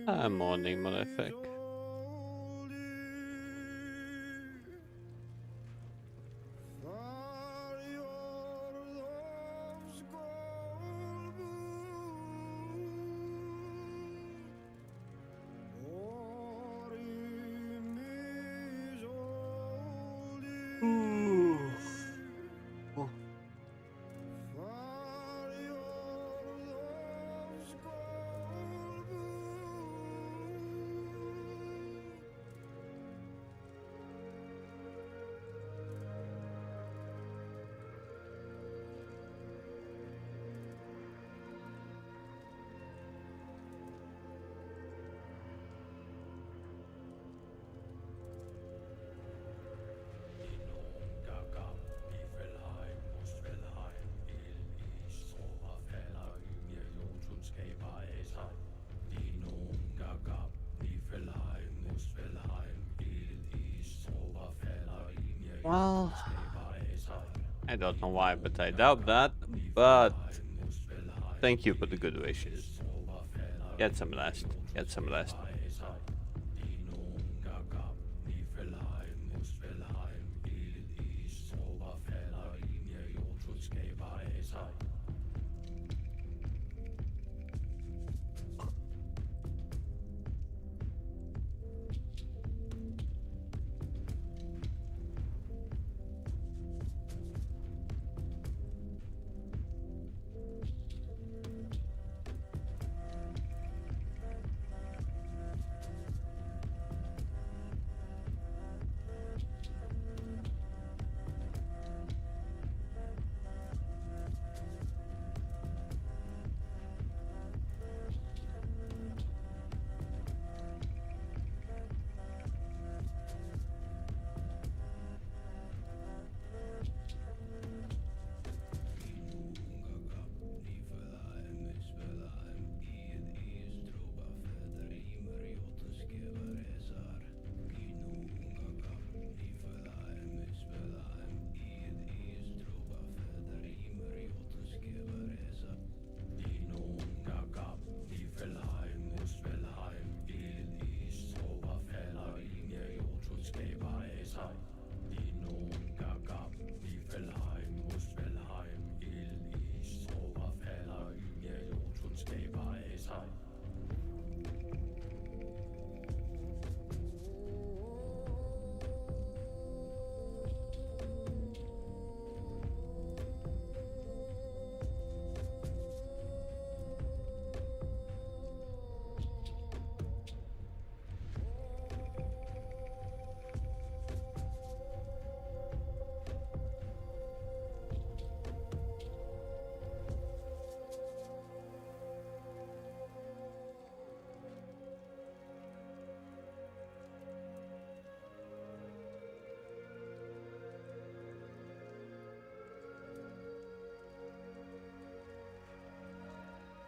Morning, motherfucker. Well, I don't know why, but I doubt that. But thank you for the good wishes. Get some rest. Get some rest.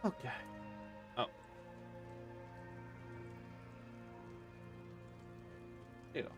Okay. Oh. Here you go.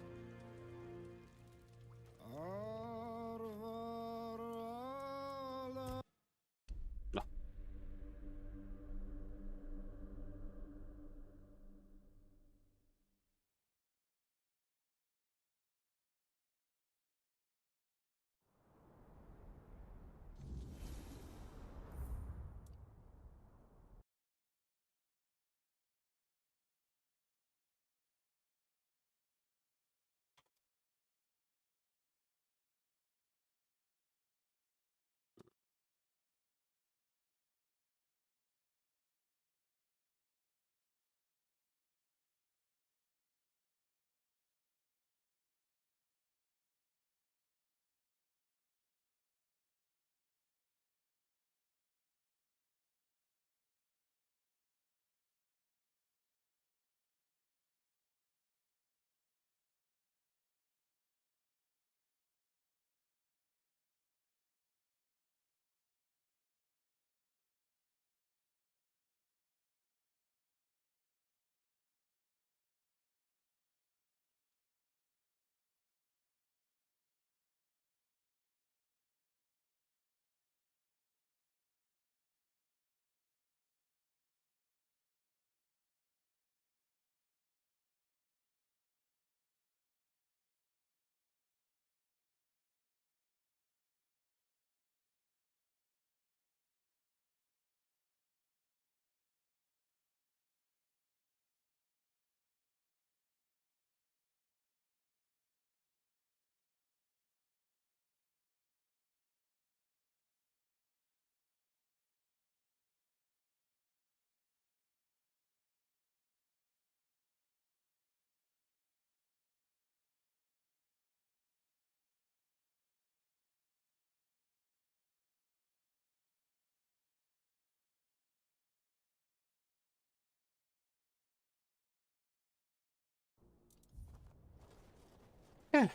Okay.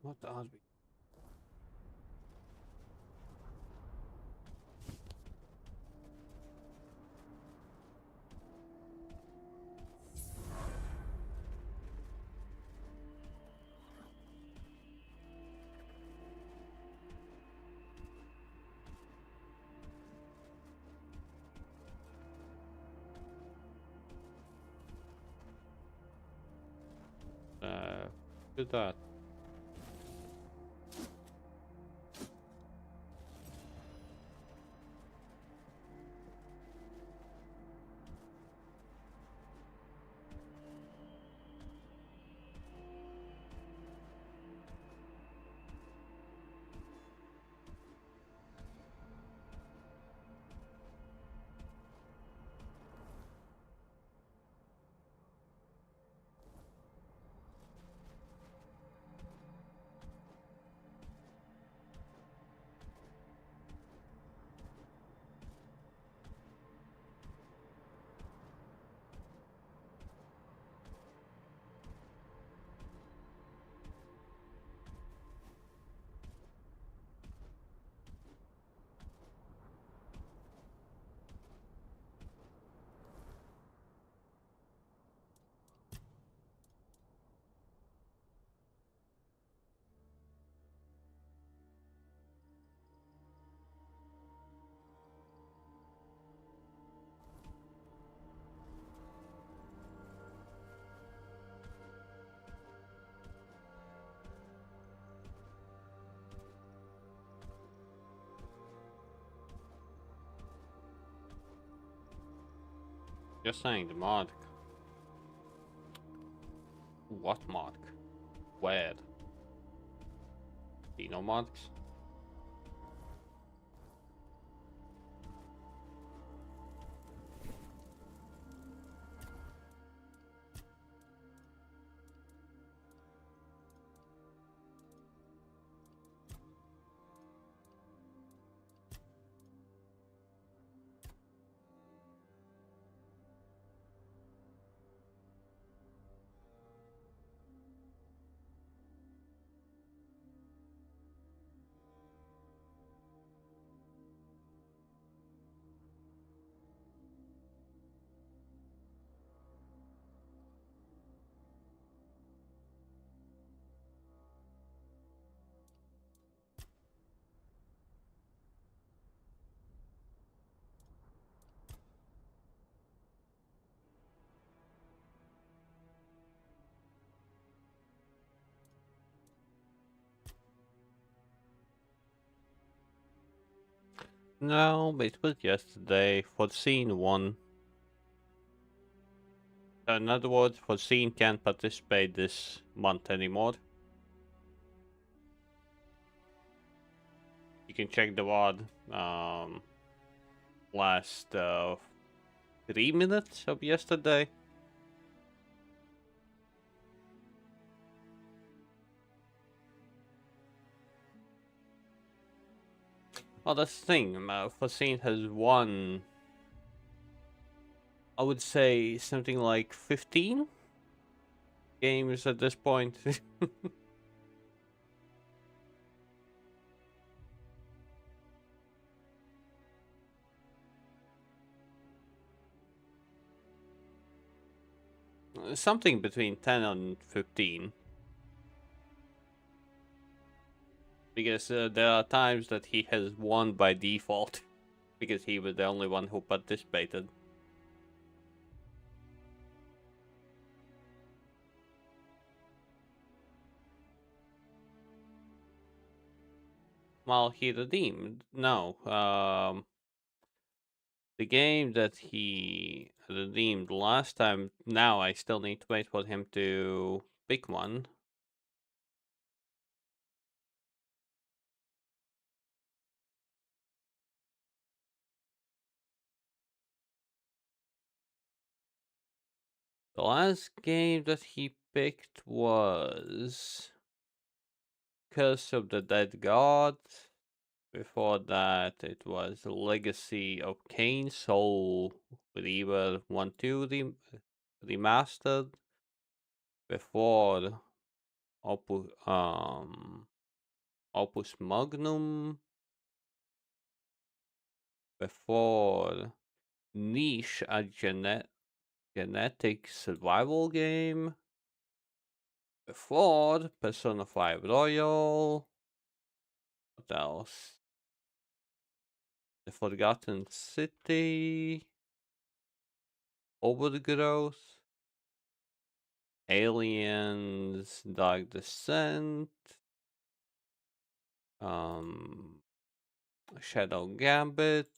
What are we? Do that. Just saying the mark. What mark? Where? Dino marks? No, but it was yesterday for scene 1. In other words, for scene can't participate this month anymore. You can check the VOD last 3 minutes of yesterday. Well, that's the thing. Facine has won, I would say, something like 15 games at this point. Something between 10 and 15. Because there are times that he has won by default. Because he was the only one who participated. Well, he redeemed. No. The game that he redeemed last time, now I still need to wait for him to pick one. The last game that he picked was Curse of the Dead God. Before that, it was Legacy of Kain, Soul Reaver 1 2 remastered. Before Opus Magnum. Before Niche, a genetic survival game. Before Persona 5 Royal. What else? The Forgotten City. Overgrowth. Aliens, Dark Descent. Shadow Gambit.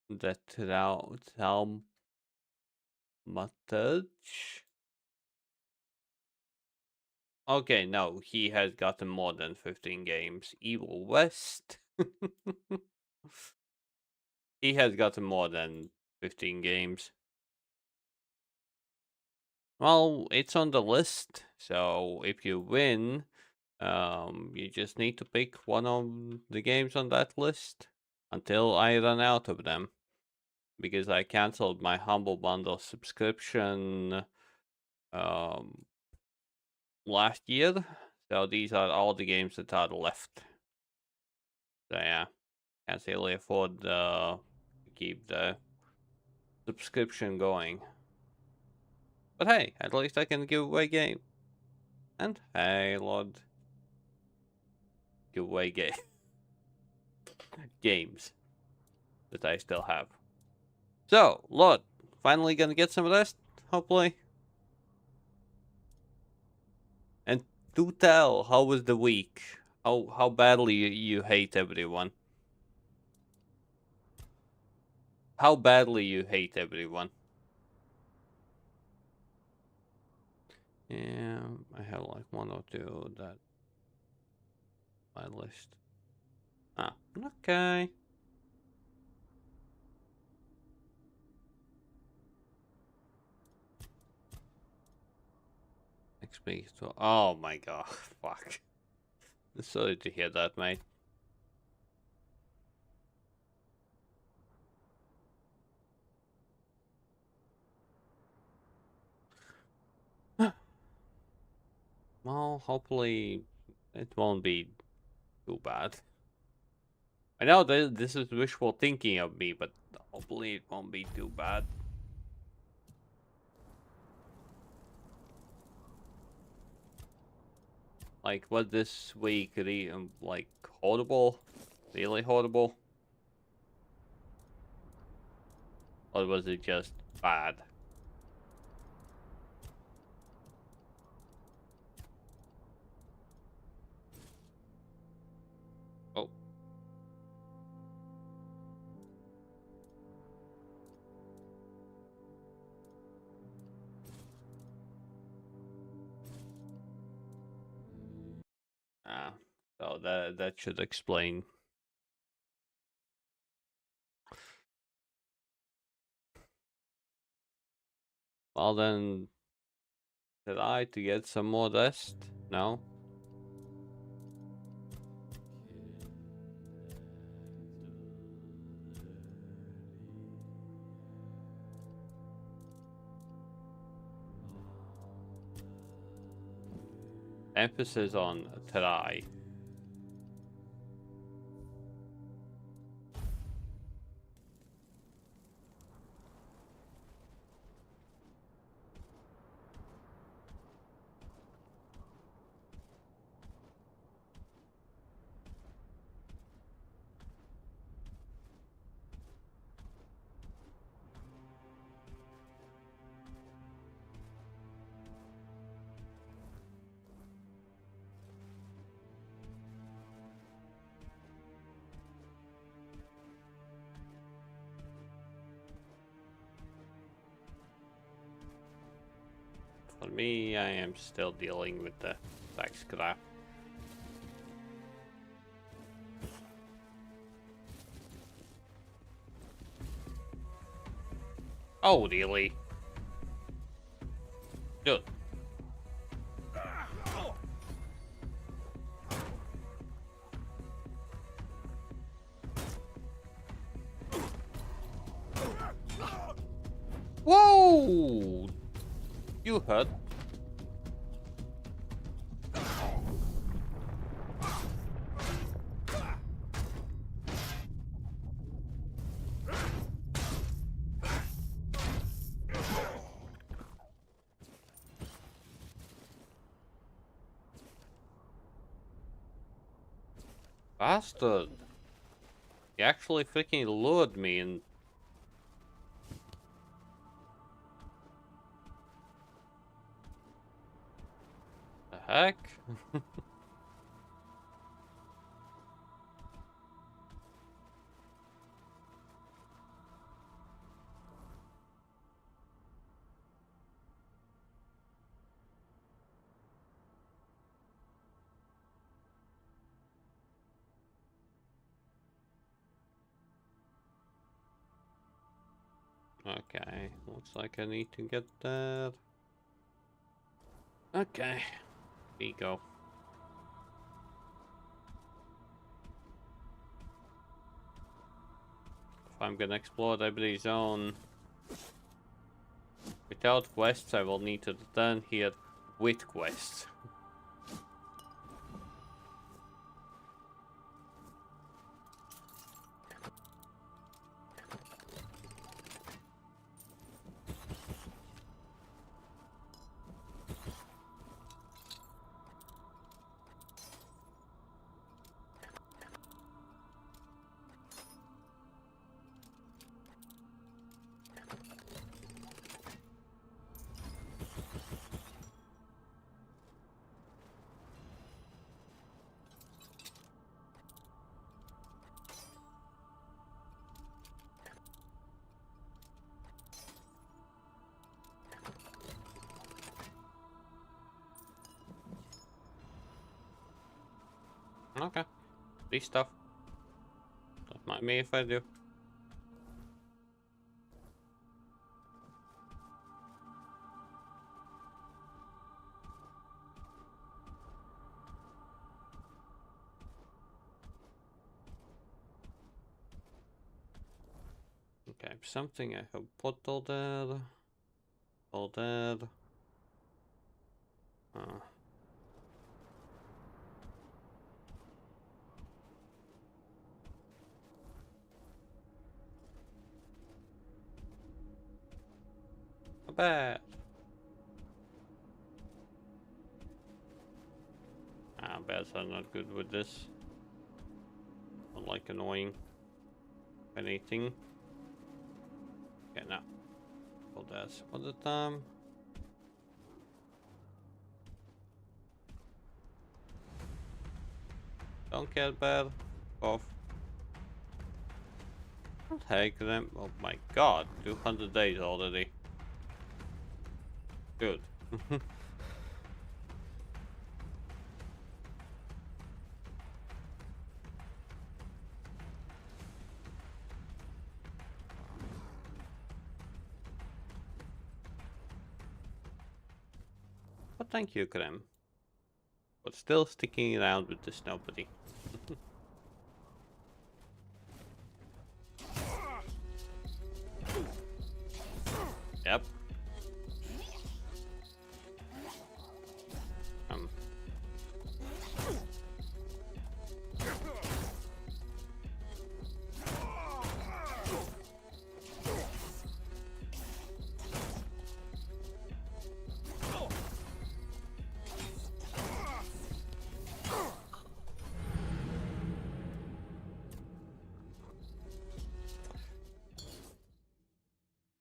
The Thaumaturge. Okay, no, he has gotten more than 15 games. Evil West. He has gotten more than 15 games. Well, it's on the list, so if you win, you just need to pick one of the games on that list until I run out of them. Because I canceled my Humble Bundle subscription last year. So these are all the games that are left. So yeah, can't really afford to keep the subscription going. But hey, at least I can give away game. And hey, Lord. Give away games that I still have. So, Lord, finally gonna get some rest, hopefully. And do tell, how was the week? How badly you hate everyone? How badly you hate everyone? Yeah, I have like one or two that my list. Ah, okay. Next week, so oh my god, fuck. Sorry to hear that, mate. Well, hopefully it won't be too bad. I know this is wishful thinking of me, but hopefully it won't be too bad. Like, was this week really, like, horrible? Really horrible? Or was it just bad? Oh. Ah, so that should explain. Well then, did I to get some more rest? No? Emphasis on try. For me, I am still dealing with the sex crap. Oh, really? Dude. Whoa! You hurt. Bastard. He actually freaking lured me and... The heck? Okay, looks like I need to get that. Okay, here we go. If I'm gonna explore the zone without quests, I will need to return here with quests. Okay, this stuff. Don't mind me if I do. Okay, something I have put all that. All that. Not bad. Bats are not good with this. Don't like annoying anything. Okay, now. Hold that all the time. Don't get bad. Off. Don't take them. Oh my god, 200 days already. Good. But thank you, Krem. But still sticking around with this nobody. Yep.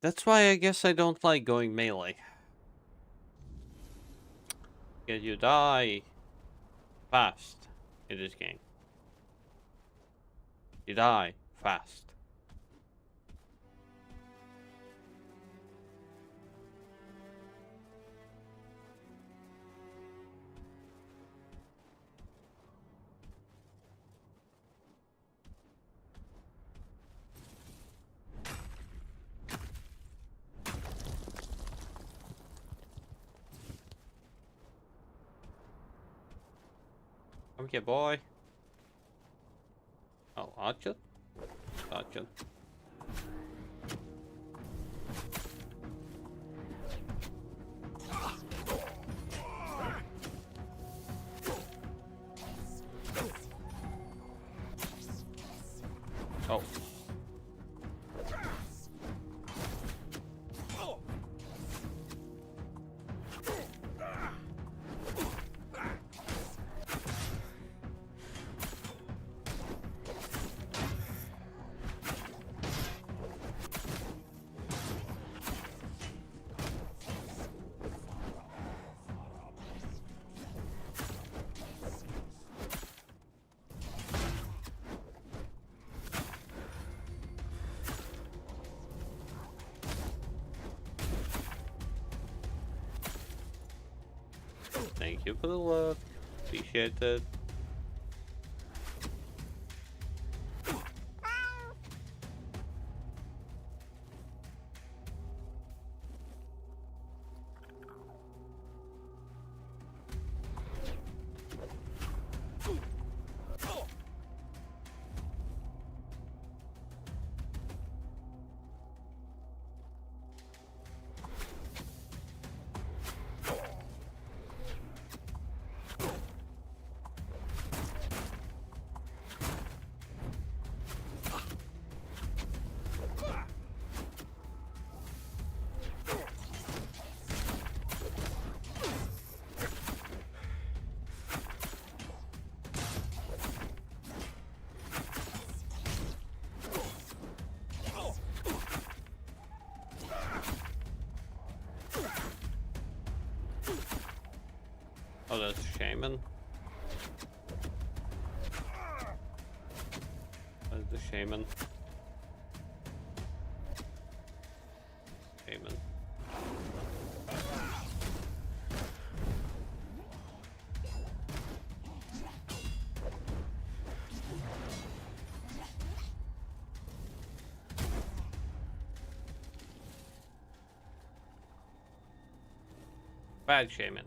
That's why I guess I don't like going melee. Because you die fast in this game. You die fast. Come here, boy. Oh, Archer? Archer. Oh. Thank you for the look. Appreciate it. Oh, that's Shaman. That's the Shaman. Shaman. Bad Shaman.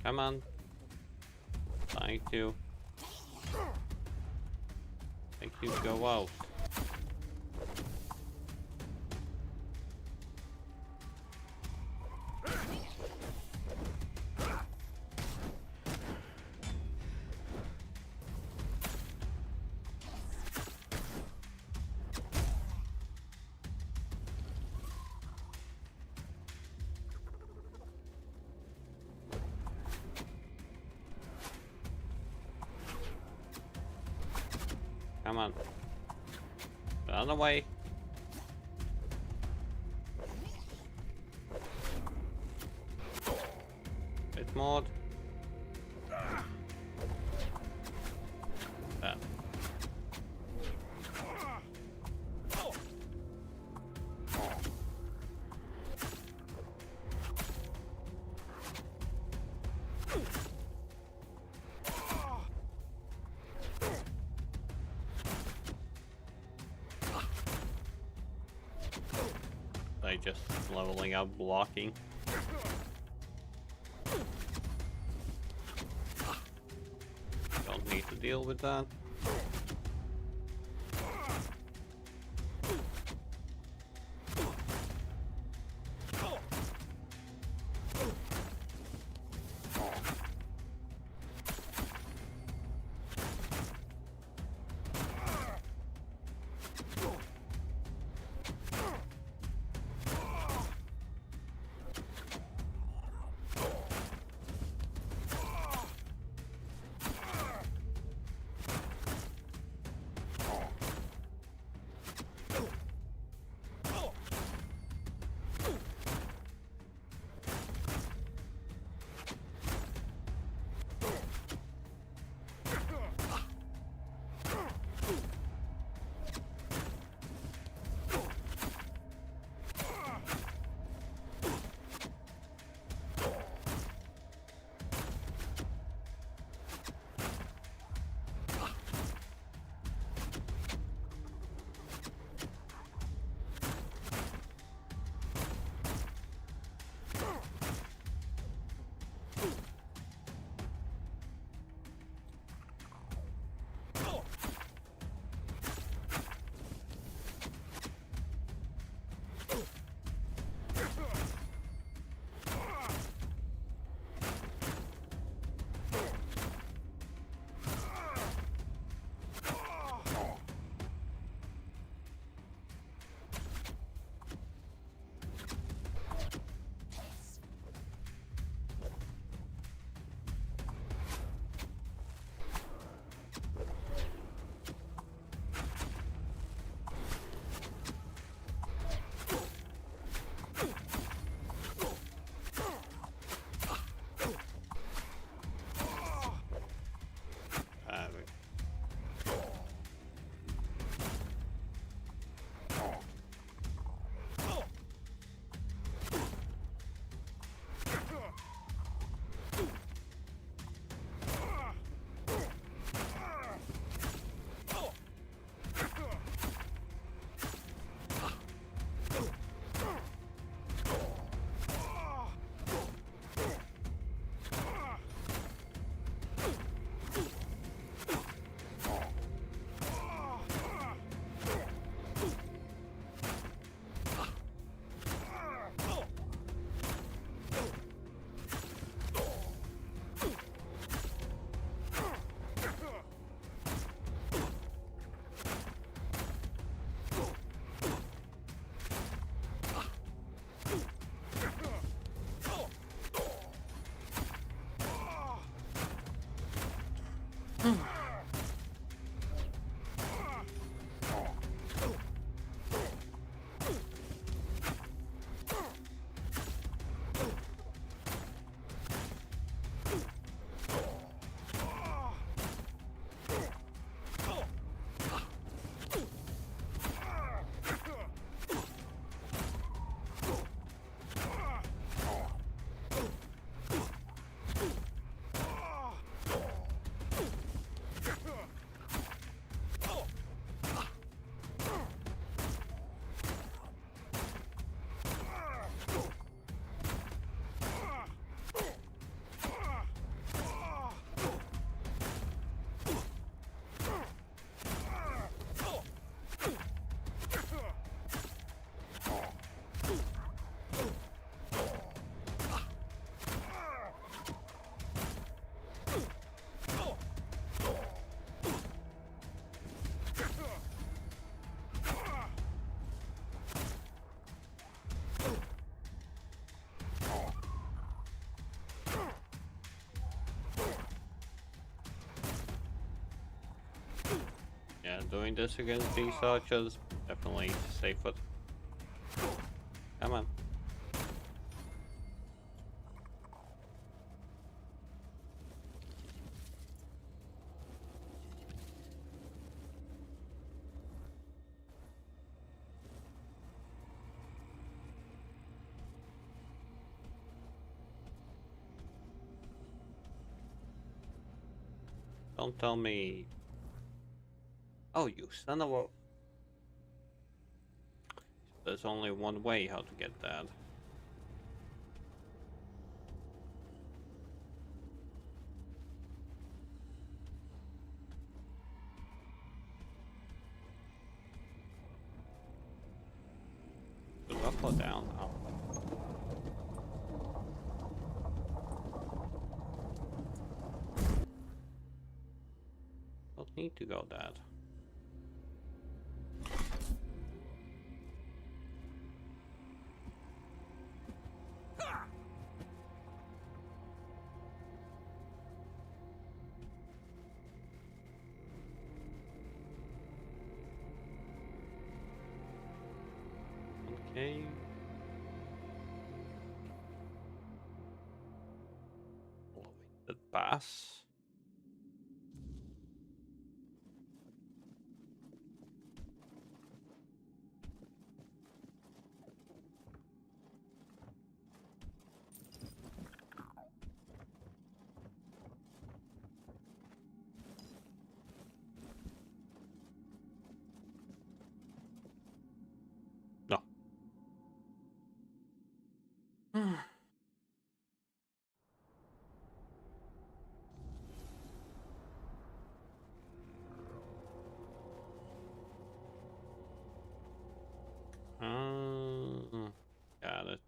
Come on. Trying to make you go out. Come on. Run away. Bit more. That. They just leveling up blocking. Don't need to deal with that. doing this against these archers, definitely safer. Come on. Don't tell me. Oh, you son of a... There's only one way how to get that. Go up or down? Oh. Don't need to go that. Okay. The pass. No. Got it.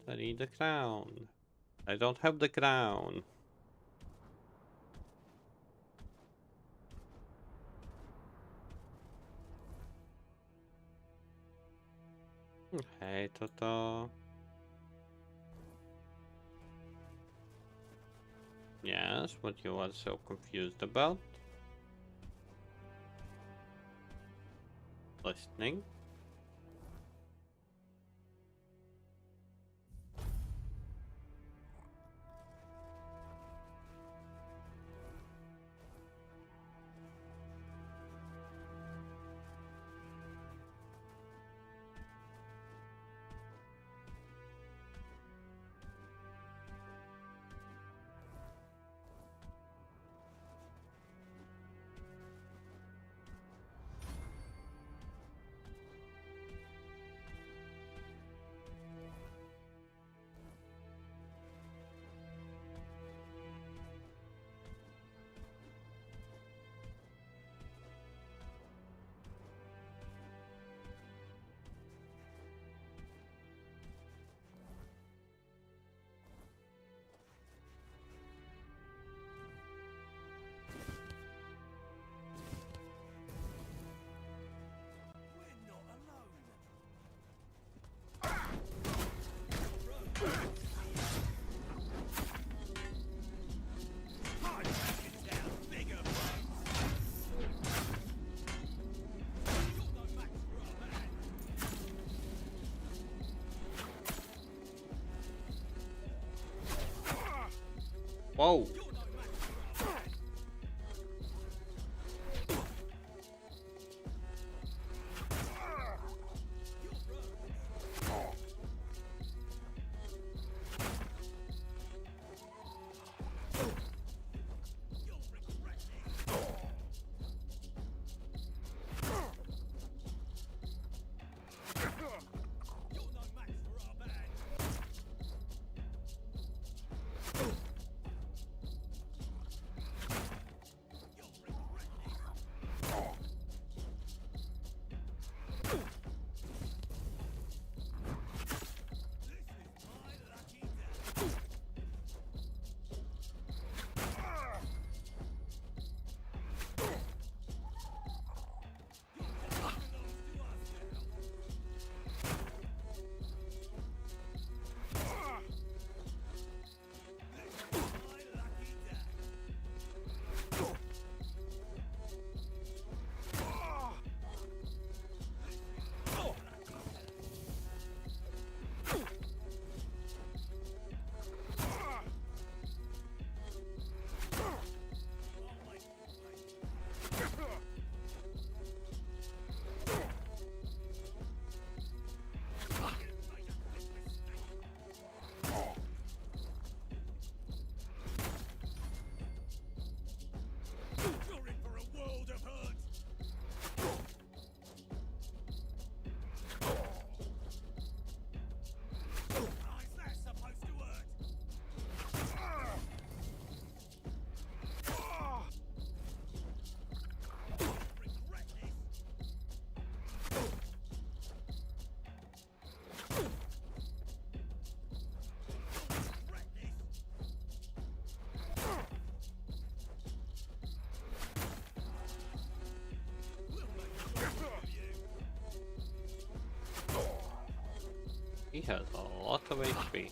I need the crown. I don't have the crown. Hey, Toto. Yes, what you are so confused about? Listening. Whoa. has a lot of HP.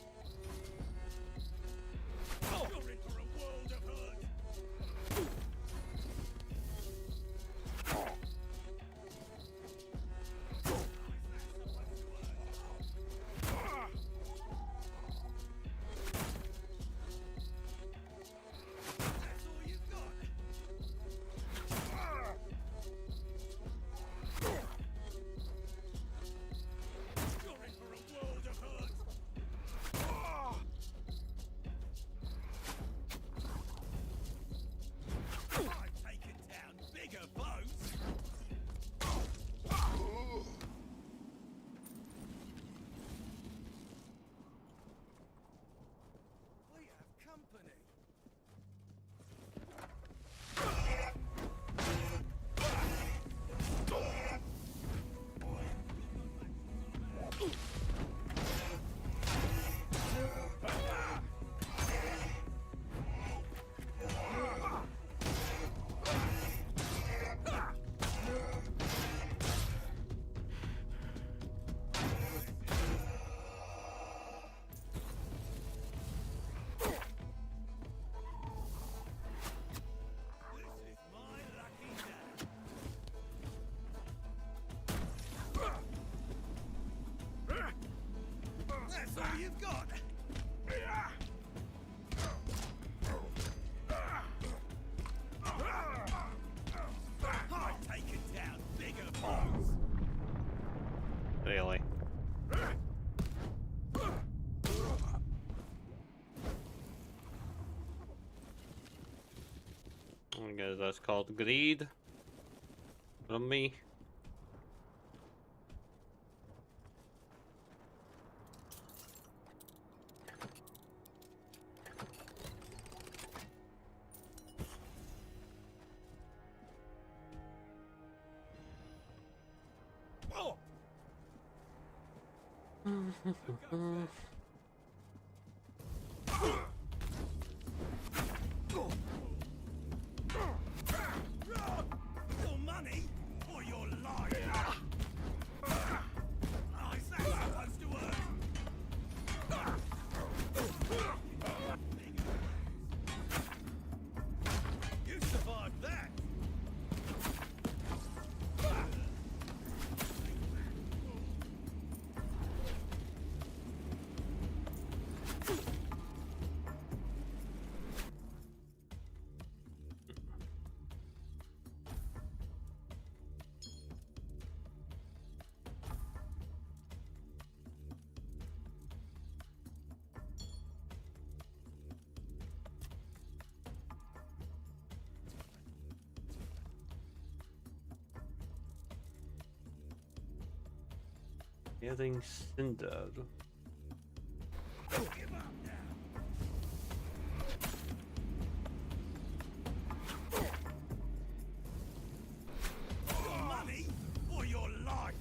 That's all you've got. I've taken down bigger foes. Really? I guess that's called greed from me. Your money or your life? Oh, is that supposed to work? You survived that. Getting cindered. Give up now. Your money or your life?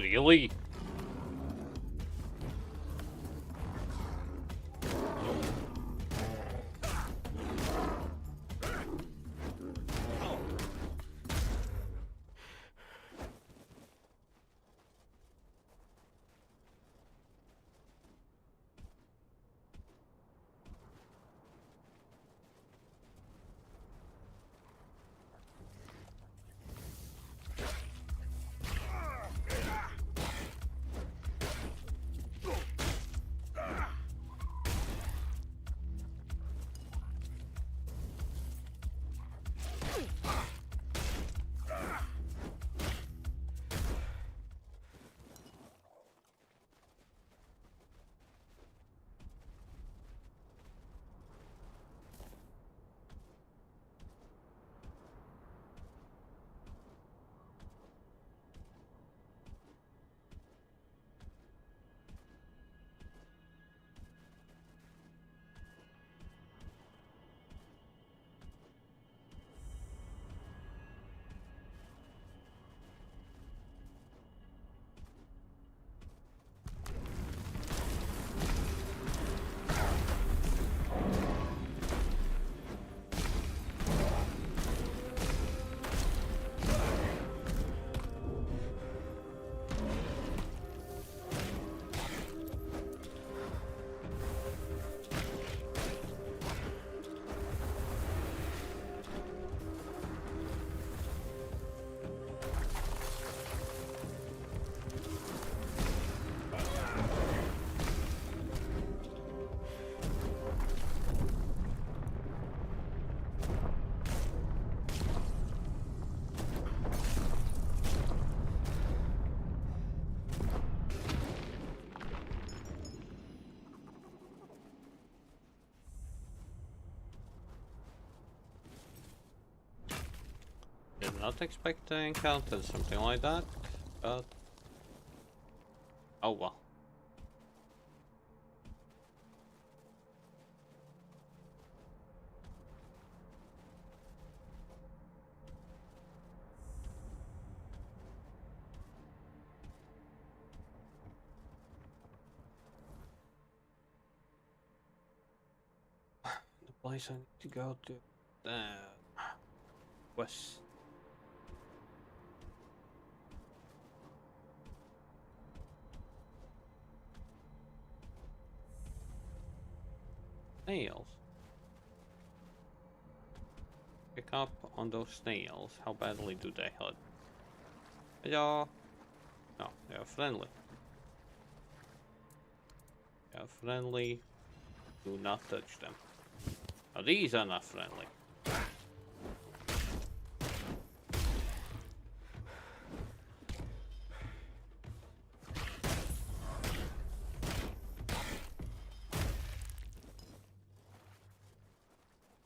Really? Did not expect to encounter something like that, but oh well. The place I need to go to. West. Snails. Pick up on those snails. How badly do they hurt? Hello. No, they are friendly. They are friendly. Do not touch them. Now these are not friendly.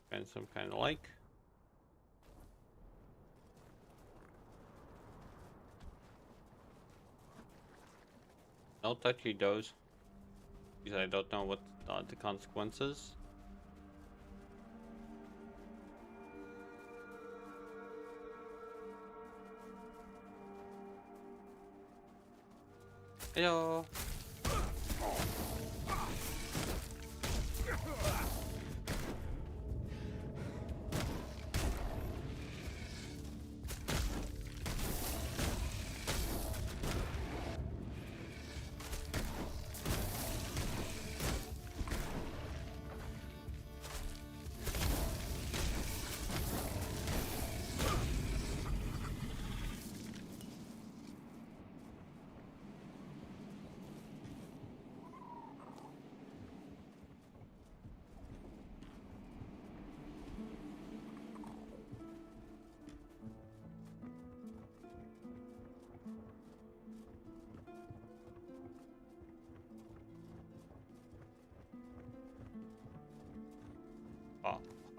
And some kind of like. No touchy those. Because I don't know what are the consequences. Hello.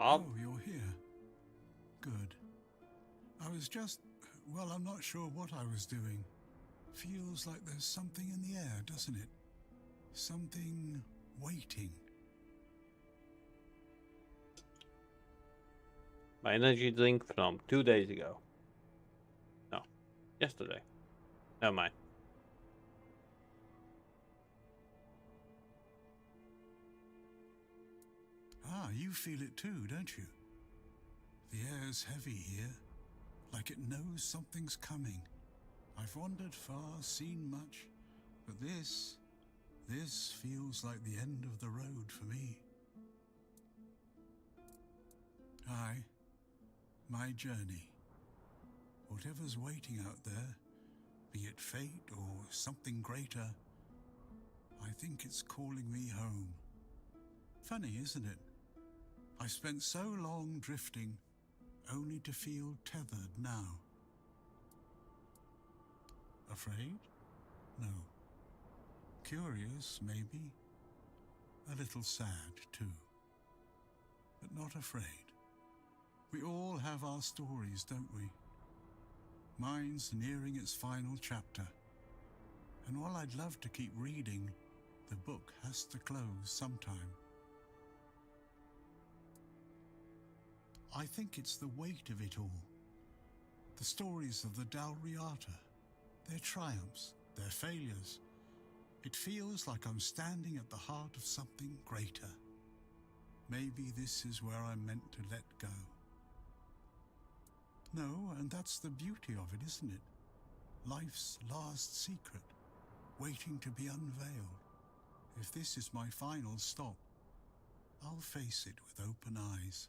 Oh, you're here. Good. I was just... well, I'm not sure what I was doing. Feels like there's something in the air, doesn't it? Something waiting. My energy drink from 2 days ago. No, yesterday. Never mind. Ah, you feel it too, don't you? The air's heavy here, like it knows something's coming. I've wandered far, seen much, but this feels like the end of the road for me. Aye, my journey. Whatever's waiting out there, be it fate or something greater, I think it's calling me home. Funny, isn't it? I've spent so long drifting, only to feel tethered now. Afraid? No. Curious, maybe. A little sad, too. But not afraid. We all have our stories, don't we? Mine's nearing its final chapter. And while I'd love to keep reading, the book has to close sometime. I think it's the weight of it all. The stories of the Dalriata, their triumphs, their failures. It feels like I'm standing at the heart of something greater. Maybe this is where I'm meant to let go. No, and that's the beauty of it, isn't it? Life's last secret, waiting to be unveiled. If this is my final stop, I'll face it with open eyes.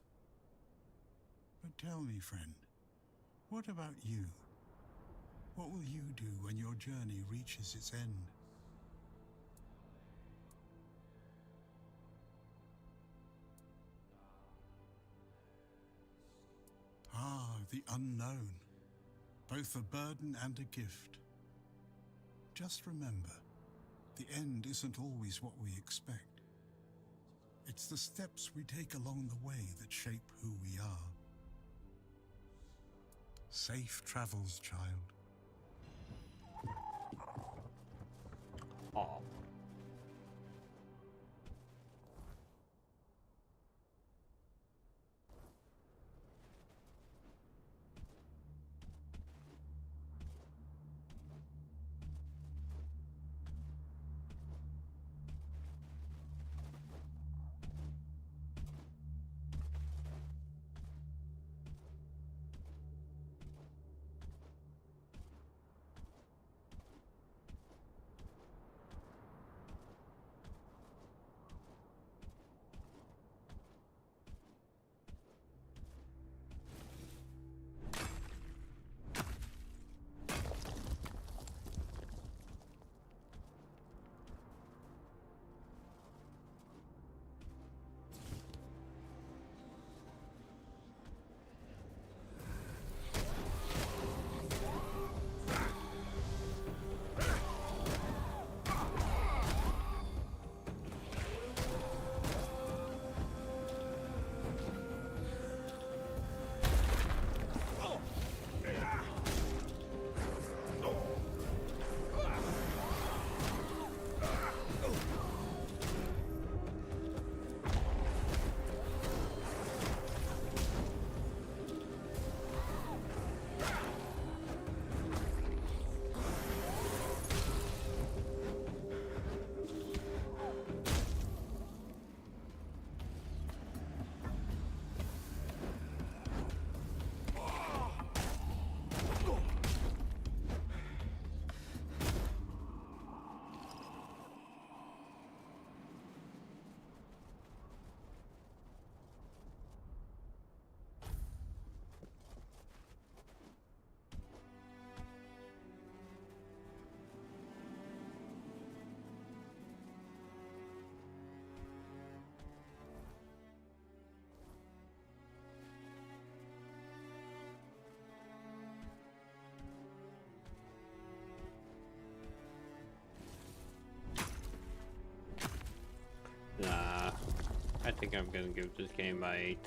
But tell me, friend, what about you? What will you do when your journey reaches its end? Ah, the unknown, both a burden and a gift. Just remember, the end isn't always what we expect. It's the steps we take along the way that shape who we are. Safe travels, child. Aw. Nah, I think I'm gonna give this game by 8.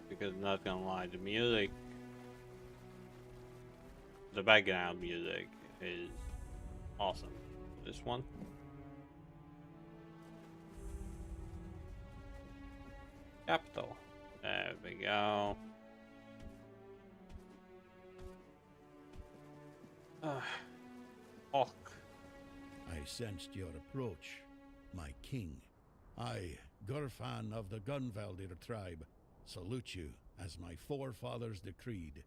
Because not gonna lie, the music, the background music is awesome. This one. Capital. There we go. Hawk. I sensed your approach, my king. I, Gurfan of the Gunvaldir tribe, salute you as my forefathers decreed.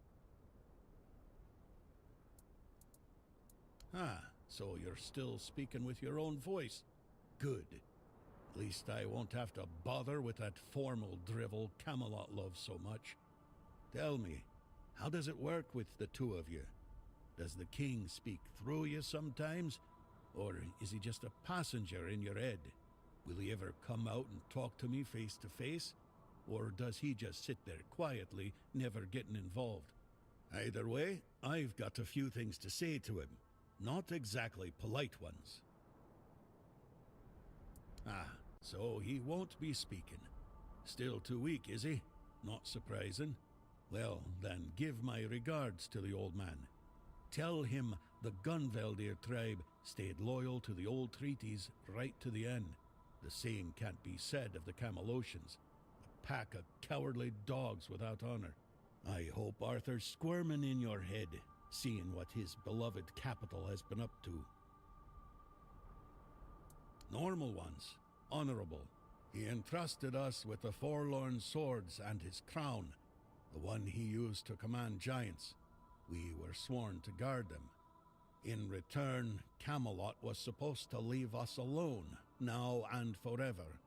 Ah, so you're still speaking with your own voice. Good. At least I won't have to bother with that formal drivel Camelot loves so much. Tell me, how does it work with the two of you? Does the king speak through you sometimes? Or is he just a passenger in your head? Will he ever come out and talk to me face to face? Or does he just sit there quietly, never getting involved? Either way, I've got a few things to say to him. Not exactly polite ones. Ah, so he won't be speaking. Still too weak, is he? Not surprising. Well, then give my regards to the old man. Tell him the Gunvaldir tribe stayed loyal to the old treaties right to the end. The same can't be said of the Camelocians. A pack of cowardly dogs without honor. I hope Arthur's squirming in your head, seeing what his beloved capital has been up to. Normal ones, honorable. He entrusted us with the forlorn swords and his crown, the one he used to command giants. We were sworn to guard them. In return, Camelot was supposed to leave us alone, now and forever.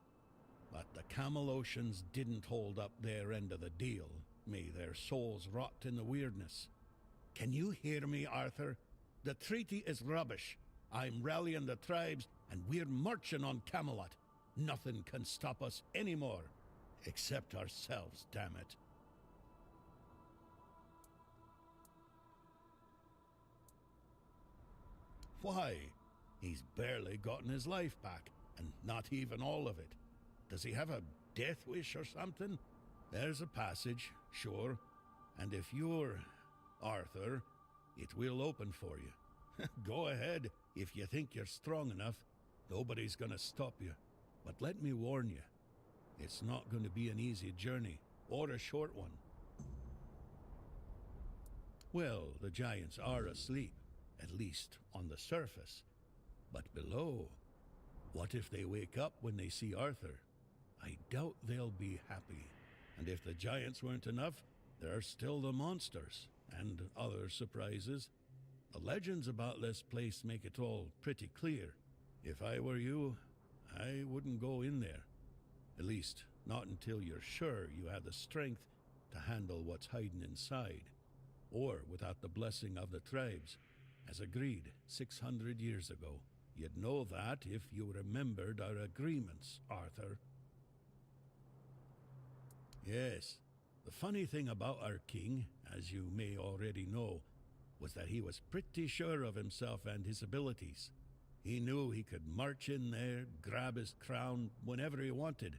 But the Camelocians didn't hold up their end of the deal. May their souls rot in the weirdness. Can you hear me, Arthur? The treaty is rubbish. I'm rallying the tribes, and we're marching on Camelot. Nothing can stop us anymore. Except ourselves, damn it. Why? He's barely gotten his life back, and not even all of it. Does he have a death wish or something? There's a passage, sure. And if you're Arthur, it will open for you. Go ahead, if you think you're strong enough. Nobody's gonna stop you. But let me warn you, it's not gonna be an easy journey, or a short one. Well, the giants are asleep, at least on the surface. But below, what if they wake up when they see Arthur? I doubt they'll be happy. And if the giants weren't enough, there are still the monsters, and other surprises. The legends about this place make it all pretty clear. If I were you, I wouldn't go in there. At least, not until you're sure you have the strength to handle what's hiding inside. Or without the blessing of the tribes, as agreed 600 years ago. You'd know that if you remembered our agreements, Arthur. Yes, the funny thing about our king, as you may already know, was that he was pretty sure of himself and his abilities. He knew he could march in there, grab his crown whenever he wanted,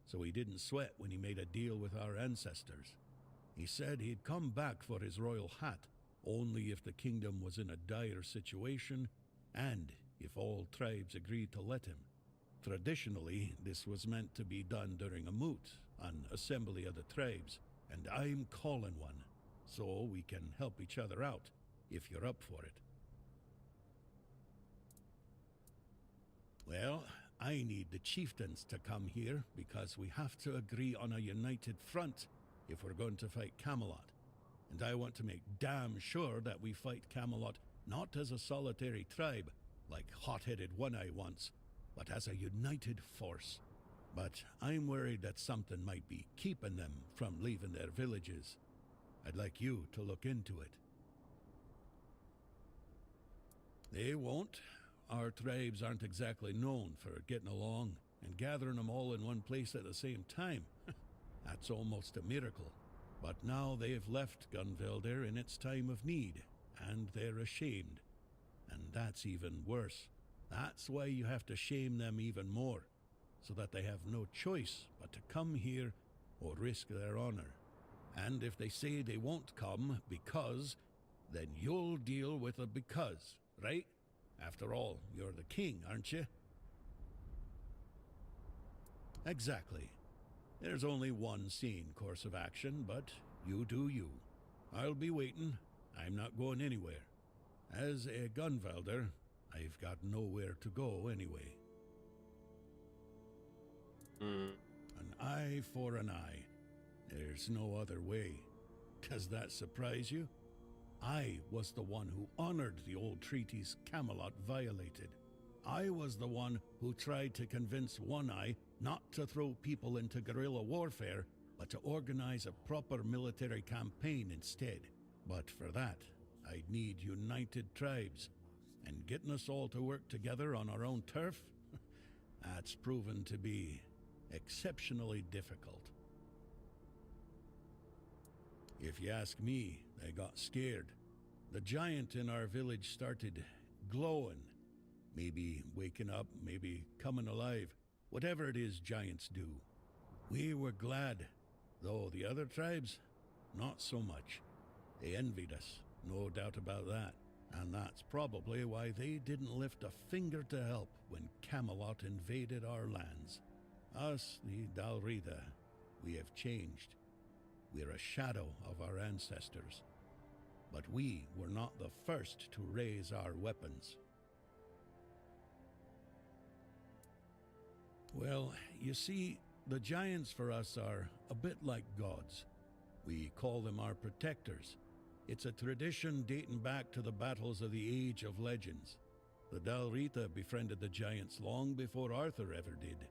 so he didn't sweat when he made a deal with our ancestors. He said he'd come back for his royal hat, only if the kingdom was in a dire situation, and if all tribes agreed to let him. Traditionally, this was meant to be done during a moot, an assembly of the tribes, and I'm calling one, so we can help each other out, if you're up for it. Well, I need the chieftains to come here, because we have to agree on a united front if we're going to fight Camelot. And I want to make damn sure that we fight Camelot not as a solitary tribe, like hot-headed One-Eye once, but as a united force. But I'm worried that something might be keeping them from leaving their villages. I'd like you to look into it. They won't. Our tribes aren't exactly known for getting along, and gathering them all in one place at the same time. That's almost a miracle. But now they've left Gunvaldir in its time of need, and they're ashamed. And that's even worse. That's why you have to shame them even more, so that they have no choice but to come here or risk their honor. And if they say they won't come because, then you'll deal with a because, right? After all, you're the king, aren't you? Exactly. There's only one sane course of action, but you do you. I'll be waiting. I'm not going anywhere. As a gunvelder, I've got nowhere to go anyway. An eye for an eye. There's no other way. Does that surprise you? I was the one who honored the old treaties Camelot violated. I was the one who tried to convince One Eye not to throw people into guerrilla warfare, but to organize a proper military campaign instead. But for that, I'd need united tribes. And getting us all to work together on our own turf? That's proven to be exceptionally difficult. If you ask me, they got scared. The giant in our village started glowing. Maybe waking up, maybe coming alive. Whatever it is giants do. We were glad, though the other tribes, not so much. They envied us, no doubt about that. And that's probably why they didn't lift a finger to help when Camelot invaded our lands. Us, the Dalrita, we have changed. We're a shadow of our ancestors. But we were not the first to raise our weapons. Well, you see, the giants for us are a bit like gods. We call them our protectors. It's a tradition dating back to the battles of the Age of Legends. The Dalrita befriended the giants long before Arthur ever did.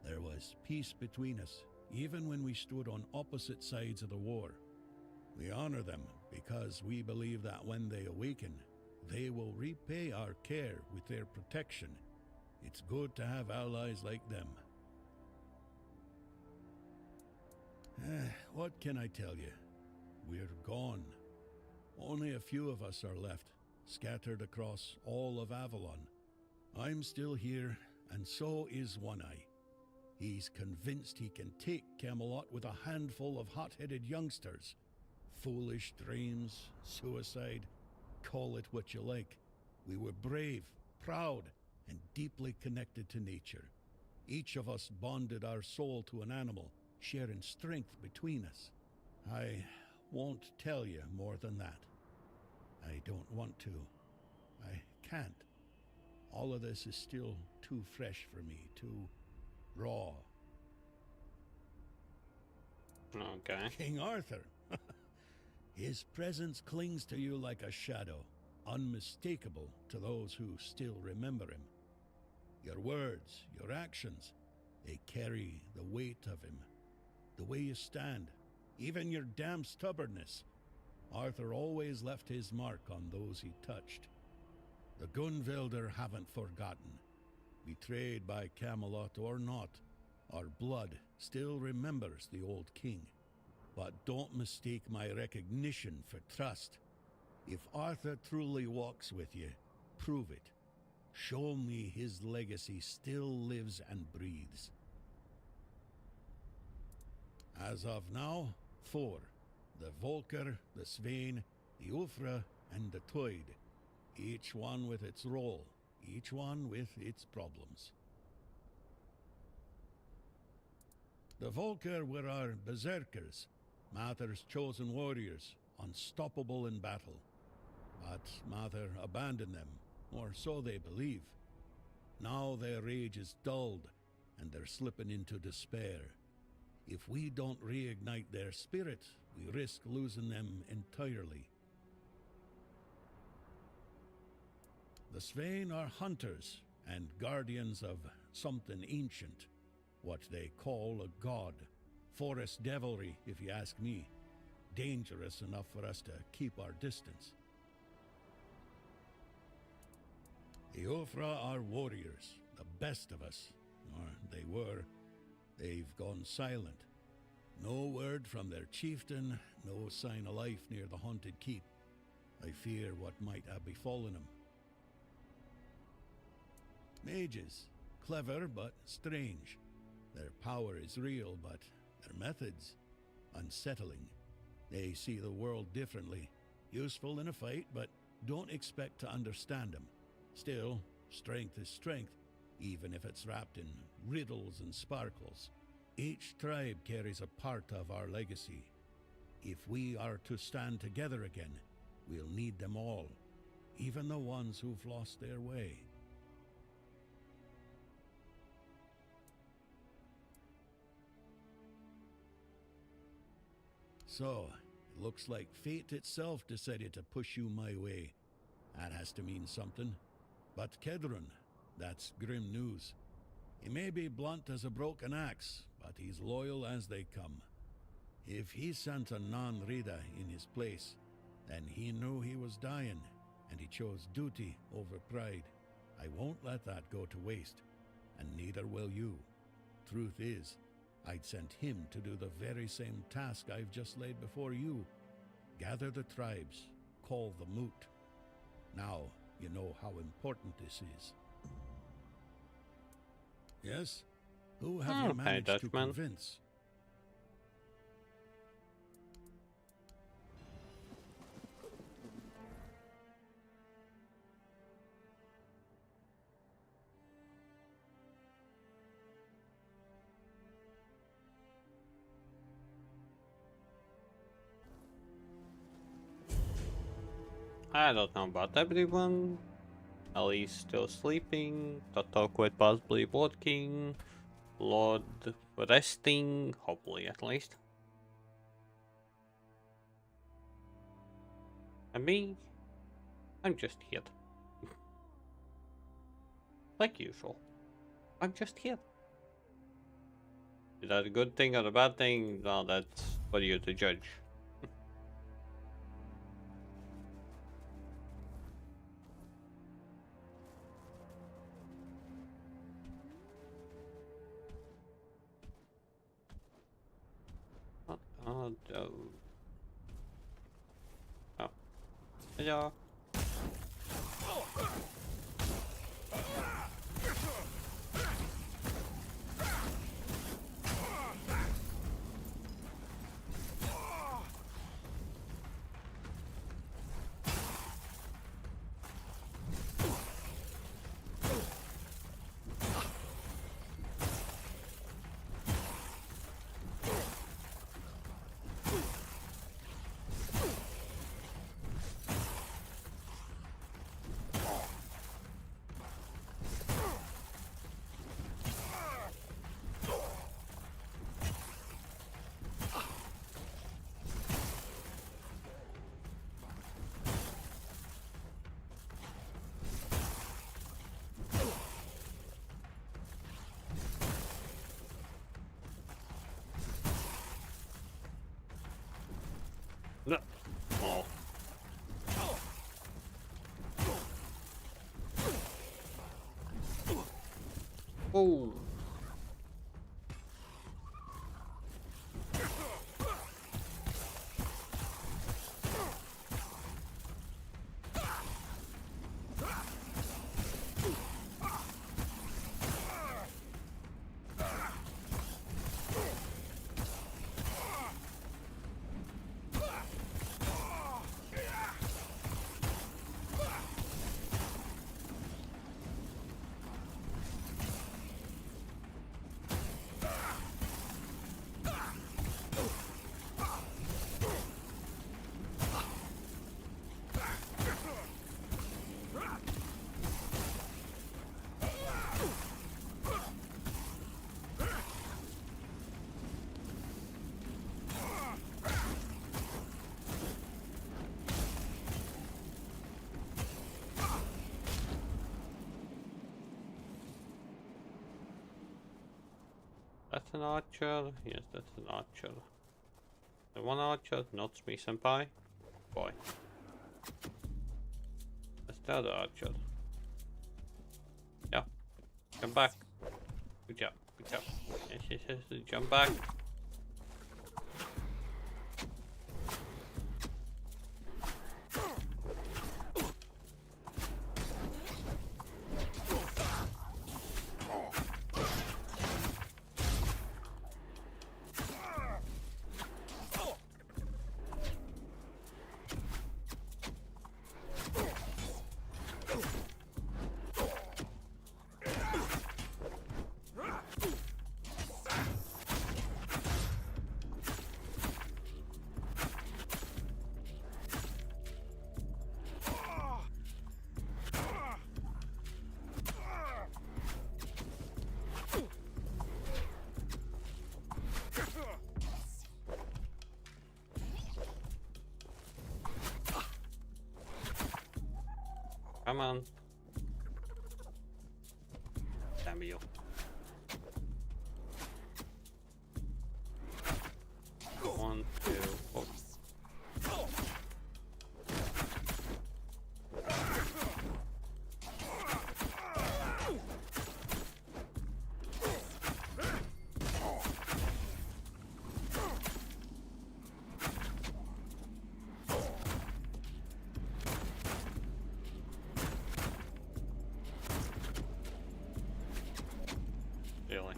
There was peace between us, even when we stood on opposite sides of the war. We honor them because we believe that when they awaken, they will repay our care with their protection. It's good to have allies like them. What can I tell you? We're gone. Only a few of us are left, scattered across all of Avalon. I'm still here, and so is One Eye. He's convinced he can take Camelot with a handful of hot-headed youngsters. Foolish dreams, suicide, call it what you like. We were brave, proud, and deeply connected to nature. Each of us bonded our soul to an animal, sharing strength between us. I won't tell you more than that. I don't want to. I can't. All of this is still too fresh for me, too raw. Okay. King Arthur. His presence clings to you like a shadow, unmistakable to those who still remember him. Your words, your actions, they carry the weight of him. The way you stand, even your damn stubbornness. Arthur always left his mark on those he touched. The Gunvelder haven't forgotten. Betrayed by Camelot or not, our blood still remembers the old king. But don't mistake my recognition for trust. If Arthur truly walks with you, prove it. Show me his legacy still lives and breathes. As of now, 4. The Volker, the Svein, the Ulfra, and the Toyd. Each one with its role, each one with its problems. The Volker were our berserkers, Mather's chosen warriors, unstoppable in battle. But Mather abandoned them, or so they believe. Now their rage is dulled, and they're slipping into despair. If we don't reignite their spirit, we risk losing them entirely. The Svein are hunters and guardians of something ancient, what they call a god. Forest devilry, if you ask me. Dangerous enough for us to keep our distance. The Ulfra are warriors, the best of us. Or they were. They've gone silent. No word from their chieftain, no sign of life near the haunted keep. I fear what might have befallen him. Mages, clever but strange. Their power is real, but their methods, unsettling. They see the world differently. Useful in a fight, but don't expect to understand them. Still, strength is strength, even if it's wrapped in riddles and sparkles. Each tribe carries a part of our legacy. If we are to stand together again, we'll need them all, even the ones who've lost their way. So, it looks like fate itself decided to push you my way. That has to mean something. But Kedron, that's grim news. He may be blunt as a broken axe, but he's loyal as they come. If he sent a non-Rida in his place, then he knew he was dying, and he chose duty over pride. I won't let that go to waste, and neither will you. Truth is, I'd sent him to do the very same task I've just laid before you. Gather the tribes, call the moot. Now you know how important this is. Yes? Who have you managed to Dutchman. convince? I don't know about everyone. Ellie's still sleeping. Totoko possibly working. Lord resting, hopefully at least. And me, I'm just here. Like usual. I'm just here. Is that a good thing or a bad thing? Well, that's for you to judge. What are those? Oh. Hello. No. Oh. Oh. That's an archer. Yes, that's an archer. The one archer, not me senpai. Boy. That's the other archer. Yeah. Jump back. Good job. Good job. Yes, yes, yes. Jump back. Come on. Damn you. One, two, oh. Really?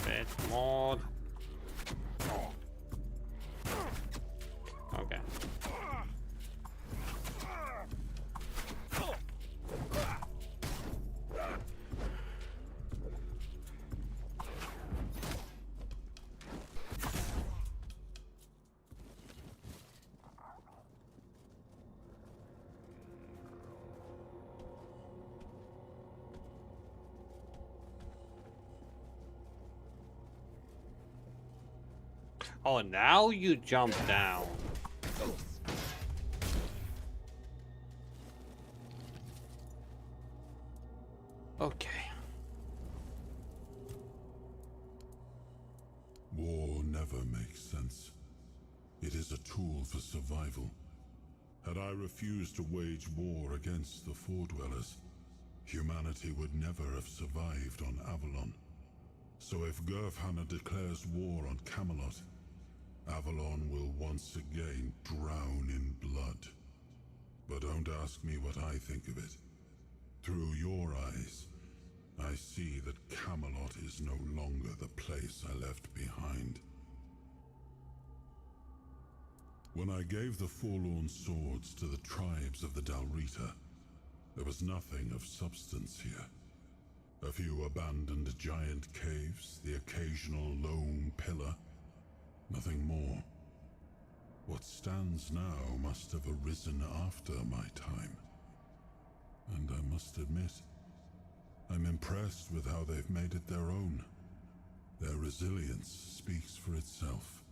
Bit more. Okay. Oh, now you jump down. Okay. War never makes sense. It is a tool for survival. Had I refused to wage war against the Foredwellers, humanity would never have survived on Avalon. So if Gurfhanna declares war on Camelot, Avalon will once again drown in blood. But don't ask me what I think of it. Through your eyes, I see that Camelot is no longer the place I left behind. When I gave the Forlorn Swords to the tribes of the Dalrita, there was nothing of substance here. A few abandoned giant caves, the occasional lone pillar. Nothing more. What stands now must have arisen after my time. And I must admit, I'm impressed with how they've made it their own. Their resilience speaks for itself.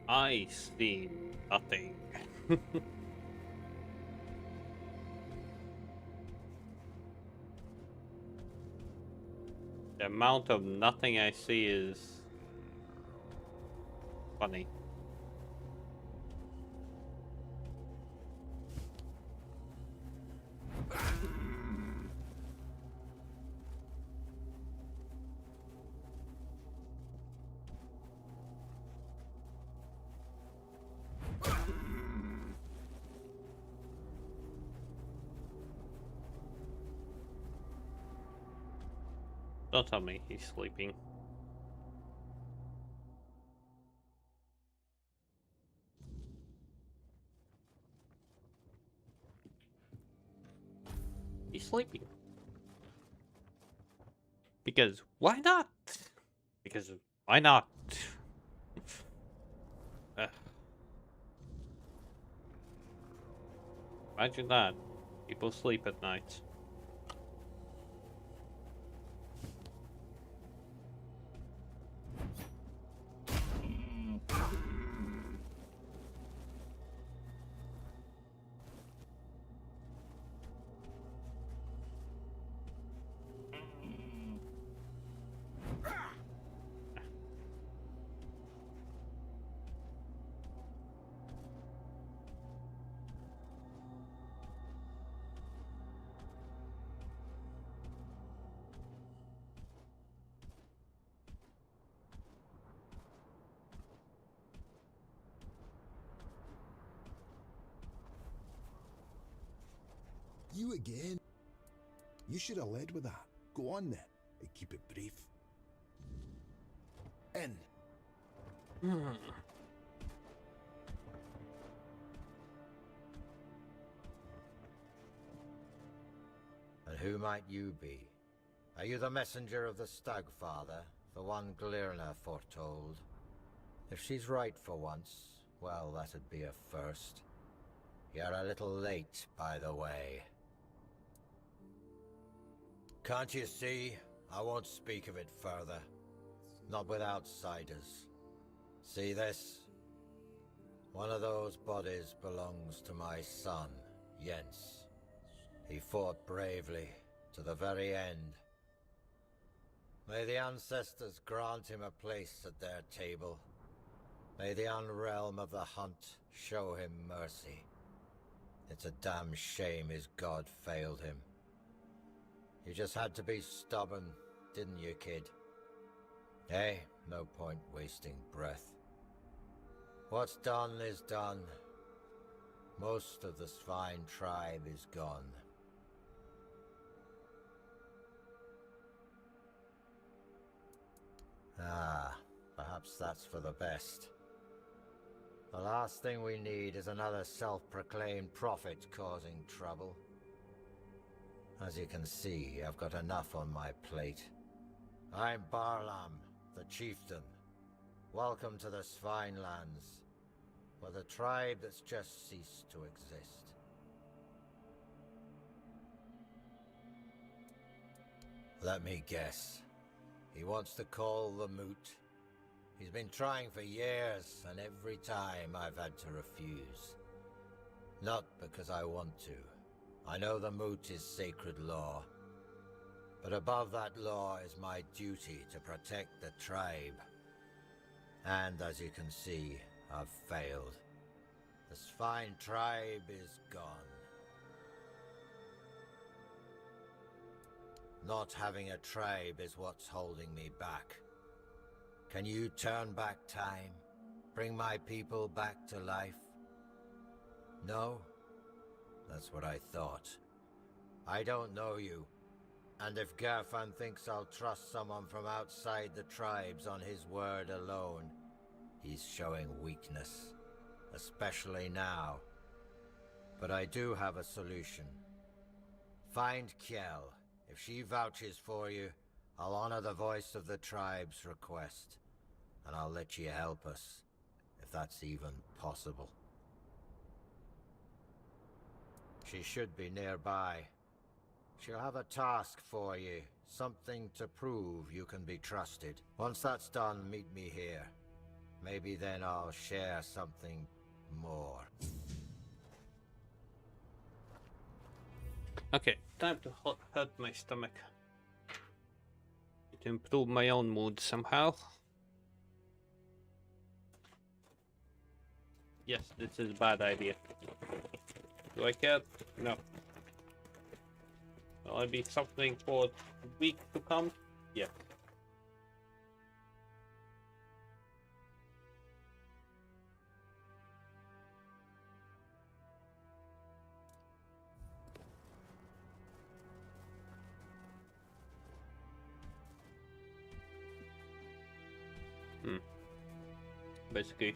I see nothing. The amount of nothing I see is funny. Don't tell me he's sleeping. He's sleeping. Because why not? Because why not? Ugh. Imagine that. People sleep at night. You again? You should have led with that. Go on then, and keep it brief. In. And who might you be? Are you the messenger of the Stagfather, the one Glirna foretold? If she's right for once, well, that'd be a first. You're a little late, by the way. Can't you see? I won't speak of it further. Not with outsiders. See this? One of those bodies belongs to my son, Jens. He fought bravely, to the very end. May the ancestors grant him a place at their table. May the unrealm of the hunt show him mercy. It's a damn shame his god failed him. You just had to be stubborn, didn't you, kid? Hey, no point wasting breath. What's done is done. Most of the swine tribe is gone. Ah, perhaps that's for the best. The last thing we need is another self-proclaimed prophet causing trouble. As you can see, I've got enough on my plate. I'm Barlam, the chieftain. Welcome to the Svinelands, where the tribe that's just ceased to exist. Let me guess. He wants to call the moot. He's been trying for years, and every time I've had to refuse. Not because I want to. I know the moot is sacred law. But above that law is my duty to protect the tribe. And as you can see, I've failed. The Svine tribe is gone. Not having a tribe is what's holding me back. Can you turn back time? Bring my people back to life? No? That's what I thought. I don't know you. And if Gerfan thinks I'll trust someone from outside the tribes on his word alone, he's showing weakness. Especially now. But I do have a solution. Find Kjell. If she vouches for you, I'll honor the voice of the tribe's request. And I'll let you help us, if that's even possible. She should be nearby. She'll have a task for you, something to prove you can be trusted. Once that's done, meet me here. Maybe then I'll share something more. Okay, time to hurt my stomach. To improve my own mood somehow. Yes, this is a bad idea. Do I care? No. Will I be suffering for a week to come? Yes. Hmm. Basically,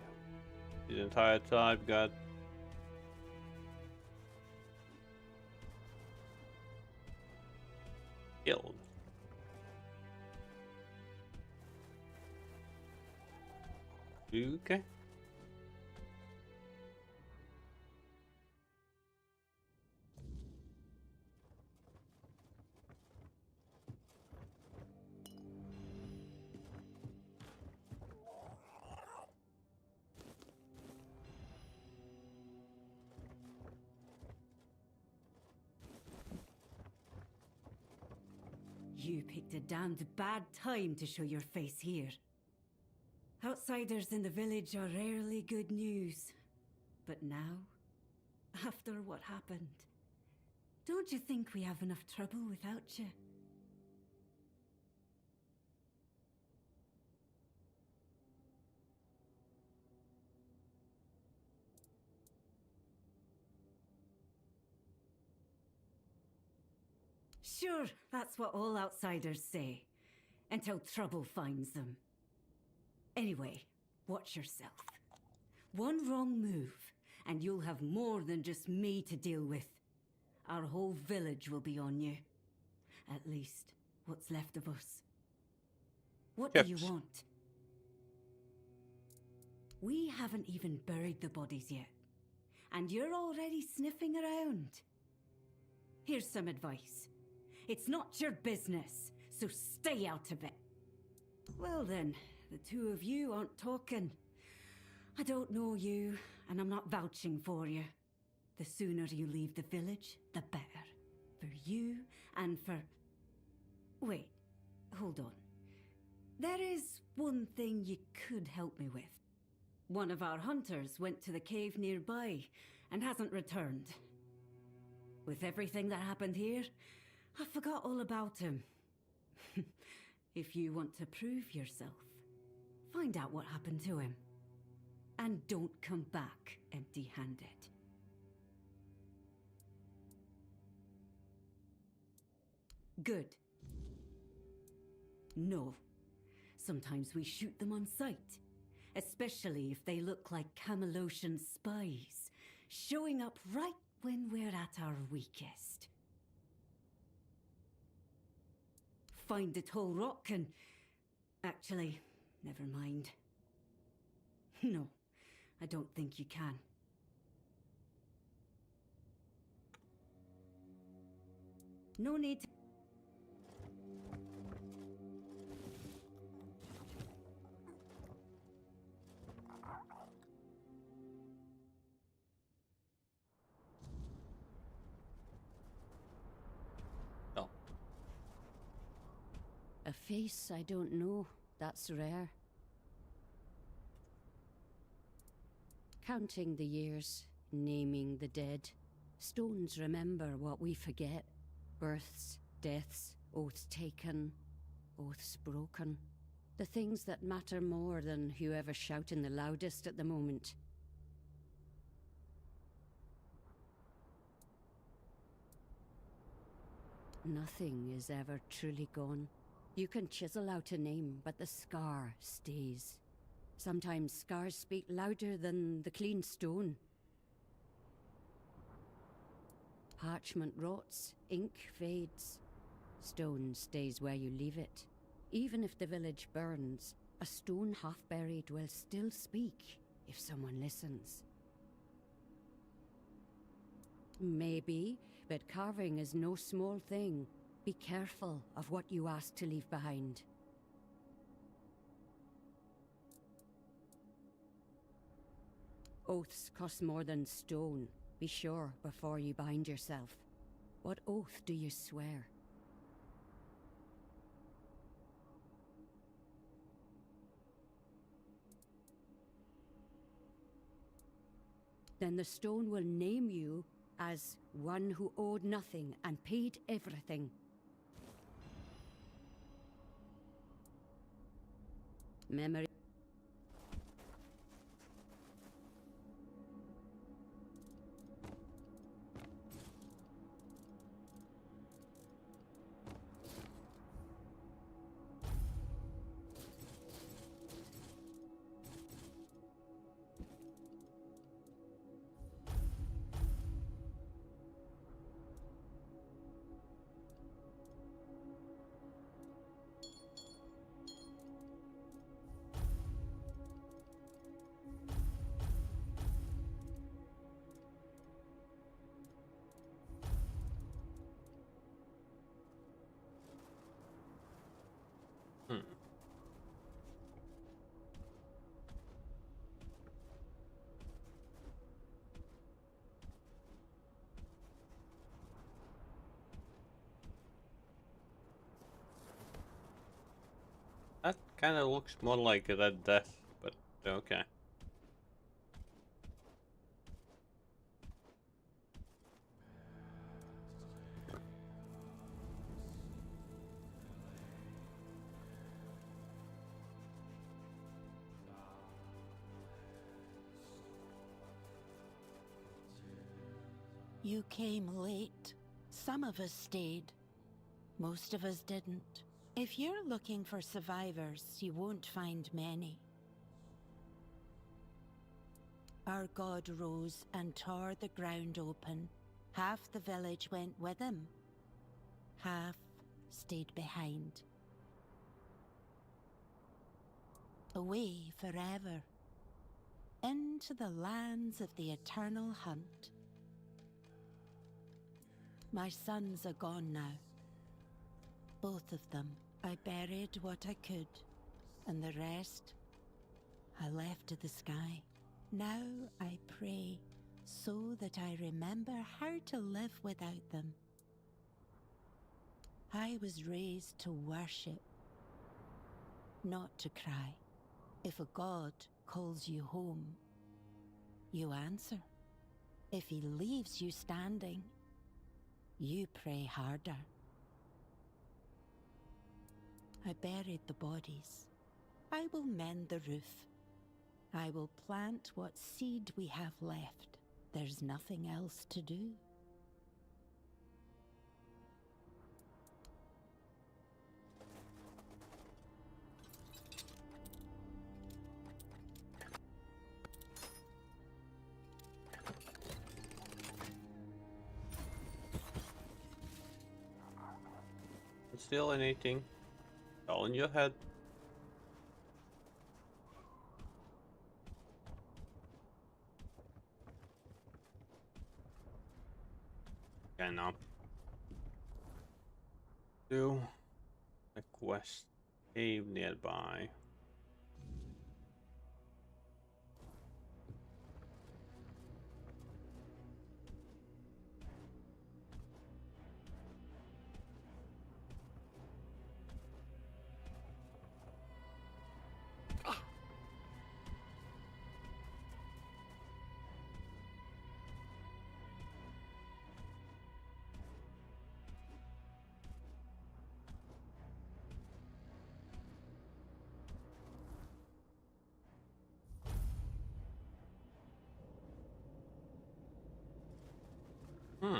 the entire tribe got killed. Okay. You picked a damned bad time to show your face here. Outsiders in the village are rarely good news. But now, after what happened, don't you think we have enough trouble without you? Sure, that's what all outsiders say. Until trouble finds them. Anyway, watch yourself. One wrong move, and you'll have more than just me to deal with. Our whole village will be on you. At least, what's left of us. What do you Chips. want? We haven't even buried the bodies yet. And you're already sniffing around. Here's some advice. It's not your business, so stay out of it. Well then, the two of you aren't talking. I don't know you, and I'm not vouching for you. The sooner you leave the village, the better. For you, and for... Wait, hold on. There is one thing you could help me with. One of our hunters went to the cave nearby, and hasn't returned. With everything that happened here, I forgot all about him. If you want to prove yourself, find out what happened to him. And don't come back empty-handed. Good. No. Sometimes we shoot them on sight. Especially if they look like Camelosian spies, showing up right when we're at our weakest. Find the tall rock and... Actually, never mind. No, I don't think you can. No need to... Oh. A face I don't know. That's rare. Counting the years, naming the dead. Stones remember what we forget. Births, deaths, oaths taken, oaths broken. The things that matter more than whoever's shouting the loudest at the moment. Nothing is ever truly gone. You can chisel out a name, but the scar stays. Sometimes scars speak louder than the clean stone. Parchment rots, ink fades. Stone stays where you leave it. Even if the village burns, a stone half-buried will still speak if someone listens. Maybe, but carving is no small thing. Be careful of what you ask to leave behind. Oaths cost more than stone. Be sure before you bind yourself. What oath do you swear? Then the stone will name you as one who owed nothing and paid everything. Memory. kind of looks more like a Red Death, but okay. You came late. Some of us stayed. Most of us didn't. If you're looking for survivors, you won't find many. Our god rose and tore the ground open. Half the village went with him. Half stayed behind. Away forever. Into the lands of the eternal hunt. My sons are gone now. Both of them. I buried what I could, and the rest I left to the sky. Now I pray so that I remember how to live without them. I was raised to worship, not to cry. If a god calls you home, you answer. If he leaves you standing, you pray harder. I buried the bodies. I will mend the roof. I will plant what seed we have left. There's nothing else to do. Still anything? All in your head. Okay, now. Do a quest cave nearby. Hmm.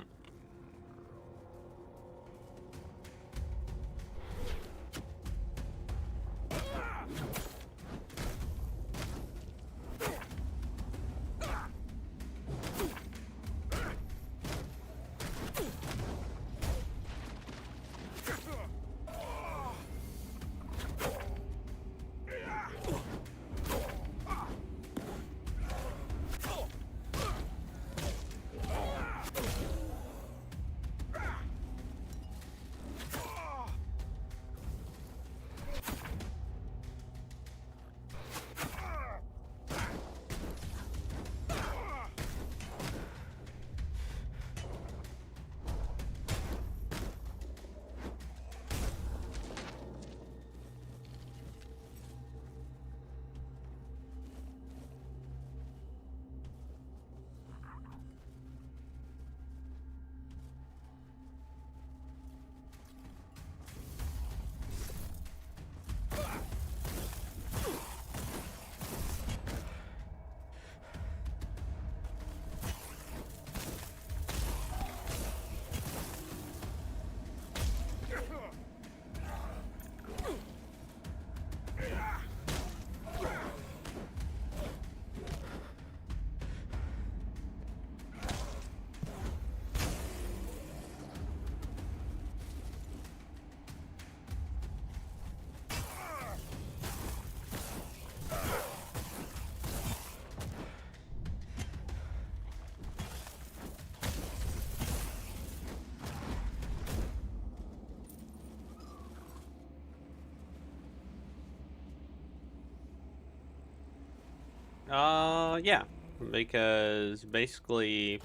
Yeah, because basically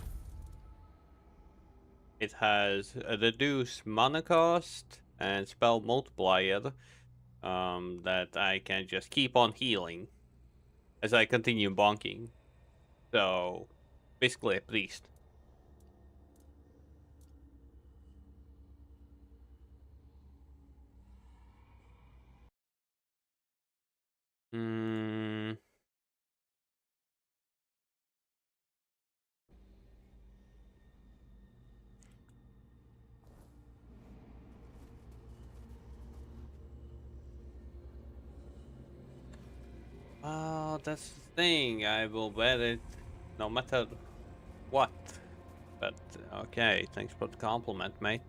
it has a reduced mana cost and spell multiplier, that I can just keep on healing as I continue bonking. So, basically a priest. Hmm. Well, that's the thing. I will wear it no matter what. But okay, thanks for the compliment, mate.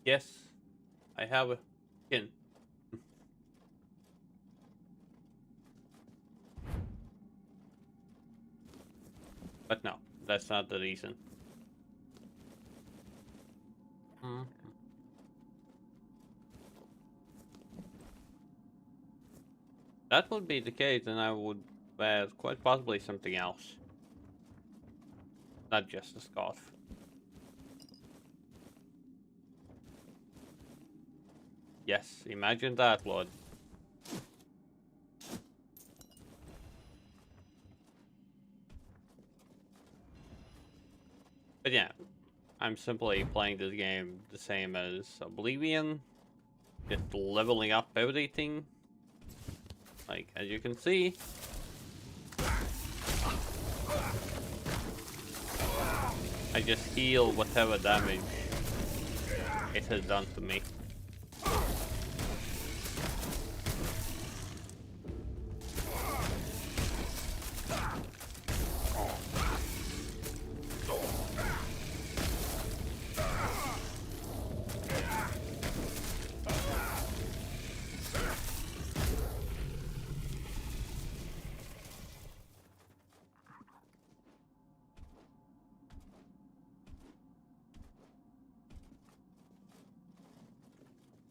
Yes, I have a skin. But no, that's not the reason. Mhm. That would be the case, then I would wear quite possibly something else. Not just a scarf. Yes, imagine that, Lord. But yeah, I'm simply playing this game the same as Oblivion. Just leveling up everything. Like, as you can see. I just heal whatever damage it has done to me.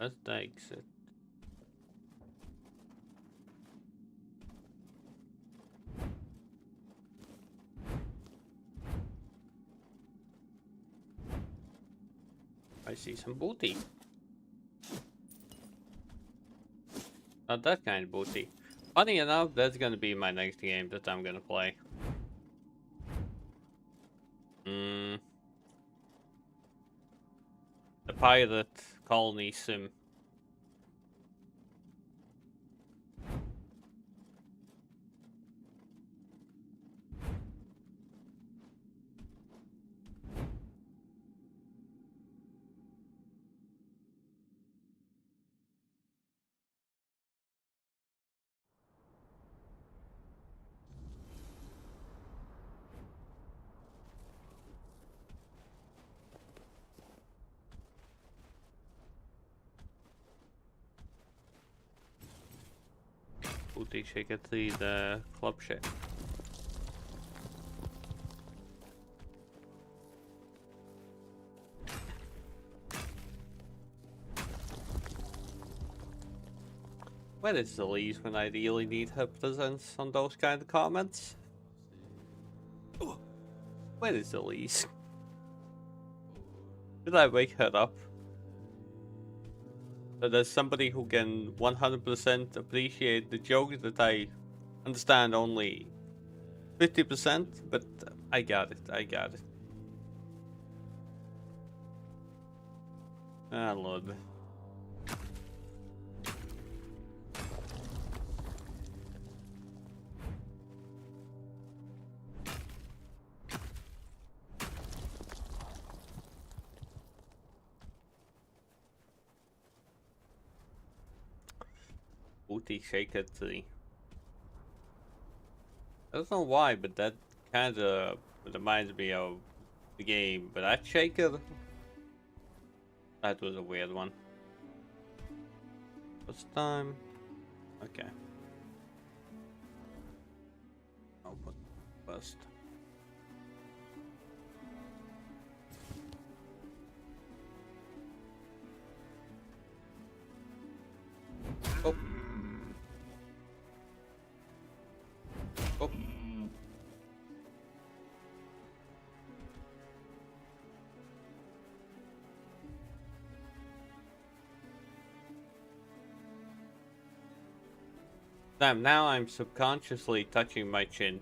That's the exit. I see some booty. Not that kind of booty. Funny enough, that's gonna be my next game that I'm gonna play. The Pirate Colony Sim. Booty shake at the club shake. Where is Elise when I really need her presence on those kind of comments? Where is Elise? Did I wake her up? So there's somebody who can 100% appreciate the jokes that I understand only 50%, but I got it, I got it. Ah, Lord. Booty shaker 3. I don't know why, but that kind of reminds me of the game. But that shaker, that was a weird one. First time. Okay. Open first. Oh. Damn, now I'm subconsciously touching my chin.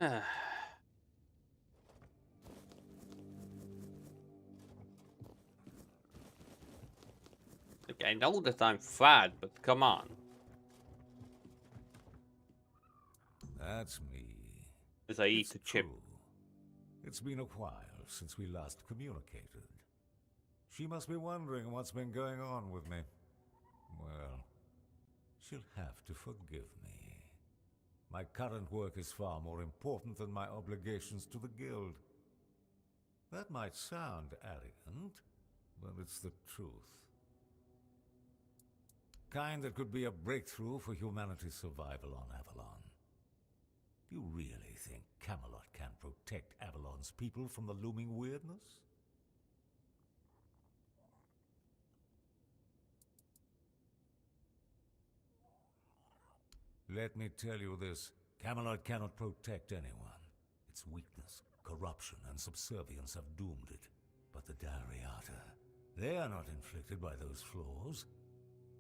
Look, I know that I'm fat, but come on. That's me. As I eat It's the chip. true. It's been a while since we last communicated. She must be wondering what's been going on with me. Well, she'll have to forgive me. My current work is far more important than my obligations to the Guild. That might sound arrogant, but it's the truth. Kind that could be a breakthrough for humanity's survival on Avalon. Do you really think Camelot can protect Avalon's people from the looming weirdness? Let me tell you this, Camelot cannot protect anyone. Its weakness, corruption, and subservience have doomed it. But the Dariata, they are not inflicted by those flaws.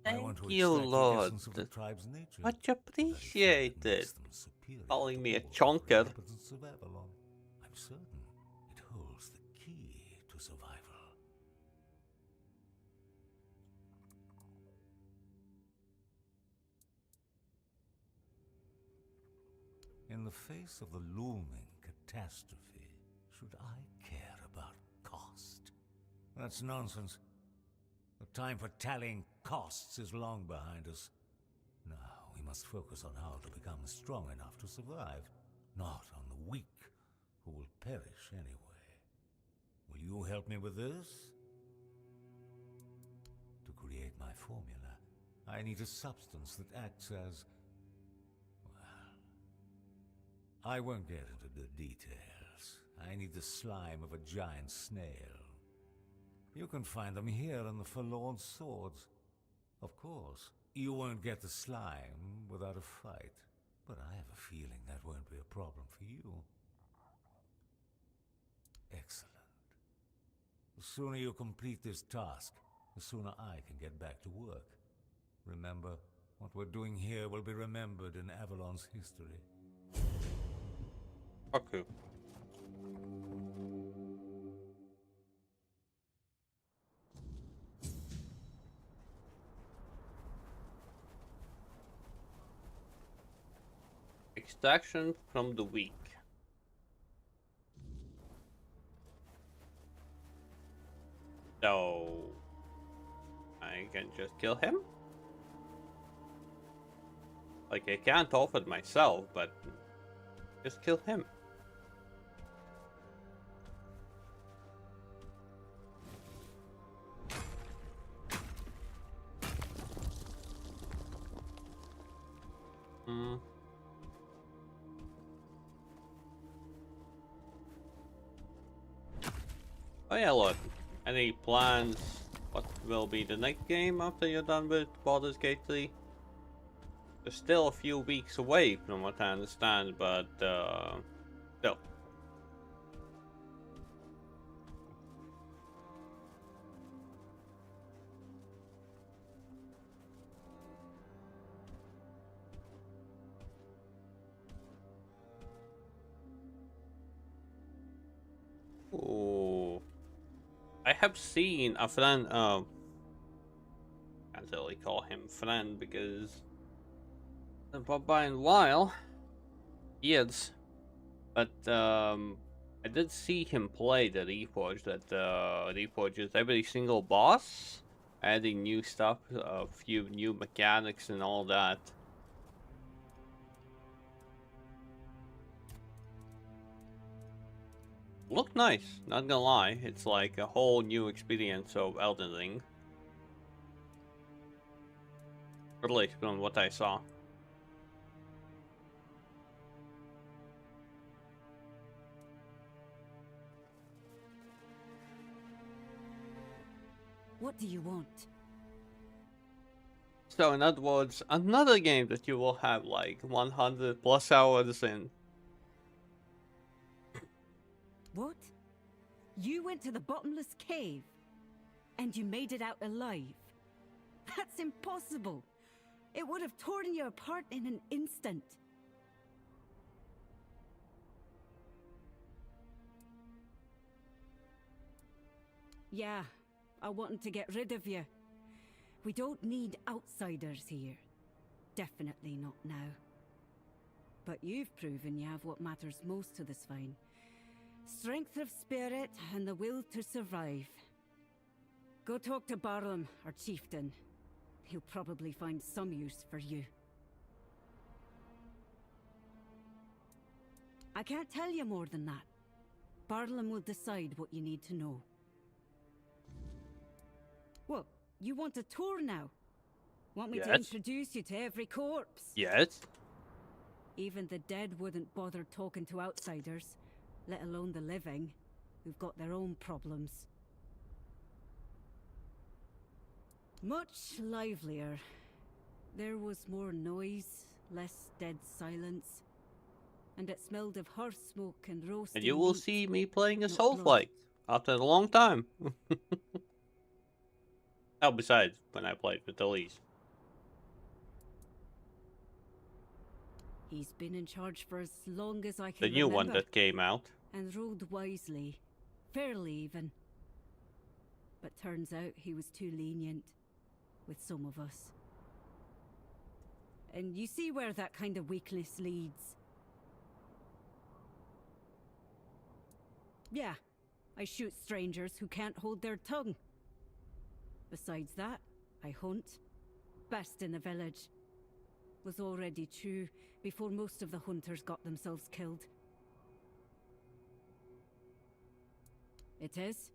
I want to Thank you, extract the Lord. essence of the tribe's nature. Much so that it appreciated. makes them superior Calling to me a all the chonker. inhabitants of Avalon. I'm certain it holds the key to survival. In the face of the looming catastrophe, should I care about cost? That's nonsense. The time for tallying costs is long behind us. Now we must focus on how to become strong enough to survive, not on the weak, who will perish anyway. Will you help me with this? To create my formula, I need a substance that acts as... I won't get into the details. I need the slime of a giant snail. You can find them here in the Forlorn Swords. Of course, you won't get the slime without a fight, but I have a feeling that won't be a problem for you. Excellent. The sooner you complete this task, the sooner I can get back to work. Remember, what we're doing here will be remembered in Avalon's history. Okay. Extraction from the weak. So I can just kill him? Like, I can't off it myself, but just kill him. Oh yeah, look. Any plans? What will be the next game after you're done with Baldur's Gate 3? They're still a few weeks away from what I understand, but still. Ooh. I have seen a friend, can't really call him friend because by a while, years. But I did see him play the Reforged. That Reforges every single boss, adding new stuff, a few new mechanics and all that. Look nice, not gonna lie. It's like a whole new experience of Elden Ring. At least from what I saw. What do you want? So in other words, another game that you will have like 100 plus hours in. What? You went to the bottomless cave? And you made it out alive? That's impossible. It would have torn you apart in an instant. Yeah, I wanted to get rid of you. We don't need outsiders here. Definitely not now. But you've proven you have what matters most to this vine. Strength of spirit and the will to survive. Go talk to Barlam, our chieftain. He'll probably find some use for you. I can't tell you more than that. Barlam will decide what you need to know. What? You want a tour now? Want me to introduce you to every corpse? Yes. Even the dead wouldn't bother talking to outsiders, let alone the living, who've got their own problems. Much livelier. There was more noise, less dead silence, and it smelled of hearth smoke and roasting And you will meat, see me playing a not Souls blood. like after a long time. Oh, besides when I played with Elise. He's been in charge for as long as I can The new remember, one that came out. and ruled wisely, fairly even. But turns out he was too lenient with some of us. And you see where that kind of weakness leads. Yeah, I shoot strangers who can't hold their tongue. Besides that, I hunt. Best in the village. Was already true before most of the hunters got themselves killed. It is.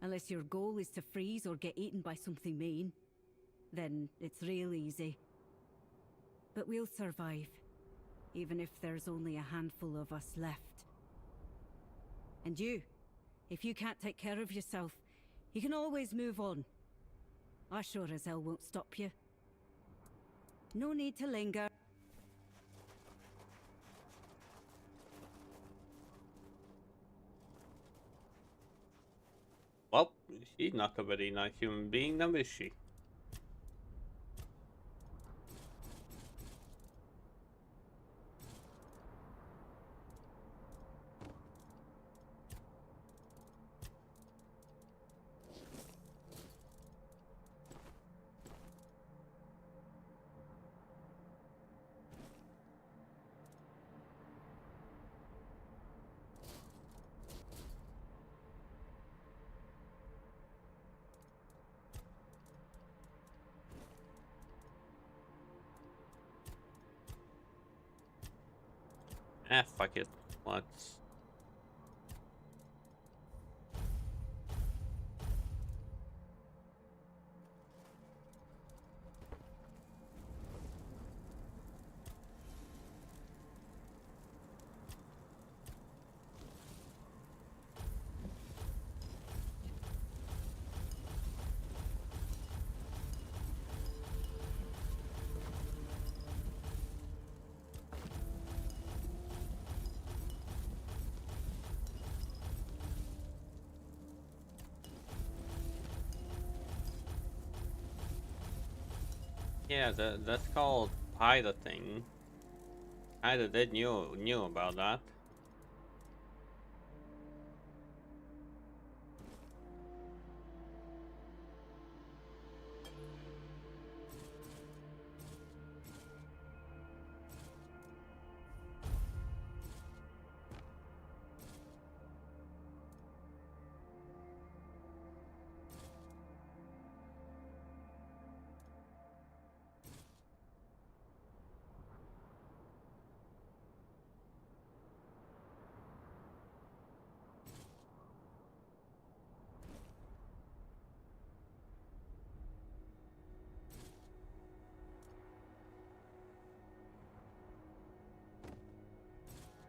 Unless your goal is to freeze or get eaten by something mean. Then it's real easy. But we'll survive. Even if there's only a handful of us left. And you, if you can't take care of yourself, you can always move on. I sure as hell won't stop you. No need to linger. Well, she's not a very nice human being now, is she? Ah, fuck it. Let's... Yeah, that's called piloting. Either they knew about that.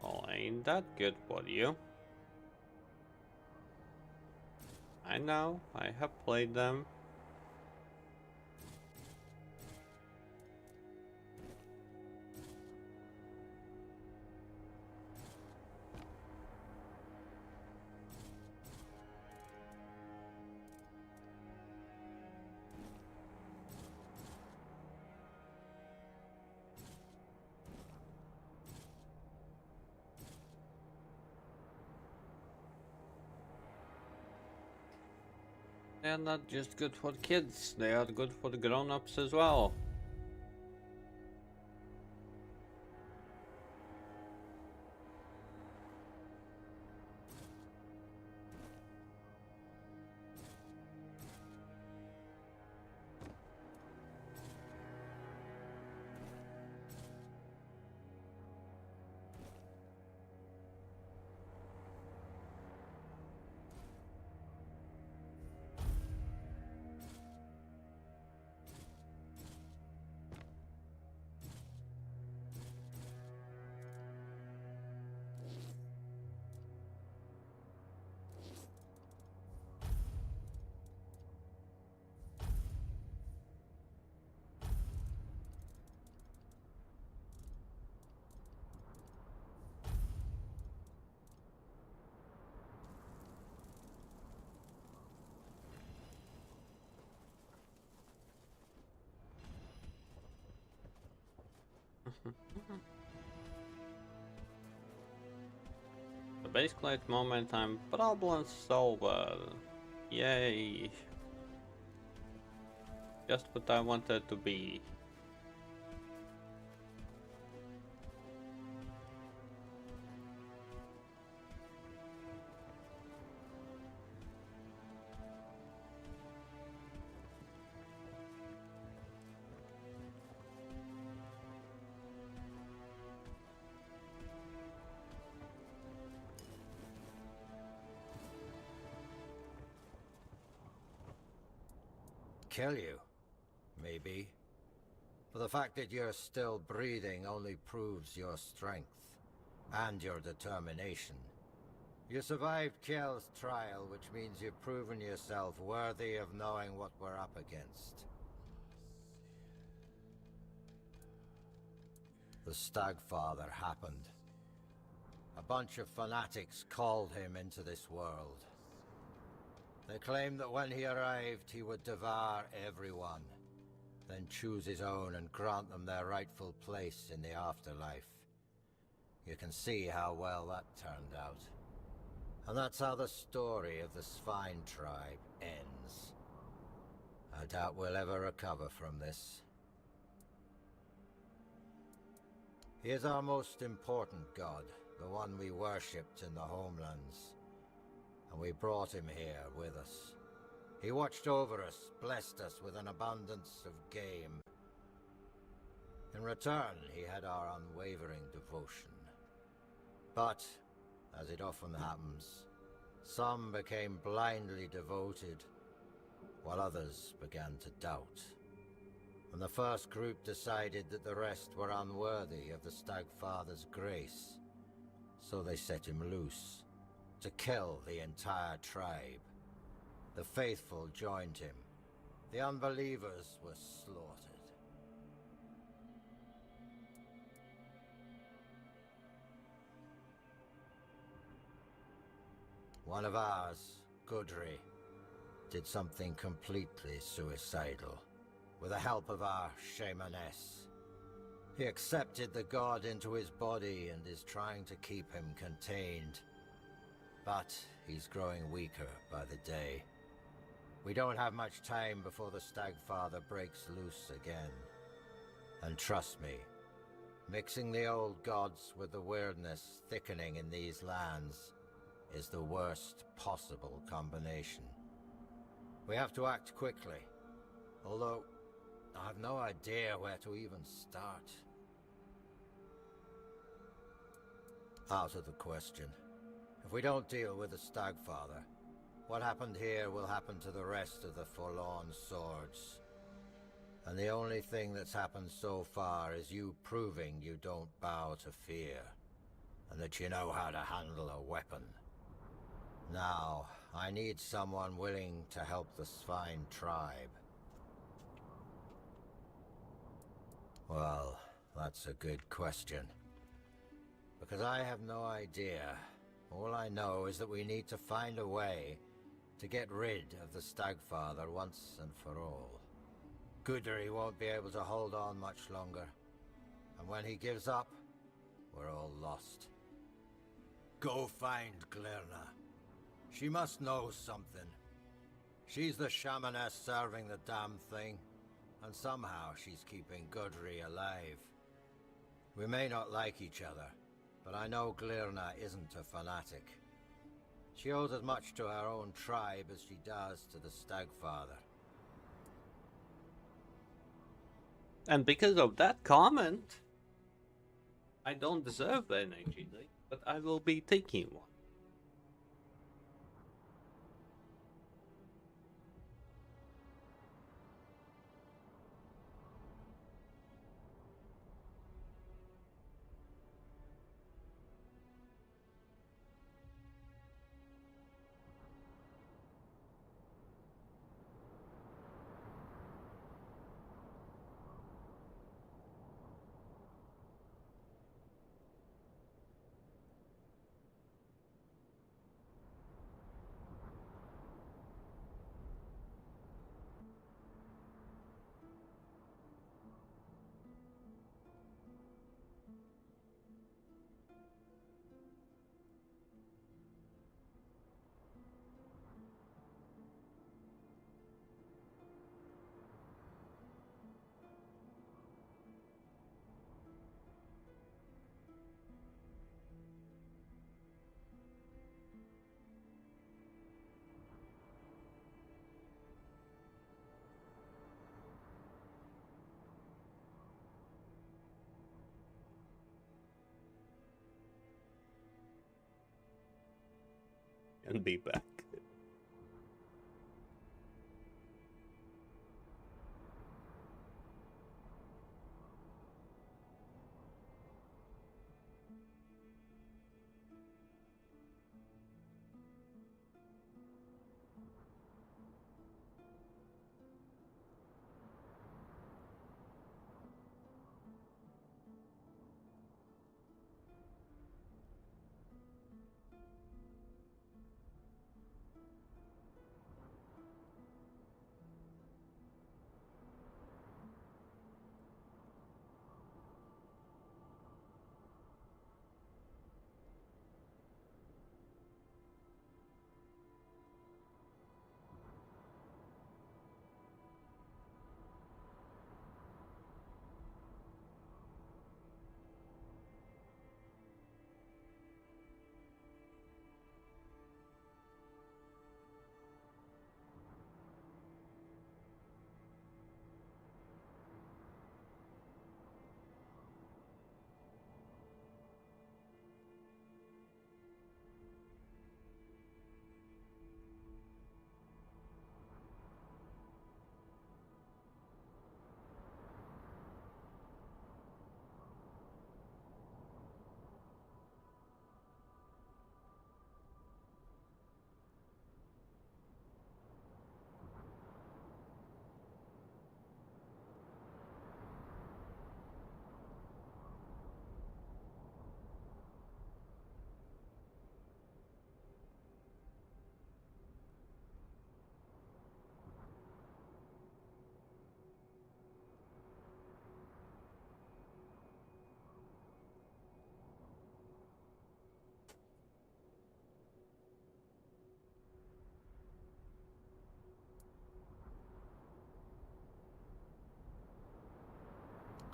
Oh, ain't that good for you? I know, I have played them. They're not just good for kids, they are good for the grown-ups as well. So basically at the moment I'm problem solver. Yay. Just what I wanted to be. Kill you, maybe. But the fact that you're still breathing only proves your strength and your determination. You survived Kjell's trial, which means you've proven yourself worthy of knowing what we're up against. The Stagfather happened. A bunch of fanatics called him into this world. They claimed that when he arrived, he would devour everyone, then choose his own and grant them their rightful place in the afterlife. You can see how well that turned out. And that's how the story of the Svine tribe ends. I doubt we'll ever recover from this. He is our most important god, the one we worshipped in the homelands. And we brought him here with us. He watched over us, blessed us with an abundance of game. In return, he had our unwavering devotion. But, as it often happens, some became blindly devoted, while others began to doubt. And the first group decided that the rest were unworthy of the Stagfather's grace, so they set him loose, to kill the entire tribe. The faithful joined him. The unbelievers were slaughtered. One of ours, Gudri, did something completely suicidal. With the help of our shamaness, he accepted the god into his body and is trying to keep him contained. But he's growing weaker by the day. We don't have much time before the Stagfather breaks loose again. And trust me, mixing the old gods with the weirdness thickening in these lands is the worst possible combination. We have to act quickly, although I have no idea where to even start. Out of the question. If we don't deal with the Stagfather, what happened here will happen to the rest of the Forlorn Swords. And the only thing that's happened so far is you proving you don't bow to fear, and that you know how to handle a weapon. Now, I need someone willing to help the Svine tribe. Well, that's a good question. Because I have no idea. All I know is that we need to find a way to get rid of the Stagfather once and for all. Gudri won't be able to hold on much longer. And when he gives up, we're all lost. Go find Glerna. She must know something. She's the shamaness serving the damn thing, and somehow she's keeping Gudry alive. We may not like each other, but I know Glirna isn't a fanatic. She owes as much to her own tribe as she does to the Stagfather. And because of that comment, I don't deserve the energy drink, but I will be taking one. And be back.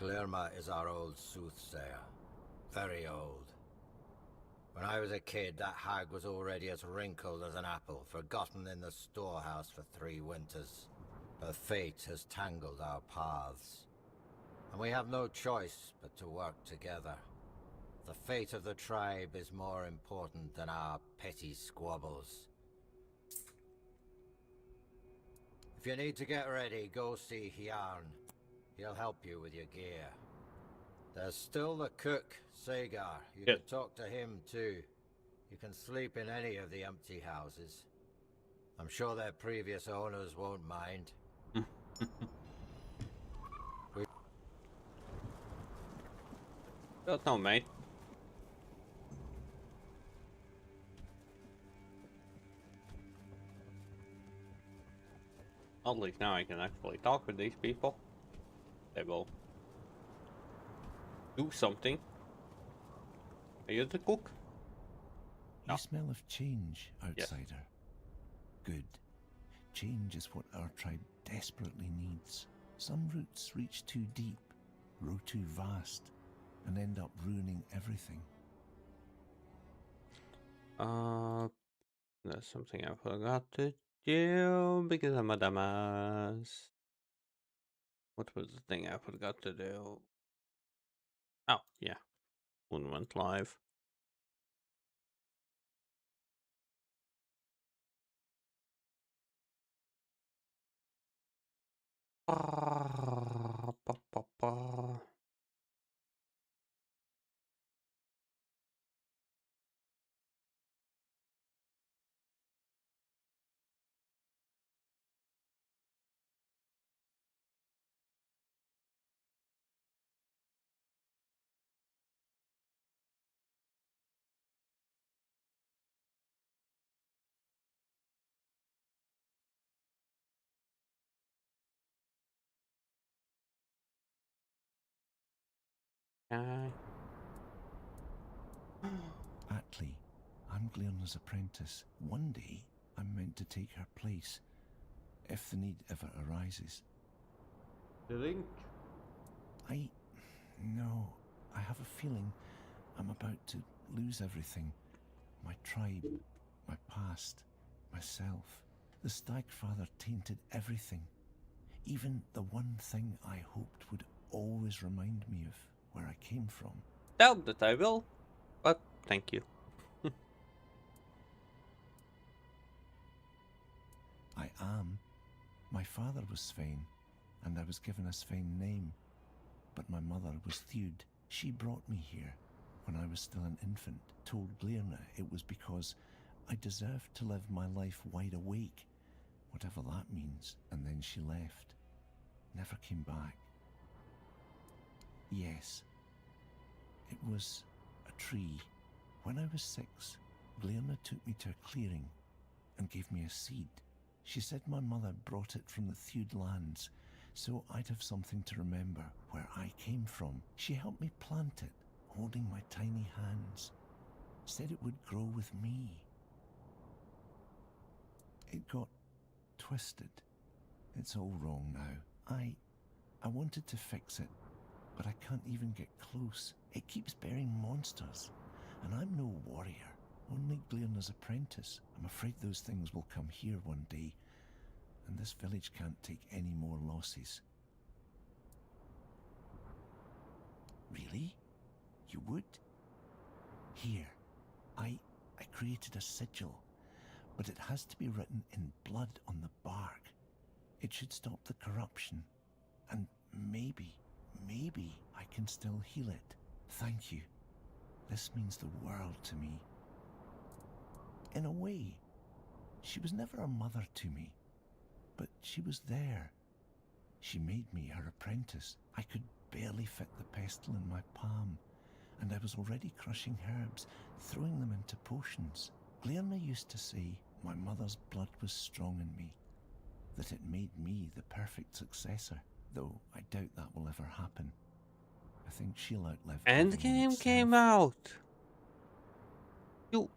Glirma is our old soothsayer. Very old. When I was a kid, that hag was already as wrinkled as an apple, forgotten in the storehouse for 3 winters. Her fate has tangled our paths, and we have no choice but to work together. The fate of the tribe is more important than our petty squabbles. If you need to get ready, go see Hjarn. He'll help you with your gear. There's still the cook, Sagar. You can talk to him too. You can sleep in any of the empty houses. I'm sure their previous owners won't mind. Don't know, mate. At least now I can actually talk with these people. They will do something. Are you the cook? You smell of change, outsider. Yes. Good. change is what our tribe desperately needs. Some roots reach too deep, grow too vast, and end up ruining everything. That's something I forgot to do because I'm a dumbass. What was the thing I forgot to do? Oh, yeah. One went live. Atlee, I'm Glearna's apprentice. One day, I'm meant to take her place, if the need ever arises. Link? No, I have a feeling I'm about to lose everything. My tribe, my past, myself. The Stagfather tainted everything. Even the one thing I hoped would always remind me of where I came from. Doubt that I will, but thank you. I am. My father was Svein, and I was given a Svein name. But my mother was Thewd. She brought me here when I was still an infant, told Glearna it was because I deserved to live my life wide awake, whatever that means, and then she left. Never came back. Yes, it was a tree. When I was 6, Glearna took me to a clearing and gave me a seed. She said my mother brought it from the Thewd lands, so I'd have something to remember where I came from. She helped me plant it, holding my tiny hands. Said it would grow with me. It got twisted. It's all wrong now. I wanted to fix it, but I can't even get close. It keeps bearing monsters, and I'm no warrior, only Glearna's apprentice. I'm afraid those things will come here one day, and this village can't take any more losses. Really? You would? Here, I created a sigil, but it has to be written in blood on the bark. It should stop the corruption, and maybe I can still heal it. Thank you. This means the world to me. In a way, she was never a mother to me, but she was there. She made me her apprentice. I could barely fit the pestle in my palm, and I was already crushing herbs, throwing them into potions. Glearna used to say my mother's blood was strong in me, that it made me the perfect successor, though I doubt that will ever happen. I think she'll outlive Avalon Endgame itself. came out. You.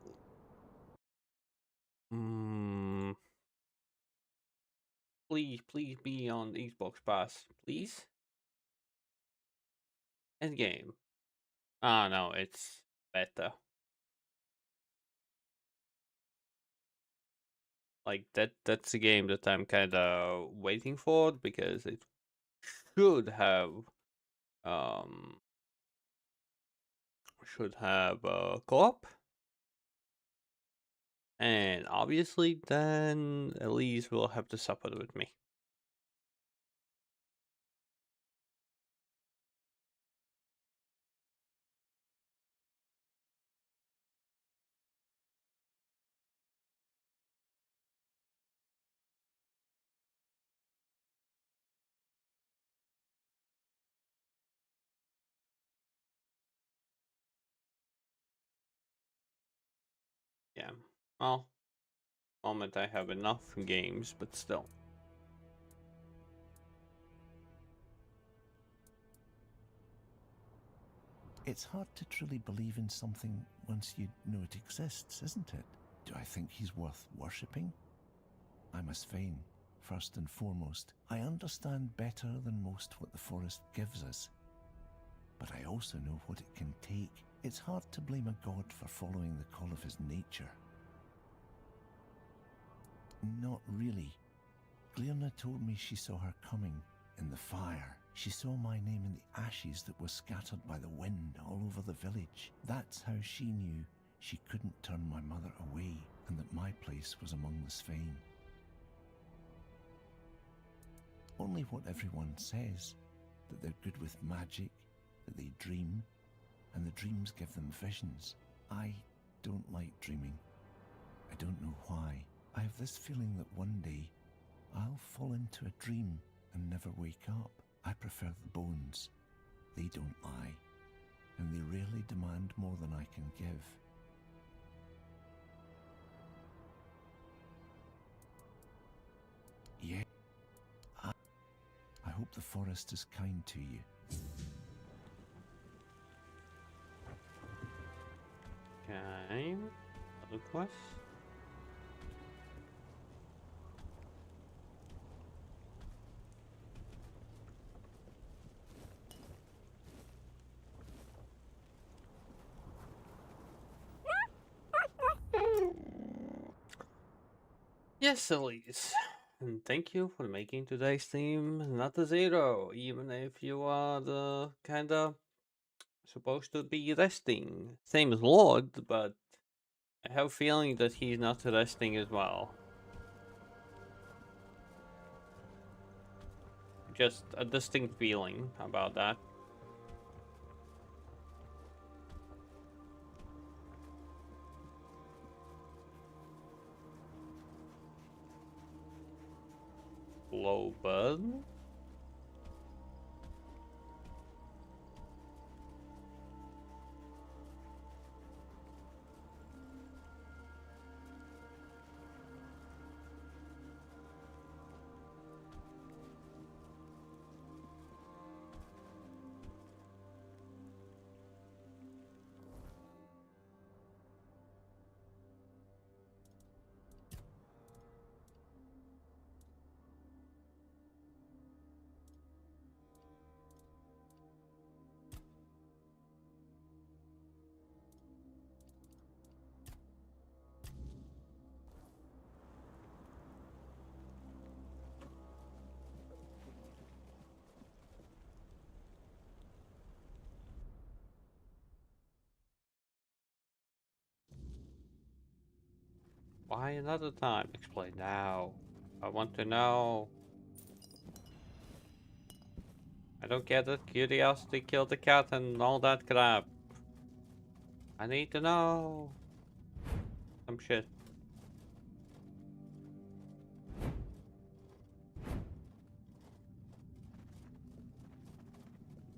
Please be on Xbox Pass, please. Endgame. Ah, no, it's better. Like that's a game that I'm kind of waiting for because it should have co-op, and obviously then Elise will have to suffer with me. Yeah, well, moment I have enough games, but still. It's hard to truly believe in something once you know it exists, isn't it? Do I think he's worth worshipping? I'm a Svein, first and foremost. I understand better than most what the forest gives us. But I also know what it can take. It's hard to blame a god for following the call of his nature. Not really. Glirna told me she saw her coming in the fire. She saw my name in the ashes that were scattered by the wind all over the village. That's how she knew she couldn't turn my mother away, and that my place was among the Svein. Only what everyone says, that they're good with magic, that they dream, and the dreams give them visions. I don't like dreaming. I don't know why. I have this feeling that one day I'll fall into a dream and never wake up. I prefer the bones. They don't lie, and they rarely demand more than I can give. Yeah, I hope the forest is kind to you. Okay. Other quest? Yes, Elise. And thank you for making today's theme not a zero, even if you are the kinda supposed to be resting. Same as Lord, but I have a feeling that he's not resting as well. Just a distinct feeling about that. Low bud. Why another time? Explain now. I want to know. I don't get it. Curiosity killed the cat and all that crap. I need to know. Some shit.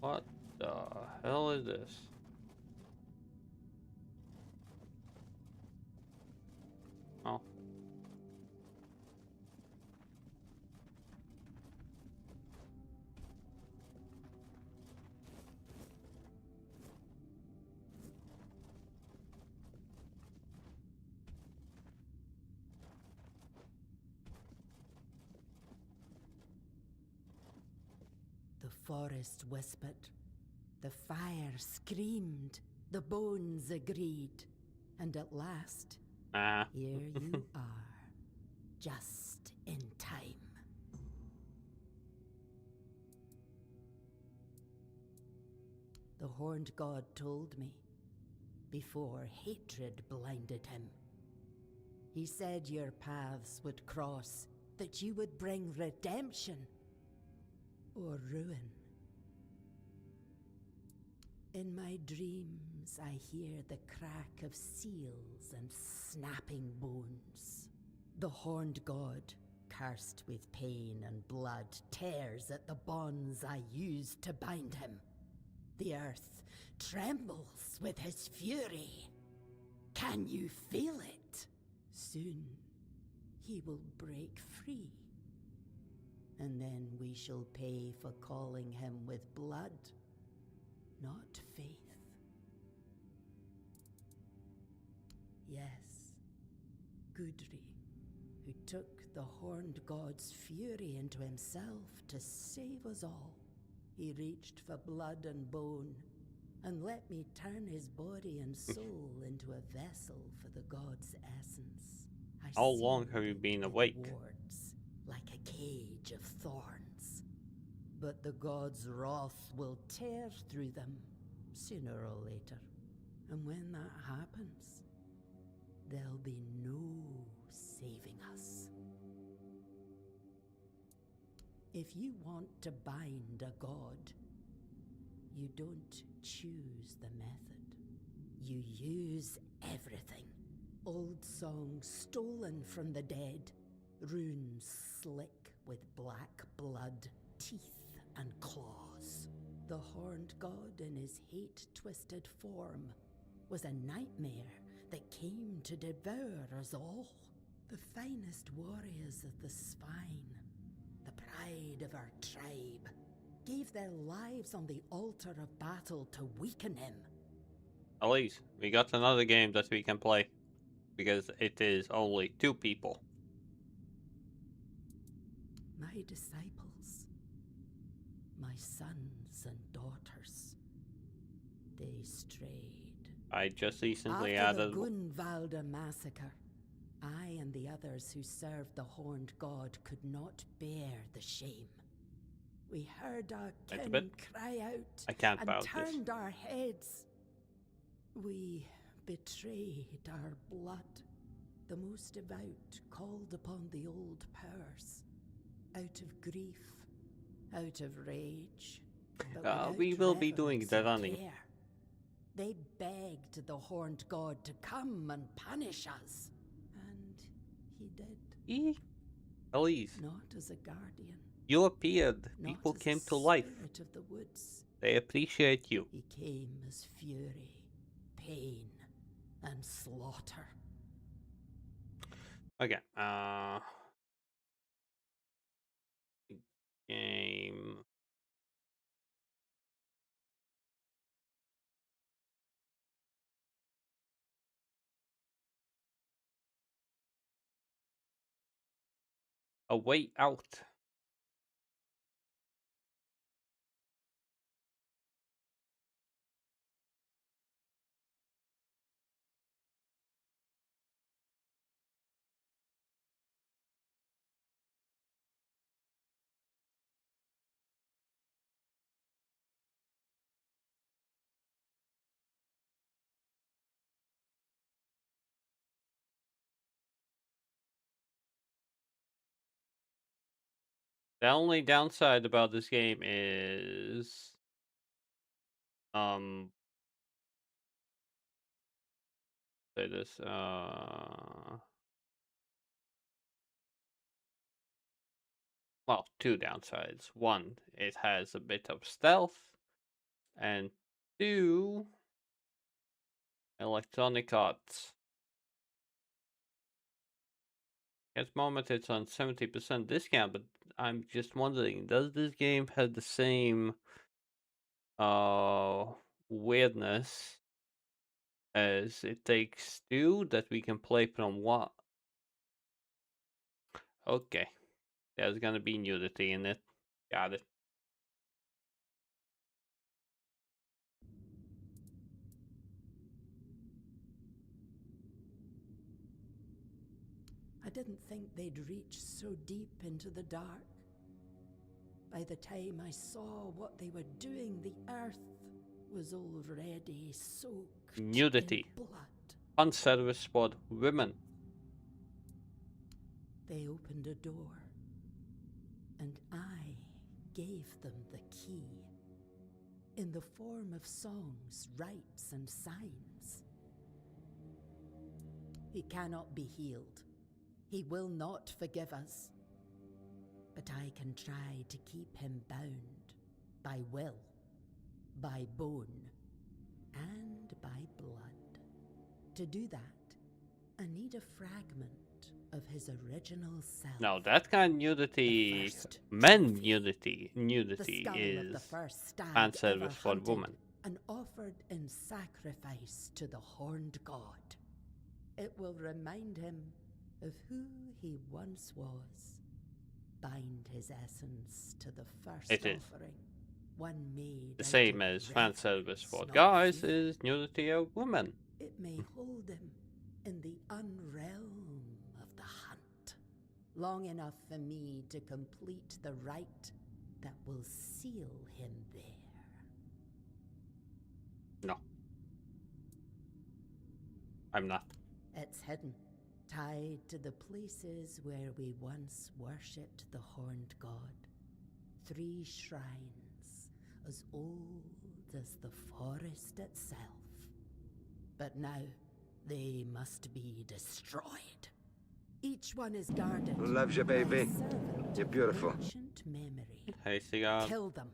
What the hell is this? Oh. The forest whispered, the fire screamed, the bones agreed, and at last, Ah. here you are, just in time. The horned god told me, before hatred blinded him. He said your paths would cross, that you would bring redemption or ruin. In my dreams, I hear the crack of seals and snapping bones. The horned god, cursed with pain and blood, tears at the bonds I used to bind him. The earth trembles with his fury. Can you feel it? Soon, he will break free. And then we shall pay for calling him with blood, not faith. Yes, Gudri, who took the horned god's fury into himself to save us all. He reached for blood and bone, and let me turn his body and soul into a vessel for the god's essence. How long have you been awake? Wards, like a cage of thorns. But the god's wrath will tear through them, sooner or later. And when that happens, there'll be no saving us. If you want to bind a god, you don't choose the method. You use everything. Old songs stolen from the dead, runes slick with black blood, teeth and claws. The horned god in his hate-twisted form was a nightmare that came to devour us all. The finest warriors of the spine, the pride of our tribe, gave their lives on the altar of battle to weaken him. Elise, we got another game that we can play, because it is only 2 people. My disciples, my sons and daughters, they strayed. I just recently After added... the Gunvalda massacre, I and the others who served the horned god could not bear the shame. We heard our kin cry out I can't and bout turned this. our heads. We betrayed our blood. The most devout called upon the old powers, out of grief, out of rage. But we will be doing reverence the and running. care. They begged the horned god to come and punish us. And he did. Elise, not as a guardian. You appeared. Not People as came a to life. spirit of the woods. They appreciate you. He came as fury, pain, and slaughter. Okay. Game. A Way Out. The only downside about this game is say this well, 2 downsides. 1, it has a bit of stealth, and 2, Electronic Arts. At the moment it's on 70% discount, but I'm just wondering, does this game have the same weirdness as It Takes Two that we can play from what? Okay. There's gonna be nudity in it. Got it. I didn't think they'd reach so deep into the dark. By the time I saw what they were doing, the earth was already soaked Nudity. in blood. Fun service for women. They opened a door, and I gave them the key, in the form of songs, rites, and signs. He cannot be healed. He will not forgive us. But I can try to keep him bound, by will, by bone, and by blood. To do that, I need a fragment of his original self. Now that kind of nudity, men nudity is fan service for women. And offered in sacrifice to the horned god. It will remind him of who he once was. Bind his essence to the first It is. offering, one made The out same of as fan service reverence, for not guys fear. is nudity of women. It may hold him in the unrealm of the hunt, long enough for me to complete the rite that will seal him there. No. I'm not. It's hidden, tied to the places where we once worshipped the horned god. 3 shrines, as old as the forest itself. But now, they must be destroyed. Each one is guarded. Who loves you, by a baby? servant You're of beautiful. ancient memory. Hey, cigar. Kill them.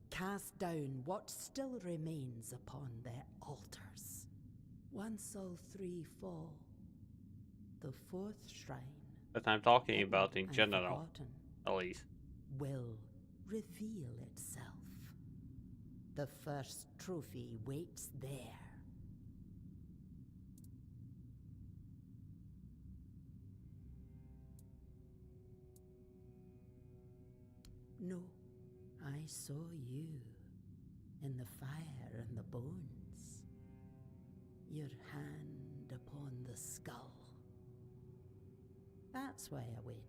Cast down what still remains upon their altars. Once all 3 fall, the 4th shrine, That I'm talking hidden about in and general, forgotten, at least. will reveal itself. The first trophy waits there. No, I saw you in the fire and the bones. Your hand upon the skull. That's why I waited.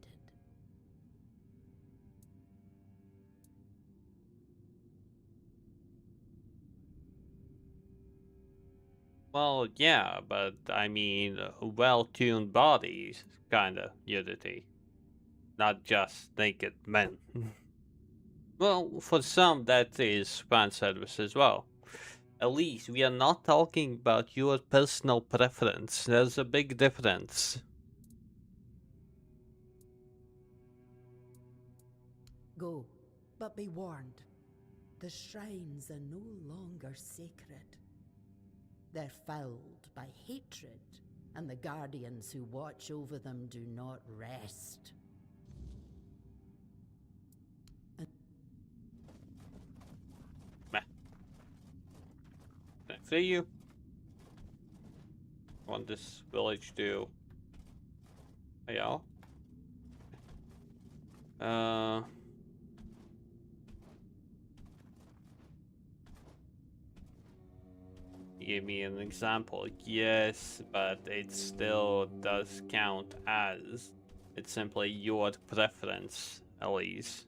Well, yeah, but I mean, well-tuned bodies, kinda nudity. Not just naked men. Well, for some, that is fan service as well. At least, we are not talking about your personal preference. There's a big difference. Go, but be warned. The shrines are no longer sacred. They're fouled by hatred, and the guardians who watch over them do not rest. Meh. Can I free you? I want this village to... Yeah. Give me an example. Yes, but it still does count as... It's simply your preference, Elise.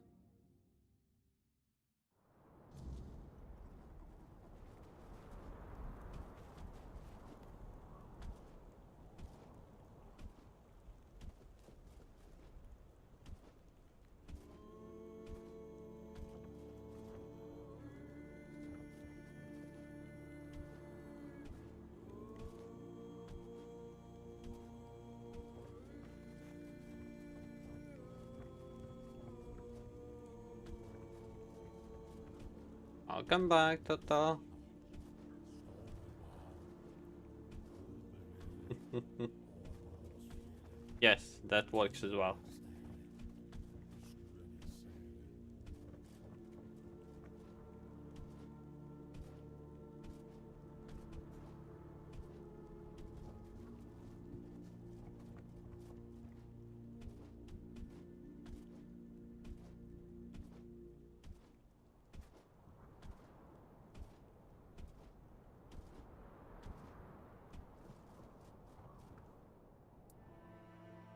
I'll come back, Tata. Yes, that works as well.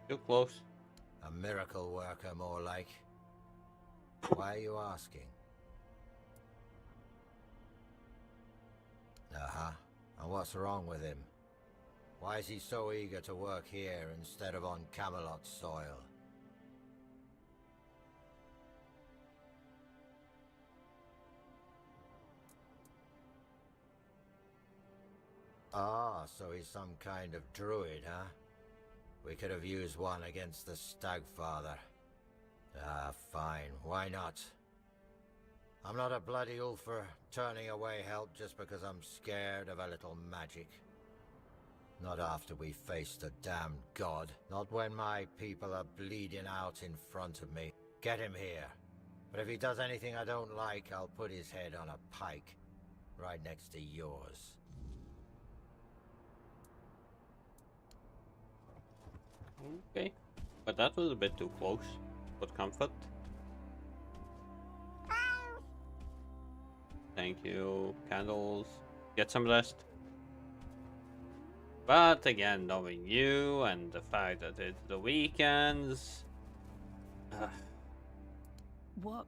Too close. A miracle worker, more like. Why are you asking? Uh-huh. And what's wrong with him? Why is he so eager to work here instead of on Camelot's soil? Ah, so he's some kind of druid, huh? We could have used one against the Stagfather. Ah, fine. Why not? I'm not a bloody fool for turning away help just because I'm scared of a little magic. Not after we face the damned god. Not when my people are bleeding out in front of me. Get him here. But if he does anything I don't like, I'll put his head on a pike. Right next to yours. Okay. But that was a bit too close. But comfort. Thank you. Candles. Get some rest. But again, knowing you and the fact that it's the weekends, What?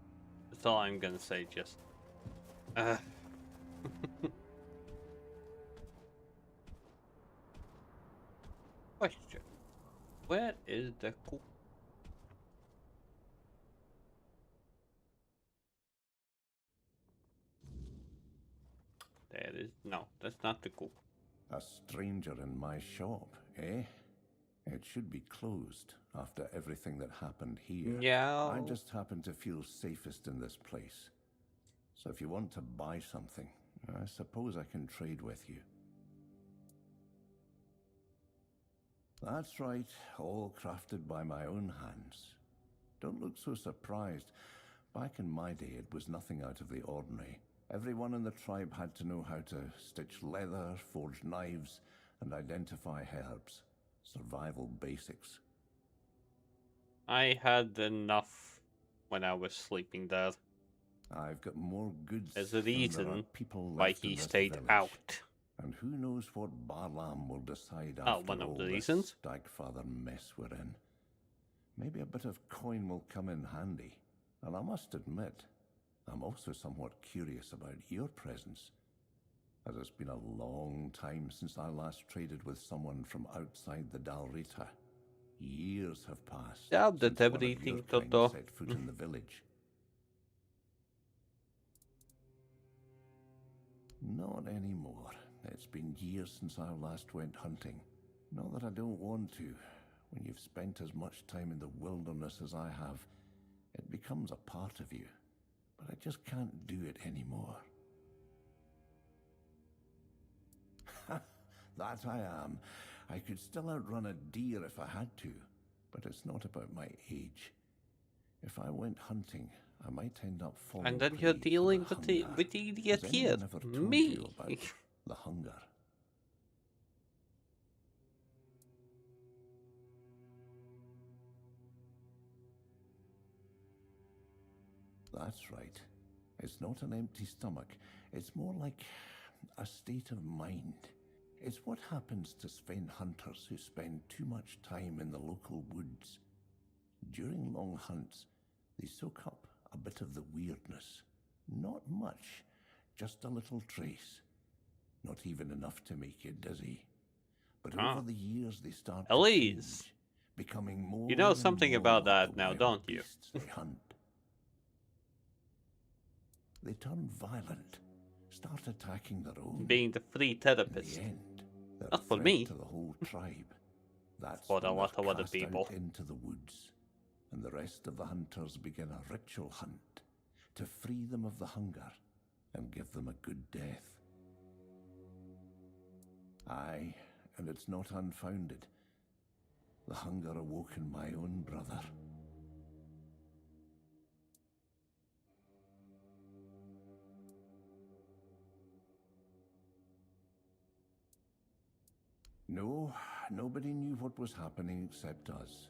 that's all I'm gonna say. Just question: where is the cook? There is no. That's not the cook. A stranger in my shop, eh? It should be closed after everything that happened here. Yeah. I just happen to feel safest in this place. So if you want to buy something, I suppose I can trade with you. That's right, all crafted by my own hands. Don't look so surprised. Back in my day, it was nothing out of the ordinary. Everyone in the tribe had to know how to stitch leather, forge knives, and identify herbs. Survival basics. I had enough when I was sleeping there. I've got more goods There's a than there are reason people why left he in this stayed village. out. And who knows what Barlam will decide Oh, after one of all the this reasons. Stagfather mess we're in. Maybe a bit of coin will come in handy. And I must admit, I'm also somewhat curious about your presence, as it's been a long time since I last traded with someone from outside the Dalrita. Years have passed Doubt since that one of your everything, kind Toto. set foot in the village. Not anymore. It's been years since I last went hunting. Not that I don't want to. When you've spent as much time in the wilderness as I have, it becomes a part of you. But I just can't do it anymore. That I am. I could still outrun a deer if I had to, but it's not about my age. If I went hunting, I might end up falling And then prey you're to dealing the with the hunger. idiot Has here. anyone ever told Me. you about the hunger? That's right. It's not an empty stomach. It's more like a state of mind. It's what happens to Sven hunters who spend too much time in the local woods. During long hunts, they soak up a bit of the weirdness. Not much, just a little trace. Not even enough to make you dizzy. But over the years they start to Elise, change, becoming more you know and something more about like that the now, wild don't you? beasts they hunt. They turn violent, start attacking their own. Being the free In therapist. the end, they're Not a for threat me. to the whole tribe. That's For a when lot they're of other cast people. out into the woods, and the rest of the hunters begin a ritual hunt to free them of the hunger and give them a good death. Aye, and it's not unfounded. The hunger awoke in my own brother. No, nobody knew what was happening except us.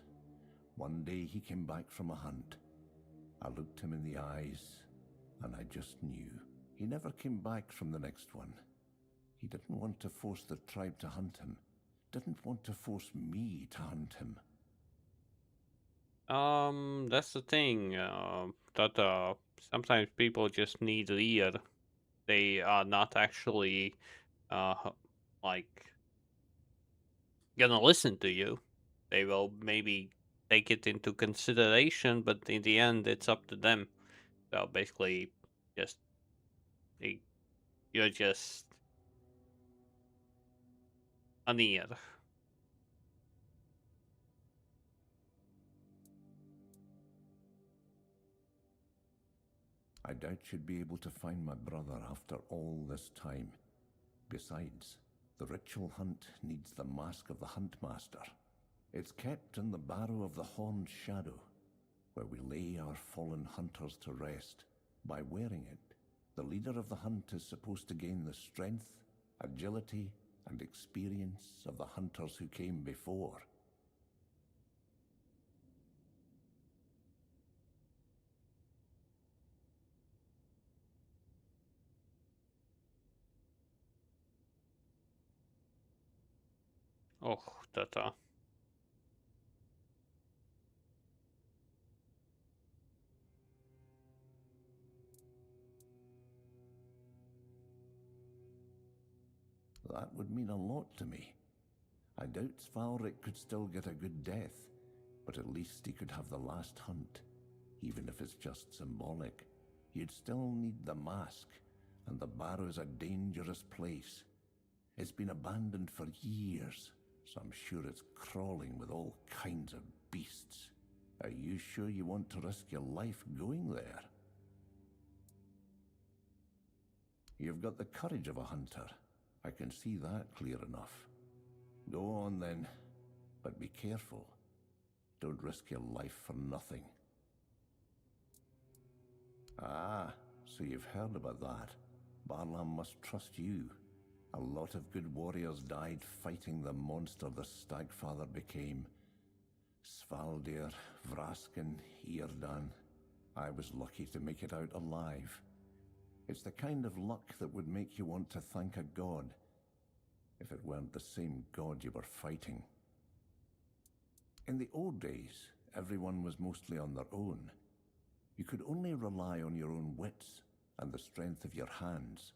One day he came back from a hunt. I looked him in the eyes, and I just knew. He never came back from the next one. He didn't want to force the tribe to hunt him. Didn't want to force me to hunt him. That's the thing. That sometimes people just need to hear. They are not actually, like gonna listen to you. They will maybe take it into consideration, but in the end, it's up to them. So basically, just they, you're just an ear. I doubt you'd be able to find my brother after all this time. Besides, the ritual hunt needs the mask of the Huntmaster. It's kept in the barrow of the Horned Shadow, where we lay our fallen hunters to rest. By wearing it, the leader of the hunt is supposed to gain the strength, agility, and experience of the hunters who came before. Oh, tata. That would mean a lot to me. I doubt Svalric could still get a good death, but at least he could have the last hunt. Even if it's just symbolic, you'd still need the mask, and the barrow's a dangerous place. It's been abandoned for years, so I'm sure it's crawling with all kinds of beasts. Are you sure you want to risk your life going there? You've got the courage of a hunter. I can see that clear enough. Go on then, but be careful. Don't risk your life for nothing. Ah, so you've heard about that. Barlam must trust you. A lot of good warriors died fighting the monster the Stagfather became. Svaldir, Vraskin, Eardan. I was lucky to make it out alive. It's the kind of luck that would make you want to thank a god, if it weren't the same god you were fighting. In the old days, everyone was mostly on their own. You could only rely on your own wits and the strength of your hands.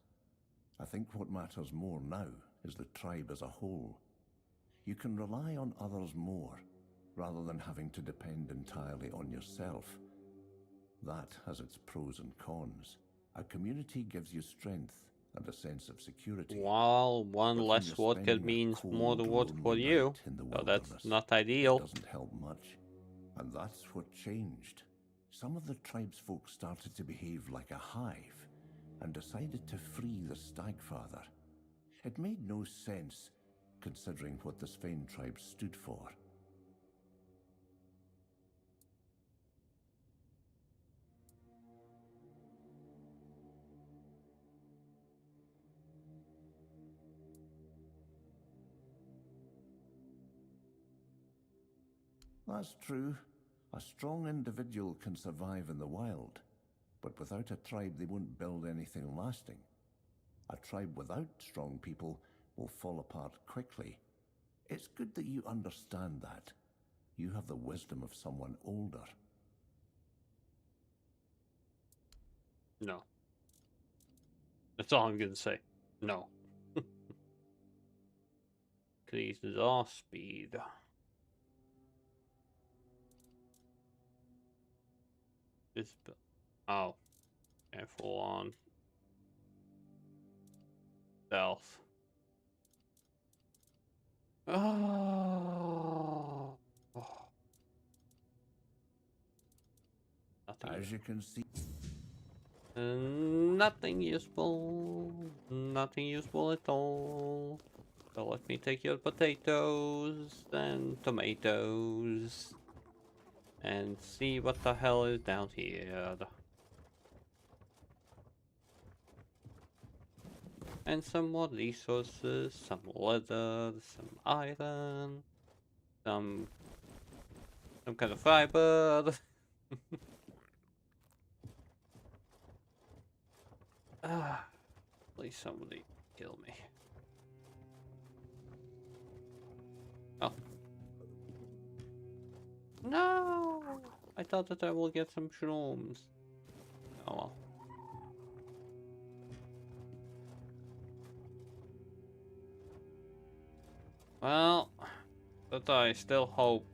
I think what matters more now is the tribe as a whole. You can rely on others more, rather than having to depend entirely on yourself. That has its pros and cons. A community gives you strength and a sense of security. While one But when less you're vodka spending a means more cold, vodka for lonely you, night in the so that's wilderness, not it ideal. doesn't help much. And that's what changed. Some of the tribesfolk started to behave like a hive and decided to free the Stagfather. It made no sense, considering what the Sven tribe stood for. That's true. A strong individual can survive in the wild, but without a tribe they won't build anything lasting. A tribe without strong people will fall apart quickly. It's good that you understand that. You have the wisdom of someone older. No. That's all I'm gonna say. No. Increases our speed. This. Oh. Okay, full on. Stealth. Oh. Nothing As useful. you can see, Nothing useful. Nothing useful at all. So let me take your potatoes and tomatoes and see what the hell is down here. And some more resources, some leather, some iron, some kind of fiber. Ah, please somebody kill me. Oh. No! I thought that I will get some shrooms. Oh well. Well, but I still hope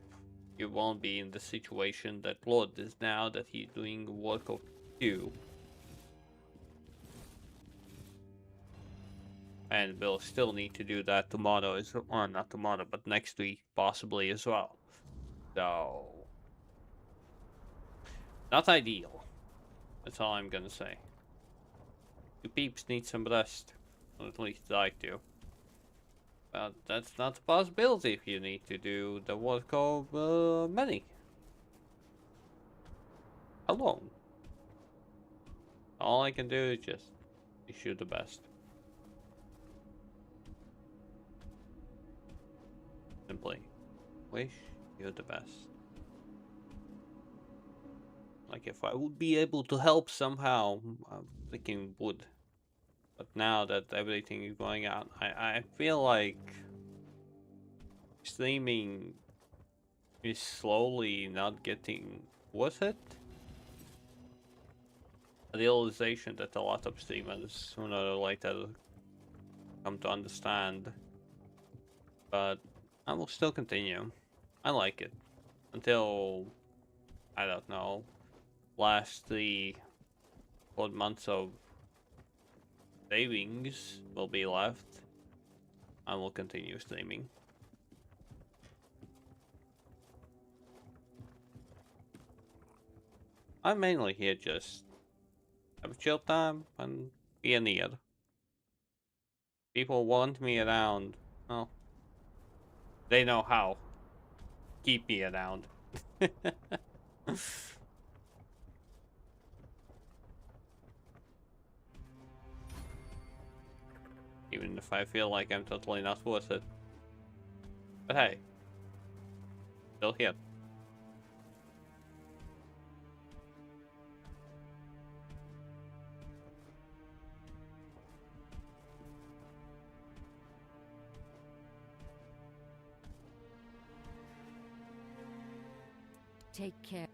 you won't be in the situation that Lord is now, that he's doing work of you. And we'll still need to do that tomorrow, or not tomorrow, but next week possibly as well. So, not ideal. That's all I'm gonna say. You peeps need some rest. Or at least I do. But that's not a possibility if you need to do the work of many. Alone. All I can do is just wish you the best. Simply wish you the best. Like if I would be able to help somehow, I freaking would. But now that everything is going out, I feel like streaming is slowly not getting worth it. A realization that a lot of streamers sooner or later come to understand. But I will still continue. I like it. Until, I don't know, last 3-4 months of savings will be left. I will continue streaming. I'm mainly here just have a chill time and be an ear. People want me around. Well, they know how. Keep me around. Even if I feel like I'm totally not worth it. But hey, still here. Take care.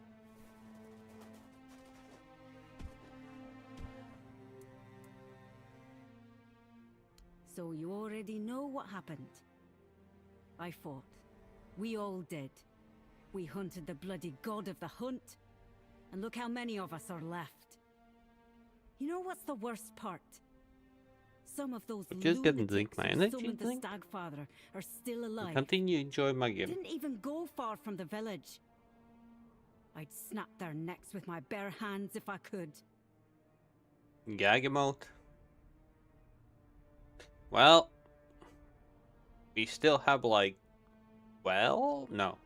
So you already know what happened. I fought. We all did. We hunted the bloody god of the hunt. And look how many of us are left. You know what's the worst part? Some of those Just didn't drink lunatics my who energy summoned the drink. Stagfather are still alive. Continue enjoy my game. Didn't even go far from the village. I'd snap their necks with my bare hands if I could. Gag emote. Well, we still have like, well, no,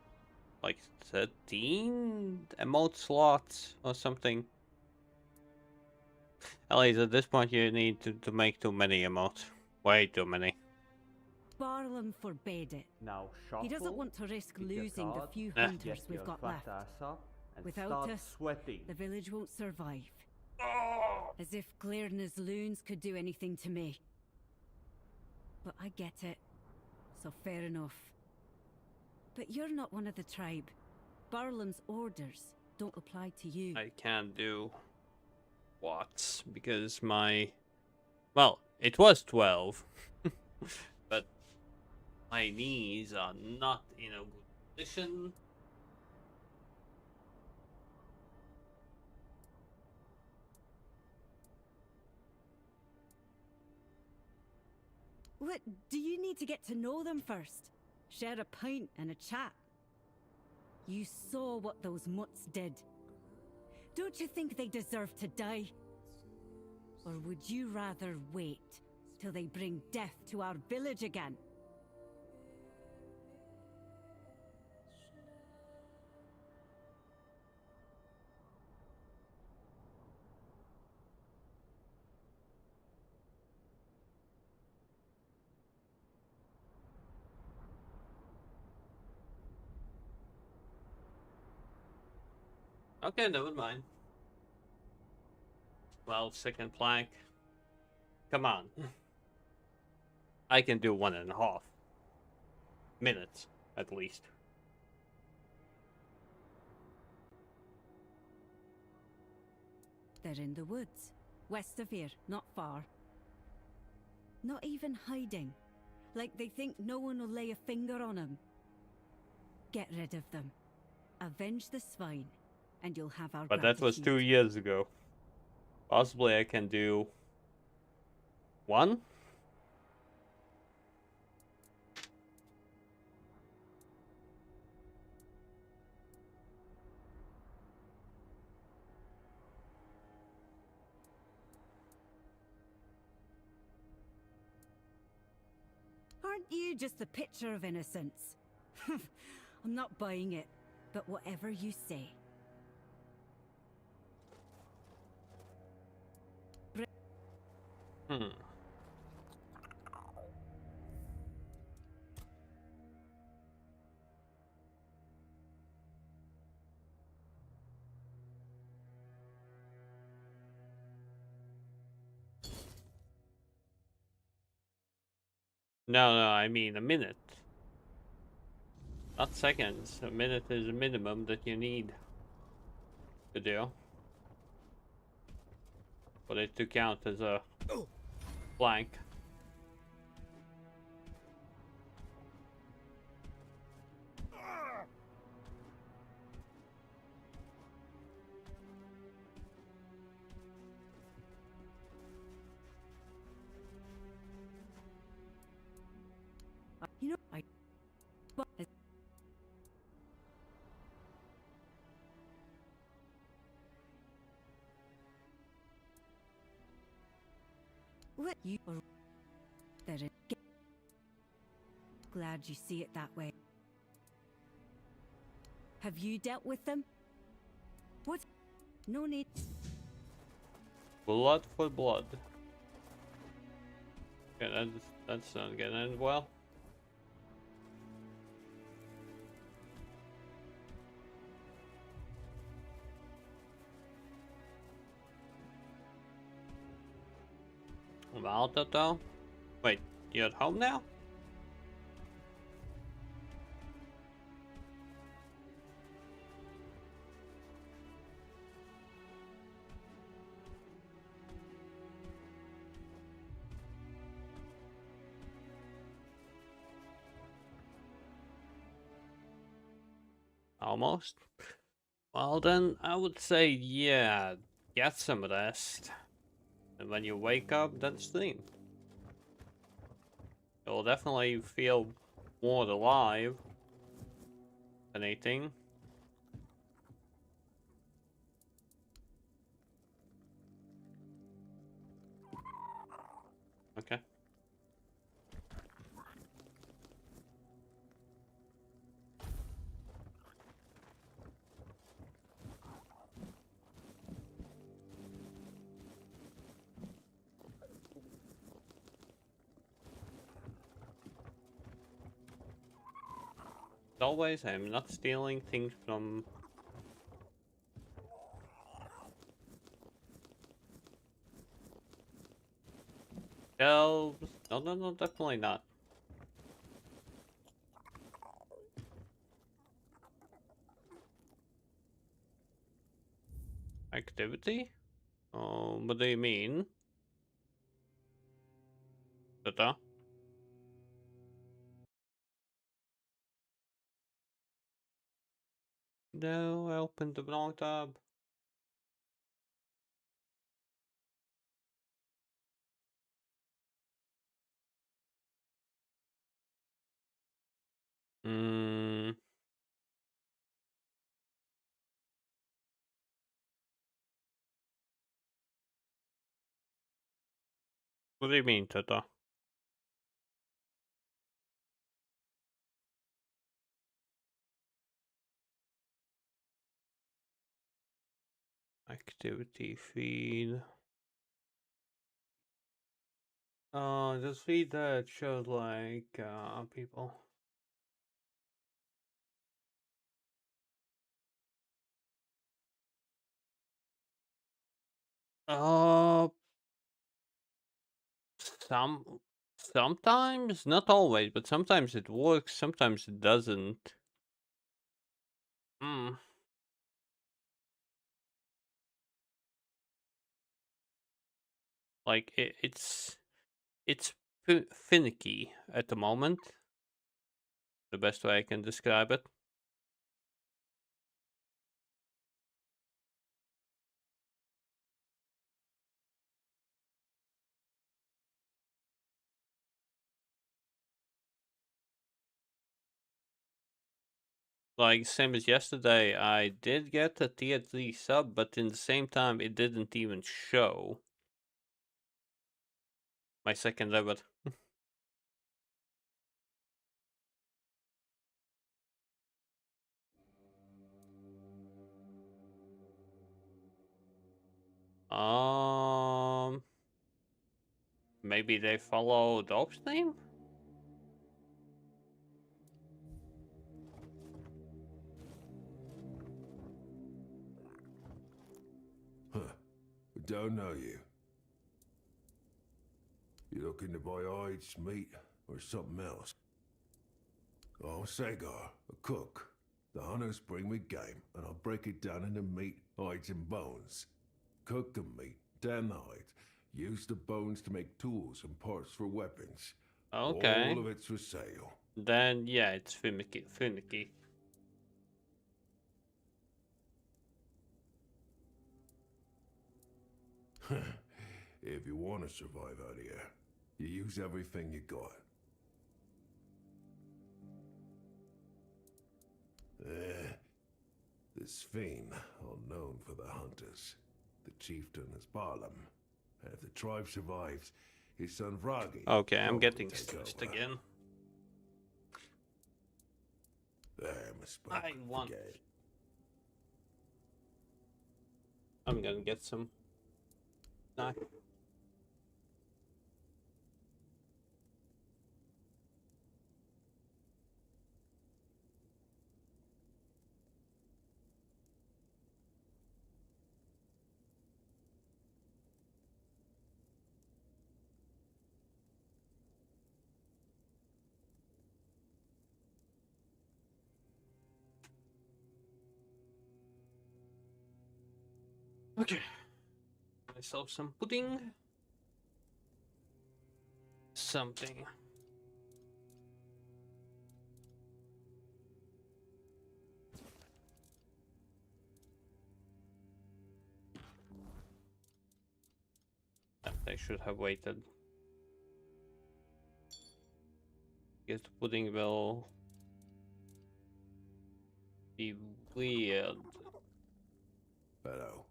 like 13 emote slots or something. At least at this point you need to make too many emotes. Way too many. Barlam forbade it. Now He doesn't want to risk losing the few hunters we've got left. Without us, the village won't survive. As if Glairna's loons could do anything to me. But I get it, so fair enough. But you're not one of the tribe. Barlam's orders don't apply to you. I can't do what? Because my... Well, it was 12. But my knees are not in a good position. What, do you need to get to know them first? Share a pint and a chat? You saw what those mutts did. Don't you think they deserve to die? Or would you rather wait till they bring death to our village again? Okay, never mind. 12-second plank. Come on. I can do 1.5 minutes, at least. They're in the woods, west of here, not far. Not even hiding, like they think no one will lay a finger on them. Get rid of them. Avenge the swine, and you'll have our But that was 2 years ago. Possibly I can do 1? Aren't you just the picture of innocence? I'm not buying it, but whatever you say. Hmm. No, I mean a minute. Not seconds. A minute is a minimum that you need to do. For it to count as a flank. You know, what you are there. Glad you see it that way. Have you dealt with them? What? No need. Blood for blood. Okay, that's not gonna end well. I'm out though. Wait, you're at home now? Almost. Well then, I would say, yeah, get some rest. And when you wake up, then stream. You'll definitely feel more alive than anything. Okay. As always, I'm not stealing things from... shelves. No, definitely not. Activity? What do you mean? Tata? No, I opened the wrong tab. Hmm. What do you mean, Tata? Activity feed. Just feed that shows like people. Uh, some sometimes, not always, but sometimes it works, sometimes it doesn't. Hmm. Like it's finicky at the moment. The best way I can describe it. Like same as yesterday, I did get a tier 3 sub, but in the same time it didn't even show my second level. Maybe they follow Dope's name? Huh. Don't know you. You looking to buy hides, meat, or something else? Oh, Sagar, a cook. The hunters bring me game, and I'll break it down into meat, hides, and bones. Cook the meat, tan the hides, use the bones to make tools and parts for weapons. Okay. All of it's for sale. Then yeah, it's finicky. Finicky. If you want to survive out here, you use everything you got. This fiend, all known for the hunters. The chieftain is Barlam, and if the tribe survives, his son Vragi. Okay, I'm will getting take stressed over. again. There, misspoke. I want. Forget it. I'm gonna get some. No. Okay. Myself some pudding. Something. I should have waited. Guess the pudding will be weird. Hello.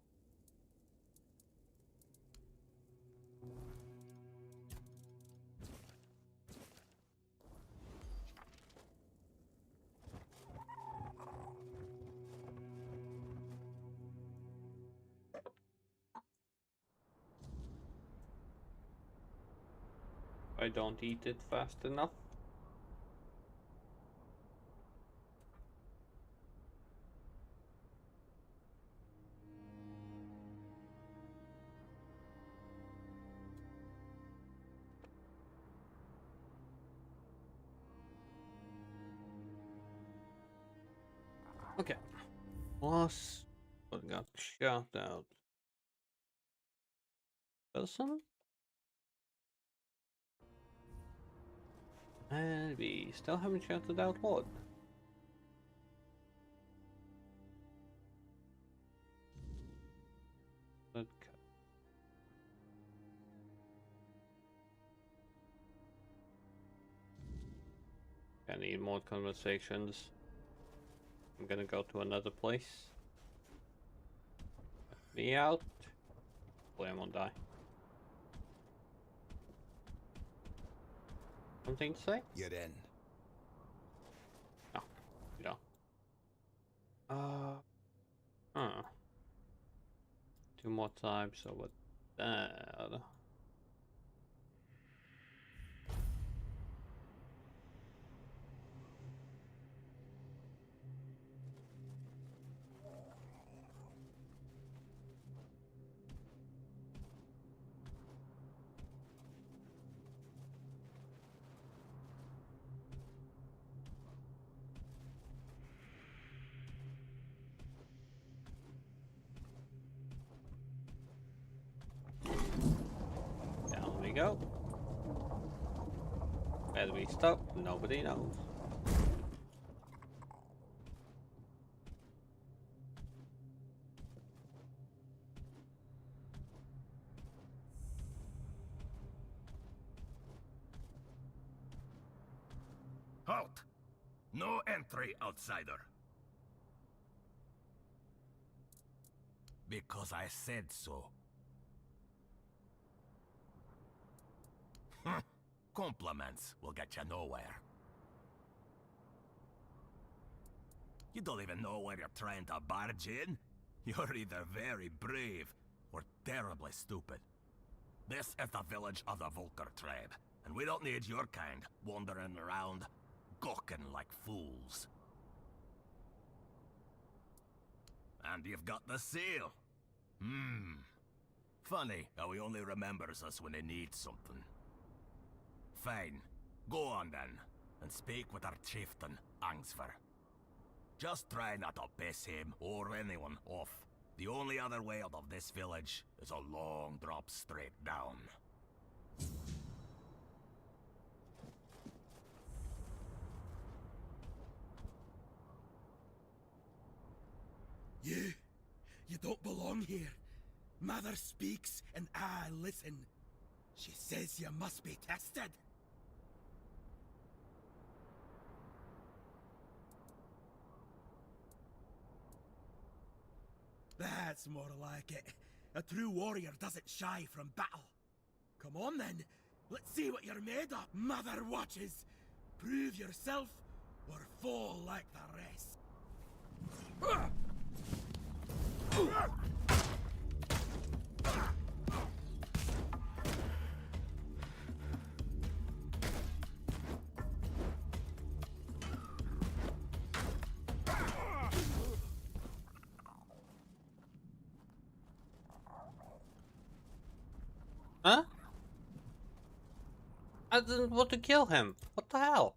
I don't eat it fast enough. Okay. Plus, what got shout out? Person? And we still haven't shouted out what? Okay. I need more conversations. I'm gonna go to another place. Let me out. Hopefully I won't die. Something to say? You're in. No, you don't. Huh. 2 more times over that. Down we go. Where do we stop? Nobody knows. Halt! No entry, outsider. Because I said so. Compliments will get you nowhere. You don't even know where you're trying to barge in. You're either very brave or terribly stupid. This is the village of the Volker tribe, and we don't need your kind wandering around, gawking like fools. And you've got the seal. Funny how he only remembers us when he needs something. Fine. Go on then. and speak with our chieftain, Angsver. Just try not to piss him or anyone off. The only other way out of this village is a long drop straight down. You don't belong here. Mother speaks and I listen. She says you must be tested. That's more like it. A true warrior doesn't shy from battle. Come on then, let's see what you're made of. Mother watches. Prove yourself or fall like the rest. Huh? I didn't want to kill him. What the hell?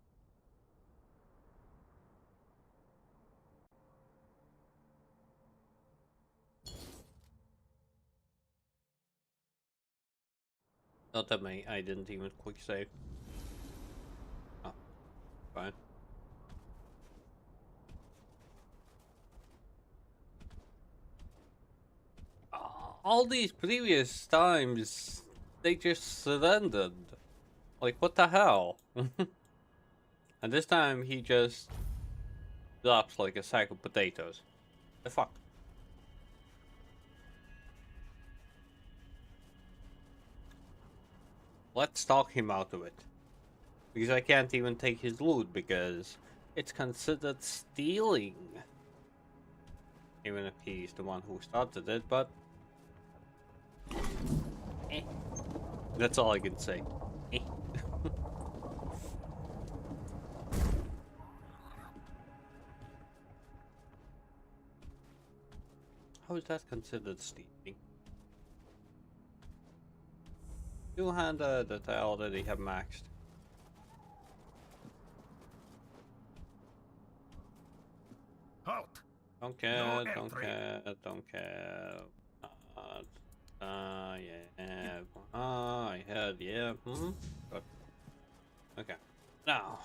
Not that me. I didn't even quick save. Oh, fine. All these previous times, they just surrendered. Like, what the hell? And this time he just drops like a sack of potatoes. The fuck? Let's talk him out of it. Because I can't even take his loot because it's considered stealing. Even if he's the one who started it, but... Eh. That's all I can say. Eh. How is that considered stealing? Two-hander that I already have maxed. Halt! Don't care, No don't entry. care, don't care. Yeah. I heard, yeah. Good. Okay. Now.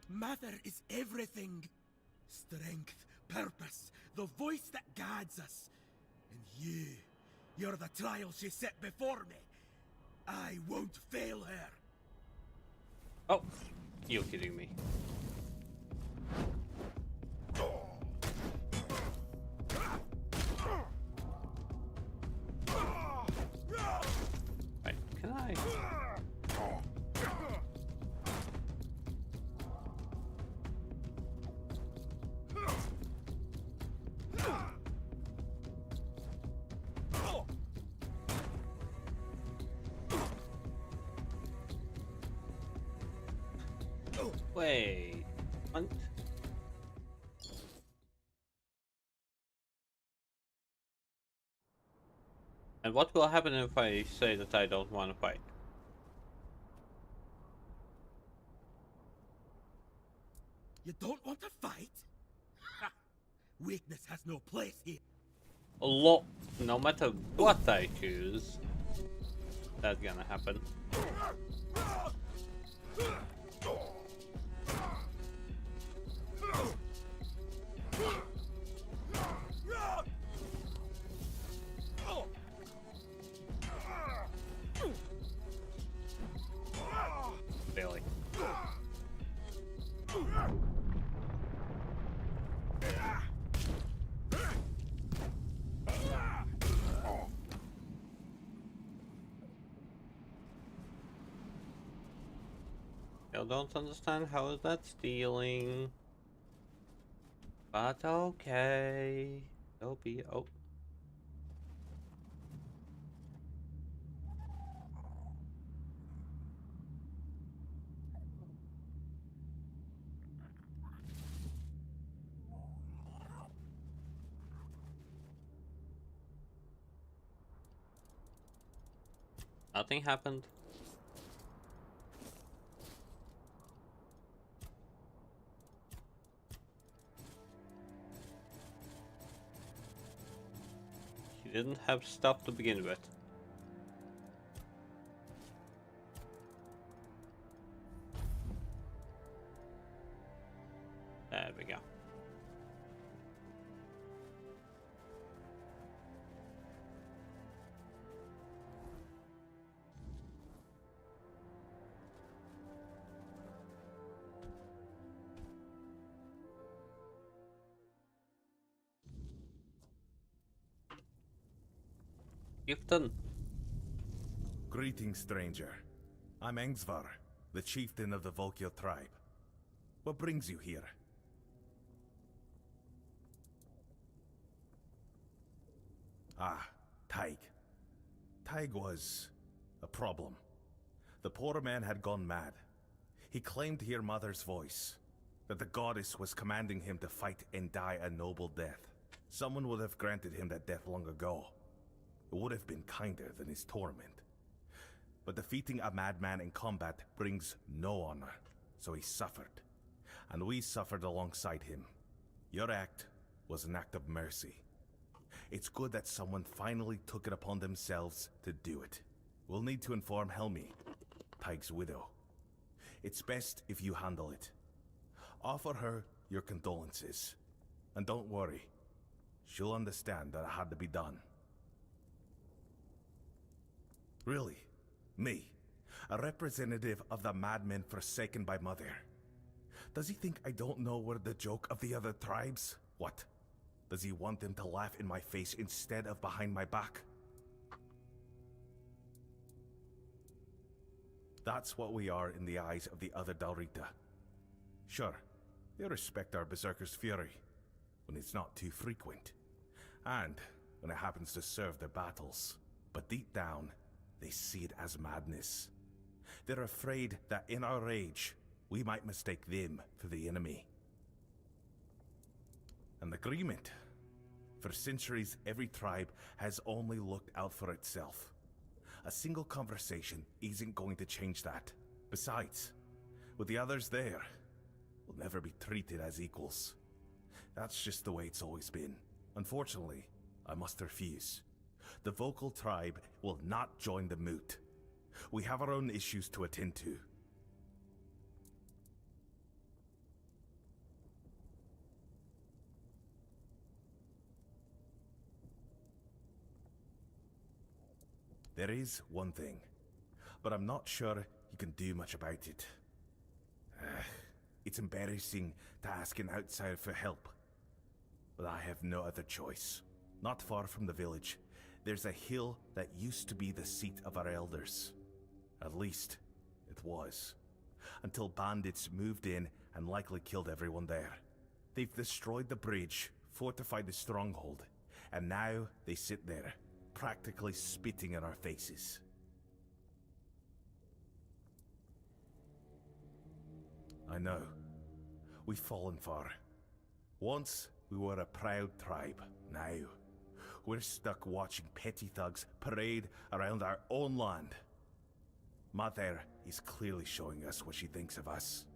Mother is everything. Strength, purpose, the voice that guides us. And you're the trial she set before me. I won't fail her. Oh, you're kidding me. Right, can I? Wait. What? And what will happen if I say that I don't want to fight? You don't want to fight? Ha! Weakness has no place here. A lot. No matter what I choose, that's gonna happen. Really. Still don't understand how is that stealing. But okay. It'll be oh. Nothing happened. He didn't have stuff to begin with. There we go. Chieftain. Greetings, stranger. I'm Engsvar, the chieftain of the Volkil tribe. What brings you here? Ah, Taig. Taig was a problem. The poor man had gone mad. He claimed to hear Mother's voice, that the goddess was commanding him to fight and die a noble death. Someone would have granted him that death long ago. It would have been kinder than his torment. But defeating a madman in combat brings no honor, so he suffered. And we suffered alongside him. Your act was an act of mercy. It's good that someone finally took it upon themselves to do it. We'll need to inform Helmi, Taig's widow. It's best if you handle it. Offer her your condolences. And don't worry, she'll understand that it had to be done. Really? Me? A representative of the madmen forsaken by Mother? Does he think I don't know we're the joke of the other tribes? What? Does he want them to laugh in my face instead of behind my back? That's what we are in the eyes of the other Dalrita. Sure, they respect our berserker's fury, when it's not too frequent, and when it happens to serve their battles. But deep down, they see it as madness. They're afraid that in our rage, we might mistake them for the enemy. An agreement. For centuries, every tribe has only looked out for itself. A single conversation isn't going to change that. Besides, with the others there, we'll never be treated as equals. That's just the way it's always been. Unfortunately, I must refuse. The vocal tribe will not join the moot. We have our own issues to attend to. There is one thing, but I'm not sure you can do much about it. It's embarrassing to ask an outsider for help, but I have no other choice. Not far from the village, there's a hill that used to be the seat of our elders. At least, it was. Until bandits moved in and likely killed everyone there. They've destroyed the bridge, fortified the stronghold, and now they sit there, practically spitting in our faces. I know. We've fallen far. Once, we were a proud tribe. Now, we're stuck watching petty thugs parade around our own land. Mother is clearly showing us what she thinks of us.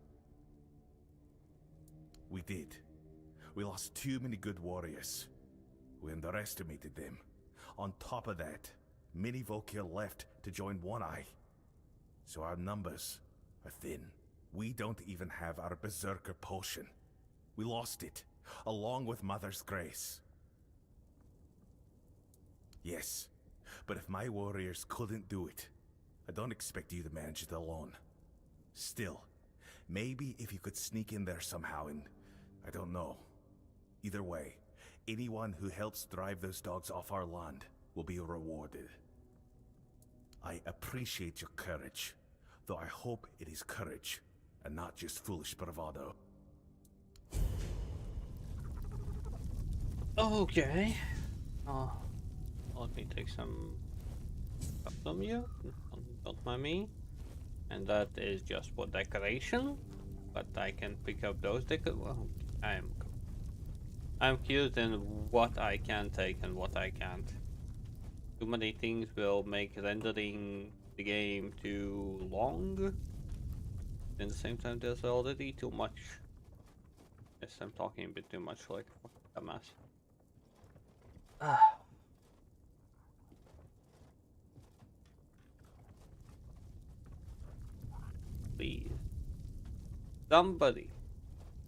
We did. We lost too many good warriors. We underestimated them. On top of that, many Volkir left to join One Eye. So our numbers are thin. We don't even have our berserker potion. We lost it, along with Mother's grace. Yes, but if my warriors couldn't do it, I don't expect you to manage it alone. Still, maybe if you could sneak in there somehow and... I don't know. Either way, anyone who helps drive those dogs off our land will be rewarded. I appreciate your courage, though I hope it is courage and not just foolish bravado. Okay. Let me take some stuff from you. Don't mind me. And that is just for decoration. But I can pick up those well, I'm curious in what I can take and what I can't. Too many things will make rendering the game too long. At the same time, there's already too much. Yes, I'm talking a bit too much like a dumbass. Please. Somebody.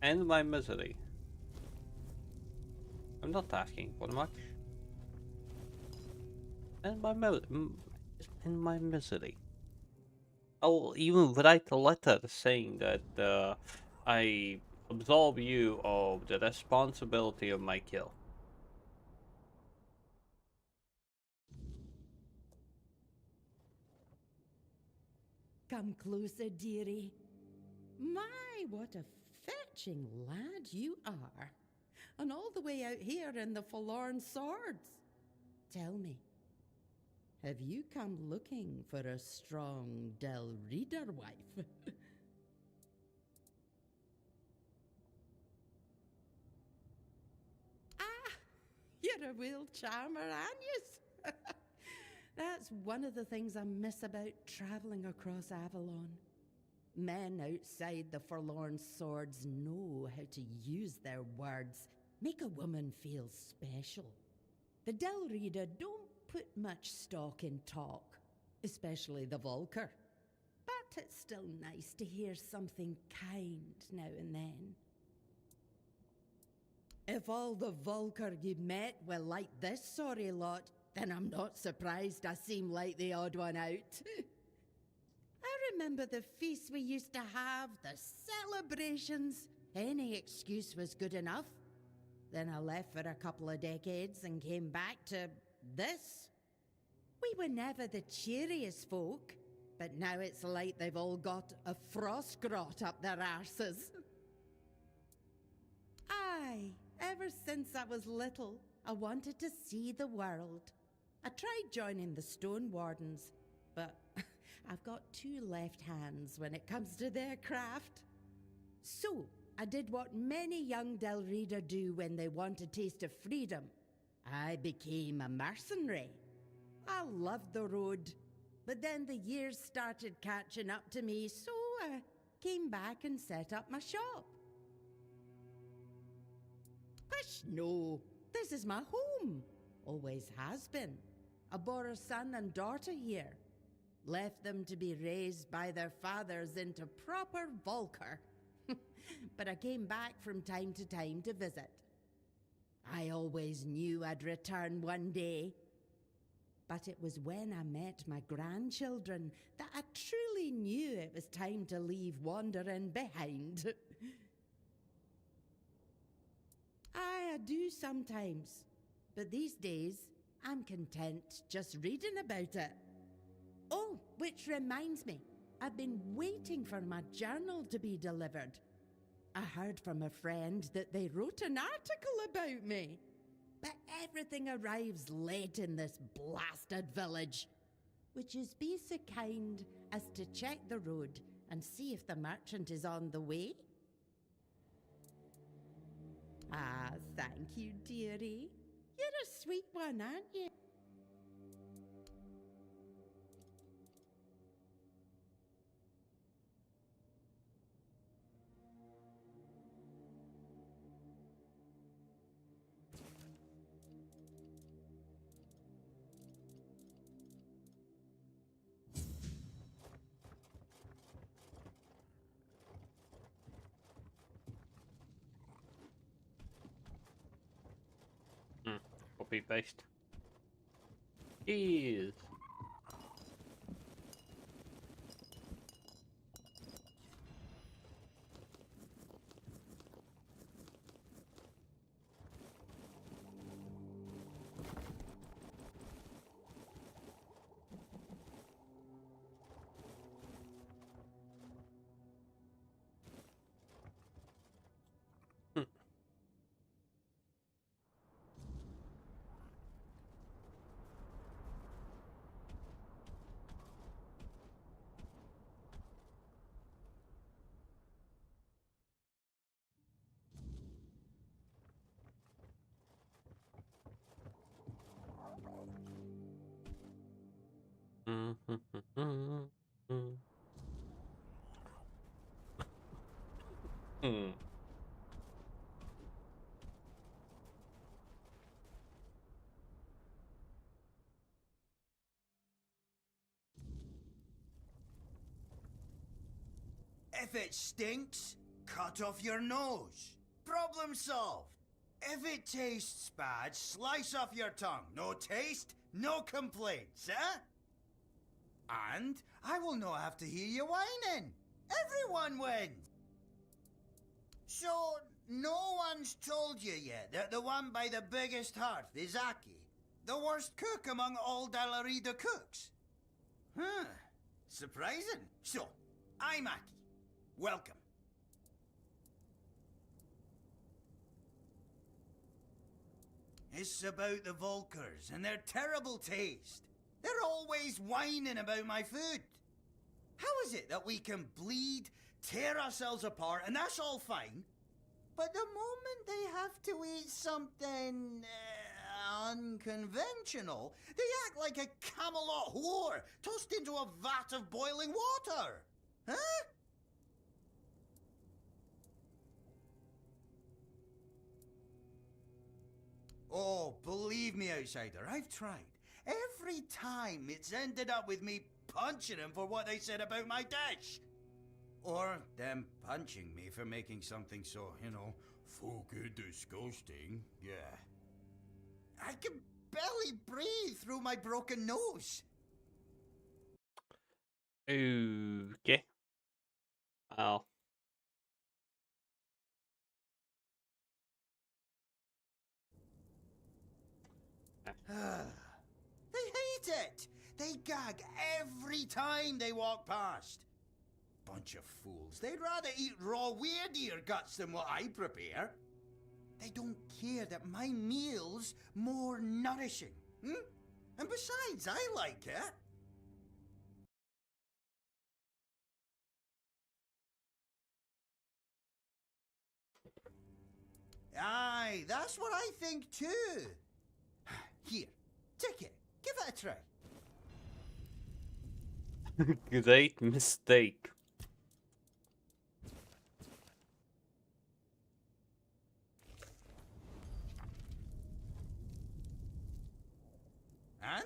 End my misery. I'm not asking for much. End my end my misery. I will even write a letter saying that I absolve you of the responsibility of my kill. Come closer, dearie. My, what a fetching lad you are. And all the way out here in the Forlorn Swords. Tell me, have you come looking for a strong Del Reader wife? Ah, you're a real charmer, aren't you? That's one of the things I miss about traveling across Avalon. Men outside the Forlorn Swords know how to use their words, make a woman feel special. The Del Reader don't put much stock in talk, especially the Vulcar. But it's still nice to hear something kind now and then. If all the Vulcar you met were like this sorry lot, then I'm not surprised I seem like the odd one out. I remember the feasts we used to have, the celebrations. Any excuse was good enough. Then I left for a couple of decades and came back to this. We were never the cheeriest folk, but now it's like they've all got a frost grot up their arses. Aye, ever since I was little, I wanted to see the world. I tried joining the Stone Wardens, but I've got two left hands when it comes to their craft. So, I did what many young Del Reader do when they want a taste of freedom. I became a mercenary. I loved the road, but then the years started catching up to me, so I came back and set up my shop. Hush, no, this is my home. Always has been. I bore a son and daughter here. Left them to be raised by their fathers into proper Vulcar. But I came back from time to time to visit. I always knew I'd return one day. But it was when I met my grandchildren that I truly knew it was time to leave wandering behind. I do sometimes, but these days I'm content just reading about it. Oh, which reminds me, I've been waiting for my journal to be delivered. I heard from a friend that they wrote an article about me. But everything arrives late in this blasted village, which is be so kind as to check the road and see if the merchant is on the way. Ah, thank you, dearie. You're a sweet one, aren't you? Copy paste. Jeez. If it stinks, cut off your nose. Problem solved. If it tastes bad, slice off your tongue. No taste, no complaints, eh? And I will not have to hear you whining. Everyone wins. So, no one's told you yet that the one by the biggest hearth is Aki, the worst cook among all Dalarida cooks? Huh. Surprising. So, I'm Aki. Welcome. It's about the Volkers and their terrible taste. They're always whining about my food. How is it that we can bleed, tear ourselves apart, and that's all fine? But the moment they have to eat something unconventional, they act like a Camelot whore tossed into a vat of boiling water. Huh? Oh, believe me, outsider, I've tried. Every time it's ended up with me punching them for what they said about my dish. Or them punching me for making something so, fucking disgusting. Yeah. I can barely breathe through my broken nose. Okay. Well. They hate it. They gag every time they walk past. Bunch of fools. They'd rather eat raw weird deer guts than what I prepare. They don't care that my meal's more nourishing. And besides, I like it. Aye, that's what I think too. Here, take it. Give it a try. Great mistake. And?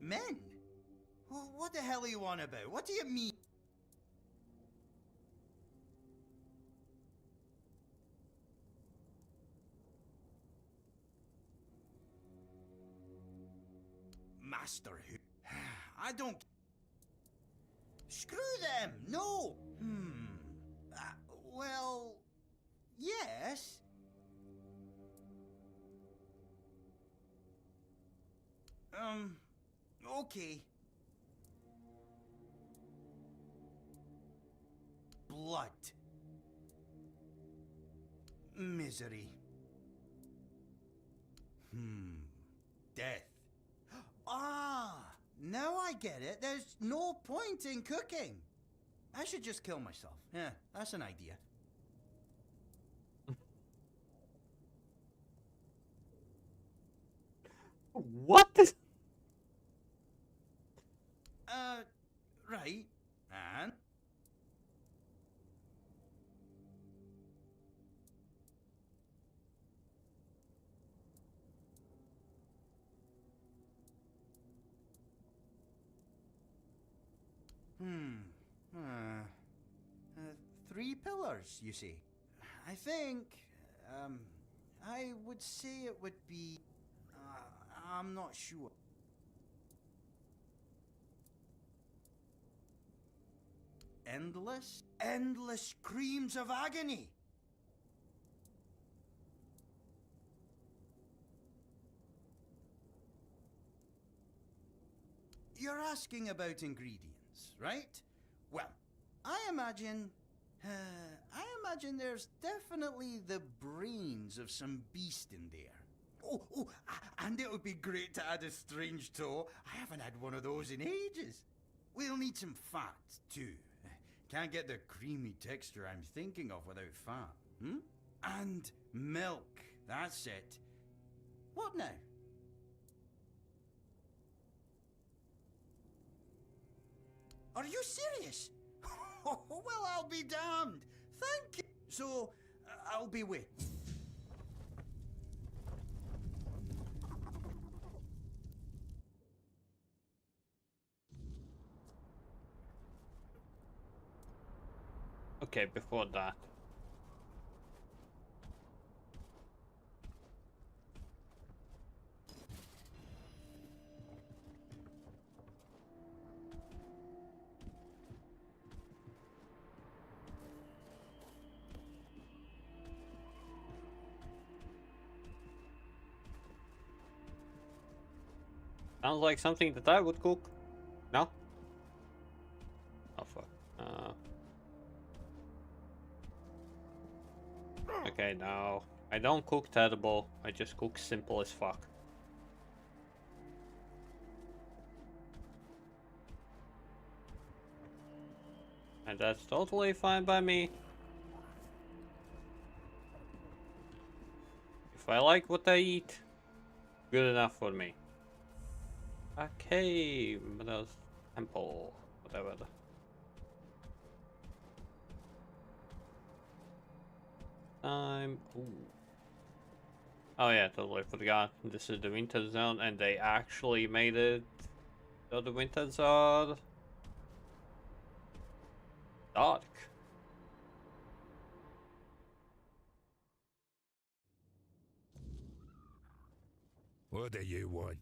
Men? What the hell are you on about? What do you mean? Master who? I don't... Screw them! No! Well... Yes? Okay. Blood. Misery. Death. Ah! Now I get it. There's no point in cooking. I should just kill myself. Yeah, that's an idea. What? Right. And? Three pillars, you see. I think, I would say it would be, I'm not sure. Endless screams of agony. You're asking about ingredients, right? Well, I imagine there's definitely the brains of some beast in there. And it would be great to add a strange toe. I haven't had one of those in ages. We'll need some fat, too. Can't get the creamy texture I'm thinking of without fat. And milk. That's it. What now? Are you serious? Well, I'll be damned. Thank you. So, I'll be waiting. Okay, before that. Sounds like something that I would cook. No? Oh fuck. Okay, no. I don't cook terrible. I just cook simple as fuck. And that's totally fine by me. If I like what I eat, good enough for me. Okay, Mother's Temple, whatever. Ooh. Oh yeah, totally forgot. This is the winter zone, and they actually made it so the winters are dark. What do you want?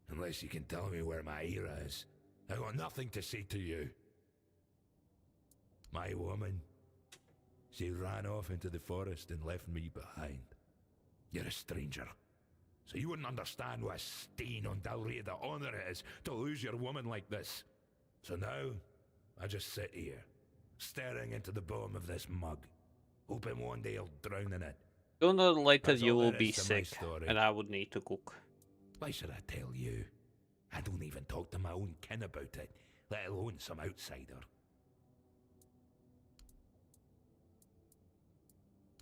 Unless you can tell me where my era is, I got nothing to say to you. My woman, she ran off into the forest and left me behind. You're a stranger, so you wouldn't understand what a stain on Dalria the honor it is to lose your woman like this. So now, I just sit here, staring into the bottom of this mug, hoping one day I'll drown in it. Sooner or later That's you all will there be is to my sick, story. and I would need to cook. Why should I tell you? I don't even talk to my own kin about it, let alone some outsider.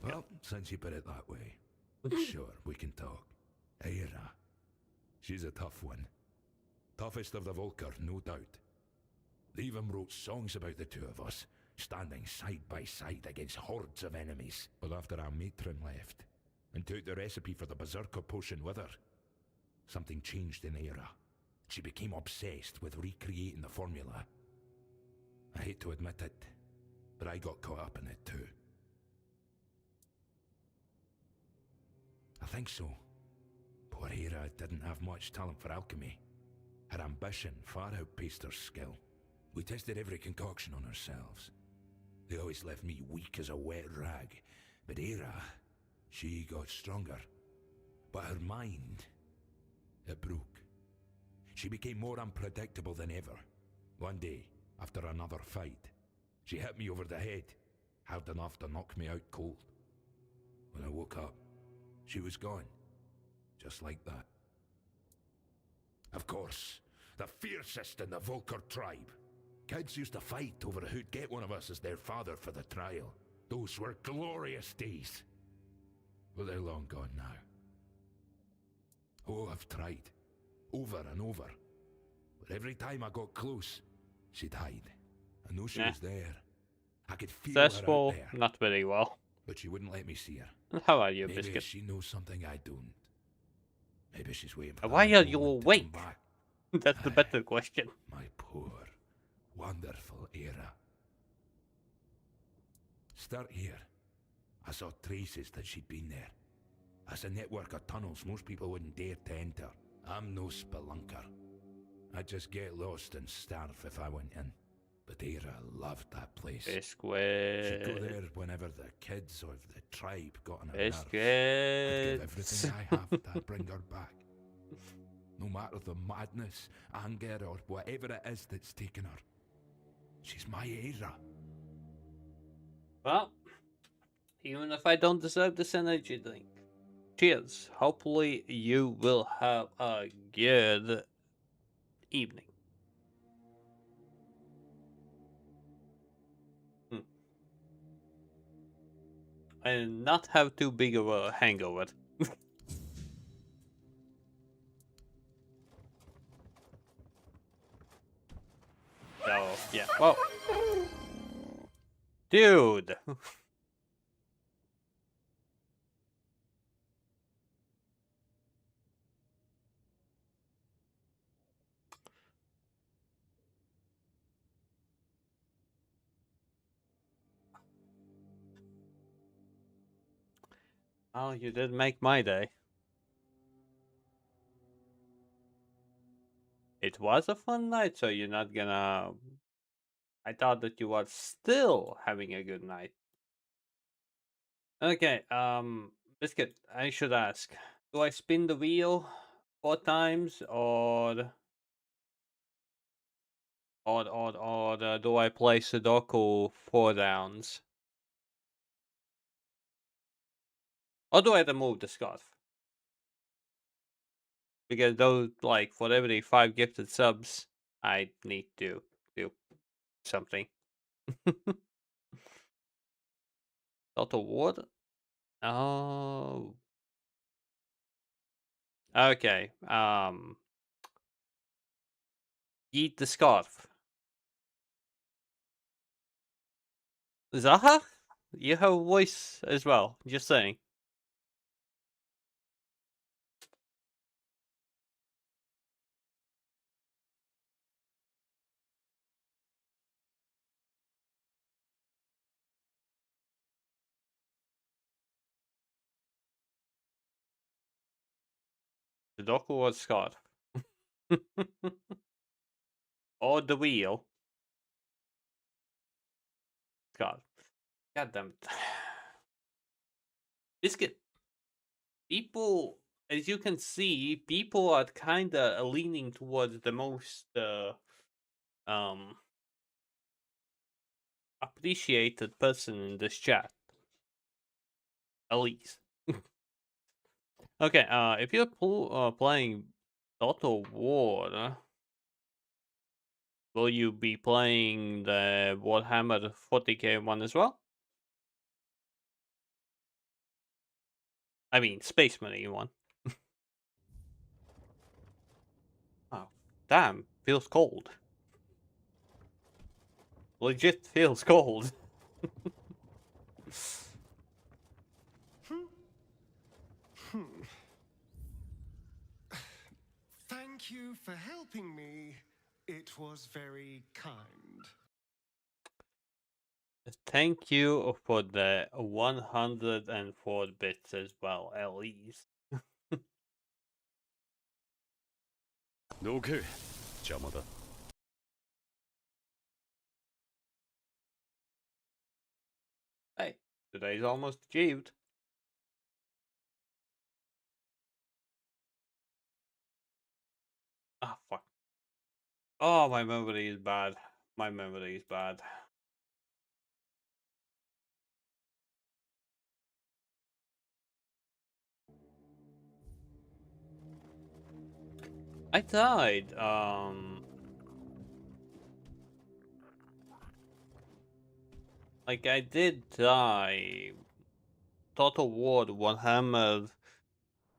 Well, since you put it that way, sure, we can talk. Aira. She's a tough one. Toughest of the Volker, no doubt. They even wrote songs about the two of us, standing side by side against hordes of enemies. But after our matron left, and took the recipe for the Berserker potion with her, something changed in Aira. She became obsessed with recreating the formula. I hate to admit it, but I got caught up in it too. I think so. Poor Aira didn't have much talent for alchemy. Her ambition far outpaced her skill. We tested every concoction on ourselves. They always left me weak as a wet rag. But Aira, she got stronger. But her mind, it broke. She became more unpredictable than ever. One day, after another fight, she hit me over the head, hard enough to knock me out cold. When I woke up, she was gone. Just like that. Of course, the fiercest in the Volker tribe. Kids used to fight over who'd get one of us as their father for the trial. Those were glorious days. But they're long gone now. Oh, I've tried. Over and over. But every time I got close, she'd hide. I know she was there. I could feel her out Successful, there. not very well. But she wouldn't let me see her. How are you, Maybe Biscuit? she knows something I don't. Maybe she's waiting for Why that are you moment to awake? come back. That's the better question. My poor, wonderful Aira. Start here. I saw traces that she'd been there. That's a network of tunnels most people wouldn't dare to enter. I'm no spelunker. I'd just get lost and starve if I went in. But Aira loved that place. Biscuit. She'd go there whenever the kids of the tribe got on her nerves. I'd Biscuit. give everything I have to bring her back. No matter the madness, anger, or whatever it is that's taken her. She's my Aira. Well, even if I don't deserve this energy drink. Cheers. Hopefully you will have a good evening. and not have too big of a hangover. So yeah, well, dude. Oh, you did make my day. It was a fun night, so you're not gonna. I thought that you were still having a good night. Okay, Biscuit, I should ask. Do I spin the wheel 4 times or do I play Sudoku 4 rounds? Or do I remove the scarf? Because those, like, for every 5 gifted subs, I need to do something. Total water? Oh. Okay, eat the scarf. Zaha? You have a voice as well, just saying. Sudoku or scarf? Or the wheel? Scarf. God damn it. Biscuit. People, as you can see, people are kind of leaning towards the most um appreciated person in this chat. Elise. Okay, if you're playing Total War, will you be playing the Warhammer 40k one as well? I mean, Space Marine one. Oh, damn, feels cold. Legit feels cold. Thank you for helping me. It was very kind. Thank you for the 104 bits as well, Elise. どけ邪魔だ Hey, today's almost achieved. Ah, fuck. Oh, my memory is bad. My memory is bad. I died. Like, I did die. Total War Warhammer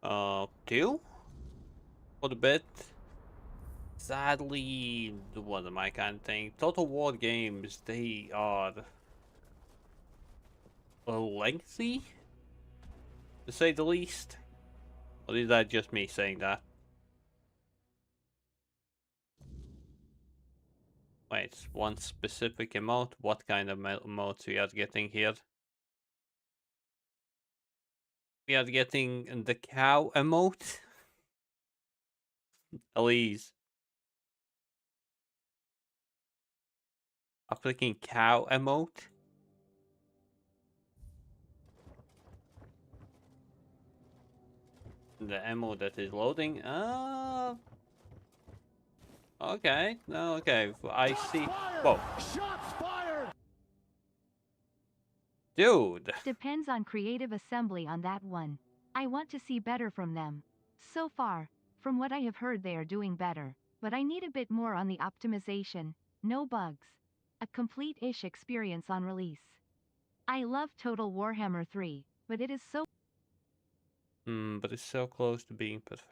2 for the bit. Sadly, it wasn't my kind of thing. Total War games, they are lengthy, to say the least. Or is that just me saying that? Wait, one specific emote? What kind of emotes we are getting here? We are getting the cow emote? Elise. A freaking cow emote? The emote that is loading? Okay, no, okay, I see. Whoa. Shots fired! Dude. Depends on Creative Assembly on that one. I want to see better from them. So far, from what I have heard they are doing better, but I need a bit more on the optimization, no bugs. A complete-ish experience on release. I love Total Warhammer 3, but it is so. But it's so close to being perfect.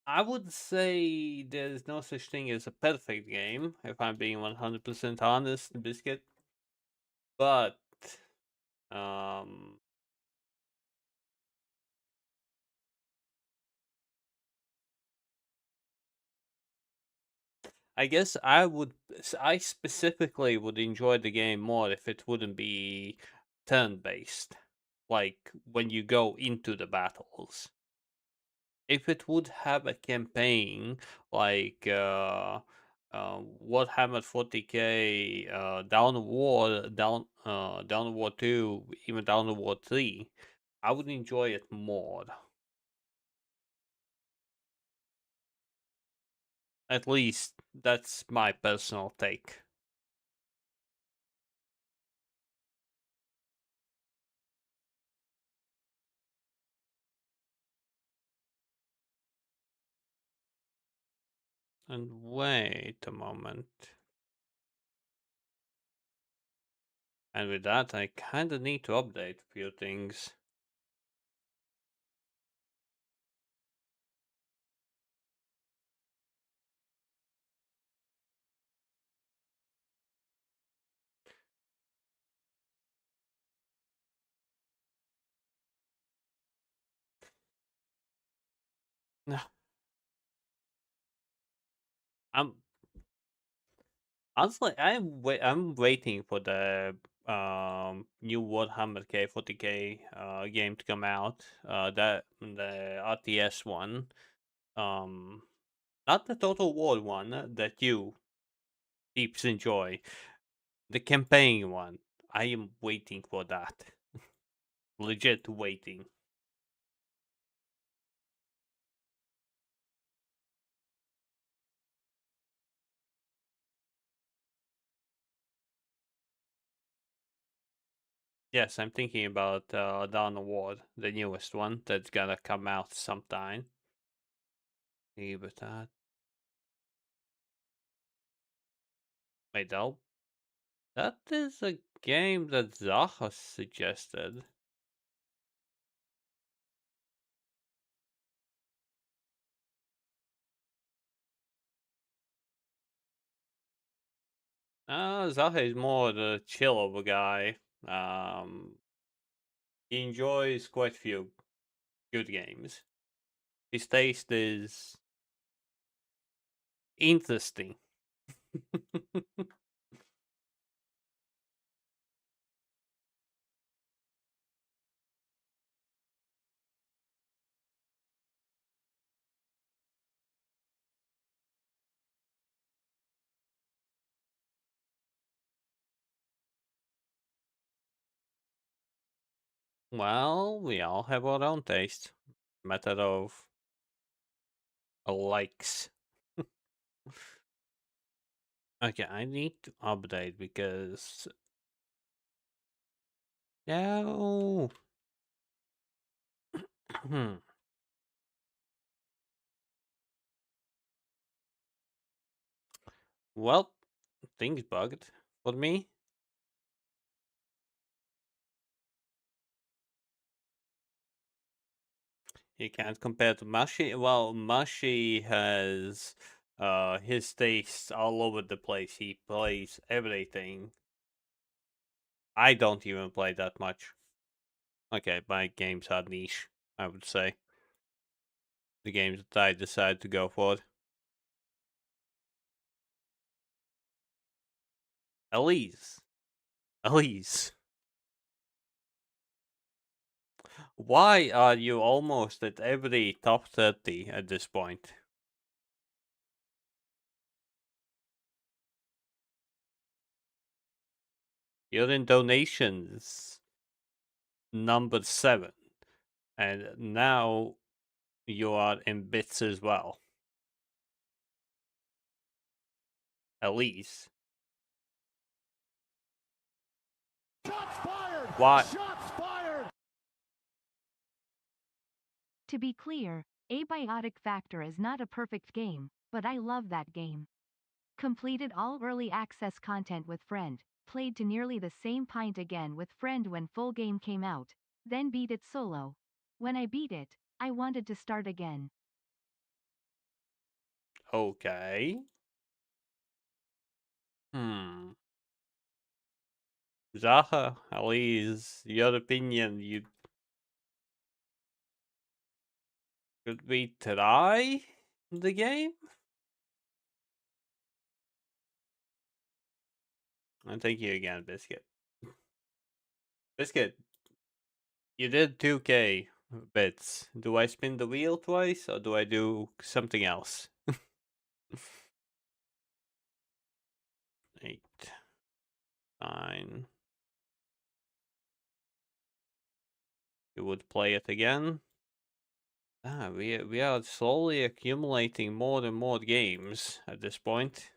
I would say there's no such thing as a perfect game, if I'm being 100% honest, Biscuit. But, I guess I specifically would enjoy the game more if it wouldn't be turn-based, like when you go into the battles. If it would have a campaign like Warhammer 40k, Down War 2, even Down War 3, I would enjoy it more. At least that's my personal take. And wait a moment. And with that, I kinda need to update a few things. No. I'm honestly, I'm waiting for the new Warhammer K 40k game to come out. That the RTS one. Not the Total War one that you peeps enjoy. The campaign one. I am waiting for that. Legit waiting. Yes, I'm thinking about Dawn of War, the newest one that's gonna come out sometime. But that. Wait, that is a game that Zaha suggested. Zaha is more the chill of a guy. He enjoys quite a few good games. His taste is interesting. Well, we all have our own taste. Matter of likes. Okay, I need to update because no. Well, things bugged for me. You can't compare to Mashi. Well, Mashi has his tastes all over the place. He plays everything. I don't even play that much. Okay, my games are niche, I would say. The games that I decide to go for. Elise. Elise. Why are you almost at every top 30 at this point? You're in donations number 7. And now you are in bits as well. Elise. Shots fired! Why? Shots fired! To be clear, Abiotic Factor is not a perfect game, but I love that game. completed all early access content with friend, played to nearly the same pint again with friend when full game came out, then beat it solo. When I beat it, I wanted to start again. Okay. Zaha, at least your opinion, you could we try the game? And thank you again, Biscuit. Biscuit, you did 2k bits. Do I spin the wheel twice or do I do something else? 8, 9. You would play it again? We are slowly accumulating more and more games at this point.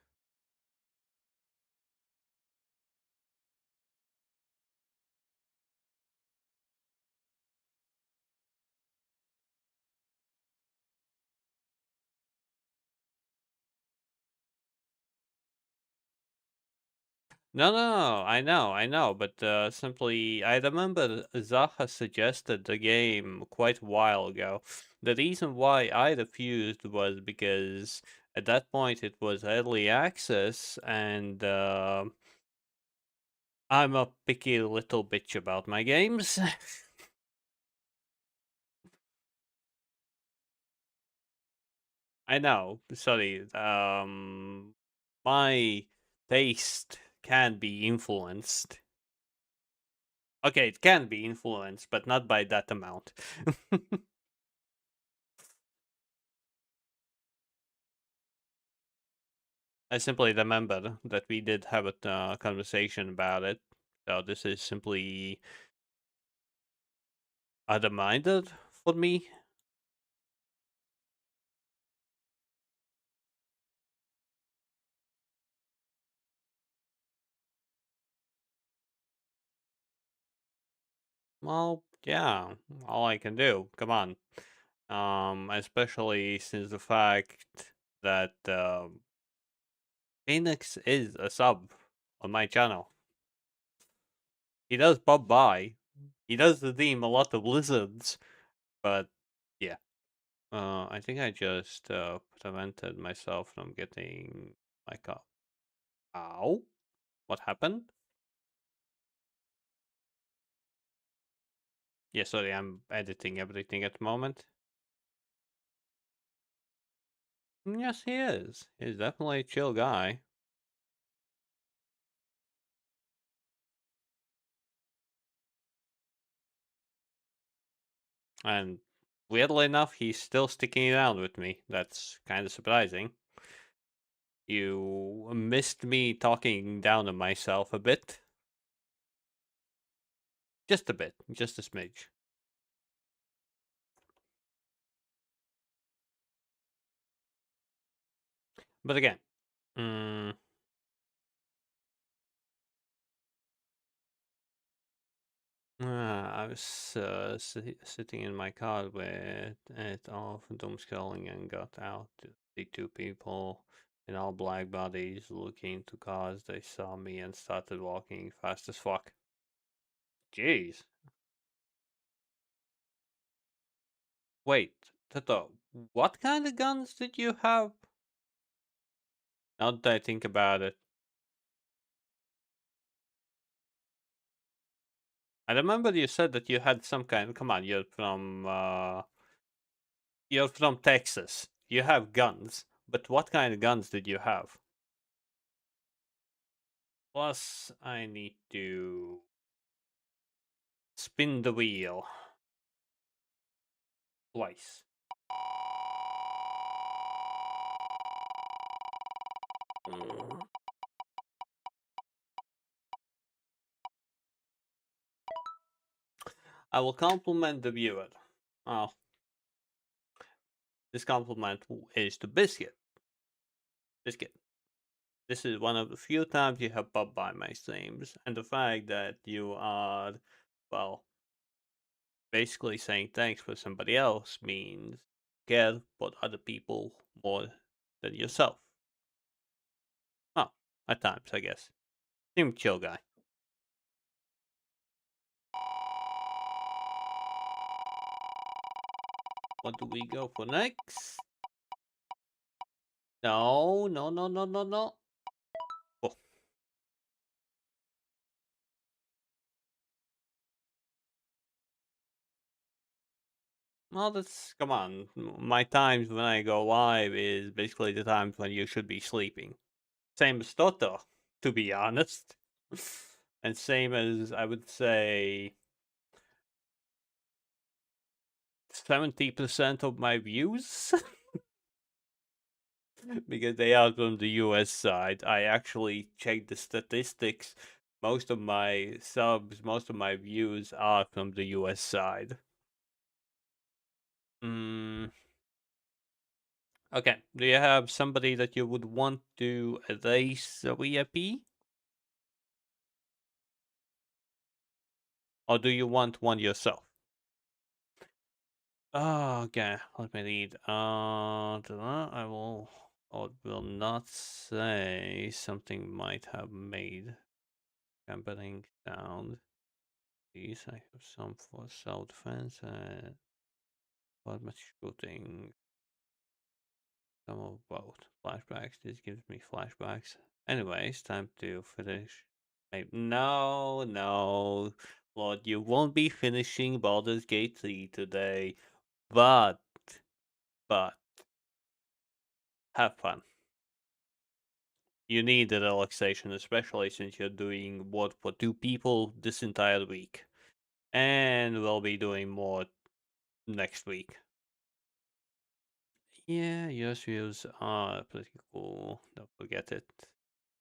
No, I know, but simply, I remember Zaha suggested the game quite a while ago. The reason why I refused was because at that point it was early access, and I'm a picky little bitch about my games. I know, sorry, my taste can be influenced. Okay, it can be influenced, but not by that amount. I simply remember that we did have a conversation about it, so this is simply a reminder for me. Well, yeah, all I can do. Come on. Especially since the fact that Phoenix is a sub on my channel. He does pop by. He does redeem a lot of lizards, but yeah. I think I just prevented myself from getting my cup. Ow! What happened? Yeah, sorry, I'm editing everything at the moment. Yes, he is. He's definitely a chill guy. And weirdly enough, he's still sticking around with me. That's kind of surprising. You missed me talking down on myself a bit. Just a bit, just a smidge. But again, I was sitting in my car with it off, doom scrolling, and got out to see two people in all black bodies looking into cars. They saw me and started walking fast as fuck. Jeez. Wait, Tato, what kind of guns did you have? Now that I think about it. I remember you said that you had some kind. Come on, you're from Texas. You have guns, but what kind of guns did you have? Plus, I need to spin the wheel twice. I will compliment the viewer. Oh, this compliment is to Biscuit. Biscuit, this is one of the few times you have popped by my streams, and the fact that you are, well, basically saying thanks for somebody else means care for other people more than yourself. At times, I guess. Seem chill guy. What do we go for next? No, no, no, no, no, no. Oh. Well, that's, come on. My times when I go live is basically the times when you should be sleeping. Same as Toto, to be honest. And same as, I would say, 70% of my views. Because they are from the US side. I actually checked the statistics. Most of my subs, most of my views are from the US side. Okay, do you have somebody that you would want to erase the VIP? Or do you want one yourself? Oh, okay, let me read. I will or will not say something might have made gambling sound. These I have some for self-defense and much shooting. Some of both. Flashbacks. This gives me flashbacks. Anyways, time to finish. No, no. Lord, you won't be finishing Baldur's Gate 3 today. But have fun. You need the relaxation, especially since you're doing what for 2 people this entire week. And we'll be doing more next week. Yeah, US views are pretty cool. Don't forget it.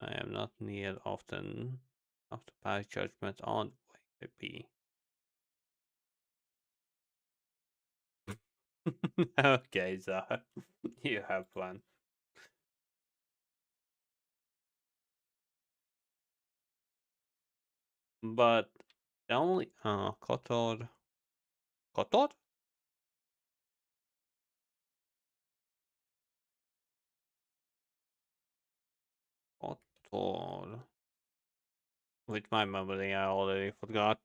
I am not near often after pass judgment on YP. Okay, Zah. You have fun. But the only Kotor. Kotor? Kotor. With my memory, I already forgot.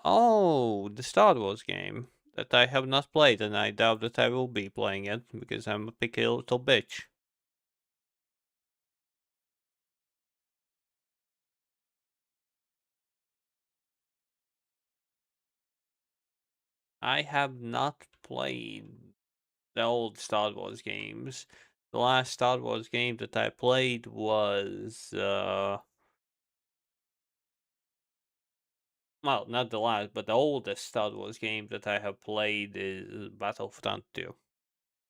Oh, the Star Wars game that I have not played, and I doubt that I will be playing it because I'm a picky little bitch. I have not played the old Star Wars games. The last Star Wars game that I played was well, not the last, but the oldest Star Wars game that I have played is Battlefront 2.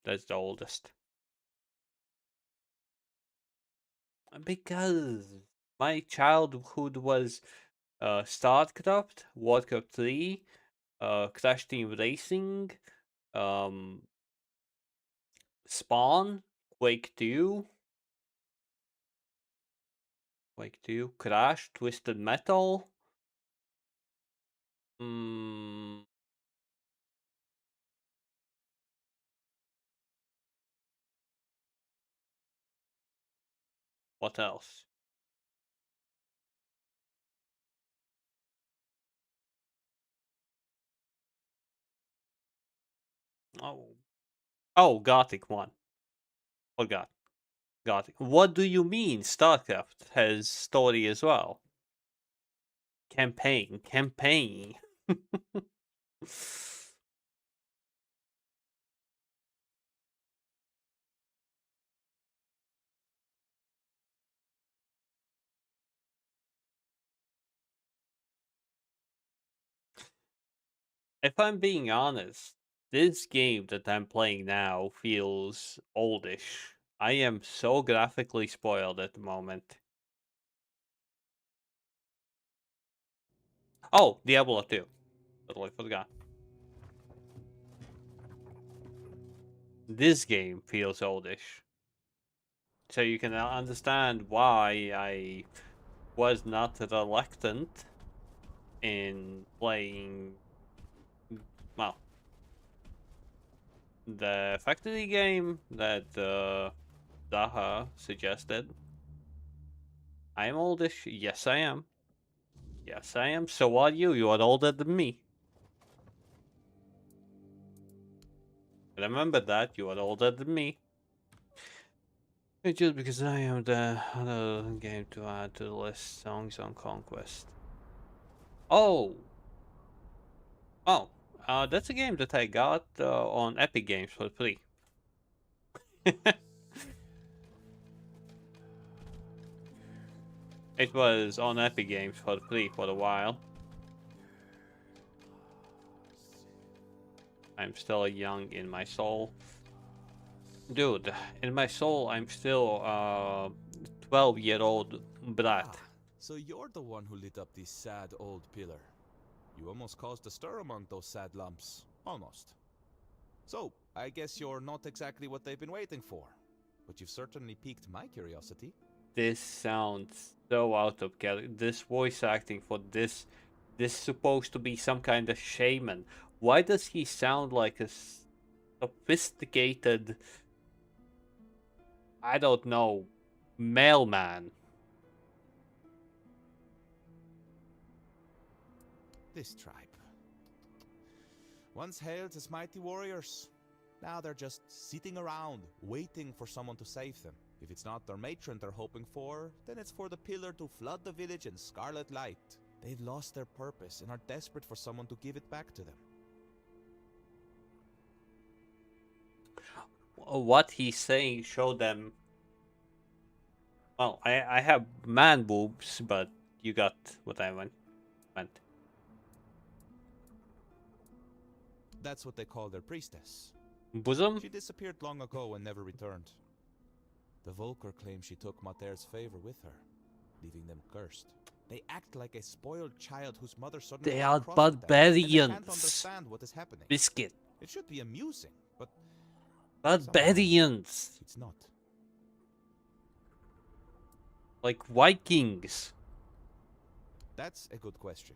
That's the oldest. Because my childhood was StarCraft, Warcraft 3, Crash Team Racing, Spawn, Quake 2, Crash, Twisted Metal. What else? Oh, Gothic 1. Forgot. Gothic. What do you mean StarCraft has story as well? Campaign. If I'm being honest, this game that I'm playing now feels oldish. I am so graphically spoiled at the moment. Oh, Diablo 2. Totally forgot. This game feels oldish. So you can understand why I was not reluctant in playing, well, the factory game that Daha suggested. I am oldish. Yes, I am. Yes, I am. So are you. You are older than me. Remember that. You are older than me. It's just because I am the other game to add to the list. Songs on Conquest. Oh. Oh. That's a game that I got on Epic Games for free. It was on Epic Games for free for a while. I'm still young in my soul. Dude, in my soul, I'm still 12-year-old brat. So you're the one who lit up the sad old pillar. You almost caused a stir among those sad lumps. Almost. So, I guess you're not exactly what they've been waiting for. But you've certainly piqued my curiosity. This sounds so out of character. This voice acting for this supposed to be some kind of shaman. Why does he sound like a sophisticated, I don't know, mailman? This tribe. Once hailed as mighty warriors. Now they're just sitting around, waiting for someone to save them. If it's not their matron they're hoping for, then it's for the pillar to flood the village in scarlet light. They've lost their purpose and are desperate for someone to give it back to them. What he's saying showed them. Well, I have man boobs, but you got what I meant. That's what they call their priestess. Bosom? She disappeared long ago and never returned. The Volker claim she took Mater's favor with her, leaving them cursed. They act like a spoiled child whose mother suddenly They got are cross with them, and they barbarians. can't understand what is happening. Biscuit. It should be amusing, but Barbarians. it's not. Like Vikings. That's a good question.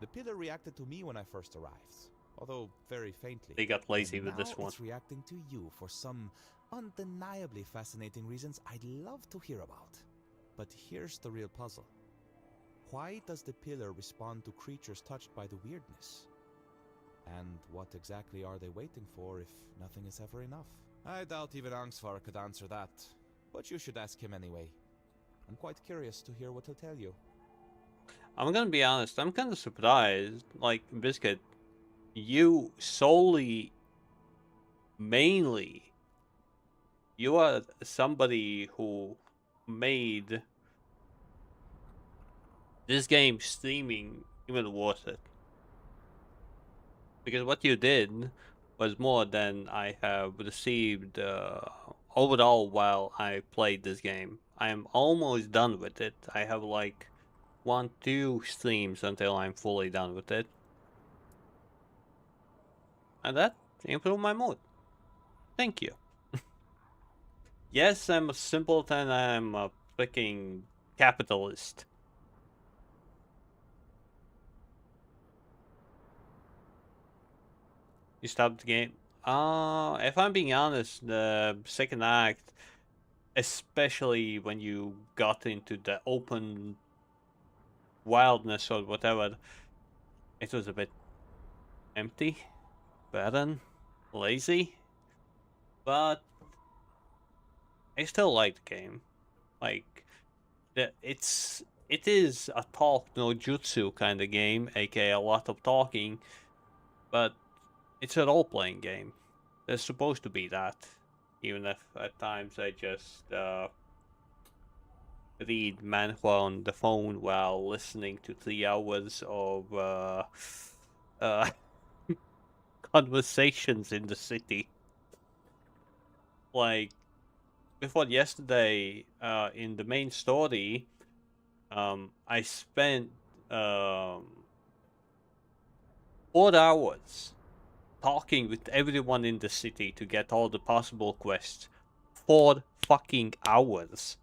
The pillar reacted to me when I first arrived, although very faintly. They got lazy And with this now one. It's reacting to you for some undeniably fascinating reasons I'd love to hear about. But here's the real puzzle. Why does the pillar respond to creatures touched by the weirdness? And what exactly are they waiting for if nothing is ever enough? I doubt even Angsvar could answer that, but you should ask him anyway. I'm quite curious to hear what he'll tell you. I'm gonna be honest, I'm kind of surprised. Like, Biscuit, you solely, mainly, you are somebody who made this game streaming even worth it. Because what you did was more than I have received overall while I played this game. I am almost done with it. I have like 1-2 streams until I'm fully done with it. And that improved my mood. Thank you. Yes, I'm a simpleton, I'm a freaking capitalist. You stopped the game? If I'm being honest, the second act, especially when you got into the open wildness or whatever, it was a bit empty, barren, lazy, but I still like the game. Like, it is a talk no jutsu kind of game, aka a lot of talking, but it's a role-playing game. There's supposed to be that, even if at times I just read manhwa on the phone while listening to 3 hours of conversations in the city. Like, before yesterday, in the main story, I spent 4 hours talking with everyone in the city to get all the possible quests. 4 fucking hours.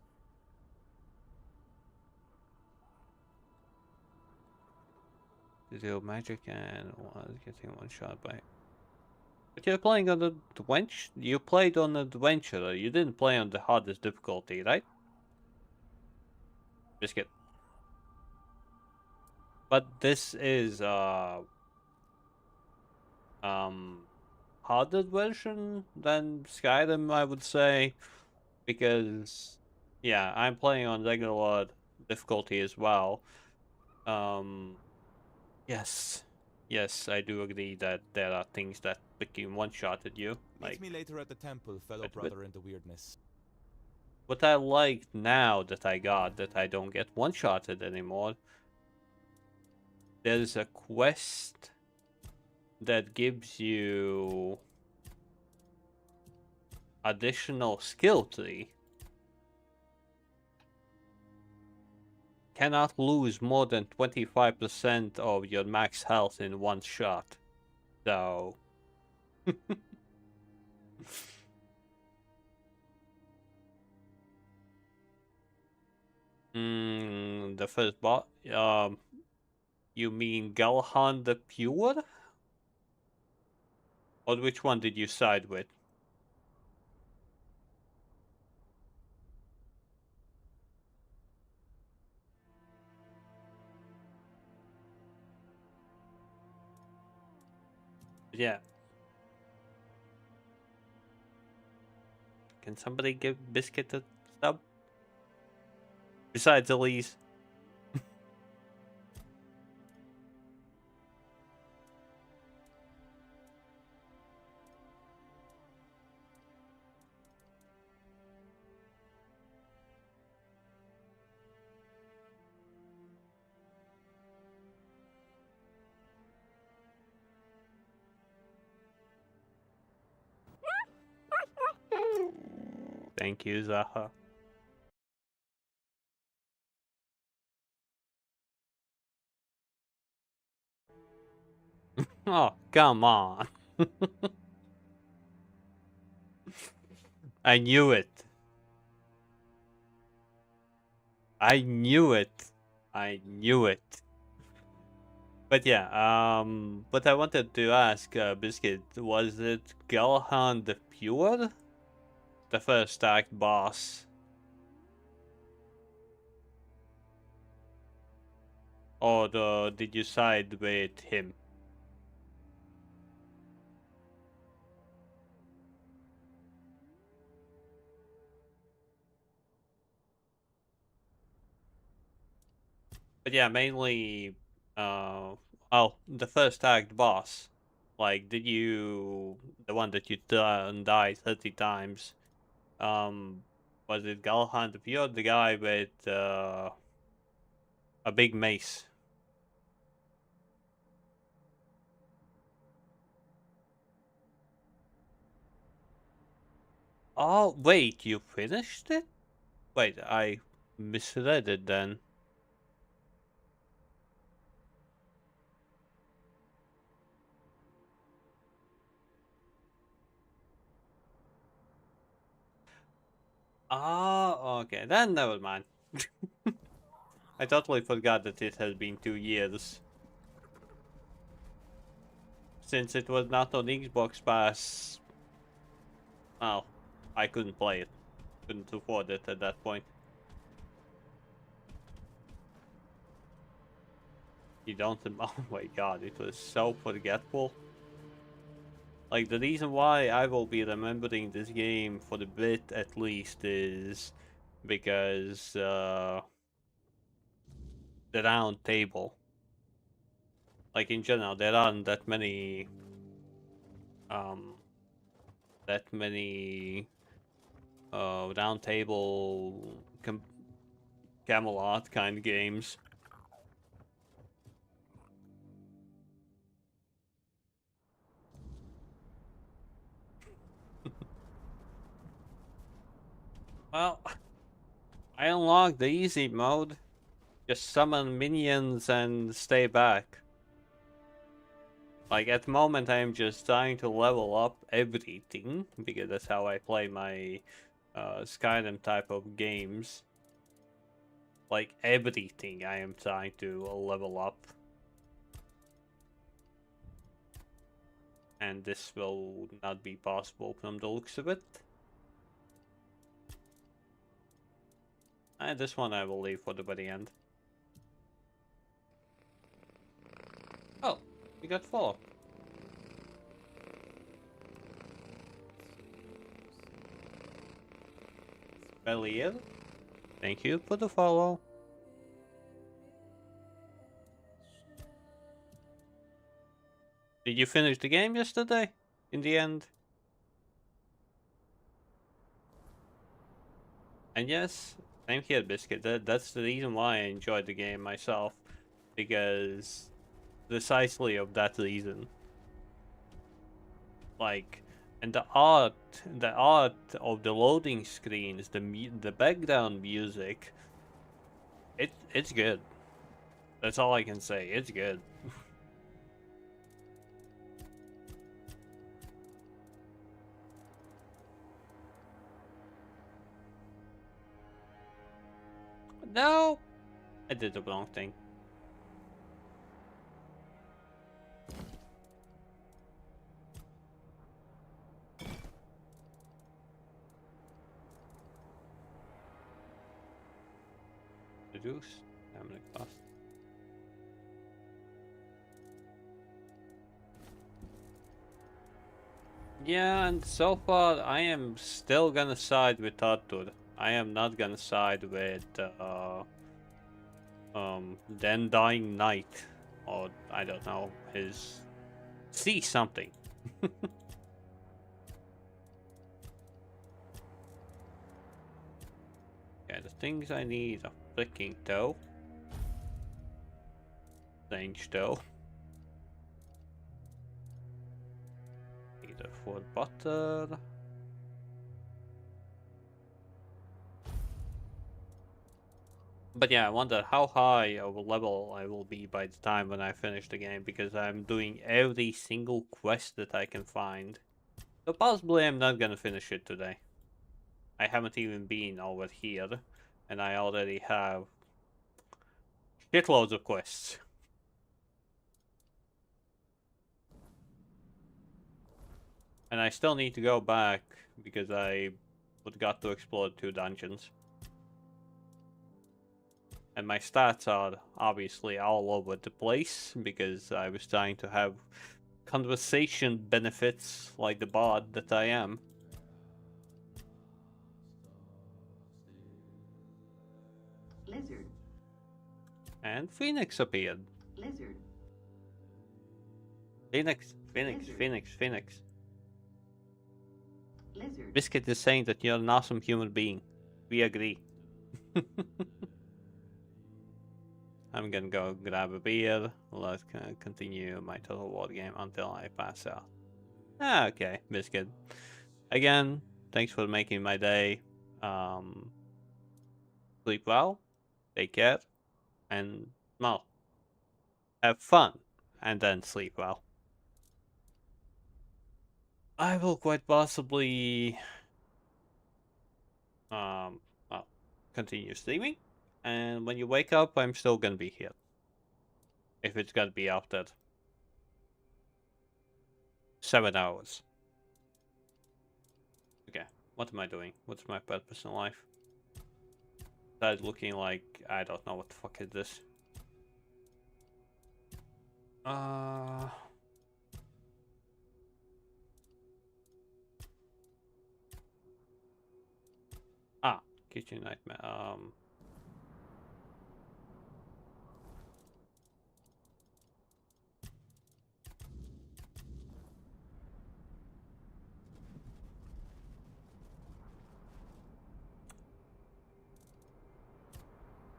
To do magic and was getting one shot by. But you're playing on the adventure. You played on adventure. You didn't play on the hardest difficulty, right? Biscuit. But this is harder version than Skyrim, I would say, because yeah, I'm playing on regular difficulty as well. Yes, yes, I do agree that there are things that freaking one-shotted you. Meet me later at the temple, fellow brother in the weirdness. What I like now that I got, that I don't get one-shotted anymore, there's a quest that gives you additional skill tree. Cannot lose more than 25% of your max health in one shot. So... the first boss? You mean Galhan the Pure? Or which one did you side with? Yeah. Can somebody give Biscuit a sub? Besides Elise. Thank you, Zaha. Oh, come on. I knew it. I knew it. I knew it. But yeah, what I wanted to ask, Biscuit, was it Galhan the Pure? The first act boss? Or did you side with him? But yeah, mainly, oh, the first act boss. Like, did you, the one that you died 30 times, was it Galhan the Pure, the guy with, a big mace? Oh, wait, you finished it? Wait, I misread it then. Oh, okay, then never mind. I totally forgot that it has been 2 years. Since it was not on Xbox Pass, well, I couldn't play it. Couldn't afford it at that point. You don't... Oh my god, it was so forgetful. Like, the reason why I will be remembering this game for a bit at least is because, the round table. Like, in general, there aren't that many, round table Camelot kind of games. Well, I unlocked the easy mode. Just summon minions and stay back. Like, at the moment I'm just trying to level up everything, because that's how I play my Skyrim type of games. Like, everything I am trying to level up. And this will not be possible from the looks of it. And this one I will leave for the very end. Oh, we got 4. Bellier, thank you for the follow. Did you finish the game yesterday? In the end? And yes, same here, Biscuit. That's the reason why I enjoyed the game myself. Because precisely of that reason. Like, and the art of the loading screens, the background music, it's good. That's all I can say. It's good. No, I did the wrong thing. Reduce stamina cost. Yeah, and so far I am still gonna side with Arthur. I am not gonna side with the Undying Knight, or I don't know, his C something. Okay, the things I need are flicking toe, range toe, need a 4 butter. But yeah, I wonder how high of a level I will be by the time when I finish the game, because I'm doing every single quest that I can find. So possibly I'm not gonna finish it today. I haven't even been over here, and I already have shitloads of quests. And I still need to go back, because I forgot to explore 2 dungeons. And my stats are obviously all over the place, because I was trying to have conversation benefits like the bot that I am. Lizard. And Phoenix appeared. Lizard. Phoenix. Lizard. Lizard. Biscuit is saying that you're an awesome human being. We agree. I'm gonna go grab a beer. Let's continue my Total War game until I pass out. Okay, Biscuit. Again, thanks for making my day. Sleep well, take care, and, well, have fun, and then sleep well. I will quite possibly, well, continue streaming, and when you wake up, I'm still gonna be here. If it's gonna be after 7 hours. Okay, what am I doing? What's my purpose in life? That looking like, I don't know what the fuck is this. Kitchen nightmare.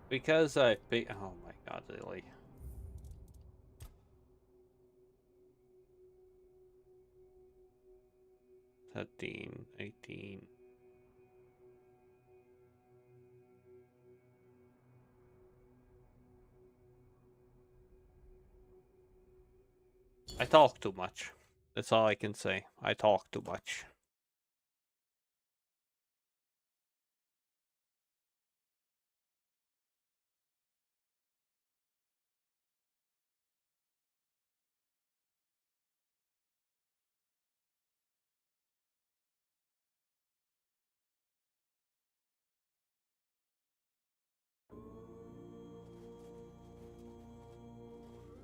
Because I pick. Oh my god, really? 13, 18. I talk too much. That's all I can say. I talk too much.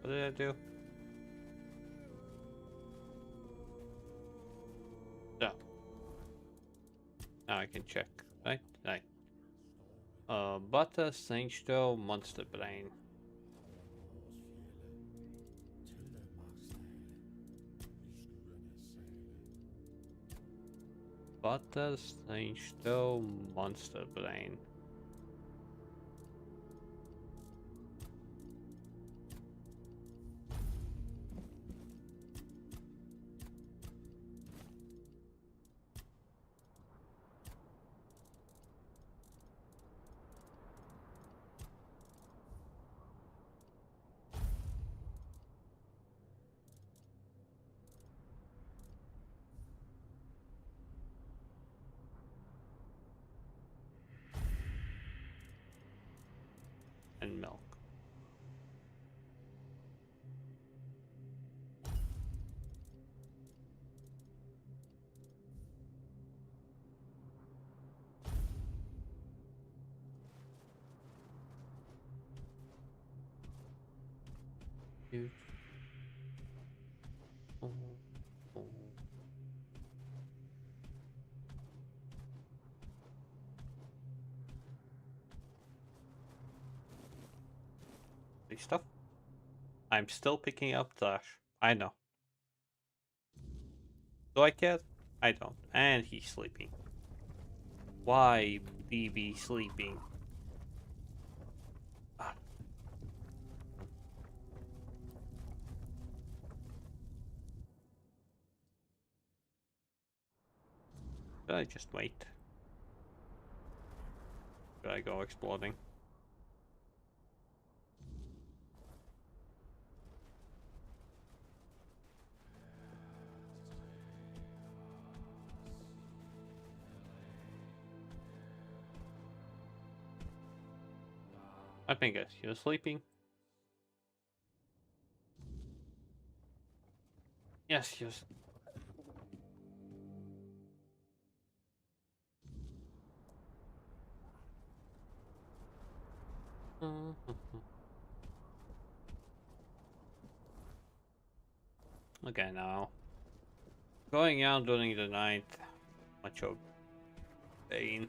What did I do? So. Now I can check, right? Right. Butter, Saintstow, Monster Brain. Butter, Saintstow, Monster Brain. And milk. Dude. Oh. Stuff. I'm still picking up trash. I know. Do I care? I don't. And he's sleeping. Why BB sleeping? Ah. Should I just wait? Should I go exploding? I think you're sleeping. Yes, yes. Okay, now. Going out during the night. Much of pain.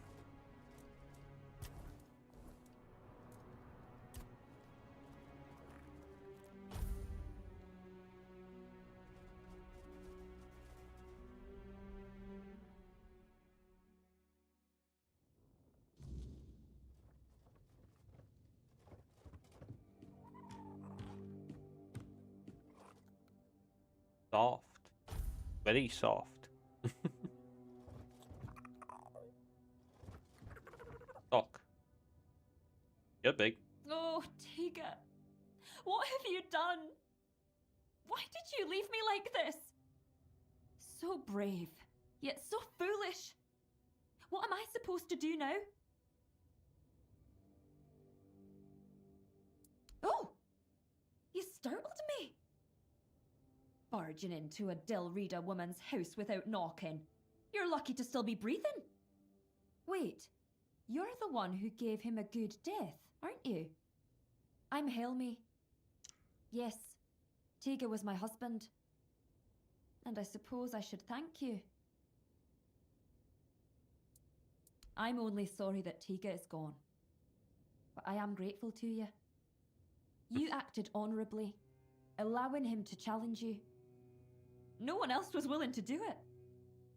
Soft. Very soft. Talk. You're big. Oh, Tiga. What have you done? Why did you leave me like this? So brave, yet so foolish. What am I supposed to do now? Oh! You startled me. Barging into a Delrida woman's house without knocking. You're lucky to still be breathing. Wait, you're the one who gave him a good death, aren't you? I'm Helmi. Yes, Tiga was my husband. And I suppose I should thank you. I'm only sorry that Tiga is gone. But I am grateful to you. You acted honourably, allowing him to challenge you. No one else was willing to do it.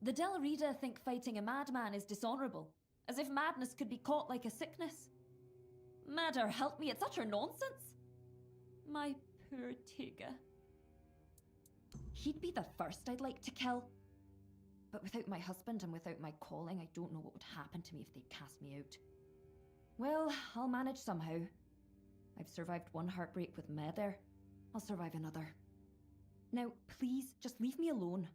The Delrida think fighting a madman is dishonourable, as if madness could be caught like a sickness. Madder, help me, it's utter nonsense. My poor Tiga. He'd be the first I'd like to kill. But without my husband and without my calling, I don't know what would happen to me if they'd cast me out. Well, I'll manage somehow. I've survived one heartbreak with Meder. I'll survive another. Now, please, just leave me alone.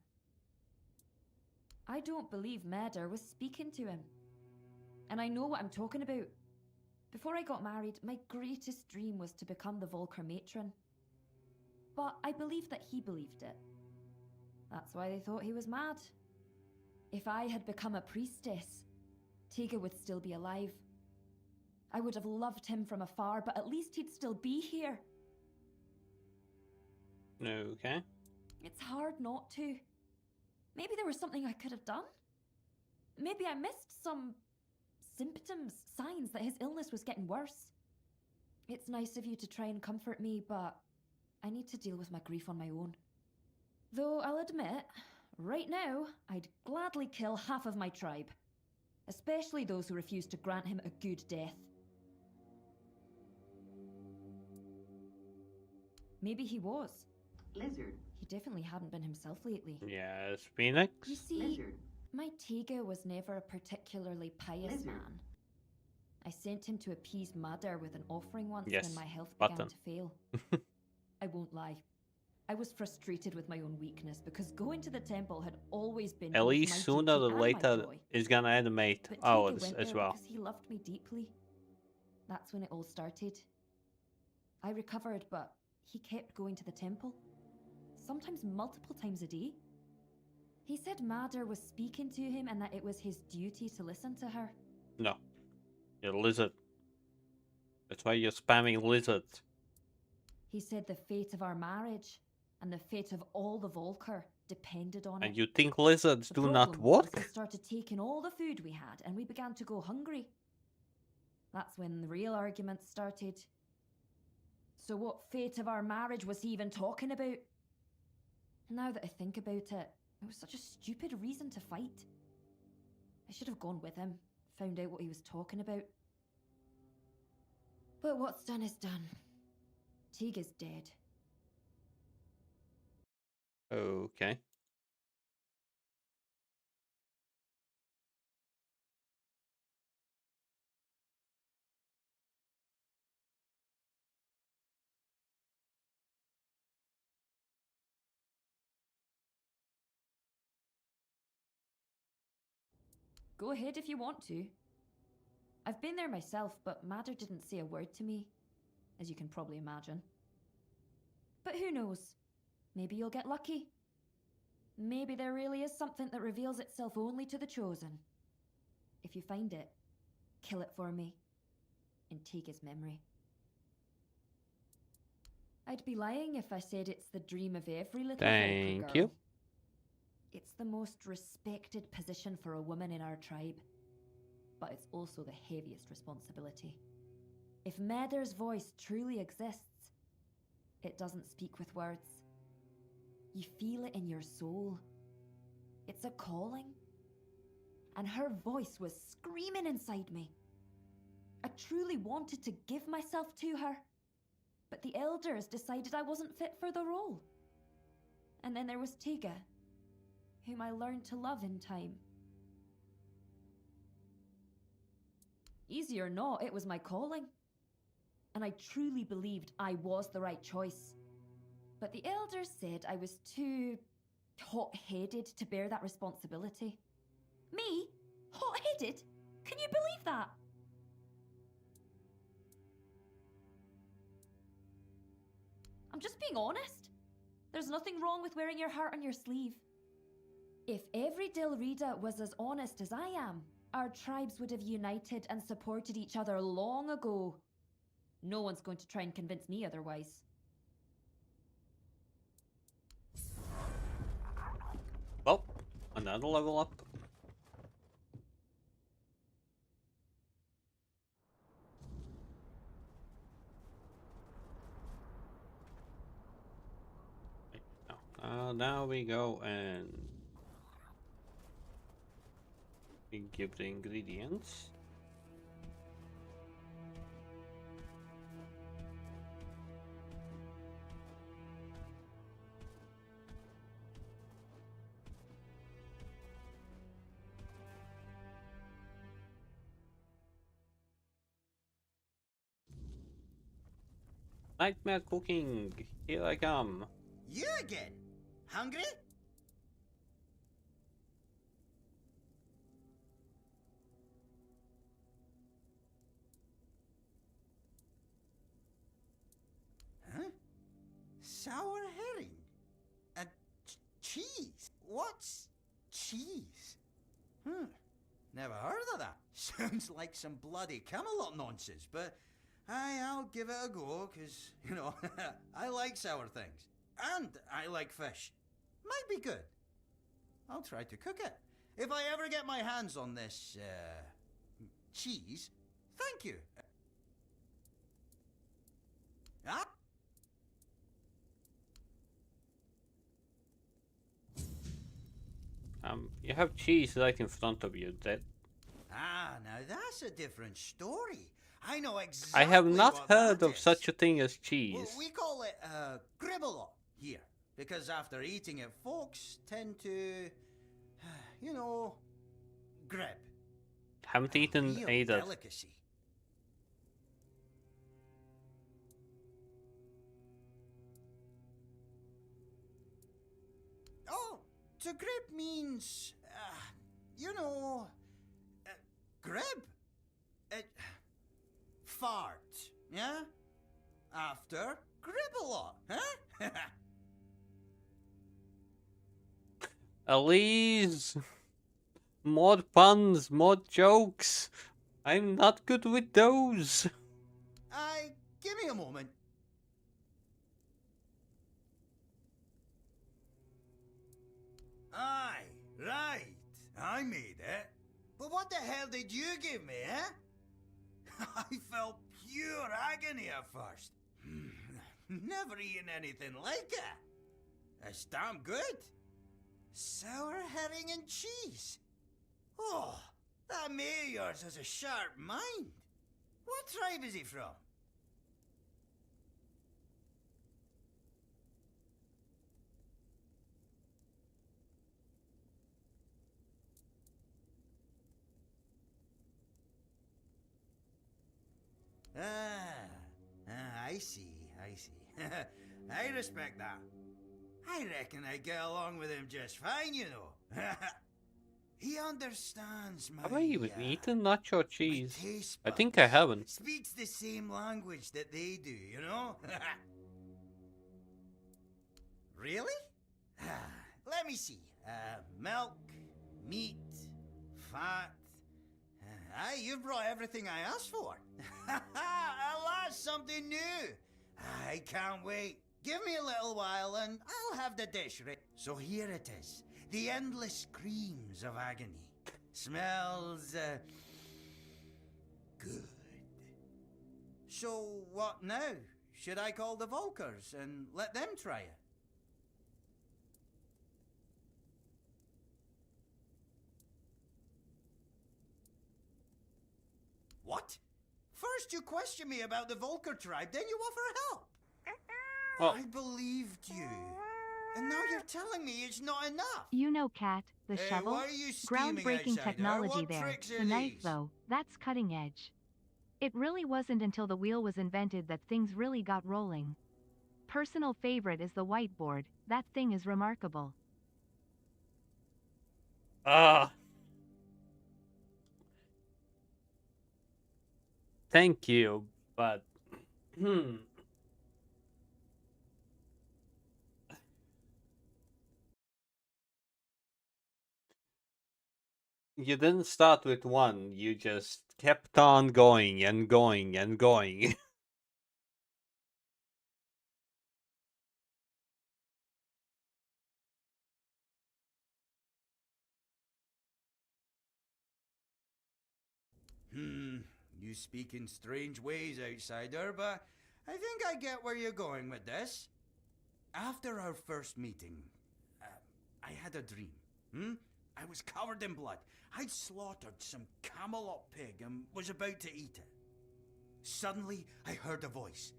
I don't believe Meder was speaking to him. And I know what I'm talking about. Before I got married, my greatest dream was to become the Volker matron. But I believe that he believed it. That's why they thought he was mad. If I had become a priestess, Tiga would still be alive. I would have loved him from afar, but at least he'd still be here. Okay. It's hard not to. Maybe there was something I could have done. Maybe I missed some symptoms, signs that his illness was getting worse. It's nice of you to try and comfort me, but I need to deal with my grief on my own. Though I'll admit, right now, I'd gladly kill half of my tribe. Especially those who refuse to grant him a good death. Maybe he was. Lizard. He definitely hadn't been himself lately. Yes, Phoenix. You see, Lizard. my Tega was never a particularly pious Lizard. man. I sent him to appease Madder with an offering once Yes, when my health button. began to fail. I won't lie. I was frustrated with my own weakness because going to the temple had always been At both least my sooner duty or and my later, joy. it's gonna animate But Tega ours went as there well. because he loved me deeply. That's when it all started. I recovered, but he kept going to the temple. Sometimes multiple times a day. He said Madder was speaking to him and that it was his duty to listen to her. No. You're a lizard. That's why you're spamming lizards. He said the fate of our marriage and the fate of all the Volker depended on it. And you think lizards The do not problem was work? he started taking all the food we had and we began to go hungry. That's when the real arguments started. So what fate of our marriage was he even talking about? Now that I think about it, it was such a stupid reason to fight. I should have gone with him, found out what he was talking about. But what's done is done. Teague is dead. Okay. Go ahead if you want to. I've been there myself, but Madder didn't say a word to me, as you can probably imagine. But who knows? Maybe you'll get lucky. Maybe there really is something that reveals itself only to the chosen. If you find it, kill it for me, in Tega's memory. I'd be lying if I said it's the dream of every little Thank Volker you. girl. It's the most respected position for a woman in our tribe, but it's also the heaviest responsibility. If Madder's voice truly exists, it doesn't speak with words. You feel it in your soul. It's a calling. And her voice was screaming inside me. I truly wanted to give myself to her, but the elders decided I wasn't fit for the role. And then there was Tega, whom I learned to love in time. Easy or not, it was my calling. And I truly believed I was the right choice. But the elders said I was too hot-headed to bear that responsibility. Me? Hot-headed? Can you believe that? I'm just being honest. There's nothing wrong with wearing your heart on your sleeve. If every Dilrida was as honest as I am, our tribes would have united and supported each other long ago. No one's going to try and convince me otherwise. Well, another level up. Now we go and we give the ingredients. Nightmare cooking, here I come. You again? Hungry? Huh? Sour herring? And cheese? What's cheese? Never heard of that. Sounds like some bloody Camelot nonsense, but I'll give it a go, 'cause, you know, I like sour things. And I like fish. Might be good. I'll try to cook it. If I ever get my hands on this, cheese, thank you. Ah? You have cheese right in front of you. Ah, now that's a different story. I know exactly. I have not what heard that of is. such a thing as cheese. Well, we call it gribble here, because after eating it, folks tend to, you know, grib. Haven't eaten Real either. delicacy. Oh, to grib means, you know, grib. Fart, yeah? After gribble, huh? Elise, more puns, more jokes. I'm not good with those. Give me a moment. Aye, right. I made it. But what the hell did you give me, eh? I felt pure agony at first. Never eaten anything like it. It's damn good. Sour herring and cheese. Oh, that mate of yours has a sharp mind. What tribe is he from? I see. I respect that. I reckon I get along with him just fine, you know. He understands my... Have I even eaten nacho cheese? taste I think I haven't. Speaks the same language that they do, you know? Really? Let me see. Milk, meat, fat. Aye, you've brought everything I asked for. Alas, something new. I can't wait. Give me a little while and I'll have the dish ready. So here it is. The endless screams of agony. Smells, good. So what now? Should I call the Volkers and let them try it? What? First you question me about the Volker tribe, then you offer help. Well, I believed you. And now you're telling me it's not enough. You know, Cat, the Hey, shovel. why are you scheming, Groundbreaking outsider? technology What there. tricks are The knife, these? though, that's cutting edge. It really wasn't until the wheel was invented that things really got rolling. Personal favorite is the whiteboard. That thing is remarkable. Thank you, but you didn't start with one. You just kept on going and going and going. You speak in strange ways, outsider, but I think I get where you're going with this. After our first meeting, I had a dream. I was covered in blood. I'd slaughtered some Camelot pig and was about to eat it. Suddenly, I heard a voice.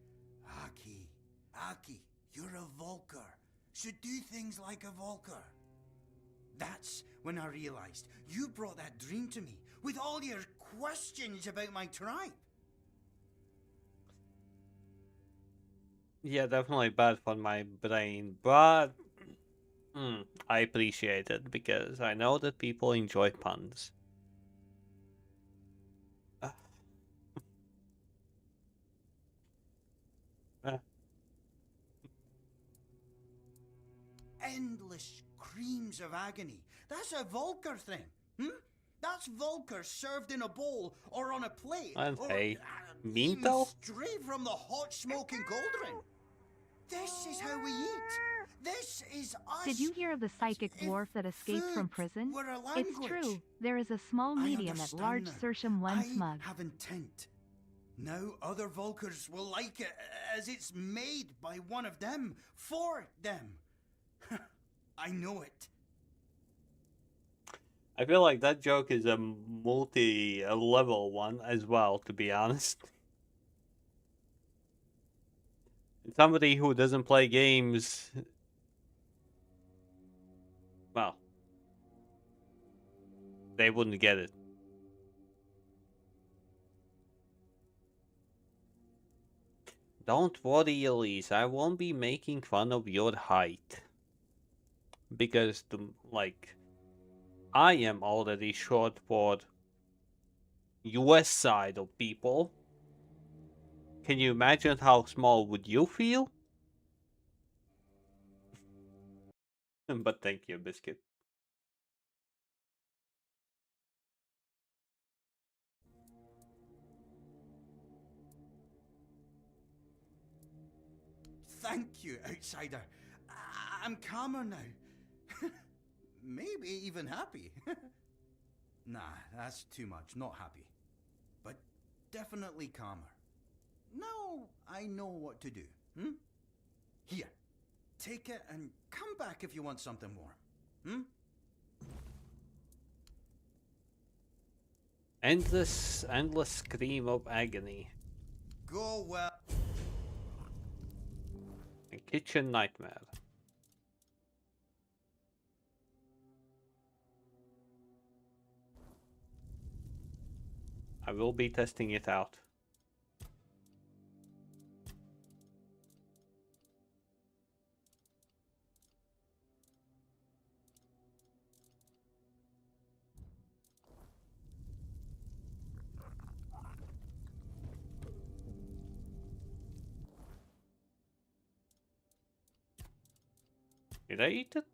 Aki, you're a Volker. Should do things like a Volker. That's when I realized you brought that dream to me with all your questions about my tribe. Yeah, definitely bad for my brain, but I appreciate it because I know that people enjoy puns. Endless screams of agony. That's a Volker thing. That's Volker served in a bowl or on a plate. And or, hey, even Minto? straight from the hot smoking cauldron. This is how we eat. This is us. Did you hear of the psychic dwarf that escaped from prison? Were a It's language. true. There is a small I medium at large understand now. Sertium one smug. I have intent. Now other Volkers will like it as it's made by one of them for them. I know it. I feel like that joke is a multi-level one as well, to be honest. Somebody who doesn't play games, well, they wouldn't get it. Don't worry, Elise, I won't be making fun of your height. Because, I am already short for US side of people. Can you imagine how small would you feel? But thank you, Biscuit. Thank you, outsider. I'm calmer now. Maybe even happy. Nah, that's too much. Not happy. But definitely calmer. Now I know what to do. Here, take it and come back if you want something warm. Endless scream of agony. Go well. A kitchen nightmare. I will be testing it out. Did I eat it?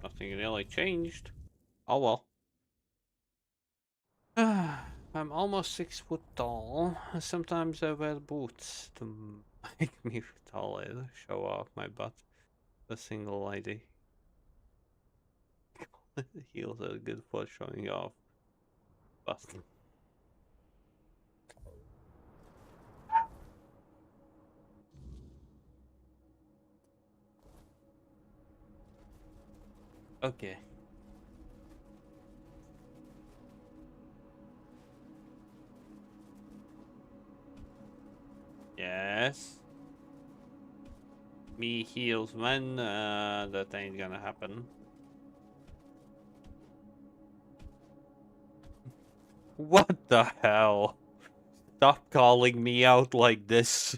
Nothing really changed. Oh well. I'm almost 6 foot tall. Sometimes I wear boots to make me taller, show off my butt. A single lady. Heels are good for showing off. But okay. Yes. Me heals when that ain't gonna happen. What the hell? Stop calling me out like this.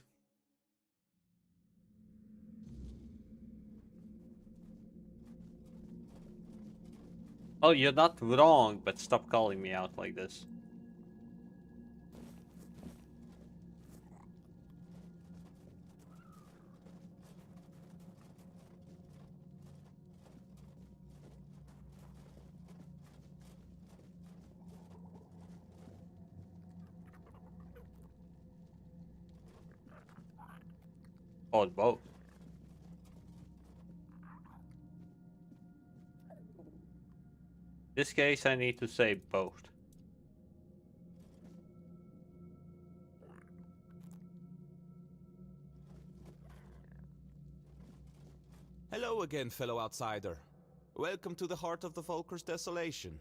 Oh, you're not wrong, but stop calling me out like this. Or both. This case, I need to say both. Hello again, fellow outsider. Welcome to the heart of the Volker's desolation.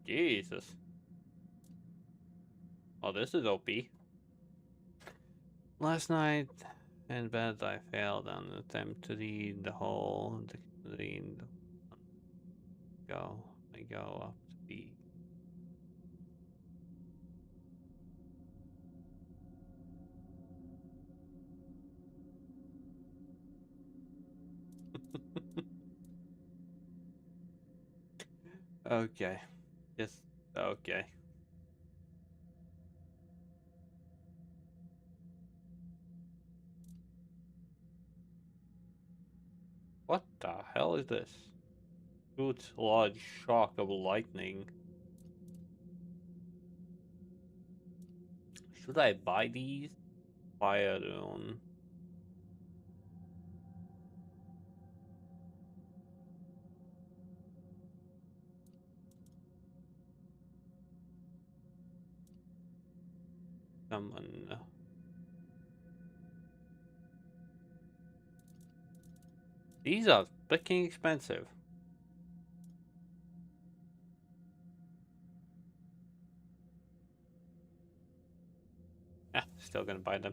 Jesus. Oh, this is OP. Last night in bed, I failed on an attempt to read the whole dictionary. I go up to B. Okay. Yes. Okay. hell is this? Shoots large shock of lightning. Should I buy these? Fire on. Someone. These are freaking expensive. Still gonna buy them.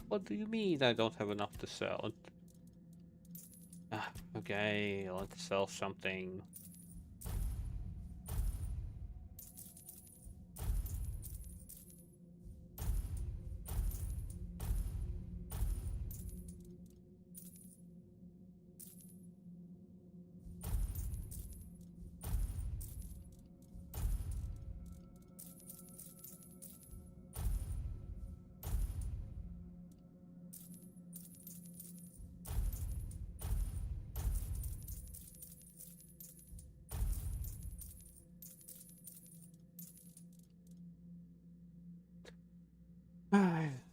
What do you mean I don't have enough to sell? Okay, let's sell something.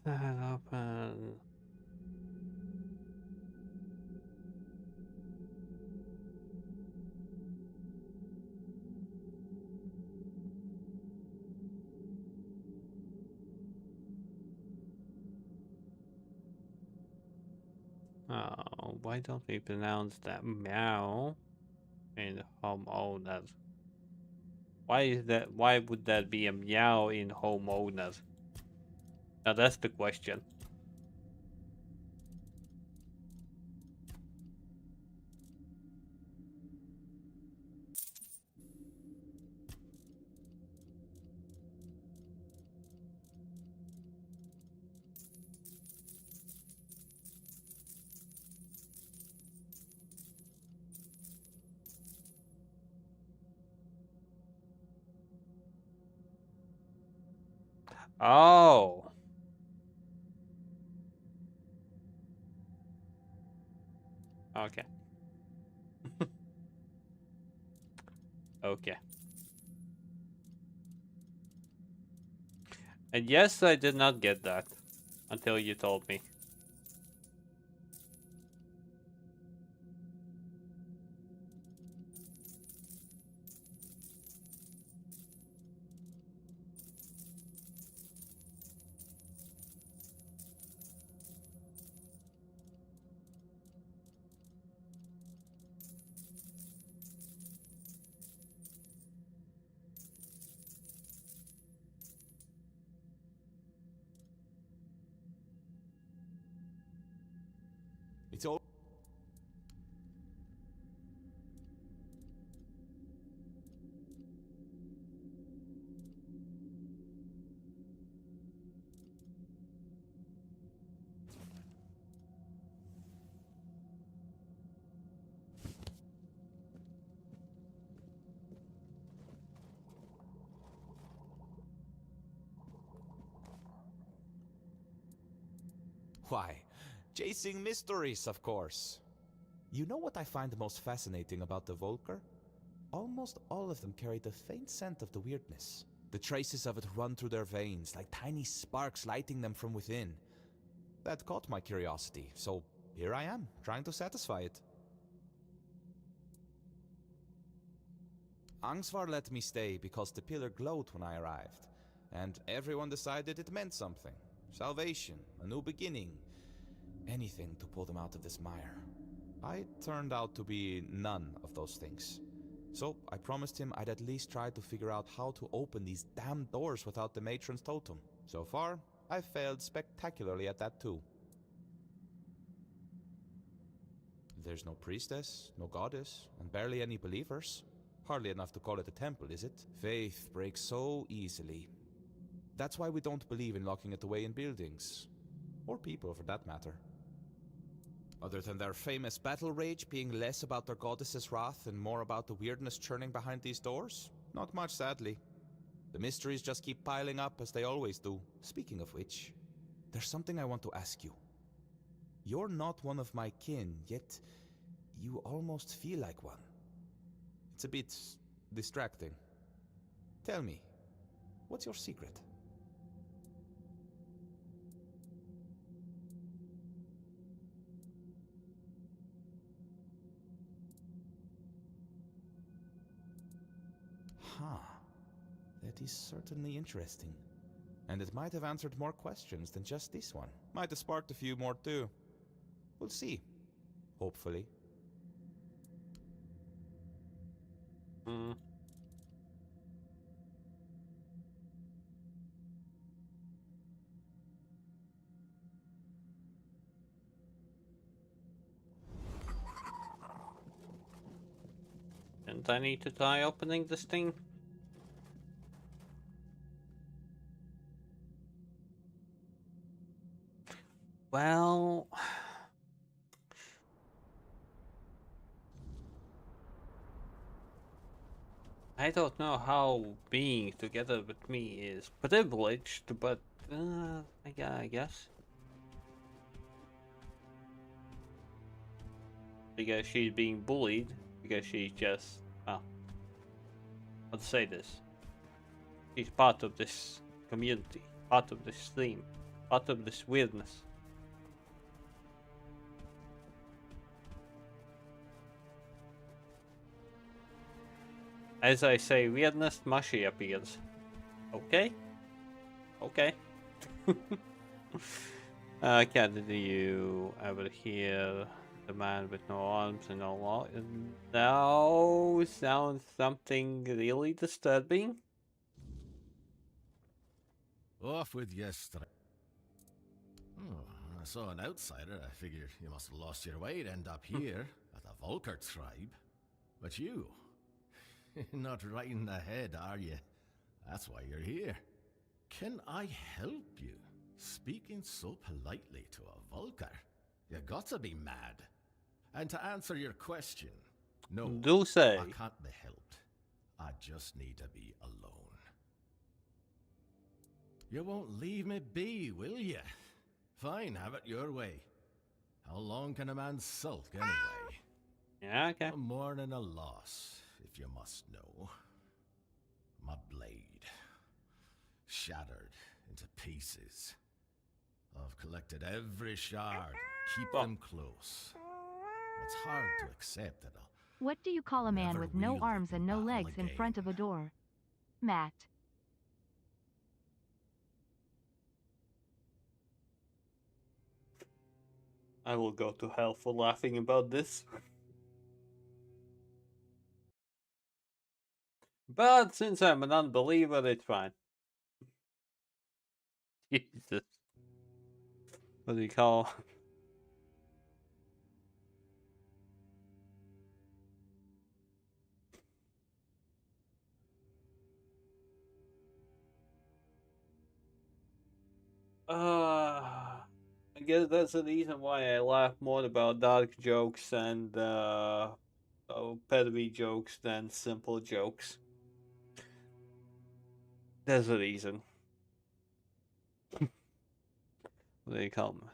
That open. Oh, why don't we pronounce that meow in homeowner? Why is that? Why would that be a meow in homeowner? Now that's the question. Oh. Okay. Okay. And yes, I did not get that until you told me. It's all. Why, chasing mysteries, of course. You know what I find most fascinating about the Volker? Almost all of them carry the faint scent of the weirdness. The traces of it run through their veins, like tiny sparks lighting them from within. That caught my curiosity, so here I am, trying to satisfy it. Angsvar let me stay because the pillar glowed when I arrived, and everyone decided it meant something. Salvation, a new beginning, anything to pull them out of this mire. I turned out to be none of those things. So I promised him I'd at least try to figure out how to open these damn doors without the matron's totem. So far, I've failed spectacularly at that too. There's no priestess, no goddess, and barely any believers. Hardly enough to call it a temple, is it? Faith breaks so easily. That's why we don't believe in locking it away in buildings. Or people, for that matter. Other than their famous battle rage being less about their goddess's wrath and more about the weirdness churning behind these doors? Not much, sadly. The mysteries just keep piling up, as they always do. Speaking of which, there's something I want to ask you. You're not one of my kin, yet you almost feel like one. It's a bit distracting. Tell me, what's your secret? Huh. That is certainly interesting. And it might have answered more questions than just this one. Might have sparked a few more too. We'll see. Hopefully. Hmm. And I need to try opening this thing? Well... I don't know how being together with me is privileged, but I guess. Because she's being bullied, because she's just, well, let's say this. She's part of this community, part of this theme, part of this weirdness. As I say weirdness, Mushy appears. Okay? Okay. Cat, do you ever hear the man with no arms and no legs? No, sounds something really disturbing. Off with you, Oh, I saw an outsider. I figured you must have lost your way to end up here at the Volker tribe. But you, not riding ahead, are you? That's why you're here. Can I help you? Speaking so politely to a Volker? You got to be mad. And to answer your question, no, do say. I can't be helped. I just need to be alone. You won't leave me be, will you? Fine, have it your way. How long can a man sulk anyway? Yeah, okay. A mourning a loss, if you must know. My blade, shattered into pieces. I've collected every shard, keep them close. It's hard to accept that I'll What do you call a man never with no wield it arms and no battle legs in again. front of a door? Matt. I will go to hell for laughing about this. But since I'm an unbeliever, it's fine. Jesus. What do you call? I guess that's the reason why I laugh more about dark jokes and petty jokes than simple jokes. There's a reason. What do you call them?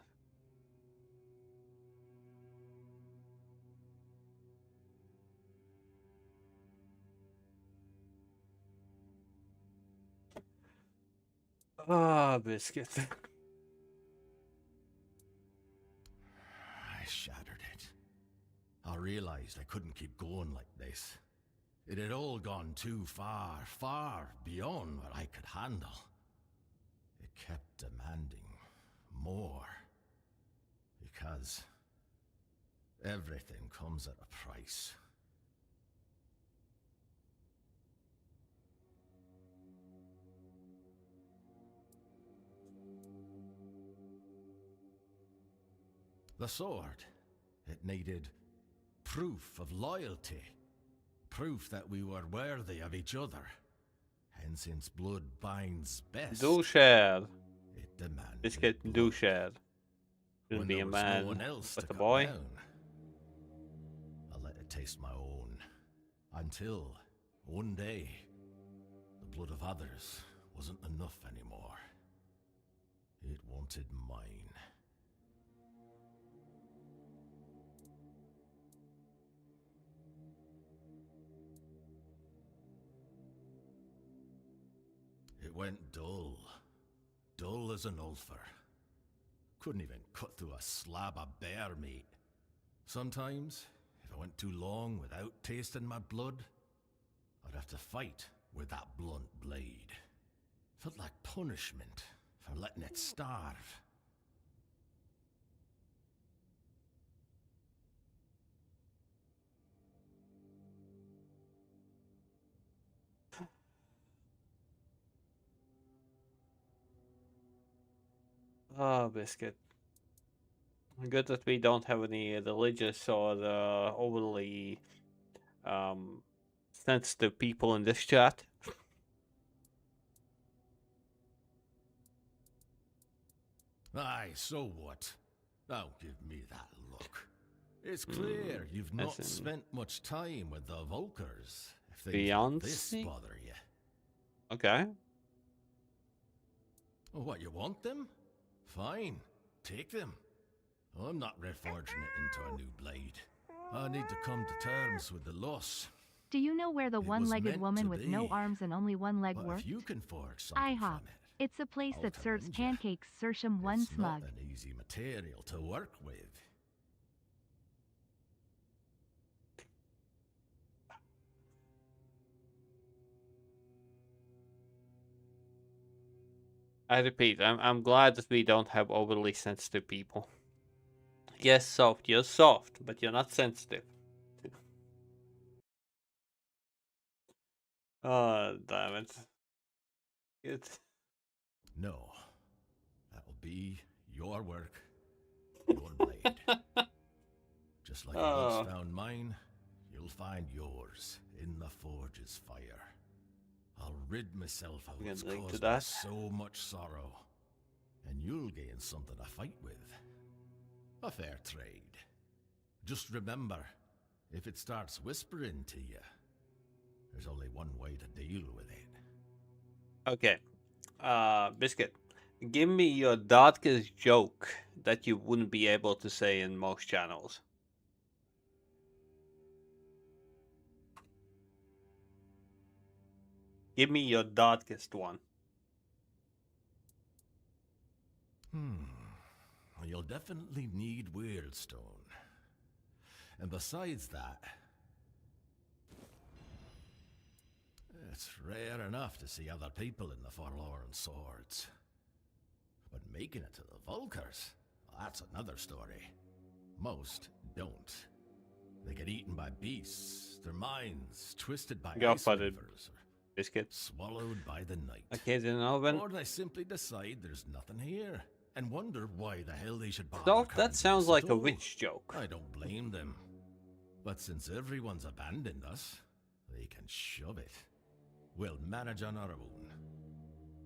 Biscuit. I shattered it. I realized I couldn't keep going like this. It had all gone too far, far beyond what I could handle. It kept demanding more. Because everything comes at a price. The sword, it needed proof of loyalty. Proof that we were worthy of each other. And and since blood binds best, Do share. it demanded Biscuit, blood. do share. Shouldn't When be there a was man no one else with to a cut boy. down, I let it taste my own, until one day the blood of others wasn't enough anymore. It wanted mine. It went dull. Dull as an ulcer. Couldn't even cut through a slab of bear meat. Sometimes, if I went too long without tasting my blood, I'd have to fight with that blunt blade. Felt like punishment for letting it starve. Oh, Biscuit. Good that we don't have any religious or overly sensitive people in this chat. Aye, so what? Don't give me that look. It's clear you've not spent much time with the Volkers. If things like this Fiancé? bother you. Okay. Oh, what, you want them? Fine, take them. I'm not reforging it into a new blade. I need to come to terms with the loss. Do you know where the was one-legged meant woman to with no be. arms and only one leg But worked? if you can forge something IHOP. from it, It's a place I'll that serves commend ya. pancakes, Sersham one It's smug. not an easy material to work with. I repeat, I'm glad that we don't have overly sensitive people. Yes, soft, you're soft, but you're not sensitive. Oh, damn it. It's No, that'll be your work, your blade. Just like I Oh. once found mine, you'll find yours in the forge's fire. I'll rid myself of We're what's gonna link to caused me that. so much sorrow, and you'll gain something to fight with. A fair trade. Just remember, if it starts whispering to you, there's only one way to deal with it. Okay. Biscuit, give me your darkest joke that you wouldn't be able to say in most channels. Give me your darkest one. Well, you'll definitely need Weirdstone. And besides that, it's rare enough to see other people in the Forlorn Swords. But making it to the Volkers, that's another story. Most don't. They get eaten by beasts, their minds twisted by Go ice for it, rivers, Biscuit. swallowed by the night. Okay, then Alvin. Or they simply decide there's nothing here, and wonder why the hell they should bother Stop, coming that to sounds us like at a all. witch joke. I don't blame them. But since everyone's abandoned us, they can shove it. We'll manage on our own.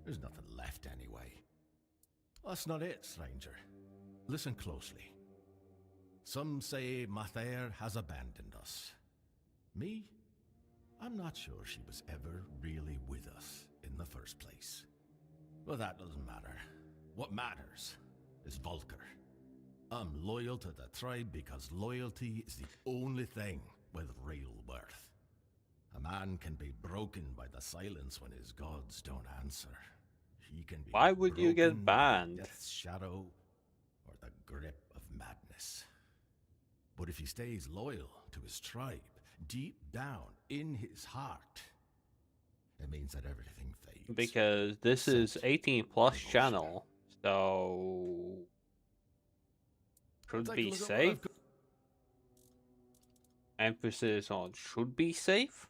There's nothing left anyway. That's not it, stranger. Listen closely. Some say Mather has abandoned us. Me? I'm not sure she was ever really with us in the first place. But that doesn't matter. What matters is Volker. I'm loyal to the tribe because loyalty is the only thing with real worth. A man can be broken by the silence when his gods don't answer. He can be Why would you get broken by banned? Death's shadow or the grip of madness. But if he stays loyal to his tribe, deep down in his heart, it means that everything fades. Because this is 18 plus channel, so should Take a be look at what safe. I've got. Emphasis on should be safe.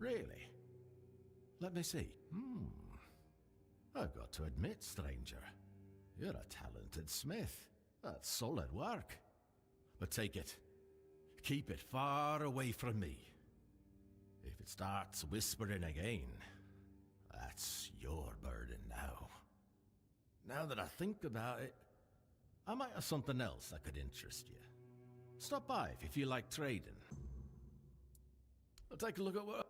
Really? Let me see. I've got to admit, stranger, you're a talented smith. That's solid work. But take it. Keep it far away from me. If it starts whispering again, that's your burden now. Now that I think about it, I might have something else that could interest you. Stop by if you feel like trading. I'll take a look at what...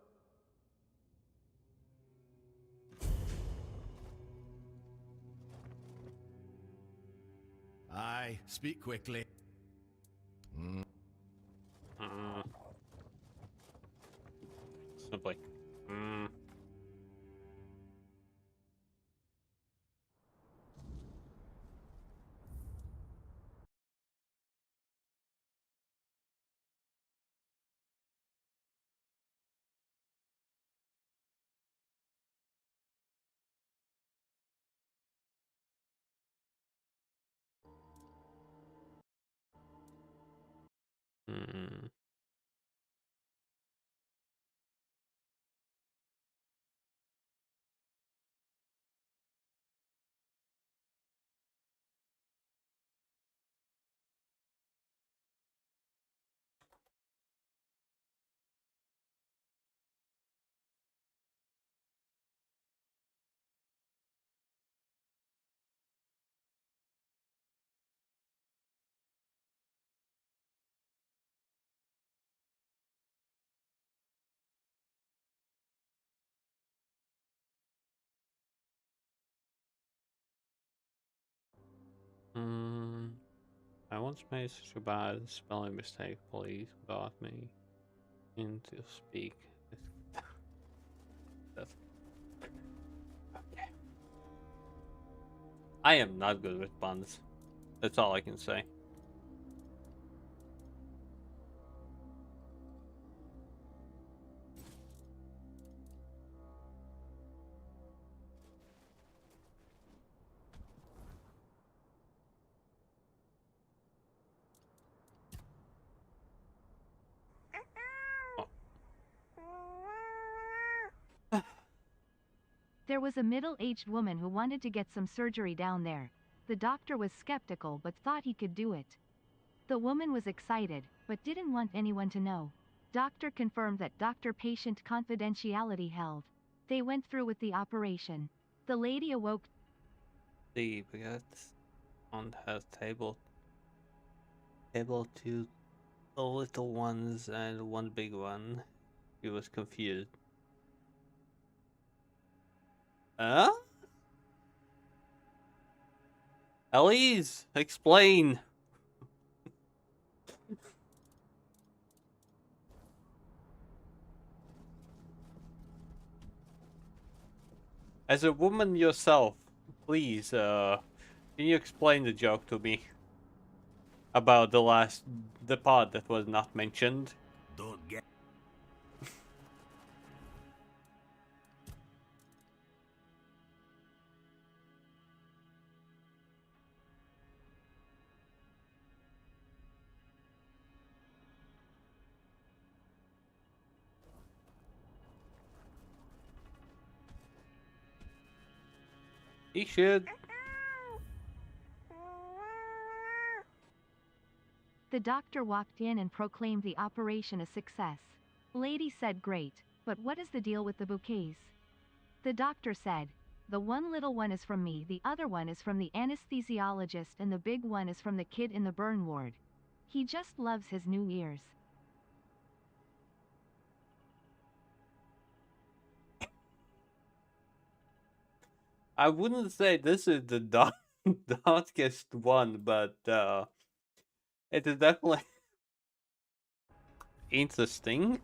Aye, speak quickly. Simply. I once made such a bad spelling mistake. Please brought me in to speak. That's okay. I am not good with puns. That's all I can say. There was a middle-aged woman who wanted to get some surgery down there. The doctor was skeptical but thought he could do it. The woman was excited, but didn't want anyone to know. Doctor confirmed that doctor-patient confidentiality held. They went through with the operation. The lady awoke. See, because one has table two little ones and one big one. He was confused. Huh? Elise, explain. As a woman yourself, please, can you explain the joke to me? About the part that was not mentioned? Don't get... He should. The doctor walked in and proclaimed the operation a success. Lady said great, but what is the deal with the bouquets? The doctor said, the one little one is from me, the other one is from the anesthesiologist, and the big one is from the kid in the burn ward. He just loves his new ears. I wouldn't say this is the darkest one, but it is definitely interesting.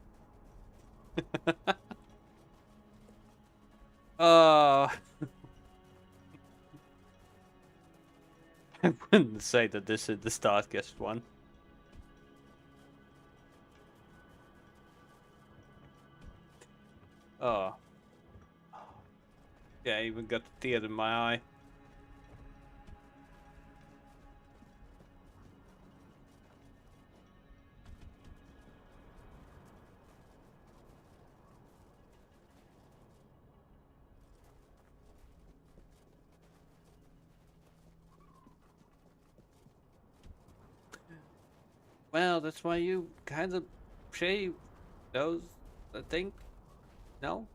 I wouldn't say that this is the darkest one. Oh. Yeah, I even got a tear in my eye. Well, that's why you kind of shave those, I think. No?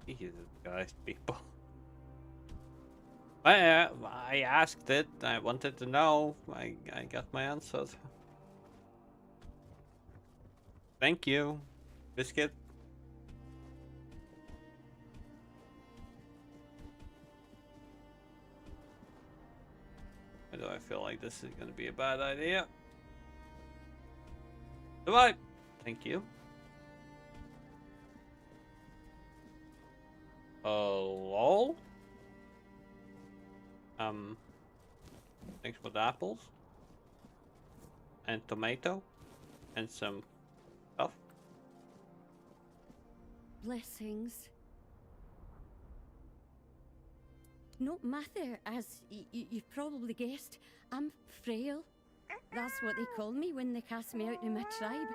Jesus Christ, people. I asked it. I wanted to know. I got my answers. Thank you, Biscuit. Why do I feel like this is going to be a bad idea? Goodbye. Thank you. Lol. Thanks for the apples. And tomato. And some stuff. Blessings. No matter, as you've probably guessed, I'm frail. That's what they call me when they cast me out of my tribe.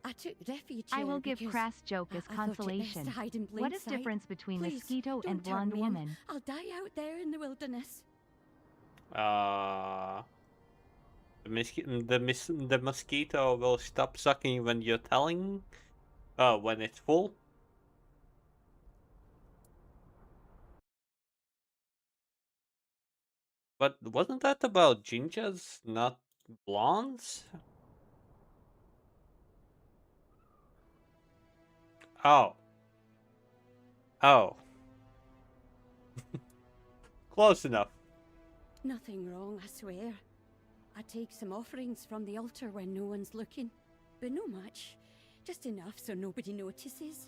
I took refuge I here will give because Crass Joke as I thought it best consolation. to hide in plain What is sight. difference between Please, mosquito don't and turn blonde me in. woman? I'll die out there in the wilderness. The mosquito will stop sucking when you're telling. When it's full. But wasn't that about gingers, not blondes? Oh. Oh. Close enough. Nothing wrong, I swear. I take some offerings from the altar when no one's looking, but no much. Just enough so nobody notices.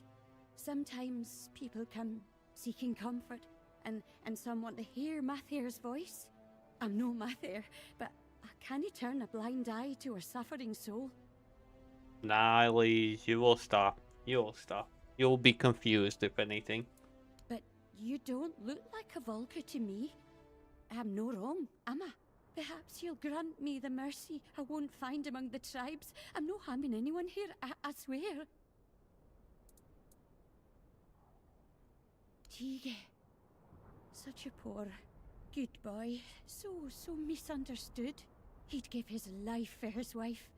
Sometimes people come seeking comfort, and some want to hear Mathair's voice. I'm no Mathair, but I can't turn a blind eye to her suffering soul. Nah, Elise, you will stop. You will stop. You'll be confused if anything. But you don't look like a Volker to me. I'm no wrong, am I? Perhaps you'll grant me the mercy I won't find among the tribes. I'm no harming anyone here, I swear. Tige. Such a poor, good boy. So misunderstood. He'd give his life for his wife.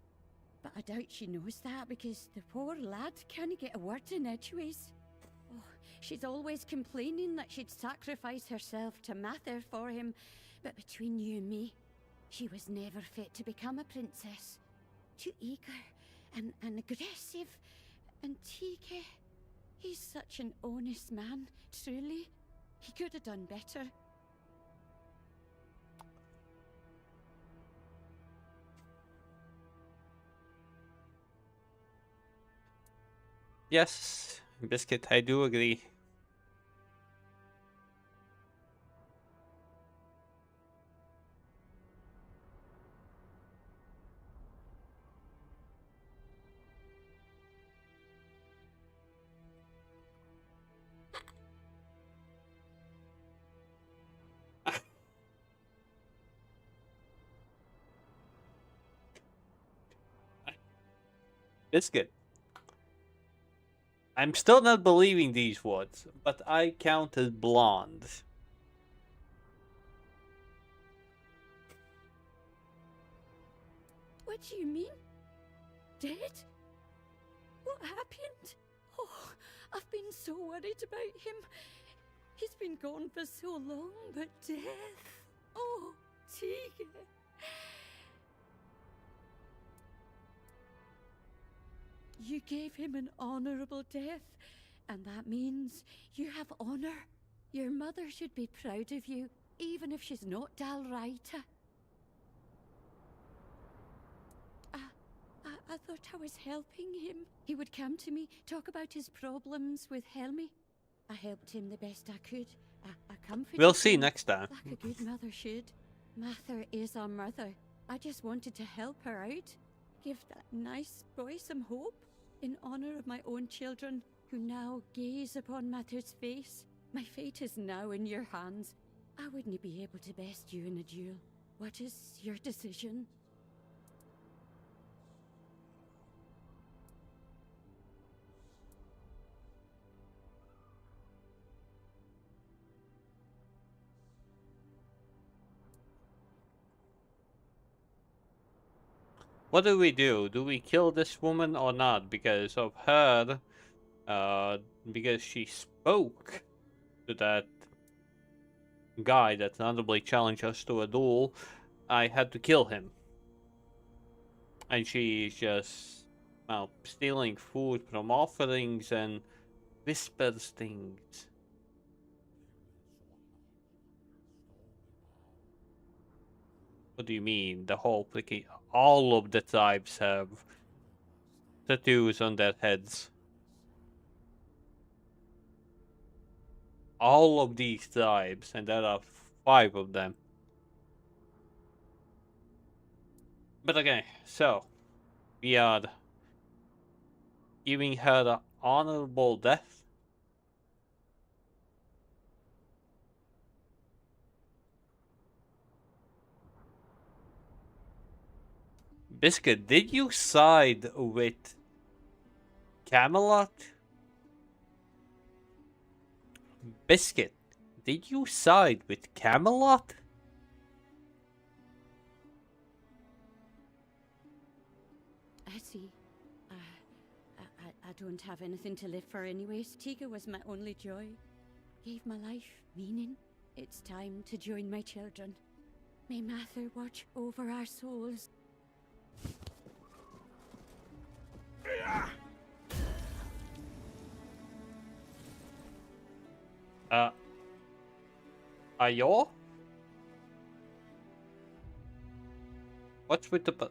But I doubt she knows that because the poor lad can't get a word in edgeways. Oh, she's always complaining that she'd sacrifice herself to Mather for him. But between you and me, she was never fit to become a princess. Too eager and aggressive. And Tige, he's such an honest man, truly. He could have done better. Yes, Biscuit, I do agree. Biscuit. I'm still not believing these words, but I count as blonde. What do you mean? Dead? What happened? Oh, I've been so worried about him. He's been gone for so long, but death. Oh, Tige. You gave him an honourable death, and that means you have honour. Your mother should be proud of you, even if she's not Dalraita. I thought I was helping him. He would come to me, talk about his problems with Helmi. I helped him the best I could. I comforted We'll see him next time. like a good mother should. Mather is our mother. I just wanted to help her out. Give that nice boy some hope in honour of my own children who now gaze upon Mather's face. My fate is now in your hands. I wouldn't be able to best you in a duel. What is your decision? What do we do? Do we kill this woman or not? Because of her, because she spoke to that guy that randomly challenged us to a duel, I had to kill him. And she's just, well, stealing food from offerings and whispers things. What do you mean? The whole freaking... All of the tribes have tattoos on their heads. All of these tribes, and there are 5 of them. But okay, so we are giving her an honorable death. Biscuit, did you side with Camelot? Biscuit, did you side with Camelot? I see. I don't have anything to live for anyways. Tiga was my only joy. Gave my life meaning. It's time to join my children. May Mather watch over our souls. Ayo? What's with the...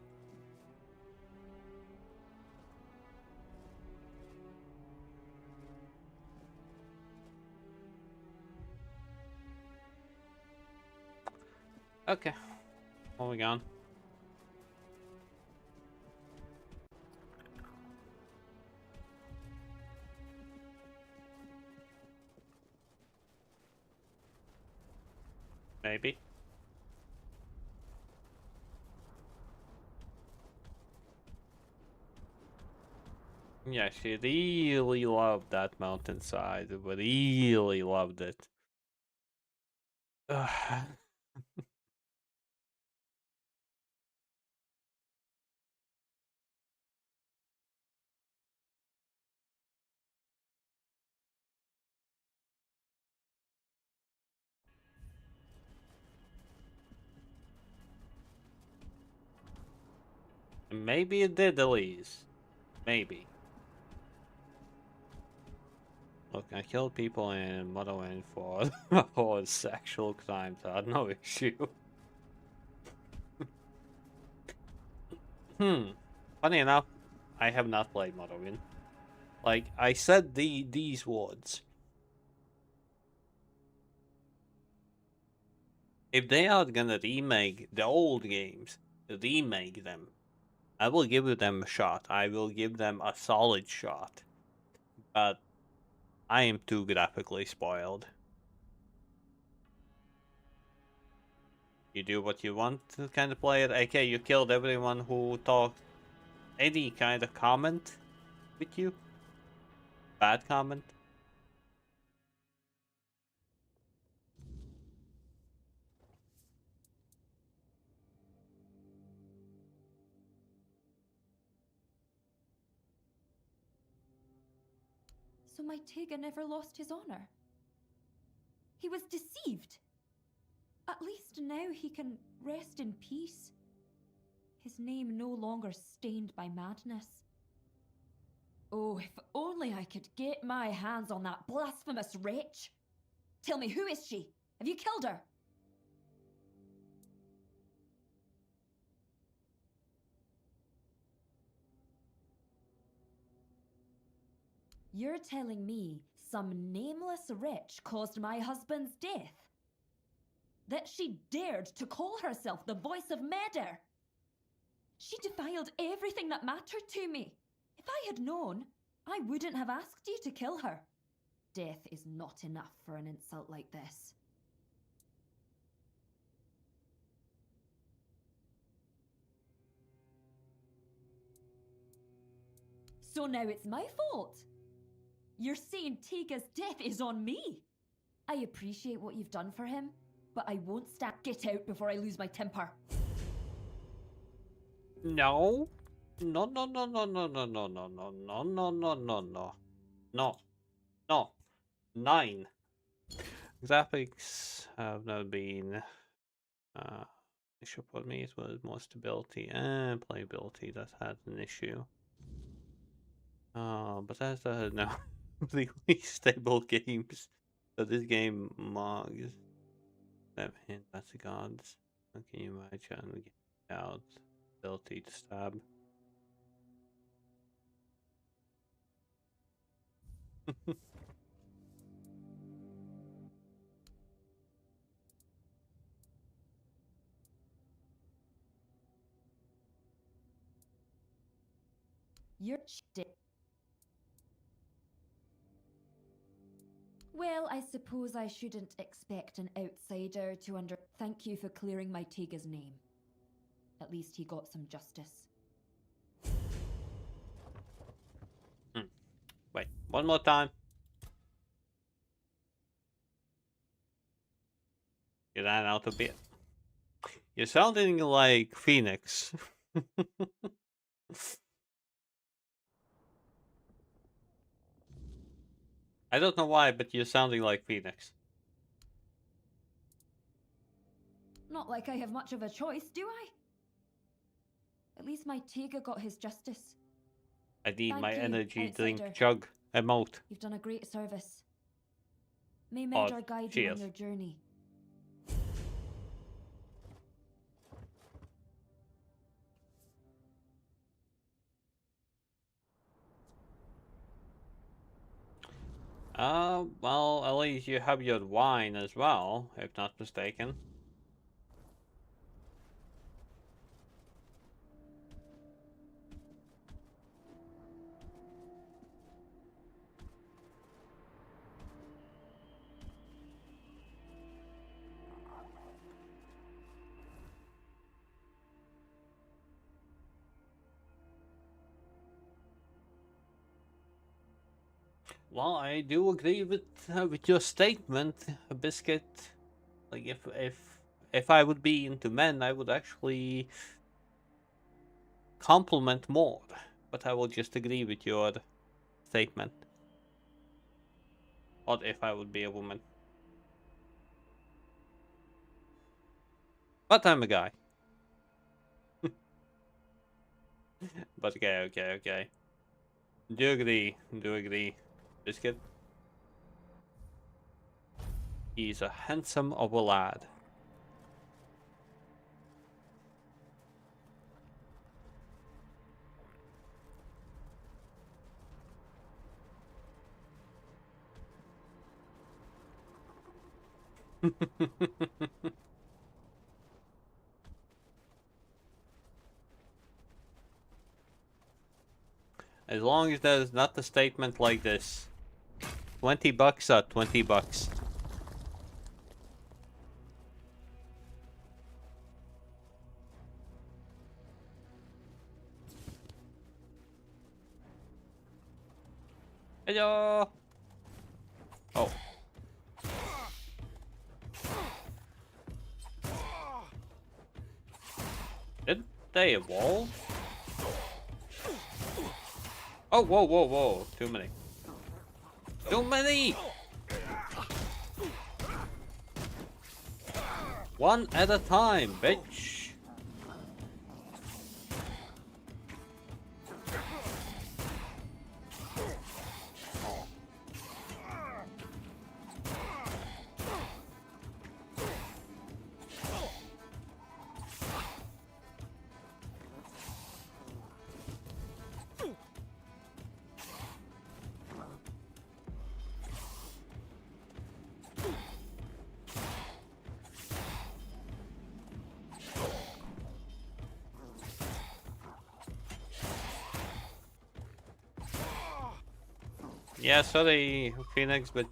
Okay, moving on. Maybe. Yeah, she really loved that mountainside. Really loved it. Ugh. Maybe it did, Elise. Maybe. Look, I killed people in Morrowind for sexual crimes. I had no issue. Funny enough, I have not played Morrowind. Like, I said these words. If they are gonna remake the old games, remake them, I will give them a shot. I will give them a solid shot. But I am too graphically spoiled. You do what you want to kind of play it. Okay, you killed everyone who talked any kind of comment with you. Bad comment. So my Tega never lost his honor. He was deceived. At least now he can rest in peace. His name no longer stained by madness. Oh, if only I could get my hands on that blasphemous wretch! Tell me, who is she? Have you killed her? You're telling me some nameless wretch caused my husband's death? That she dared to call herself the voice of murder? She defiled everything that mattered to me. If I had known, I wouldn't have asked you to kill her. death is not enough for an insult like this. So now it's my fault. You're saying Tiga's death is on me. I appreciate what you've done for him, but I won't stand. Get out before I lose my temper. No. No, no, no, no, no, no, no, no, no, no, no, no, no, no. No. No. 9. Graphics have not been issue for me. It was more stability and playability that had an issue. But that's no completely stable games. So this game mugs 7 that's the gods. How can you imagine without ability to stab? You're shit. Well, I suppose I shouldn't expect an outsider to Thank you for clearing my Tiga's name. At least he got some justice. Wait, one more time. You ran out of beer. You're sounding like Phoenix. I don't know why, but you're sounding like Phoenix. Not like I have much of a choice, do I? At least my Tiga got his justice. I need Thank my you, energy drink outsider. chug emote. You've done a great service. May Oh, Mnjau guide you on cheers. your journey. Well, at least you have your wine as well, if not mistaken. Well, I do agree with your statement, Biscuit. Like if I would be into men, I would actually compliment more. But I will just agree with your statement. Or if I would be a woman. But I'm a guy. But okay. Do agree. Biscuit. He's a handsome of a lad. As long as there's not a statement like this. $20 are $20. Hello. Oh. Did they evolve? Oh, whoa. Too many. Too many! One at a time, bitch. Yeah, sorry, Phoenix, but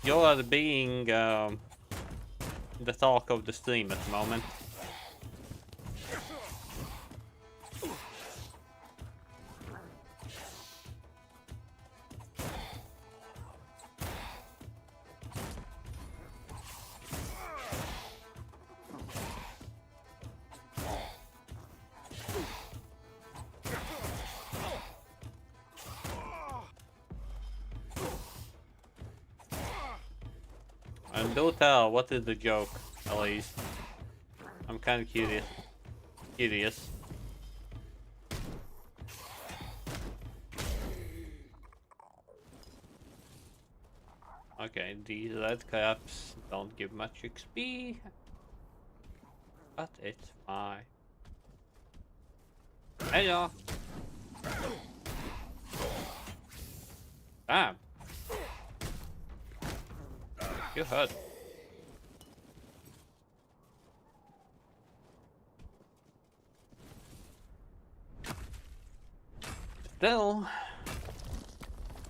you are being the talk of the stream at the moment. And do tell, what is the joke, at least? I'm kind of curious. Okay, these red caps don't give much XP, but it's fine. Hey y'all! Damn! You hurt. Still,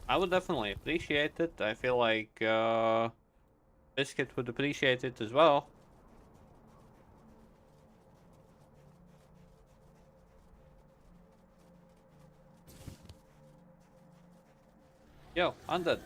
I would definitely appreciate it. I feel like Biscuit would appreciate it as well. Yo, undead.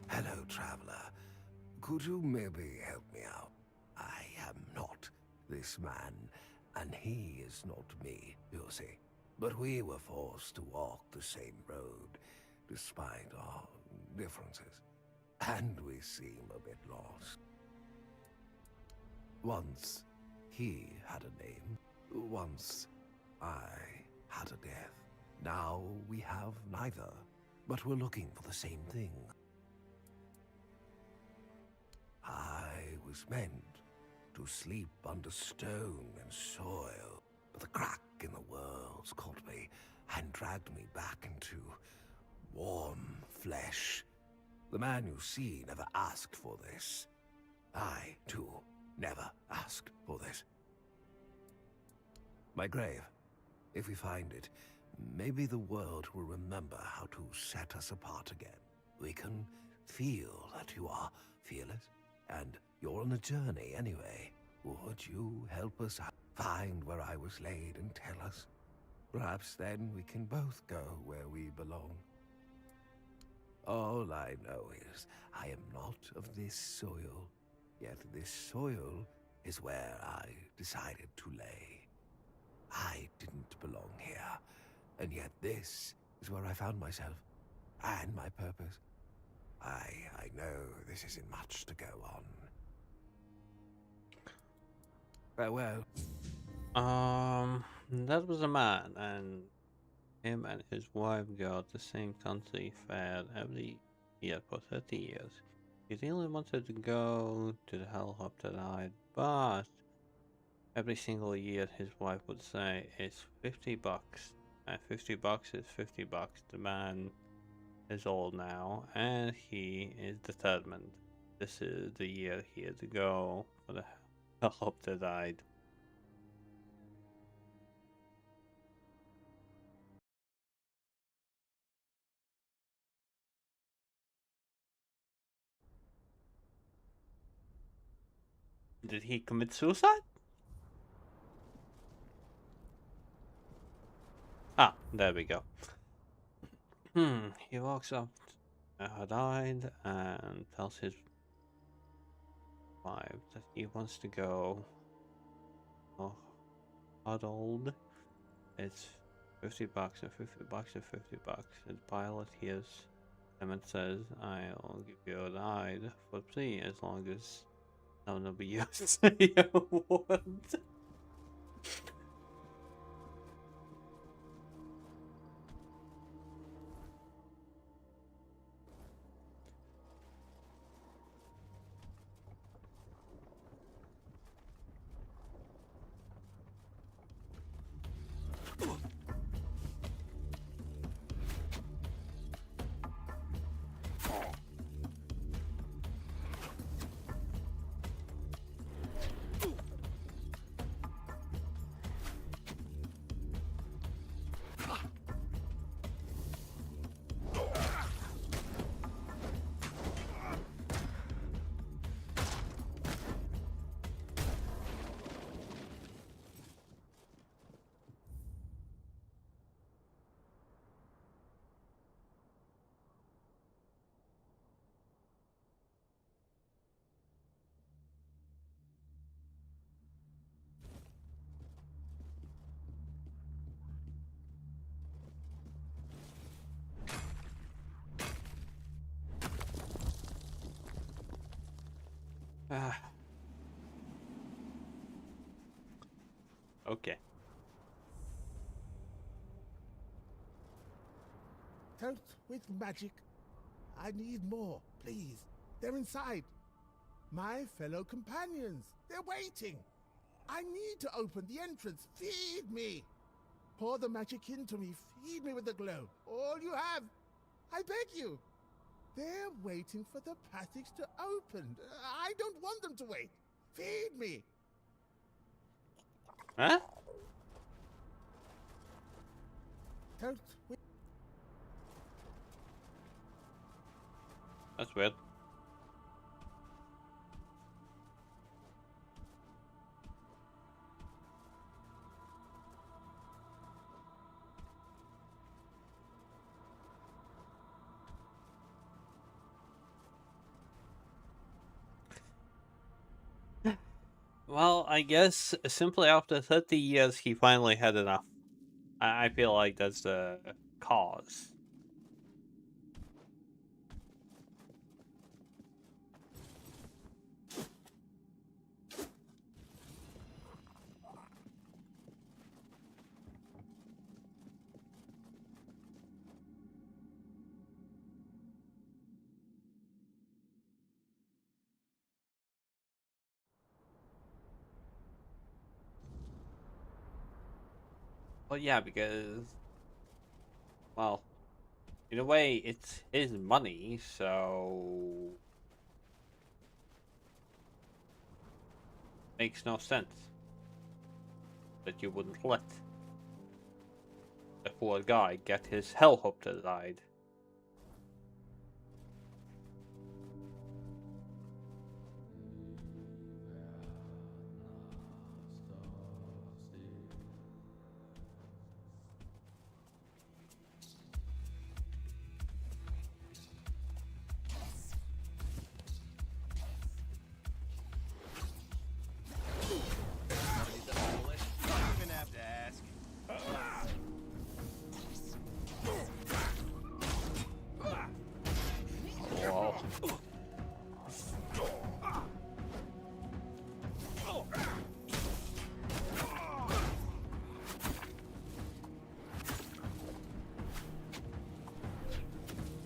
Hello, traveler. Could you maybe help me out? I am not this man, and he is not me, you see. But we were forced to walk the same road, despite our differences. And we seem a bit lost. Once, he had a name. Once, I had a death. Now we have neither, but we're looking for the same thing. I was meant to sleep under stone and soil, but the crack in the worlds caught me and dragged me back into warm flesh. The man you see never asked for this. I, too, never asked for this. My grave, if we find it, maybe the world will remember how to set us apart again. We can feel that you are fearless, and you're on a journey anyway. Would you help us find where I was laid and tell us? Perhaps then we can both go where we belong. All I know is I am not of this soil, yet this soil is where I decided to lay. I didn't belong here, and yet this is where I found myself, and my purpose. I know this isn't much to go on. Farewell. That was a man, and him and his wife got the same country fair every year for 30 years. He really wanted to go to the Hellhop tonight, but every single year his wife would say it's $50. And $50 is $50. The man is old now, and he is determined. This is the year he had to go for the Hellhop tonight. Did he commit suicide? Ah, there we go. He walks up died and tells his wife that he wants to go. Oh, huddled. It's $50 and $50 and $50. And the pilot hears him and says, "I'll give you a ride for free as long as none of you say a word." Okay. Help with magic. I need more, please. They're inside. My fellow companions. They're waiting. I need to open the entrance. Feed me. Pour the magic into me. Feed me with the glow. All you have. I beg you. They're waiting for the passage to open. I don't want them to wait. Feed me. Huh? Help with... That's weird. Well, I guess simply after 30 years, he finally had enough. I feel like that's the cause. Well, yeah, because, well, in a way, it's his money, so makes no sense that you wouldn't let the poor guy get his helicopter ride. Wow.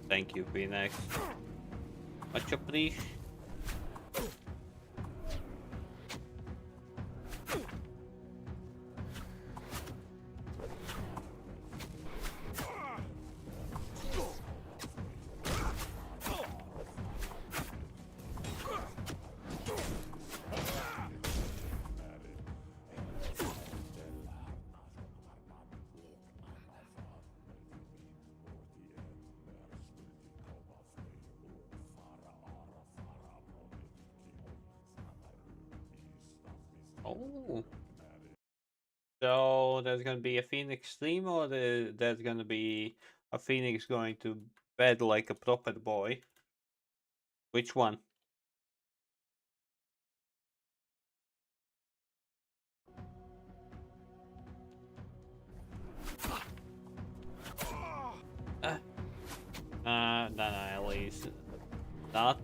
Thank you, Phoenix. Much appreciated. Oh. So there's gonna be a Phoenix stream, or there's gonna be a Phoenix going to bed like a proper boy. Which one? No, at least. Not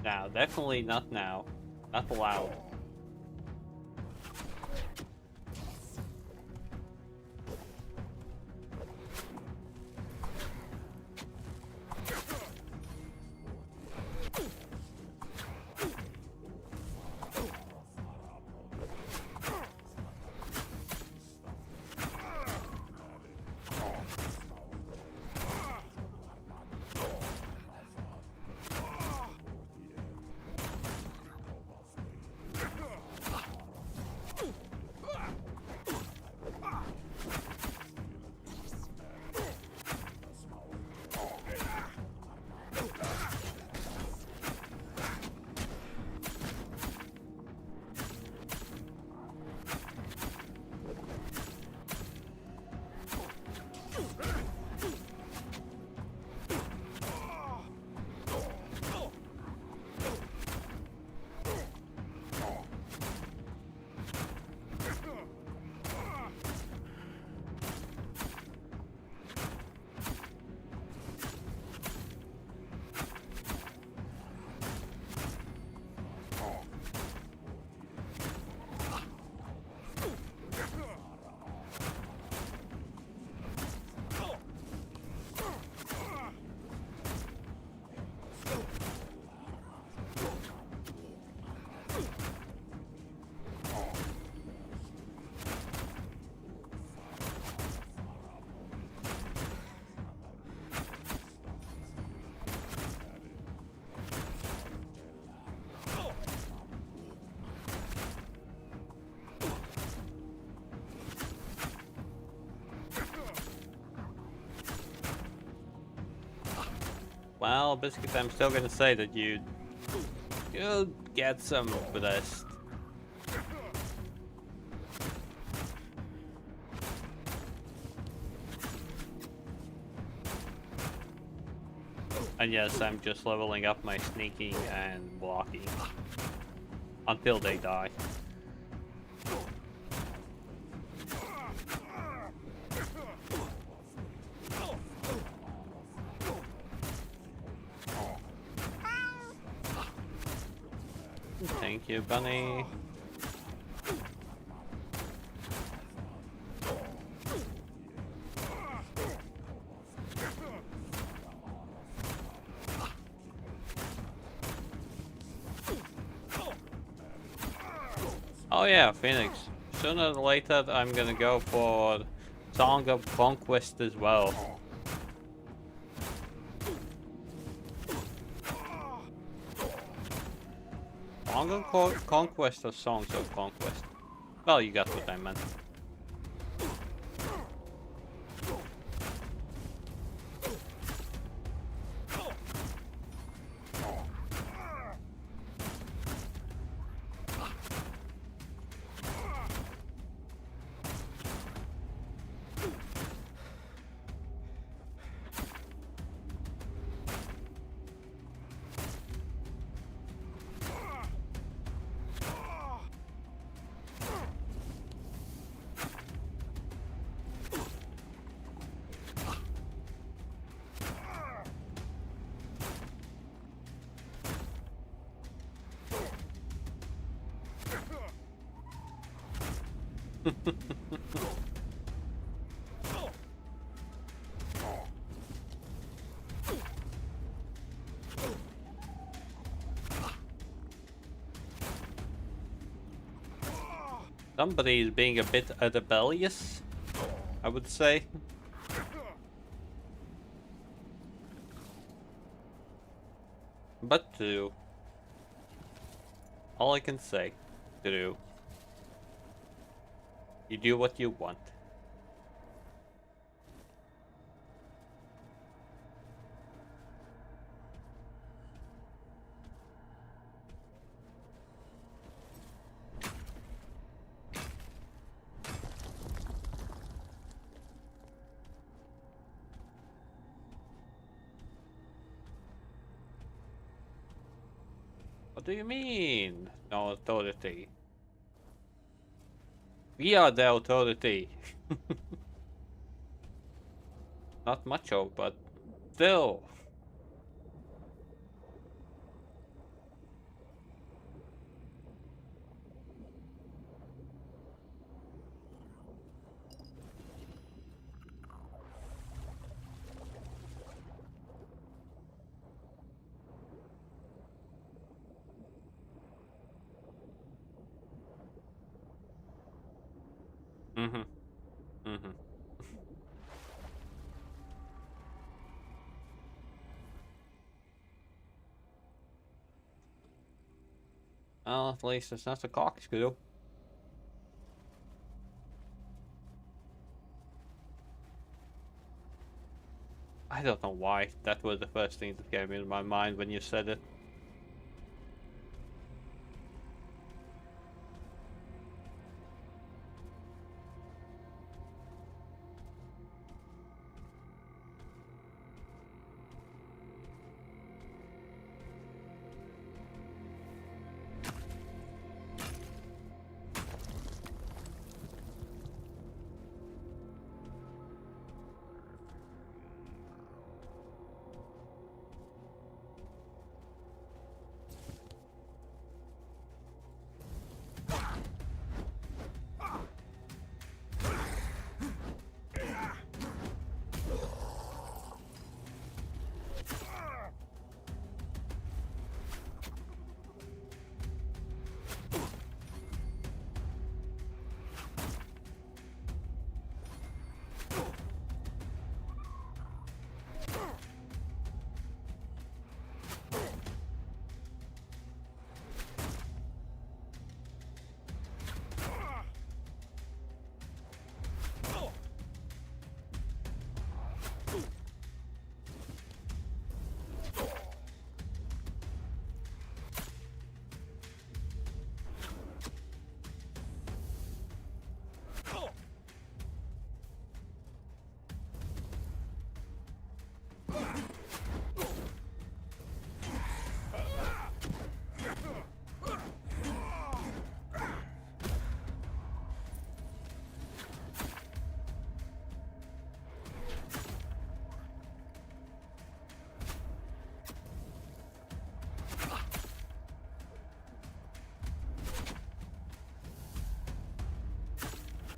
now. Definitely not now. Not allowed. Well, Biscuit, I'm still gonna say that you'll get some rest. And yes, I'm just leveling up my sneaking and blocking until they die. Thank you, bunny. Oh yeah, Phoenix. Sooner or later I'm gonna go for Song of Conquest as well. Song of Conquest or Songs of Conquest? Well, you got what I meant. Somebody is being a bit rebellious, I would say. But true. All I can say, true. You do what you want. What do you mean? No authority. We are the authority. Not much of, but still. Mm-hmm. Mm-hmm. Well, at least it's not a corkscrew. I don't know why. That was the first thing that came in my mind when you said it.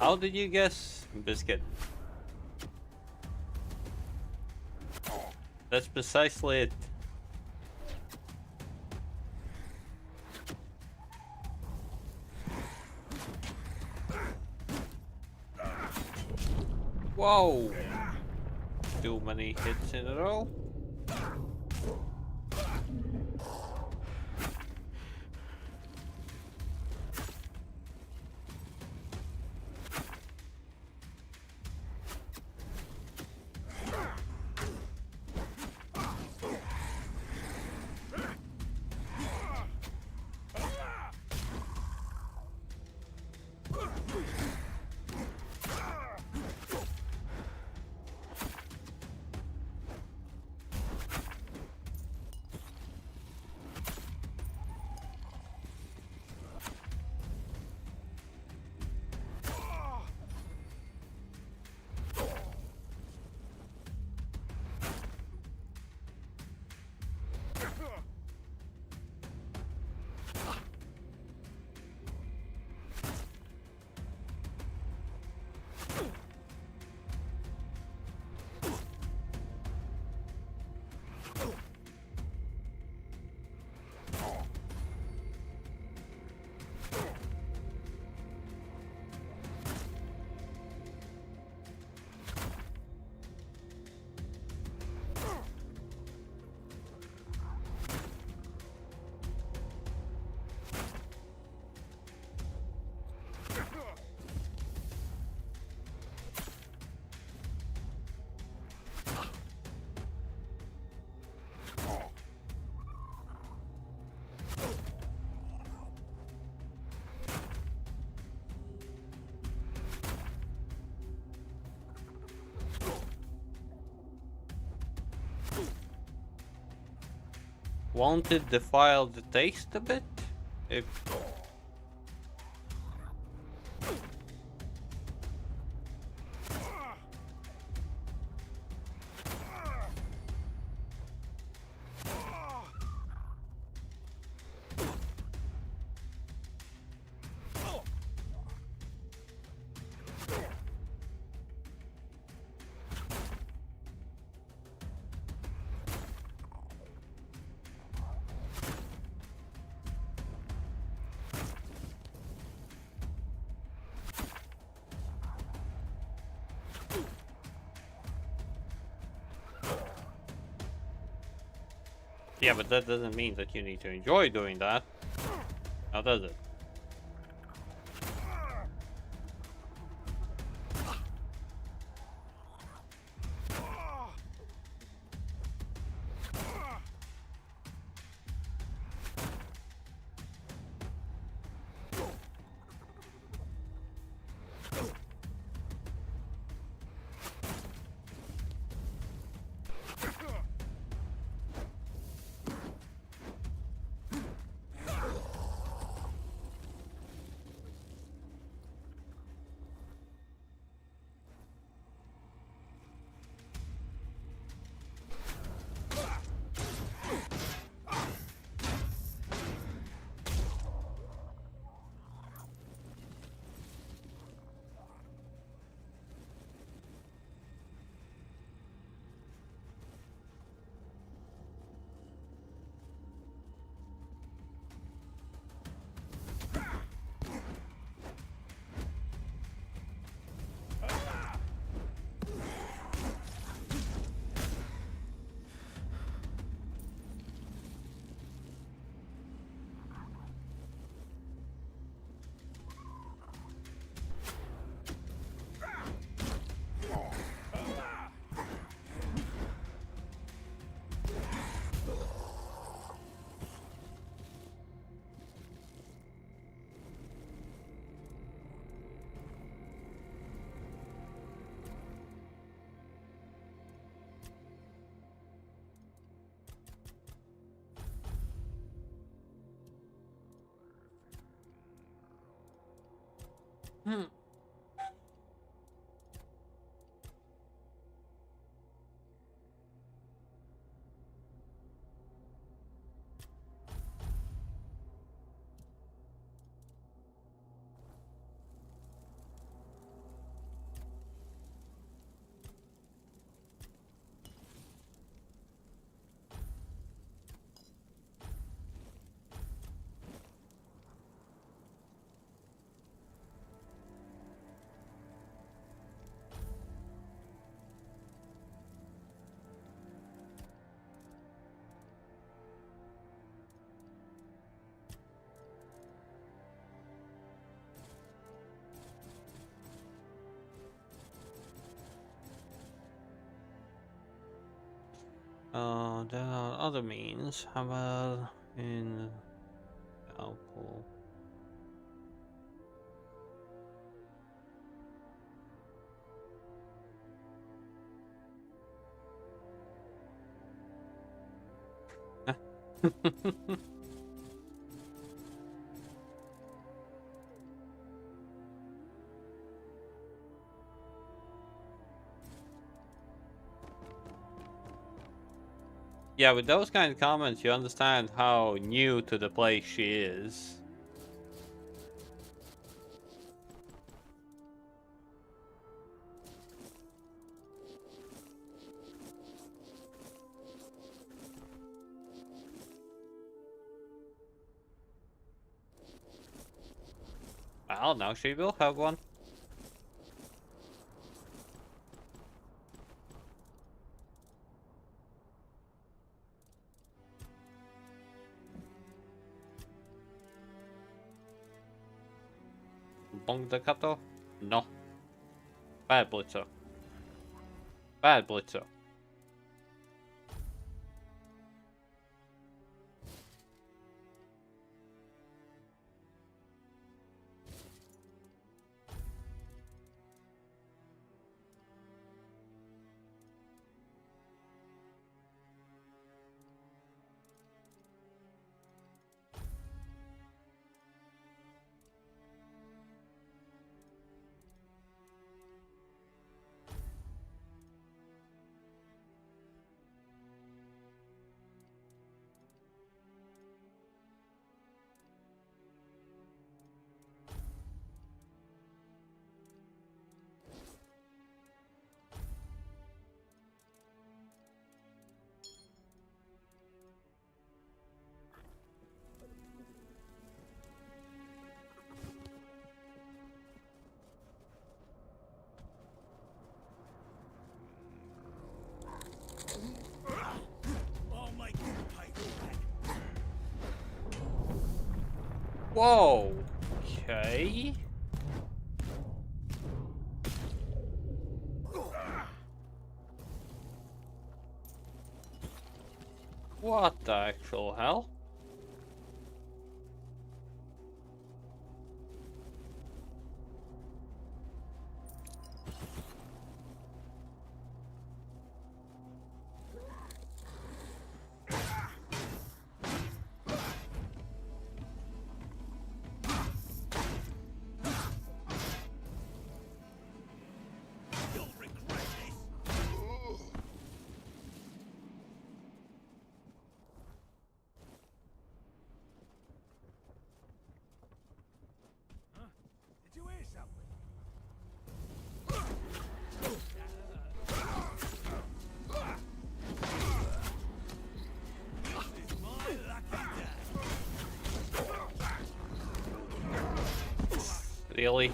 How did you guess, Biscuit? That's precisely it. Whoa! Too many hits in a row. Won't it defile the taste a bit? If yeah, but that doesn't mean that you need to enjoy doing that. Now does it? Hmm. There are other means. How about in alcohol? Yeah, with those kind of comments, you understand how new to the place she is. Well, now she will have one. Bong the Kato? No. Bad Blitzer. Bad Blitzer. Whoa. Okay. What the actual hell? Did you hear something? This is my lucky day. Really?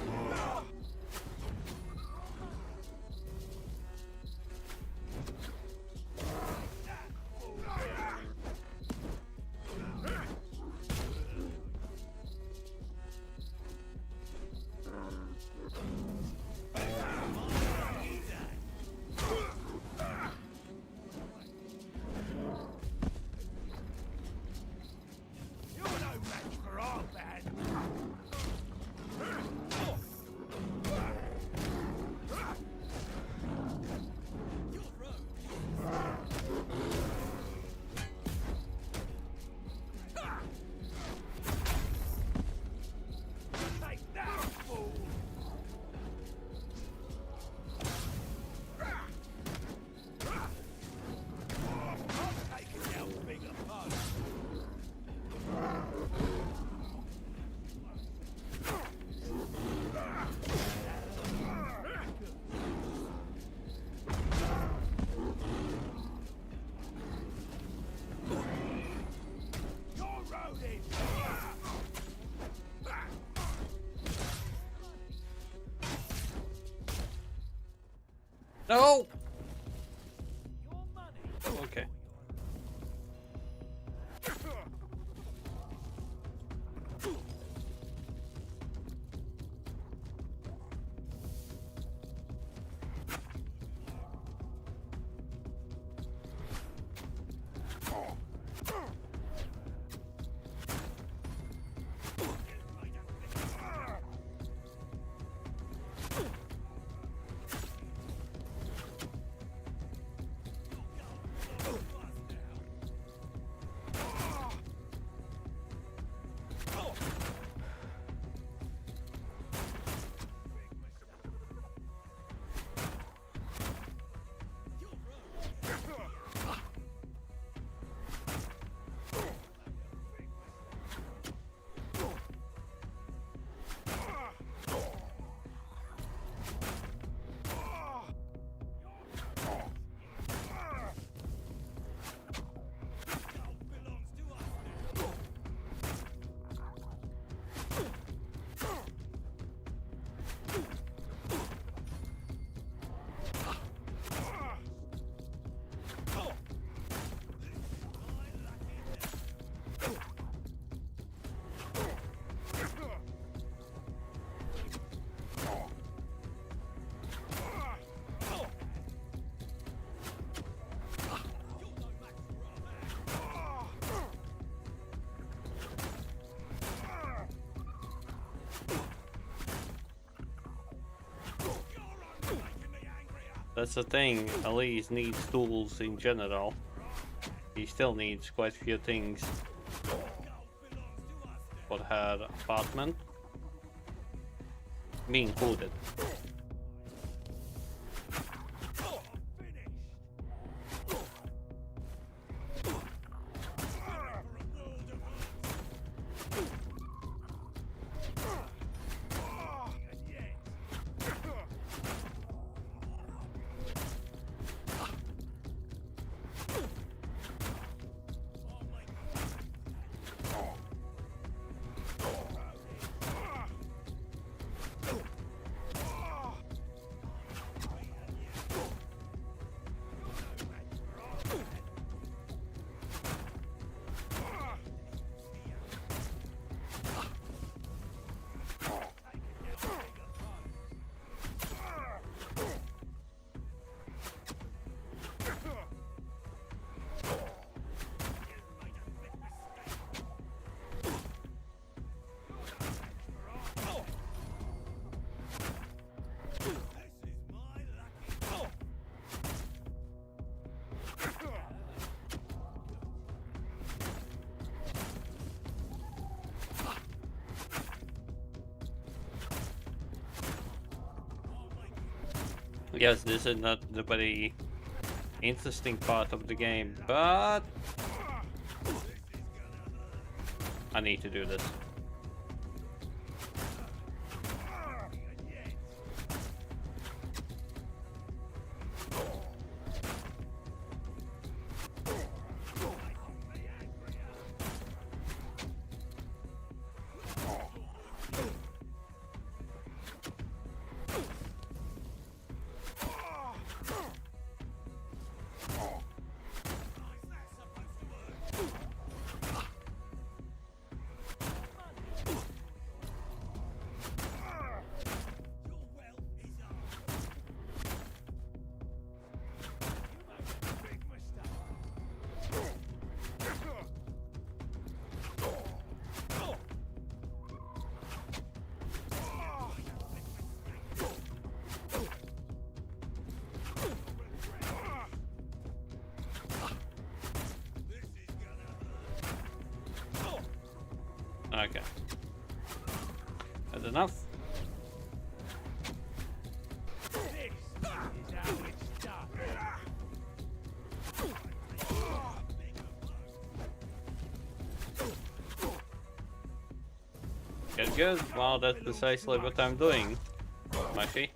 You're no match for our band. Take that, fool! I'm taking out bigger fun. You're roaded! No! Okay. That's the thing, Elise needs tools in general. He still needs quite a few things for her apartment. Me included. Yes, this is not the very interesting part of the game, but I need to do this. Okay. That's enough. Good, good. Well, that's precisely what I'm doing, Mushy.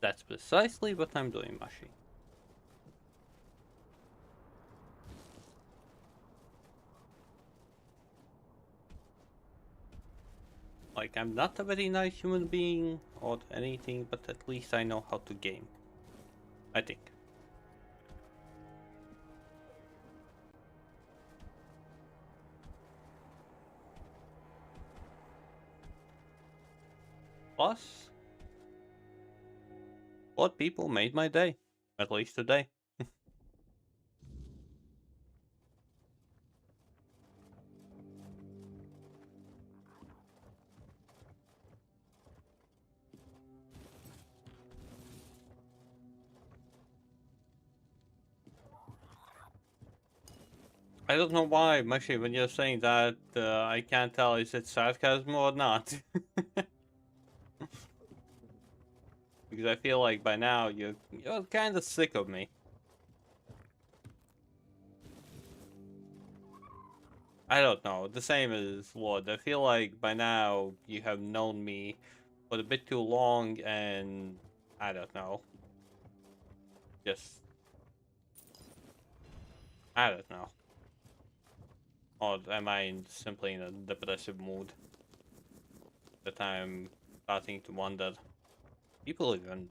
That's precisely what I'm doing, Mushy. Like, I'm not a very nice human being or anything, but at least I know how to game. I think. Plus, what people made my day. At least today. I don't know why, Mushy, when you're saying that, I can't tell is it sarcasm or not. Because I feel like by now you're kind of sick of me. I don't know, the same as Lord. I feel like by now you have known me for a bit too long and I don't know. Just... I don't know. Or am I simply in a depressive mood? That I'm starting to wonder. People even,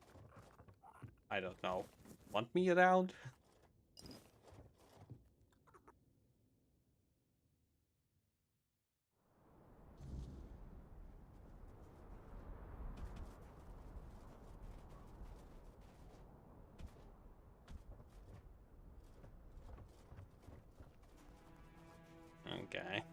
I don't know, want me around? Okay.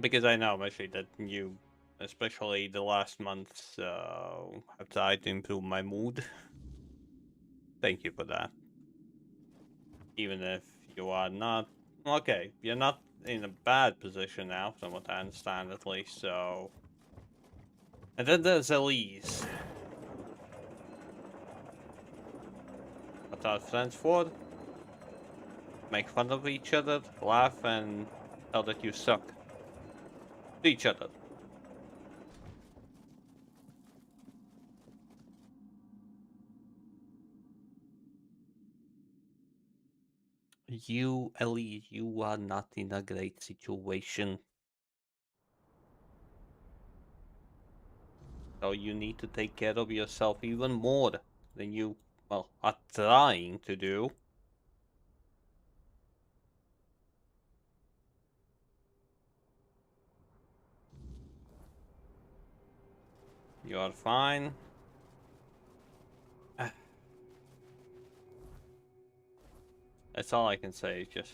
Because I know, actually, that you, especially the last months, have tried to improve my mood. Thank you for that. Even if you are not... Okay, you're not in a bad position now, from what I understand at least, so... And then there's Elise. What are friends for? Make fun of each other, laugh, and tell that you suck. To each other. You, Ellie, you are not in a great situation. So you need to take care of yourself even more than you, well, are trying to do. You are fine. That's all I can say, just...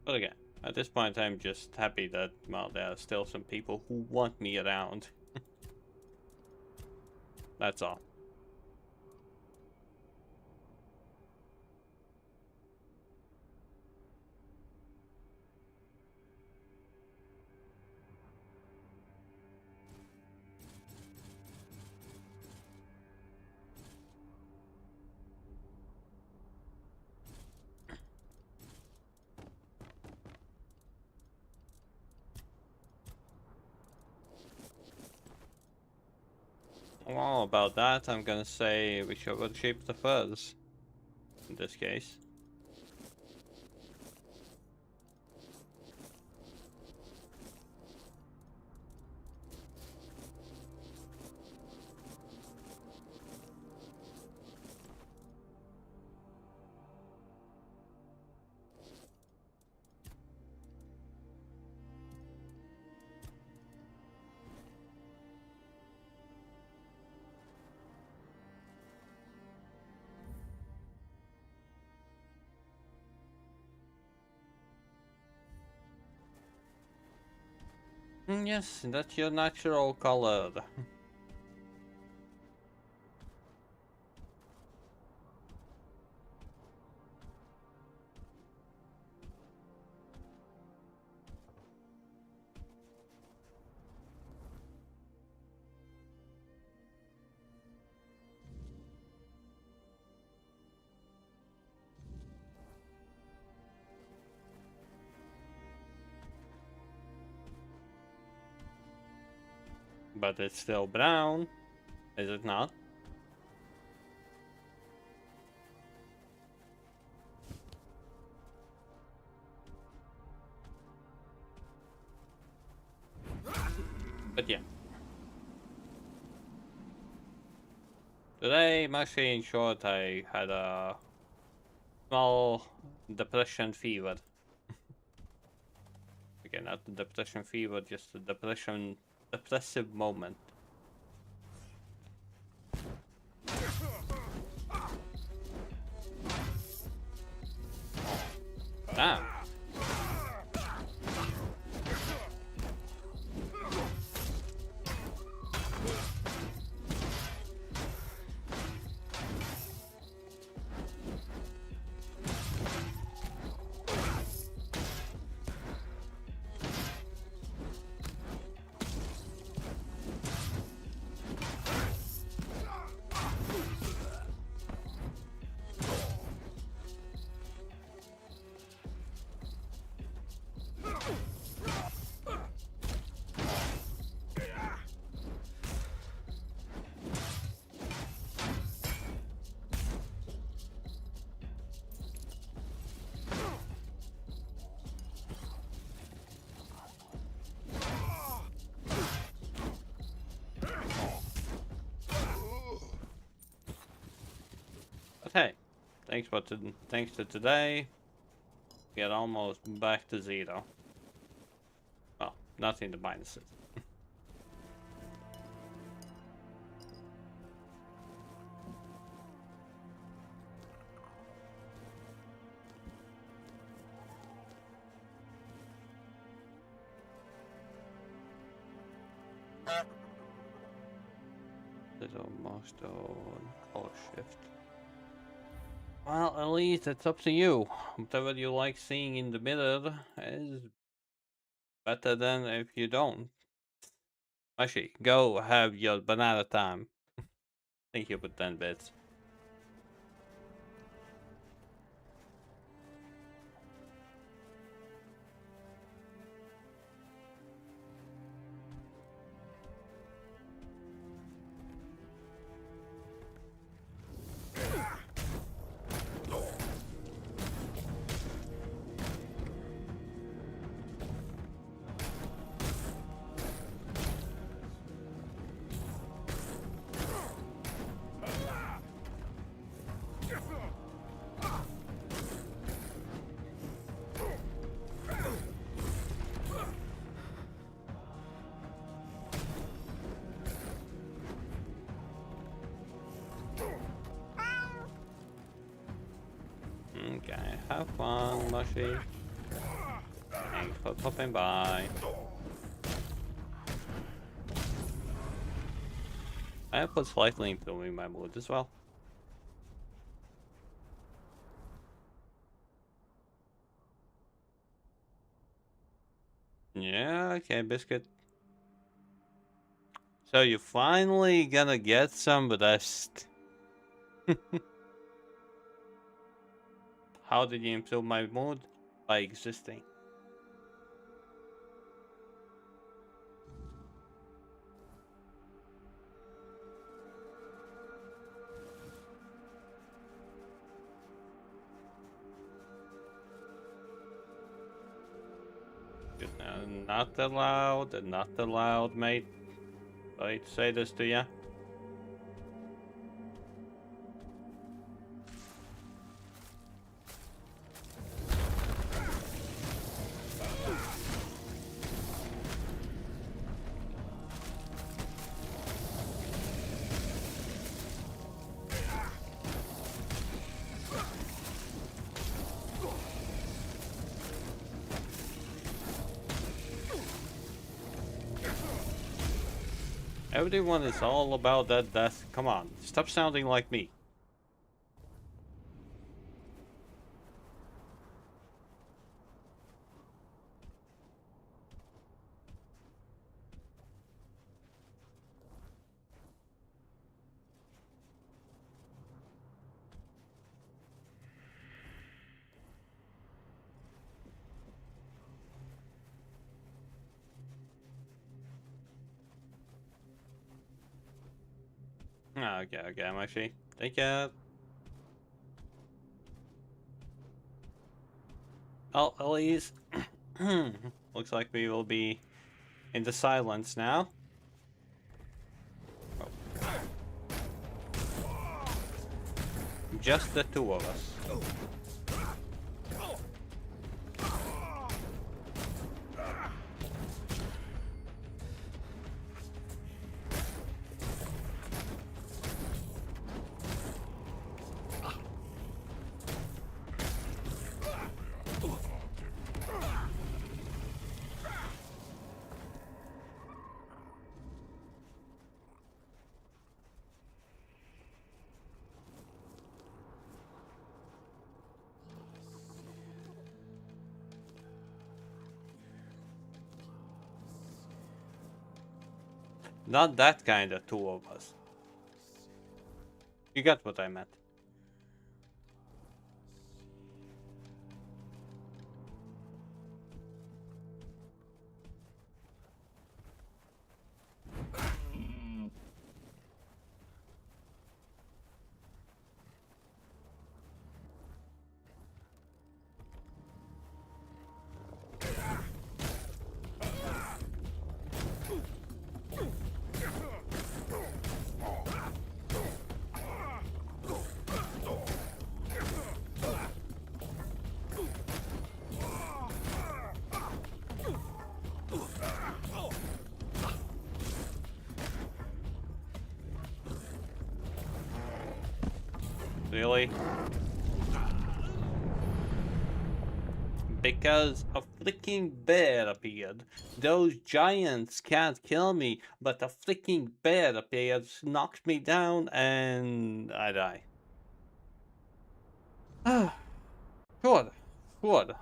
But again, at this point I'm just happy that, well, there are still some people who want me around. That's all. Well, about that, I'm gonna say we should worship the furs. In this case. Yes, that's your natural color. But it's still brown, is it not? But yeah. Today, actually, in short, I had a small depression fever. Again, not the depression fever, just a depressive moment. Damn. But hey, thanks to today, get almost back to zero. Well, nothing to minus it. Little milestone, color shift. Well, at least it's up to you. Whatever you like seeing in the mirror is better than if you don't. Actually, go have your banana time. Thank you for 10 bits. Okay, have fun, Mushy. Thanks for popping by. I put slightly improving my mood as well. Yeah, okay, biscuit. So you're finally gonna get some rest. How did you improve my mood? By existing. Not allowed, mate. I say this to ya. Everyone is all about that death. Come on, stop sounding like me. Okay, I'm actually. Take care. Oh, at least. Looks like we will be in the silence now. Oh. Just the two of us. Not that kind of two of us. You got what I meant. Really? Because a freaking bear appeared. Those giants can't kill me, but a freaking bear appeared, knocked me down, and I die. Ah, good, good.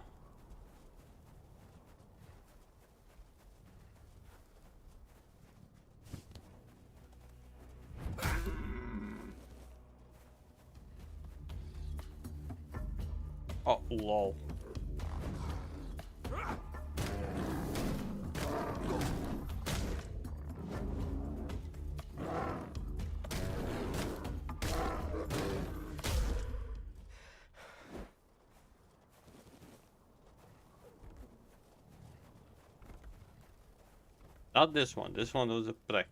Oh, lol. Not this one. This one was a prick.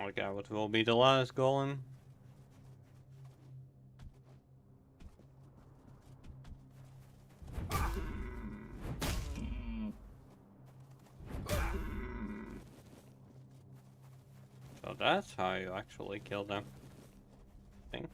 Okay, what will be the last golem? So that's how you actually kill them. Thing.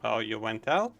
Oh, you went out?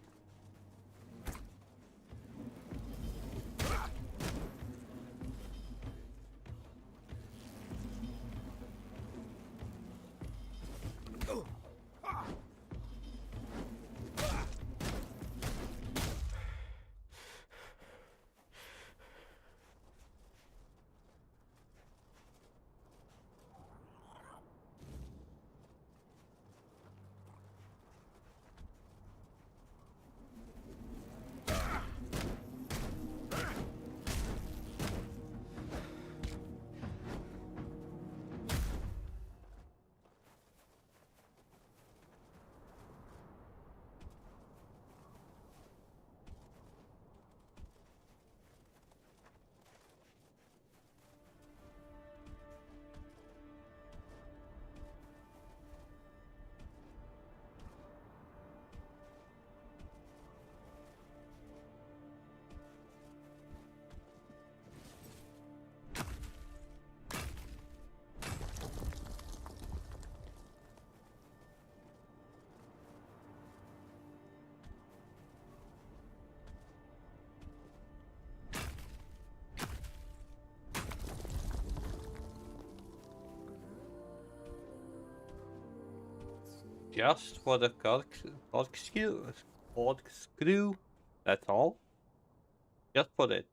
Just for the corkscrew. That's all. Just for it.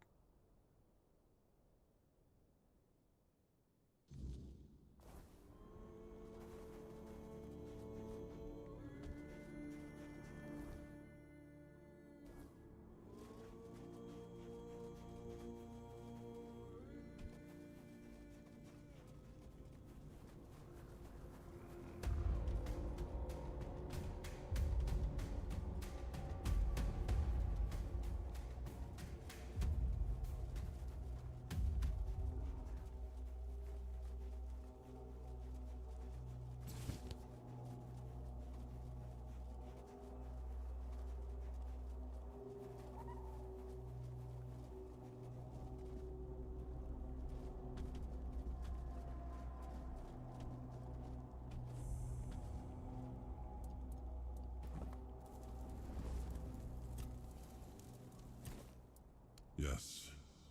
Yes,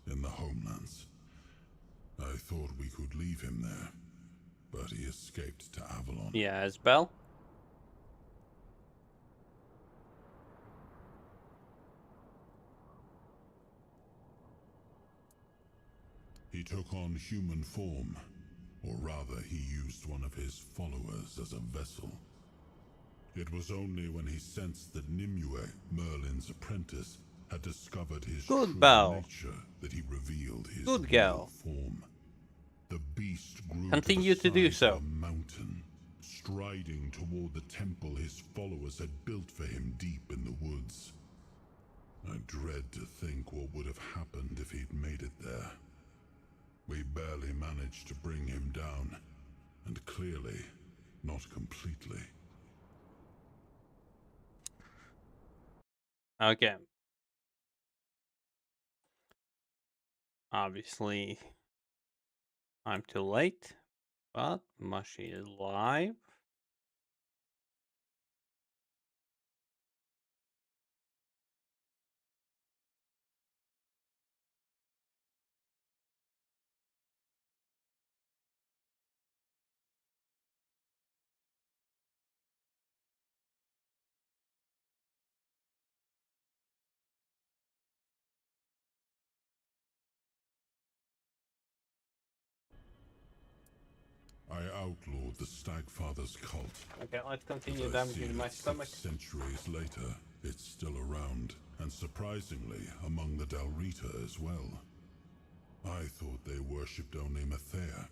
in the homelands. I thought we could leave him there, but he escaped to Avalon. Yeah, as Bell. He took on human form, or rather he used one of his followers as a vessel. It was only when he sensed that Nimue, Merlin's apprentice, had discovered his true nature that he revealed his real form. The beast grew Continue to to do the size so. of a mountain, striding toward the temple his followers had built for him deep in the woods. I dread to think what would have happened if he'd made it there. We barely managed to bring him down, and clearly, not completely. Okay. Obviously, I'm too late, but Mushy is live. outlawed the Stagfather's cult. Okay, let's continue I see damaging my that stomach. 6 centuries later, it's still around, and surprisingly, among the Dalrita as well. I thought they worshipped only Mathea.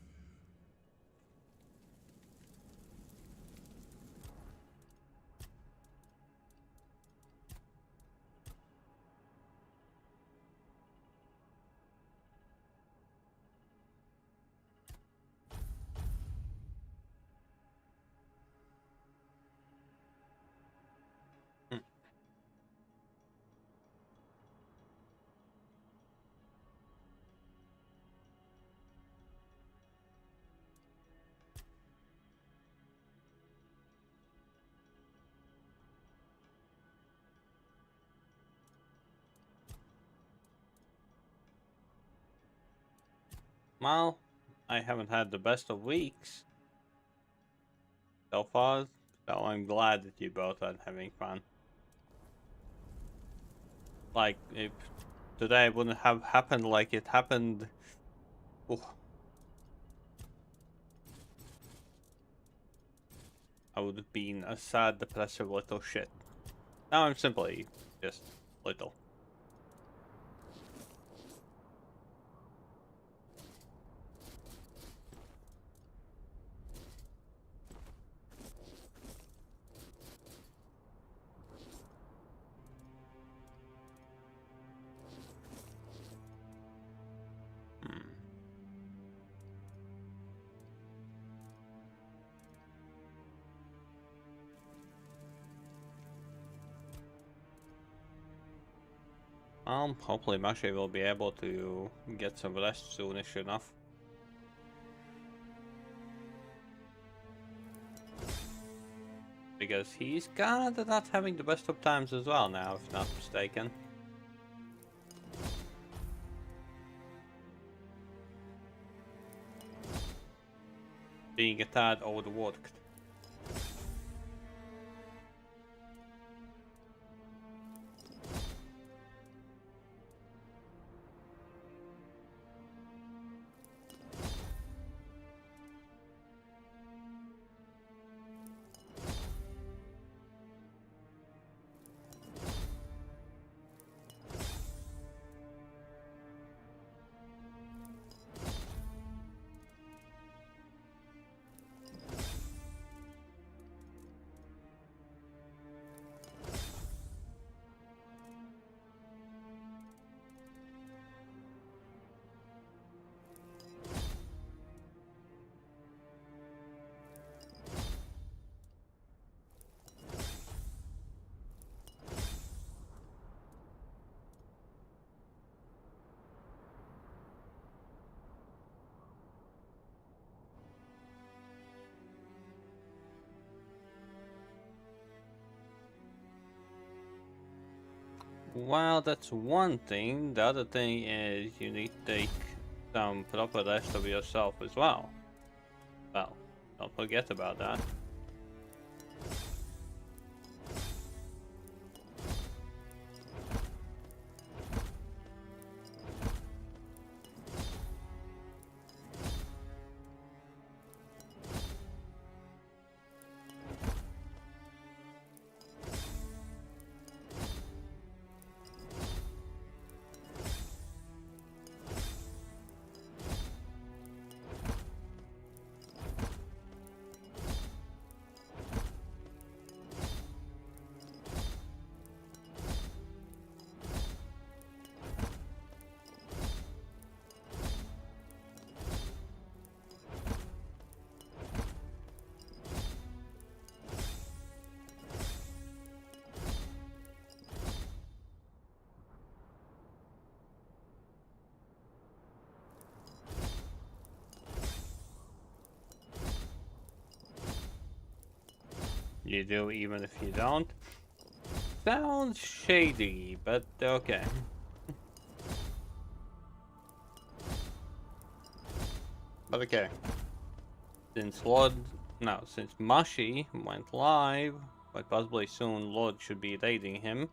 Well, I haven't had the best of weeks so far, so I'm glad that you both are having fun. Like, if today wouldn't have happened like it happened... Ooh. I would have been a sad, depressive little shit. Now I'm simply just little. Hopefully Mashi will be able to get some rest soonish enough. Because he's kinda not having the best of times as well now, if not mistaken. Being a tad overworked. Well, that's one thing. The other thing is you need to take some proper rest of yourself as well. Well, don't forget about that. You do even if you don't. Sounds shady, but okay. But okay. Since Mashi went live, but possibly soon Lord should be raiding him.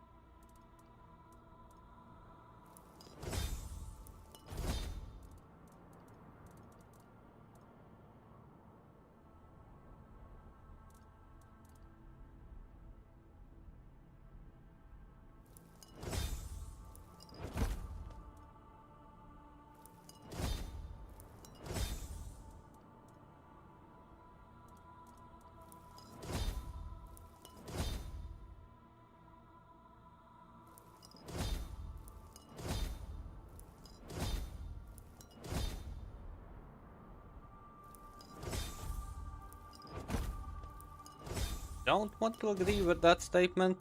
don't want to agree with that statement.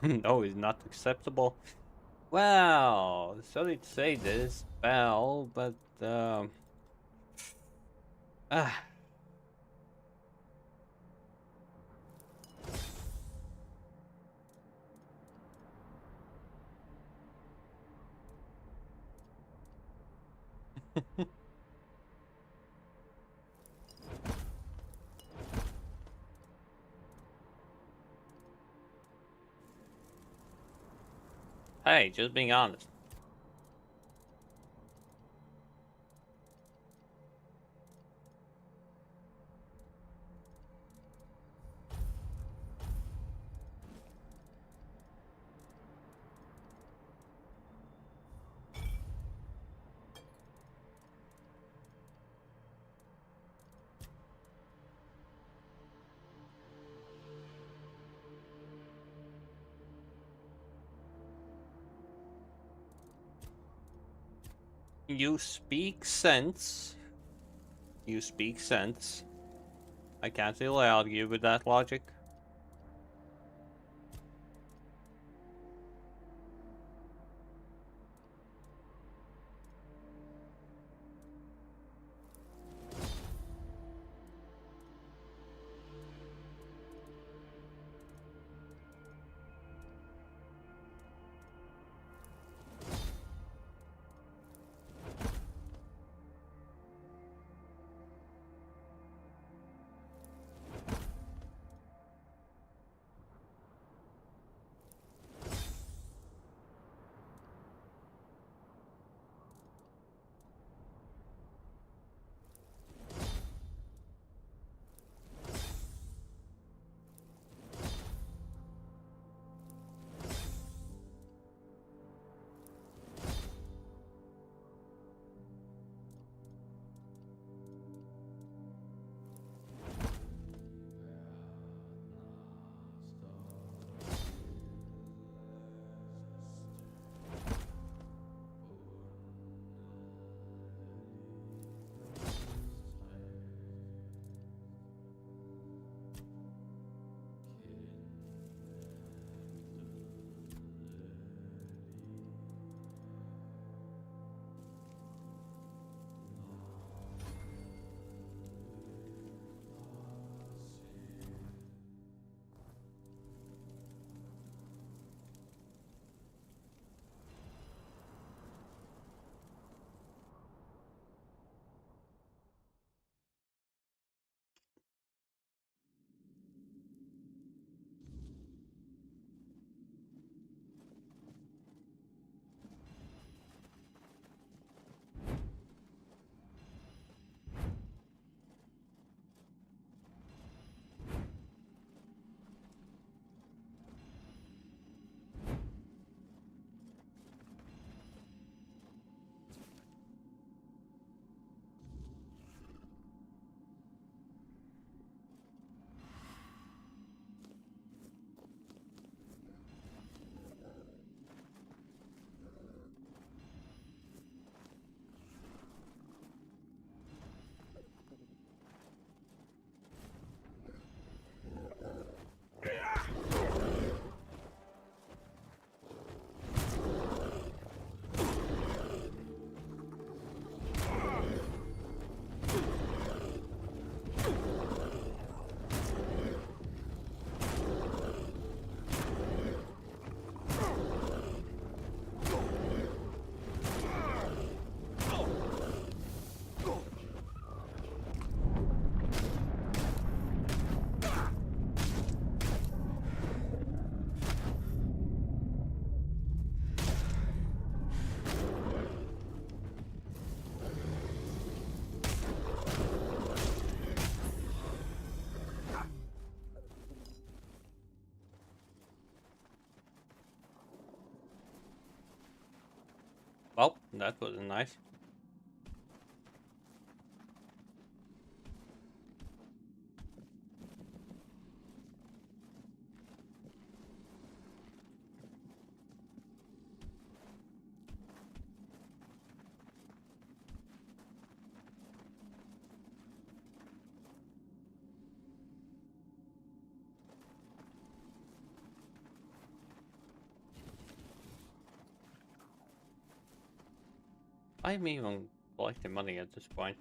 No, it's not acceptable. Well, sorry to say this, pal, but ah. Hey, just being honest. You speak sense. You speak sense. I can't really argue with that logic. That was nice. I'm even collecting money at this point.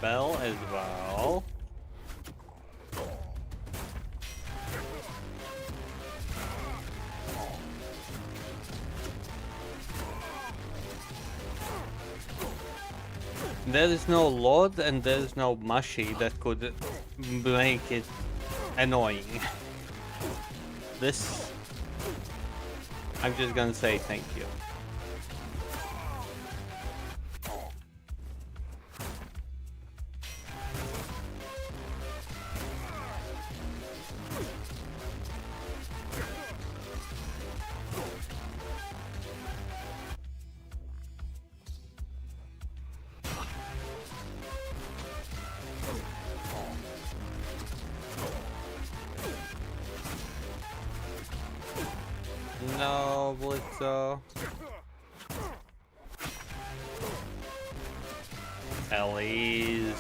spell as well. There is no Lord and there is no Mushy that could make it annoying. This... I'm just gonna say thank you. No, Blitzo. Ellie's.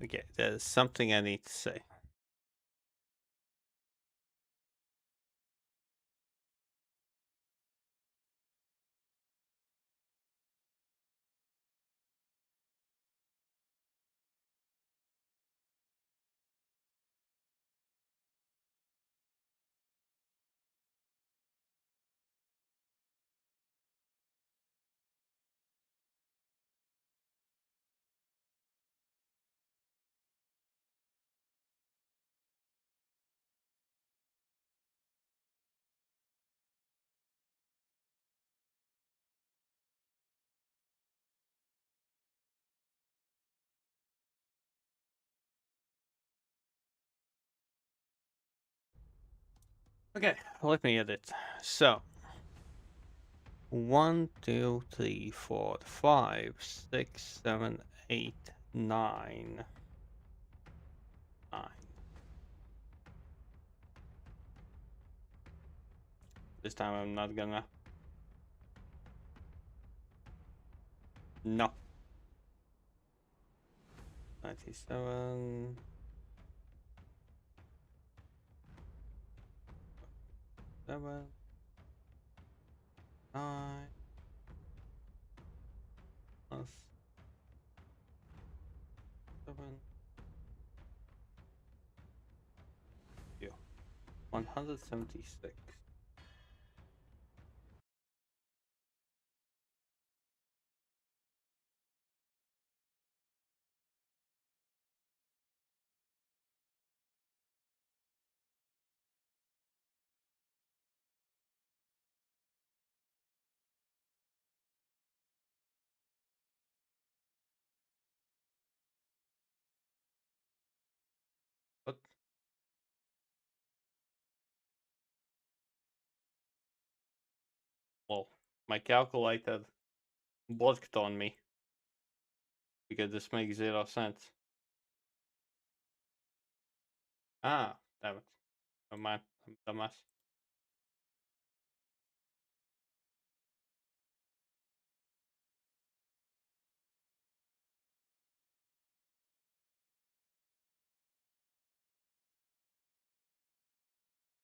Okay, there's something I need to say. Okay, let me edit. So 1, 2, 3, 4, 5, 6, 7, 8, 9. 9. This time I'm not gonna. No. 97. 7. 9. Plus 7. 176. What? Well, my calculator blocked on me because this makes 0 sense. Ah, damn it. Never mind, I'm a dumbass.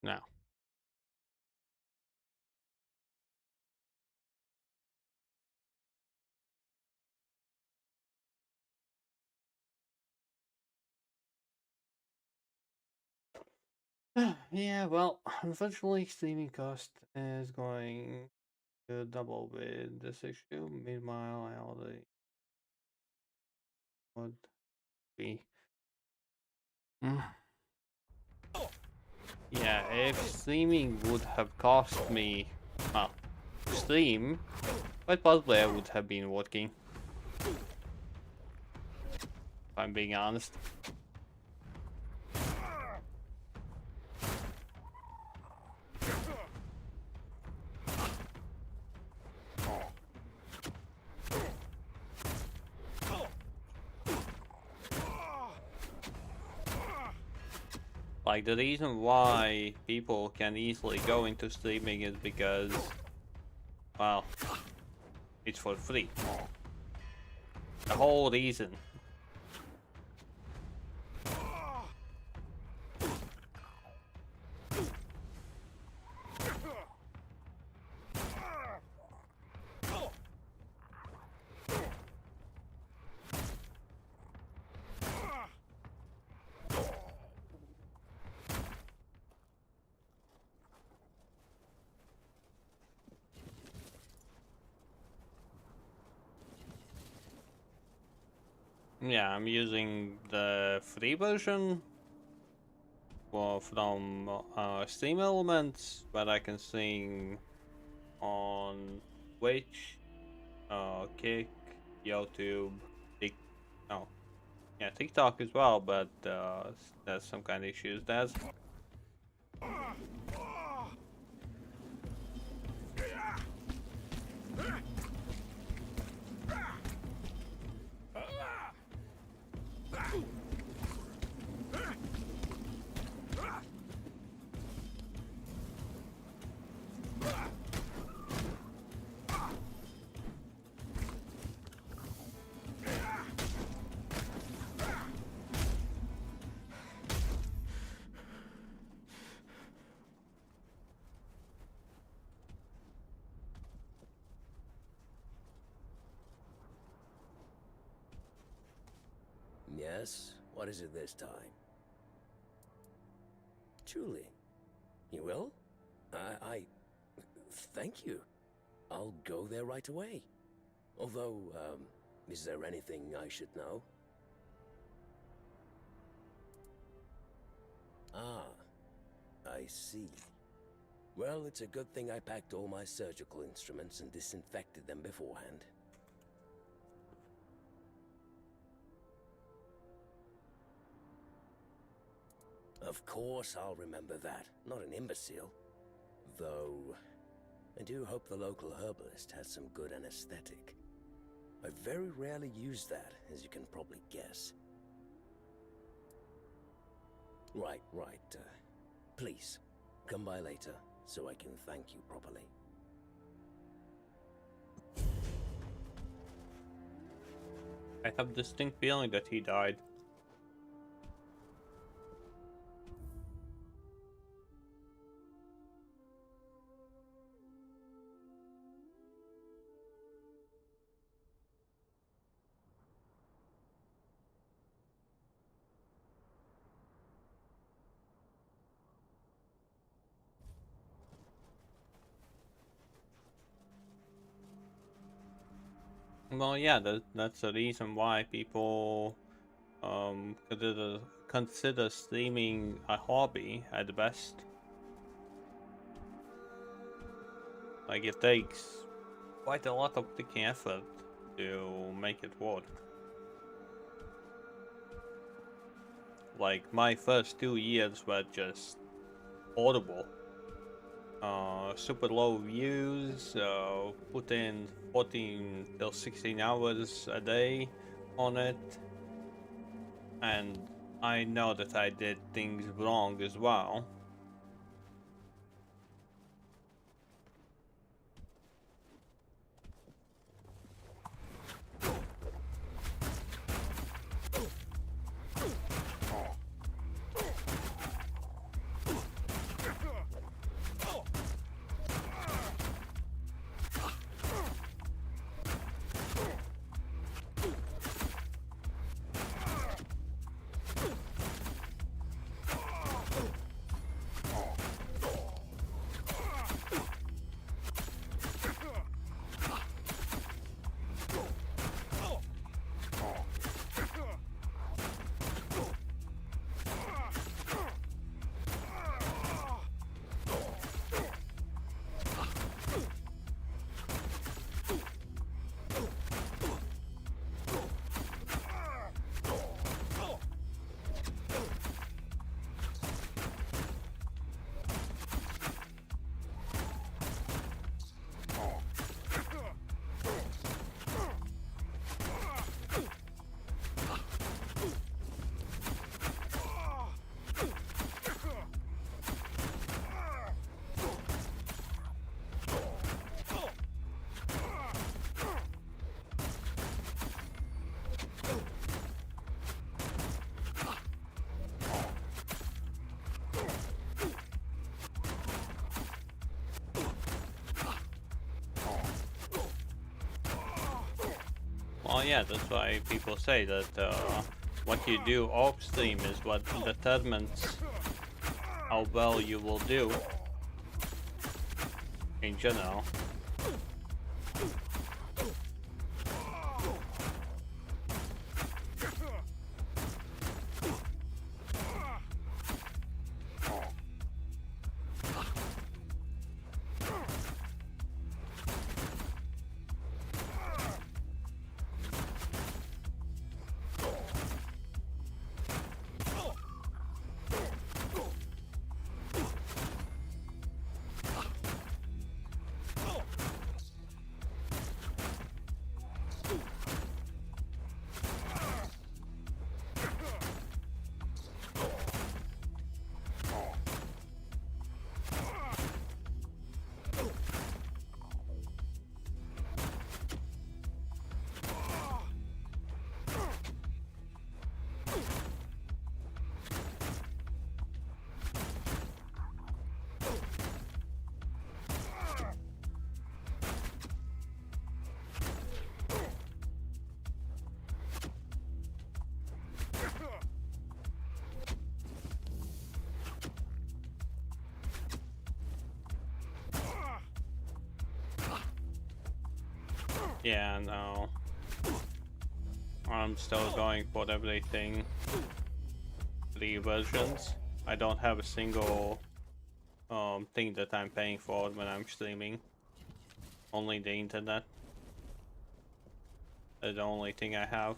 Now. Yeah, well, unfortunately, streaming cost is going to double with this issue. Meanwhile, I already would be. Yeah, if streaming would have cost me, well, stream, quite possibly I would have been working. If I'm being honest. Like, the reason why people can easily go into streaming is because, well, it's for free. The whole reason. Yeah, I'm using the free version from Stream Elements, but I can sing on Twitch, Kick, YouTube, TikTok as well, but there's some kind of issues. There's Yes? What is it this time? Truly? You will? Thank you. I'll go there right away. Although, is there anything I should know? Ah, I see. Well, it's a good thing I packed all my surgical instruments and disinfected them beforehand. Of course I'll remember that. Not an imbecile. Though, I do hope the local herbalist has some good anesthetic. I very rarely use that, as you can probably guess. Right. Please, come by later, so I can thank you properly. I have a distinct feeling that he died. Well, yeah, that's the reason why people consider streaming a hobby at best. Like, it takes quite a lot of freaking effort to make it work. Like, my first 2 years were just horrible. Super low views, put in 14 till 16 hours a day on it, and I know that I did things wrong as well. Well, yeah, that's why people say that what you do off stream is what determines how well you will do in general. Yeah, no. I'm still going for everything. 3 versions. I don't have a single thing that I'm paying for when I'm streaming. Only the internet. That's the only thing I have.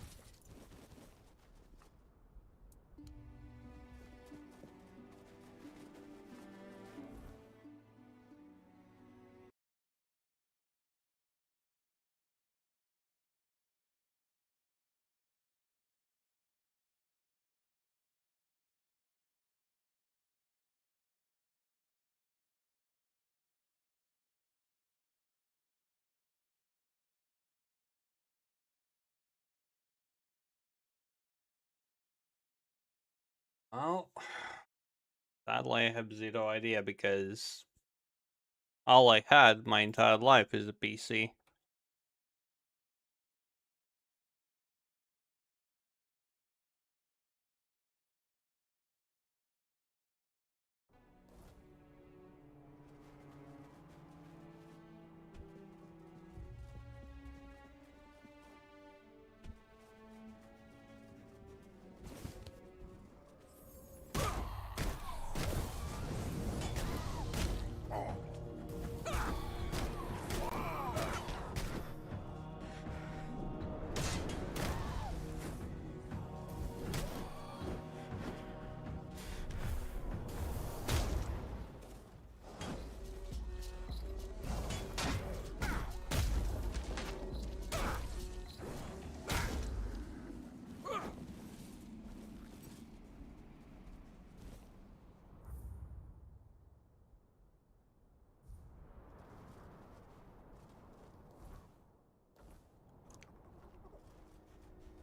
Well, sadly I have zero idea because all I had my entire life is a PC.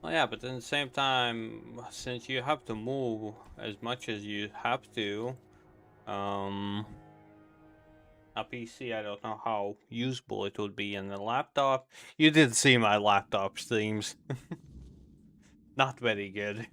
Well, yeah, but at the same time, since you have to move as much as you have to, a PC, I don't know how usable it would be in a laptop. You did see my laptop streams. Not very good.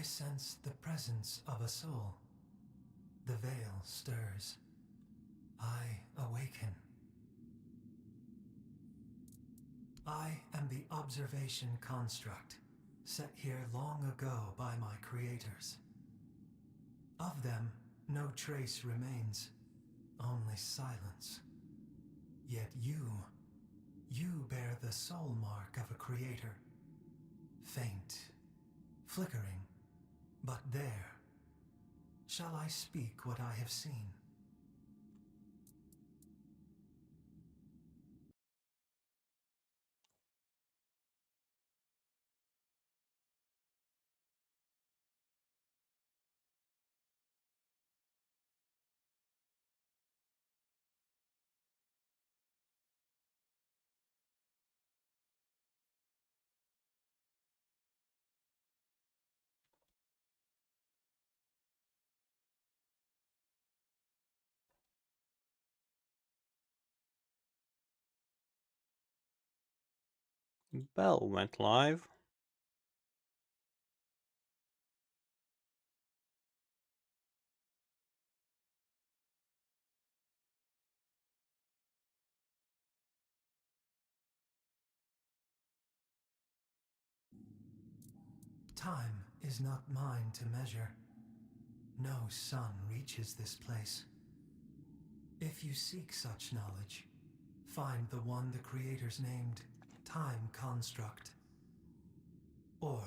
sense the presence of a soul. The veil stirs. I awaken. I am the observation construct, set here long ago by my creators. Of them, no trace remains, only silence. Yet you bear the soul mark of a creator. Faint, flickering, but there. Shall I speak what I have seen? Bell went live. Time is not mine to measure. No sun reaches this place. If you seek such knowledge, find the one the creators named Time Construct. Or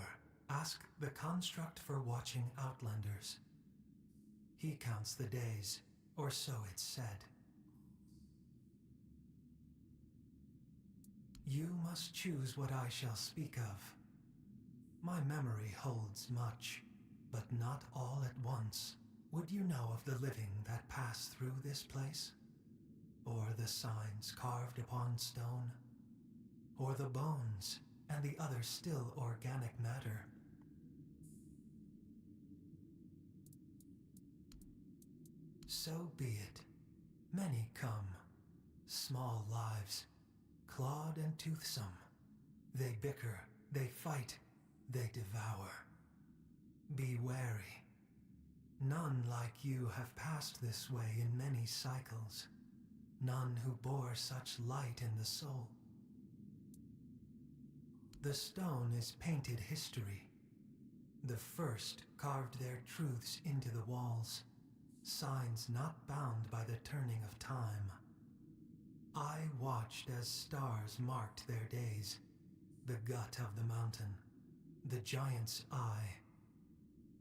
ask the construct for watching Outlanders. He counts the days, or so it's said. You must choose what I shall speak of. My memory holds much, but not all at once. Would you know of the living that pass through this place? Or the signs carved upon stone? Or the bones and the other still organic matter? So be it. Many come, small lives, clawed and toothsome. They bicker, they fight, they devour. Be wary. None like you have passed this way in many cycles. None who bore such light in the soul. The stone is painted history. The first carved their truths into the walls, signs not bound by the turning of time. I watched as stars marked their days, the gut of the mountain, the giant's eye.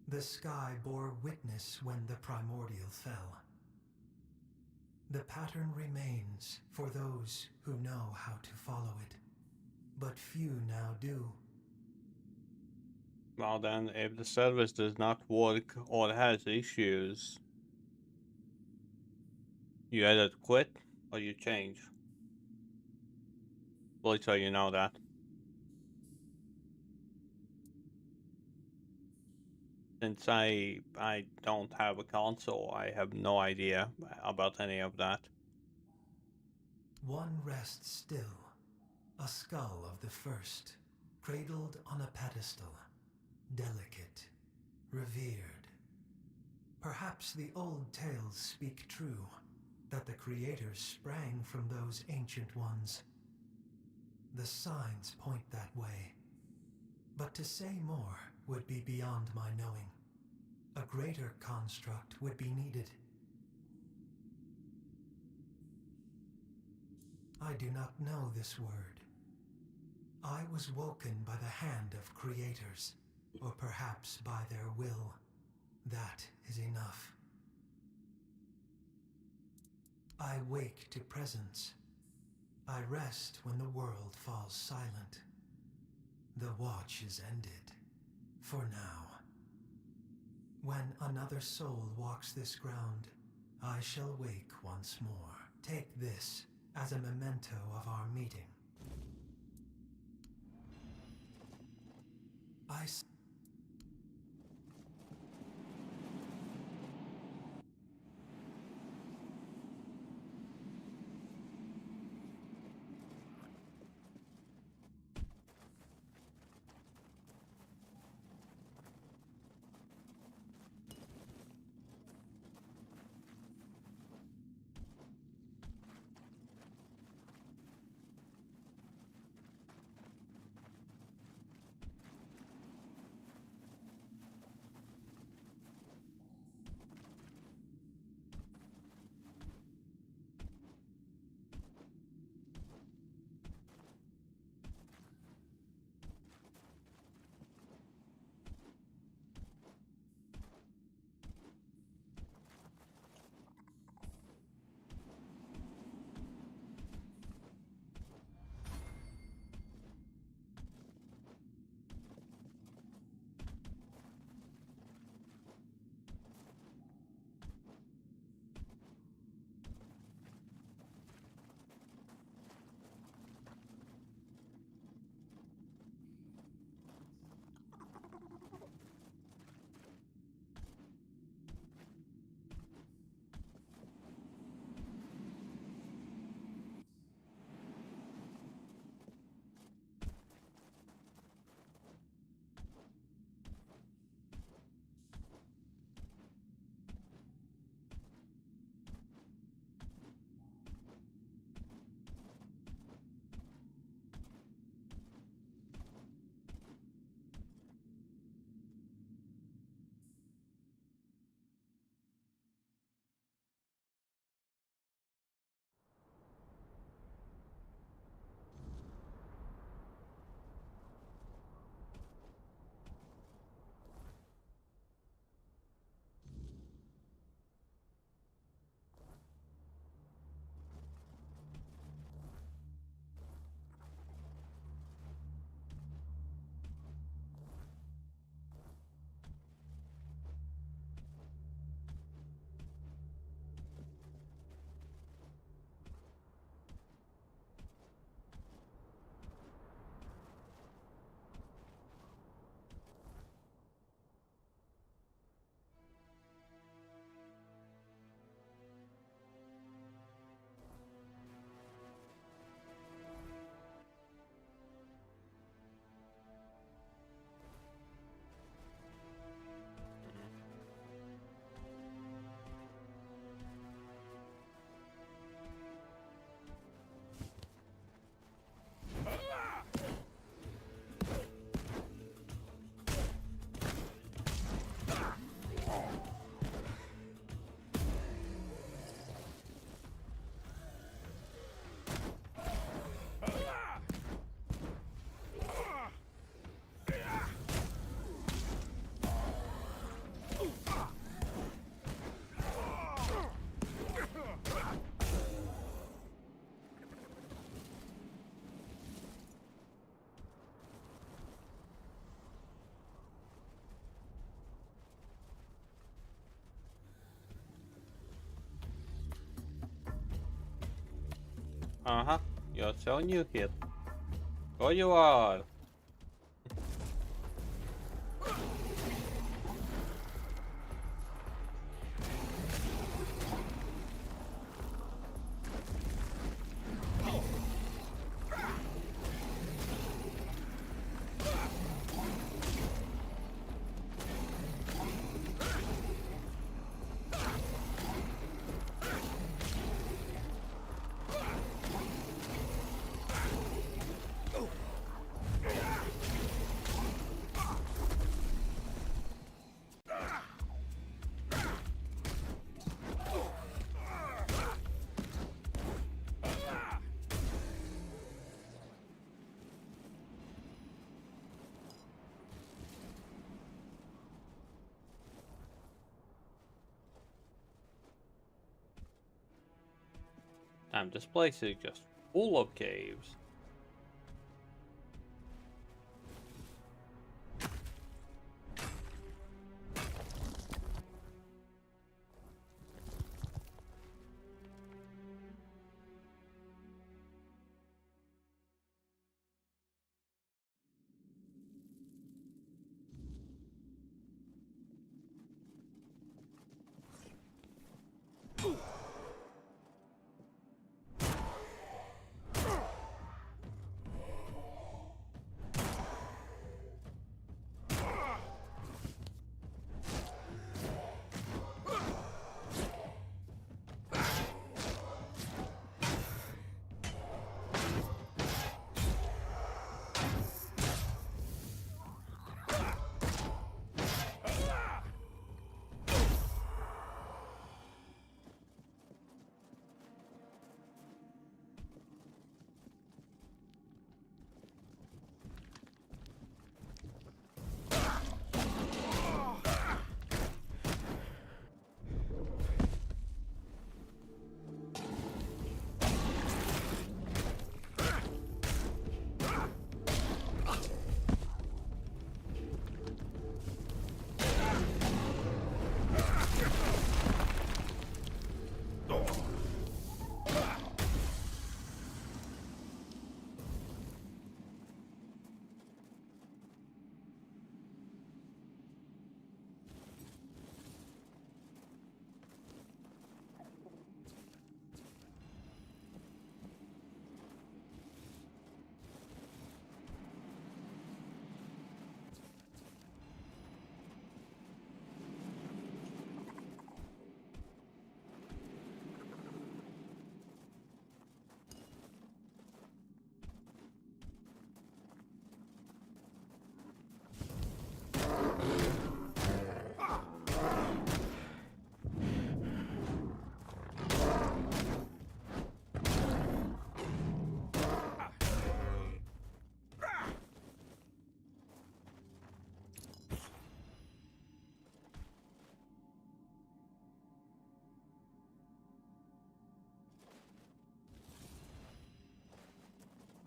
The sky bore witness when the primordial fell. The pattern remains for those who know how to follow it, but few now do. Well then, if the service does not work or has issues, you either quit or you change. Well, so you know that. Since I don't have a console, I have no idea about any of that. One rests still, a skull of the first, cradled on a pedestal, delicate, revered. Perhaps the old tales speak true, that the creators sprang from those ancient ones. The signs point that way. But to say more would be beyond my knowing. A greater construct would be needed. I do not know this word. I was woken by the hand of creators, or perhaps by their will. That is enough. I wake to presence. I rest when the world falls silent. The watch is ended, for now. When another soul walks this ground, I shall wake once more. Take this as a memento of our meeting. Uh-huh. You're so new here. Oh, you are. Damn, this place is just full of caves.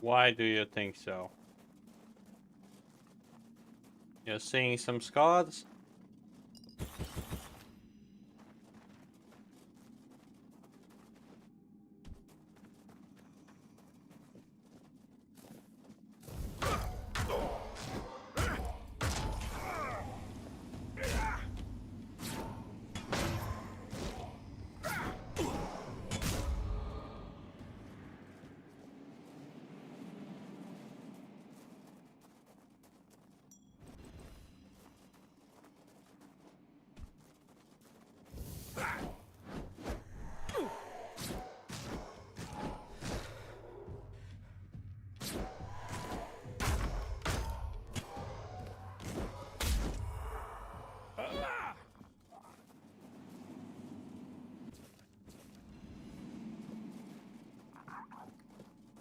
Why do you think so? You're seeing some scars?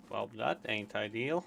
Well, that ain't ideal.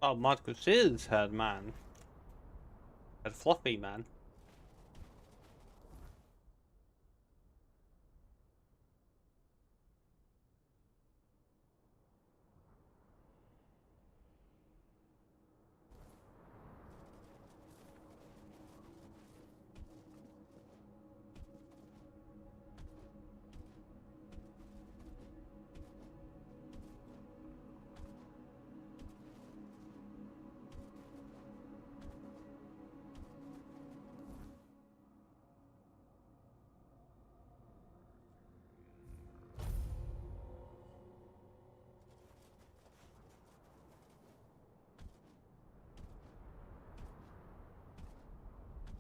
Oh, Marcus is head man. Head fluffy man.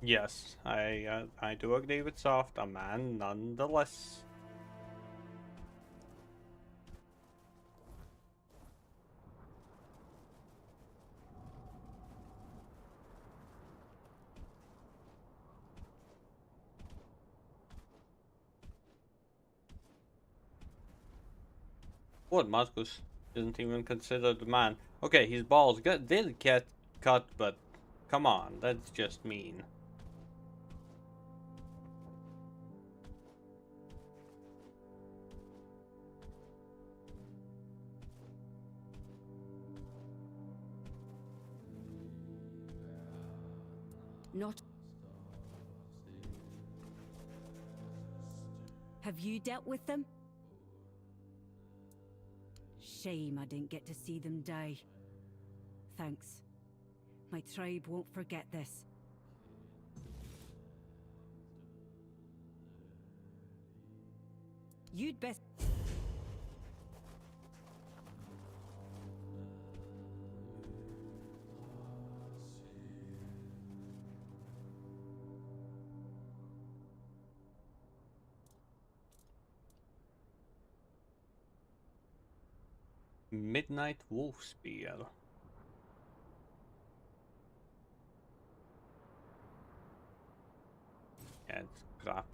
Yes, I do agree with Soft, a man nonetheless. What, Marcus isn't even considered a man. Okay, his balls did get cut, but come on, that's just mean. Not. Have you dealt with them? Shame I didn't get to see them die. Thanks. My tribe won't forget this. You'd best... Midnight Wolf Spear. Yeah, it's crap.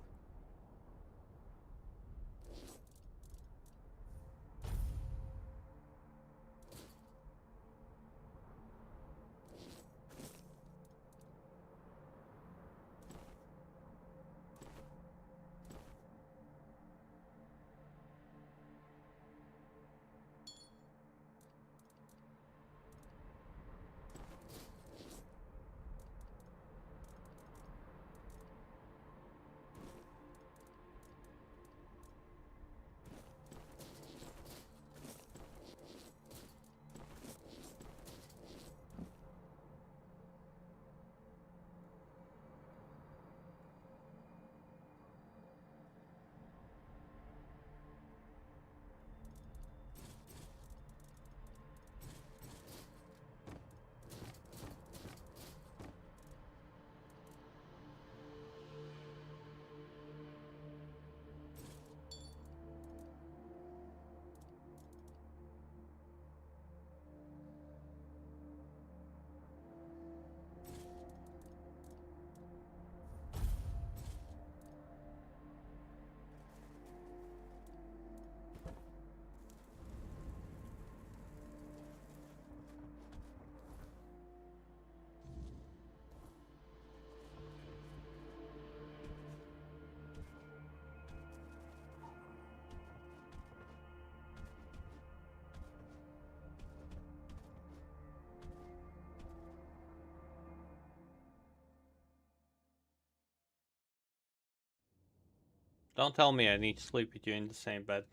Don't tell me I need to sleep with you in the same bed.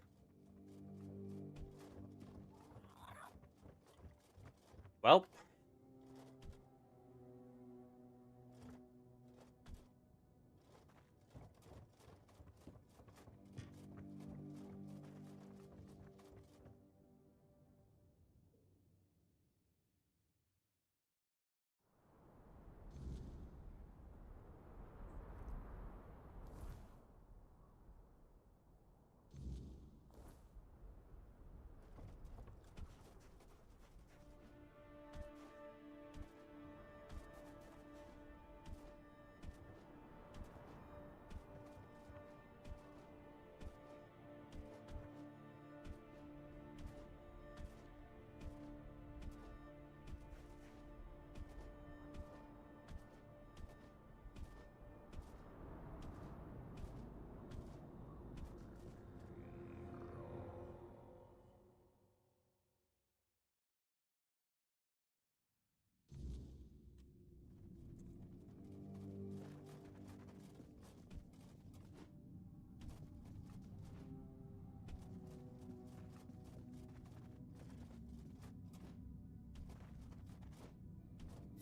Well.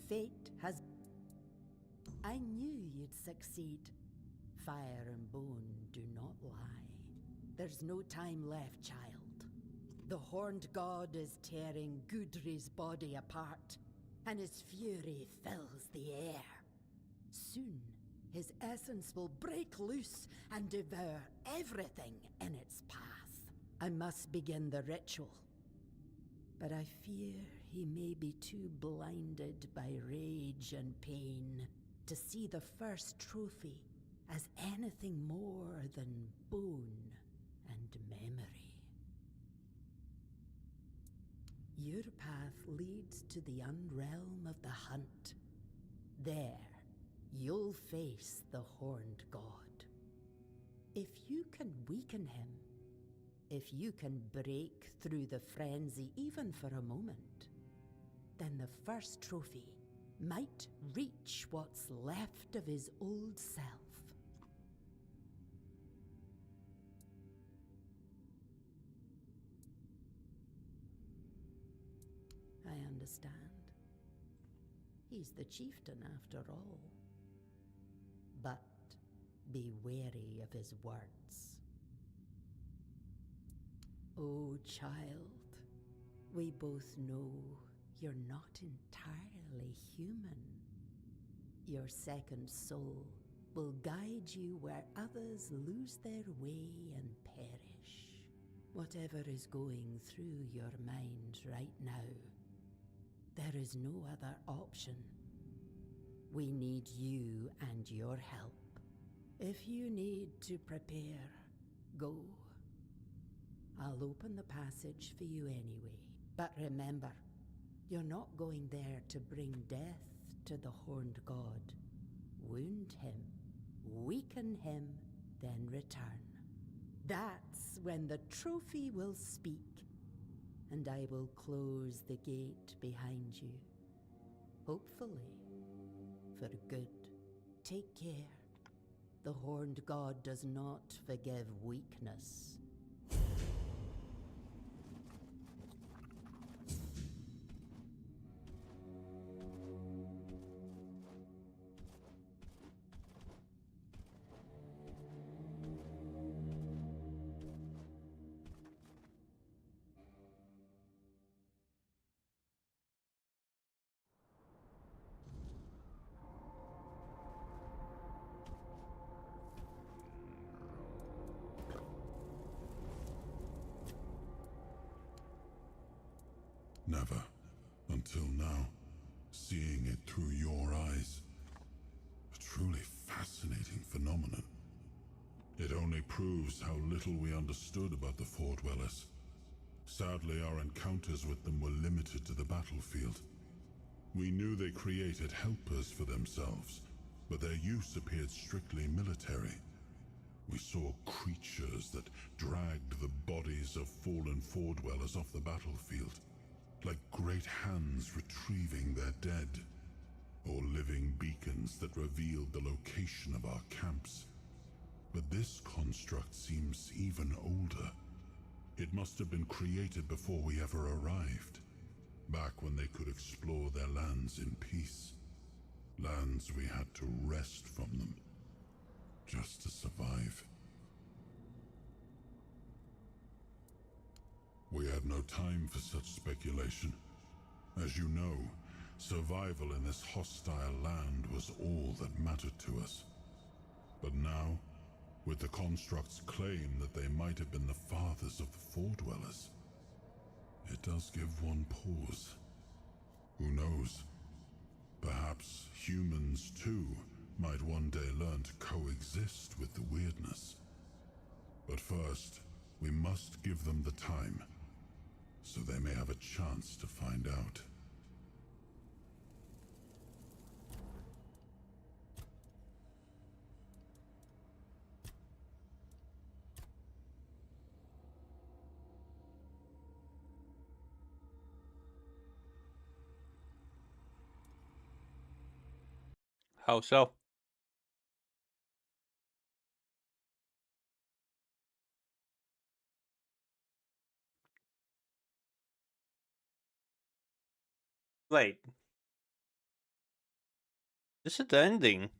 Fate has... I knew you'd succeed. Fire and bone do not lie. There's no time left, child. The Horned God is tearing Gudri's body apart, and his fury fills the air. Soon, his essence will break loose and devour everything in its path. I must begin the ritual. But I fear he may be too blinded by rage and pain to see the first trophy as anything more than bone and memory. Your path leads to the unrealm of the hunt. There, you'll face the Horned God. If you can weaken him, if you can break through the frenzy even for a moment, then the first trophy might reach what's left of his old self. I understand. He's the chieftain after all. But be wary of his words. Oh, child, we both know you're not entirely human. Your second soul will guide you where others lose their way and perish. Whatever is going through your mind right now, there is no other option. We need you and your help. If you need to prepare, go. I'll open the passage for you anyway. But remember, you're not going there to bring death to the Horned God. Wound him, weaken him, then return. That's when the trophy will speak, and I will close the gate behind you. Hopefully, for good. Take care. The Horned God does not forgive weakness. Never, until now, seeing it through your eyes. A truly fascinating phenomenon. It only proves how little we understood about the Four Dwellers. Sadly, our encounters with them were limited to the battlefield. We knew they created helpers for themselves, but their use appeared strictly military. We saw creatures that dragged the bodies of fallen Four Dwellers off the battlefield, like great hands retrieving their dead, or living beacons that revealed the location of our camps. But this construct seems even older. It must have been created before we ever arrived, back when they could explore their lands in peace. Lands we had to wrest from them, just to survive. We had no time for such speculation. As you know, survival in this hostile land was all that mattered to us. But now, with the construct's claim that they might have been the fathers of the Four Dwellers, it does give one pause. Who knows? Perhaps humans too might one day learn to coexist with the weirdness. But first, we must give them the time, so they may have a chance to find out. How so? Wait. This is the ending.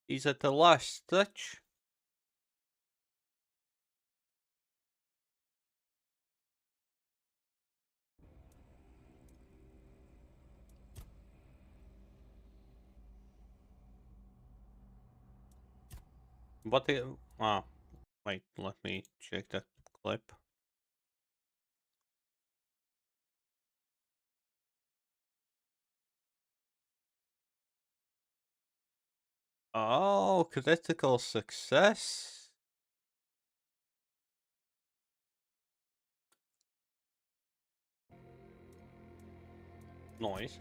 He's at the last touch. But it, wait, let me check that clip. Oh, critical success. Noise.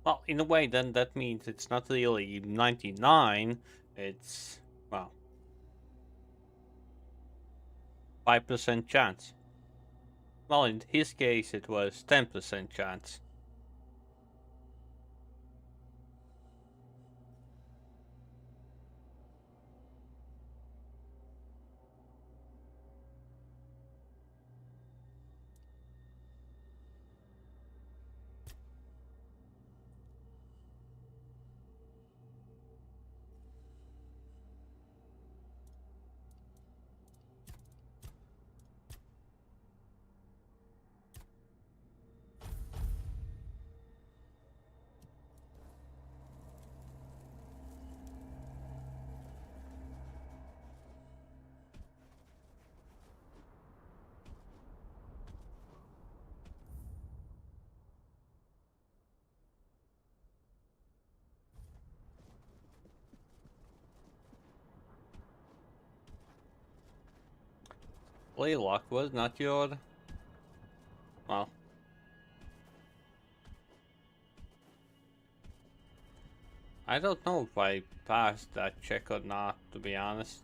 Well, in a way, then that means it's not really 99. It's, well, 5% chance. Well, in his case, it was 10% chance. Laylock was not your... Well... I don't know if I passed that check or not, to be honest.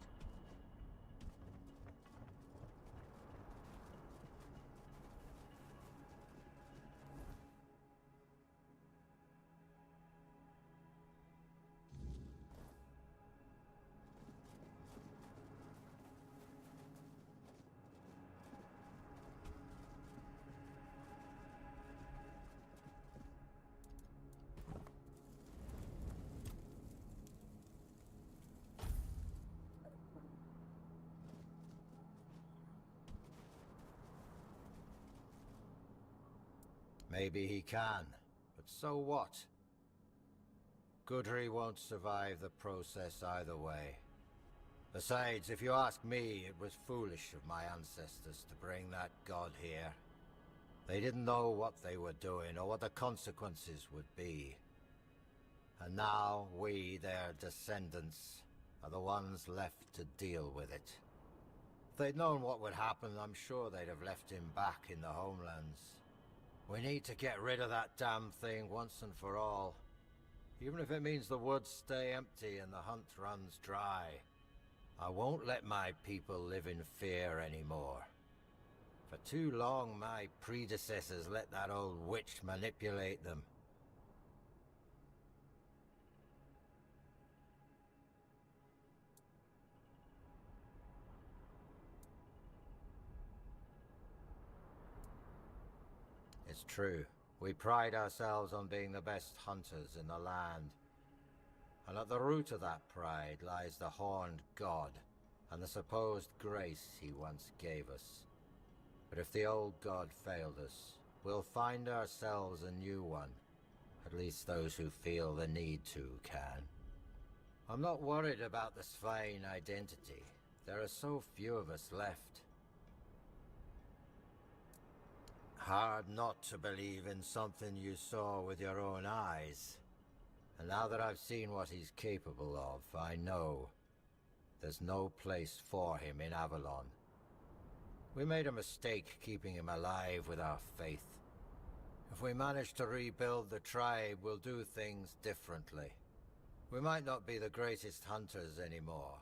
Maybe he can, but so what? Gudry won't survive the process either way. Besides, if you ask me, it was foolish of my ancestors to bring that god here. They didn't know what they were doing or what the consequences would be. And now we, their descendants, are the ones left to deal with it. If they'd known what would happen, I'm sure they'd have left him back in the homelands. We need to get rid of that damn thing once and for all. Even if it means the woods stay empty and the hunt runs dry. I won't let my people live in fear anymore. For too long, my predecessors let that old witch manipulate them. It's true. We pride ourselves on being the best hunters in the land. And at the root of that pride lies the horned god and the supposed grace he once gave us. But if the old god failed us, we'll find ourselves a new one. At least those who feel the need to can. I'm not worried about the Svein identity. There are so few of us left. Hard not to believe in something you saw with your own eyes. And now that I've seen what he's capable of, I know there's no place for him in Avalon. We made a mistake keeping him alive with our faith. If we manage to rebuild the tribe, we'll do things differently. We might not be the greatest hunters anymore,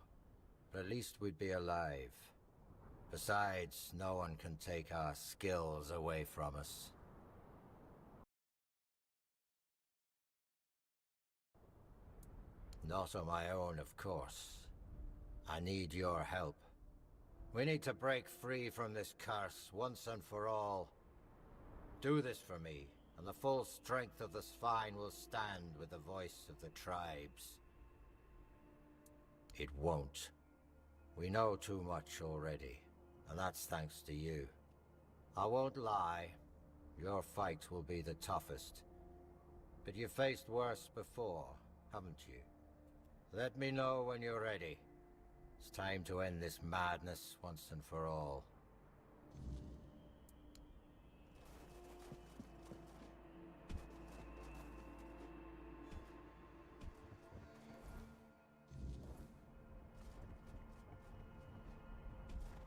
but at least we'd be alive. Besides, no one can take our skills away from us. Not on my own, of course. I need your help. We need to break free from this curse once and for all. Do this for me, and the full strength of the spine will stand with the voice of the tribes. It won't. We know too much already, and that's thanks to you. I won't lie, your fight will be the toughest. But you've faced worse before, haven't you? Let me know when you're ready. It's time to end this madness once and for all.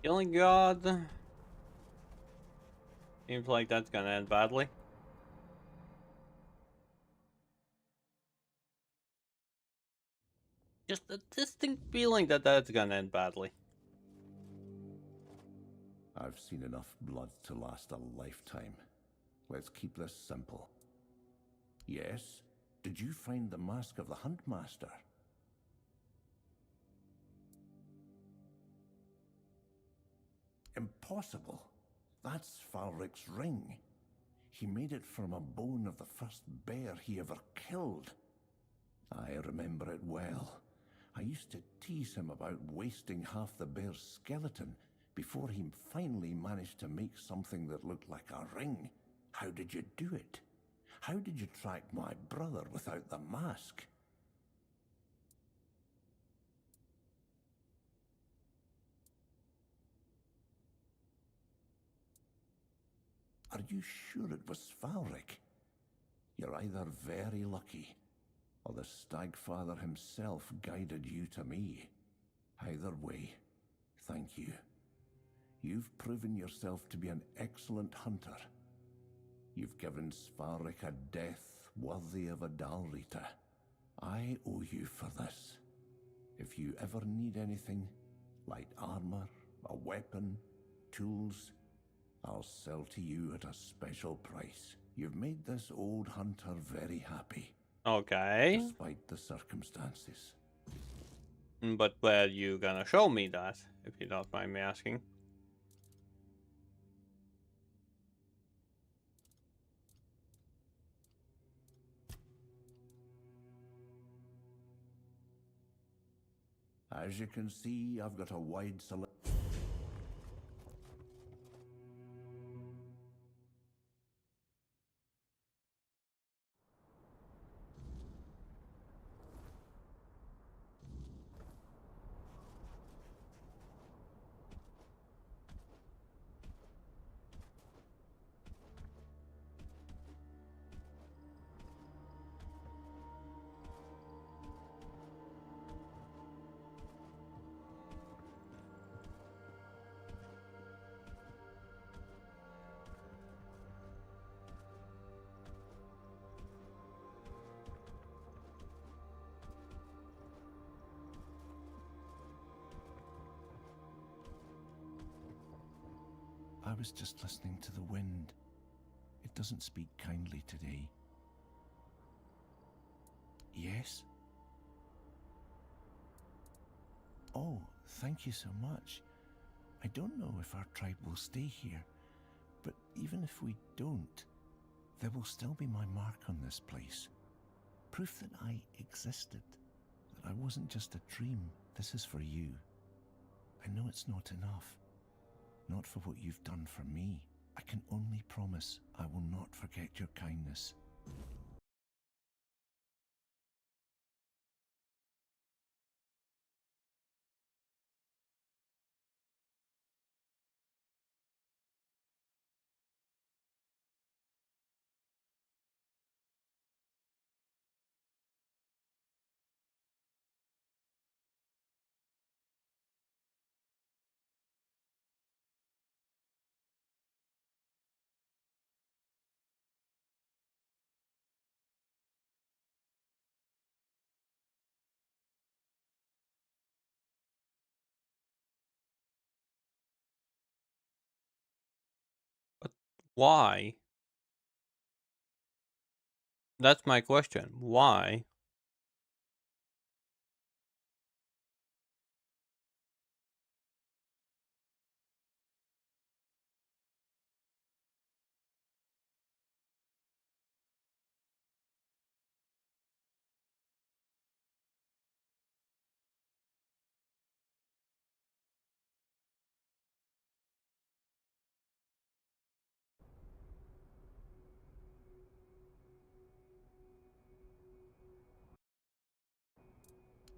Killing God. Seems like that's gonna end badly. Just a distinct feeling that that's gonna end badly. I've seen enough blood to last a lifetime. Let's keep this simple. Yes? Did you find the mask of the Huntmaster? Impossible. That's Falric's ring. He made it from a bone of the first bear he ever killed. I remember it well. I used to tease him about wasting half the bear's skeleton before he finally managed to make something that looked like a ring. How did you do it? How did you track my brother without the mask? Are you sure it was Falric? You're either very lucky, or the Stagfather himself guided you to me. Either way, thank you. You've proven yourself to be an excellent hunter. You've given Svarric a death worthy of a Dalrita. I owe you for this. If you ever need anything, like armor, a weapon, tools, I'll sell to you at a special price. You've made this old hunter very happy. Okay. Despite the circumstances. But where you gonna show me that, if you don't mind me asking? As you can see, I've got a wide selection. I was just listening to the wind. It doesn't speak kindly today. Yes? Oh, thank you so much. I don't know if our tribe will stay here, but even if we don't, there will still be my mark on this place. Proof that I existed, that I wasn't just a dream. This is for you. I know it's not enough. Not for what you've done for me. I can only promise I will not forget your kindness. Why? That's my question. Why?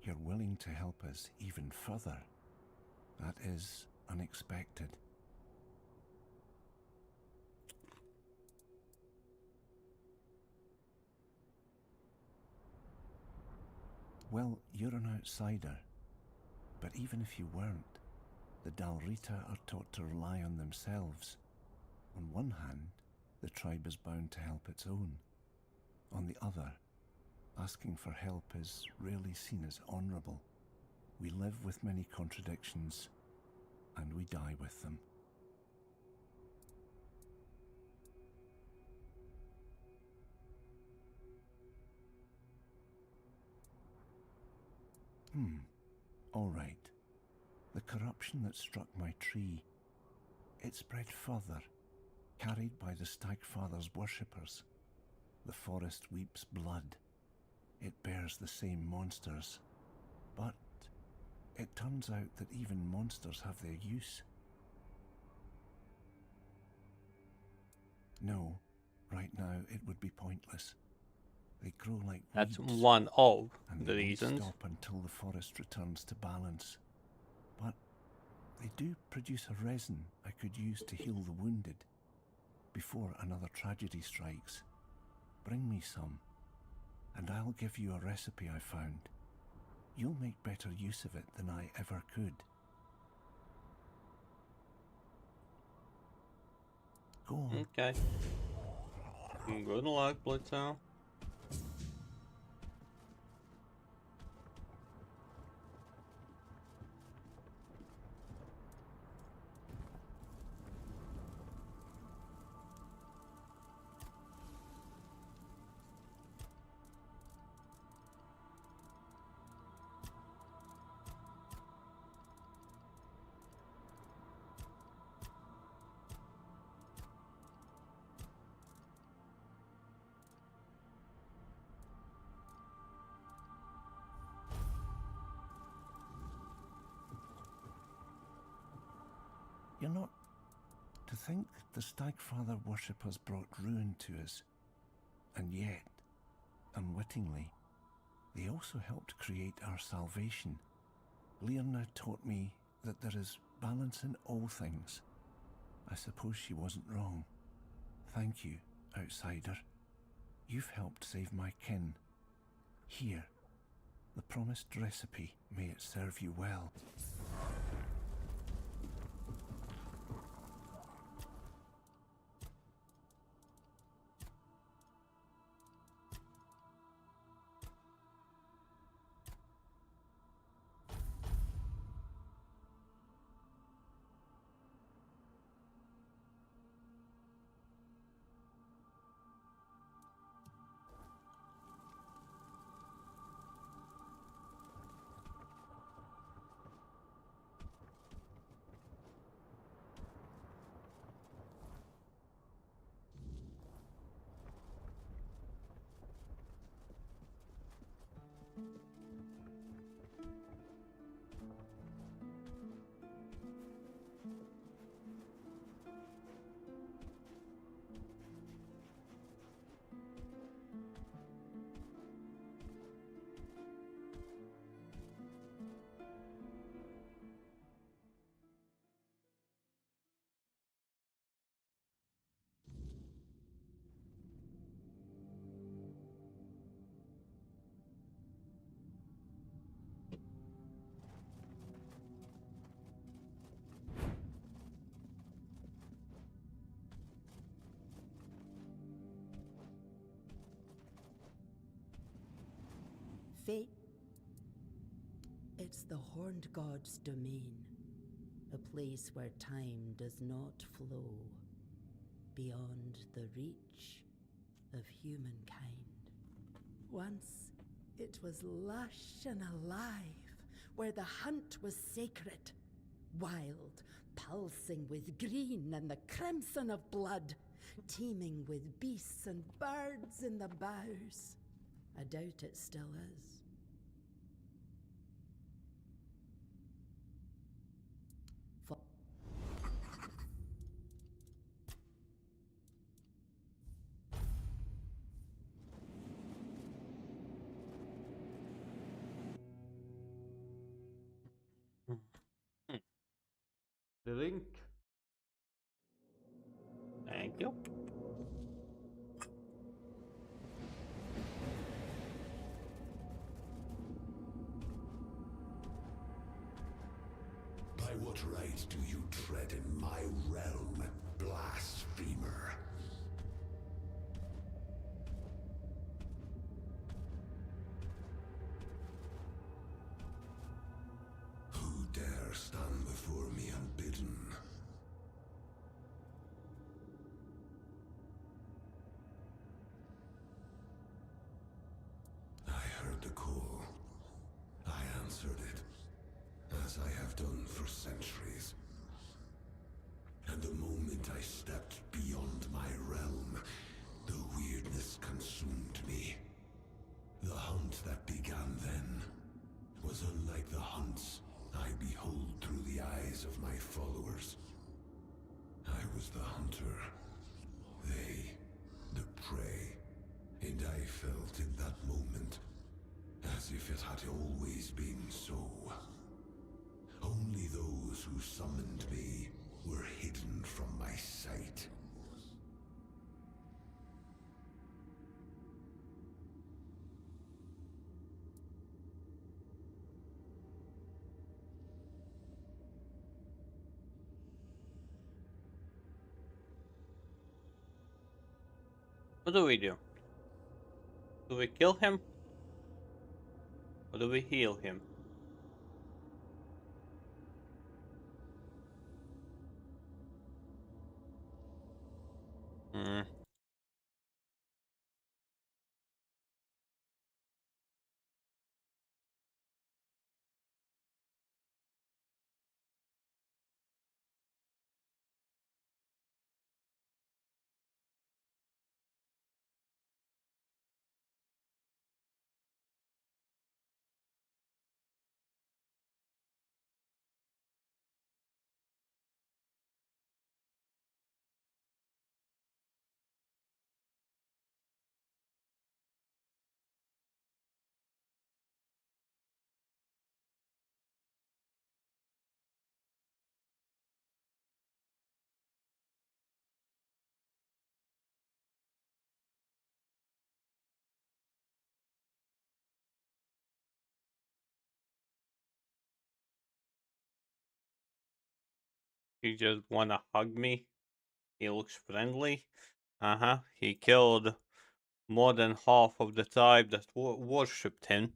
You're willing to help us even further. That is unexpected. Well, you're an outsider. But even if you weren't, the Dalrita are taught to rely on themselves. On one hand, the tribe is bound to help its own. On the other, asking for help is rarely seen as honorable. We live with many contradictions, and we die with them. All right. The corruption that struck my tree, it spread further, carried by the Stagfather's worshippers. The forest weeps blood. It bears the same monsters. But it turns out that even monsters have their use. No, right now it would be pointless. They grow like That's weeds, one of and the they won't reasons. stop until the forest returns to balance. But they do produce a resin I could use to heal the wounded before another tragedy strikes. Bring me some, and I'll give you a recipe I found. You'll make better use of it than I ever could. Go on. Okay. Good luck, Blitzo. You're not... To think the Stagfather worshippers brought ruin to us, and yet, unwittingly, they also helped create our salvation. Leona taught me that there is balance in all things. I suppose she wasn't wrong. Thank you, outsider. You've helped save my kin. Here, the promised recipe. May it serve you well. Fate. It's the Horned God's domain, a place where time does not flow. beyond the reach of humankind. Once it was lush and alive, where the hunt was sacred, wild, pulsing with green and the crimson of blood, teeming with beasts and birds in the boughs. I doubt it still is. The link. Thank you. By what right do you tread in my realm, blasphemer? Who dare stand before me unbidden? I heard the call. I answered it, as I have done for centuries. And the moment I stepped beyond my realm, the weirdness consumed me. The hunt that began then was unlike the hunts I behold through the eyes of my followers. I was the hunter, they the prey, and I felt in that moment as if it had always been so. Only those who summoned me were hidden from my sight. What do we do? Do we kill him? Or do we heal him? Hmm. He just wanna hug me. He looks friendly. Uh-huh. He killed more than half of the tribe that worshipped him.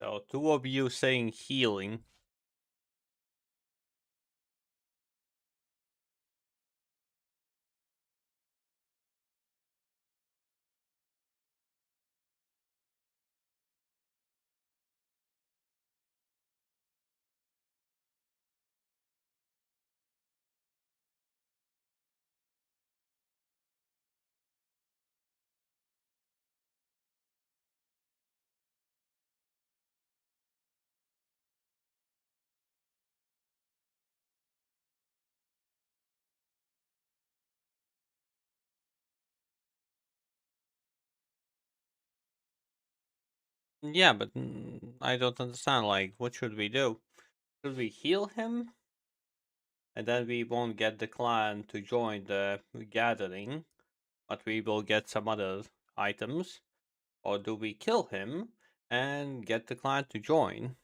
So two of you saying healing. Yeah, but I don't understand. Like, what should we do? Should we heal him? And then we won't get the clan to join the gathering, but we will get some other items. Or do we kill him and get the clan to join?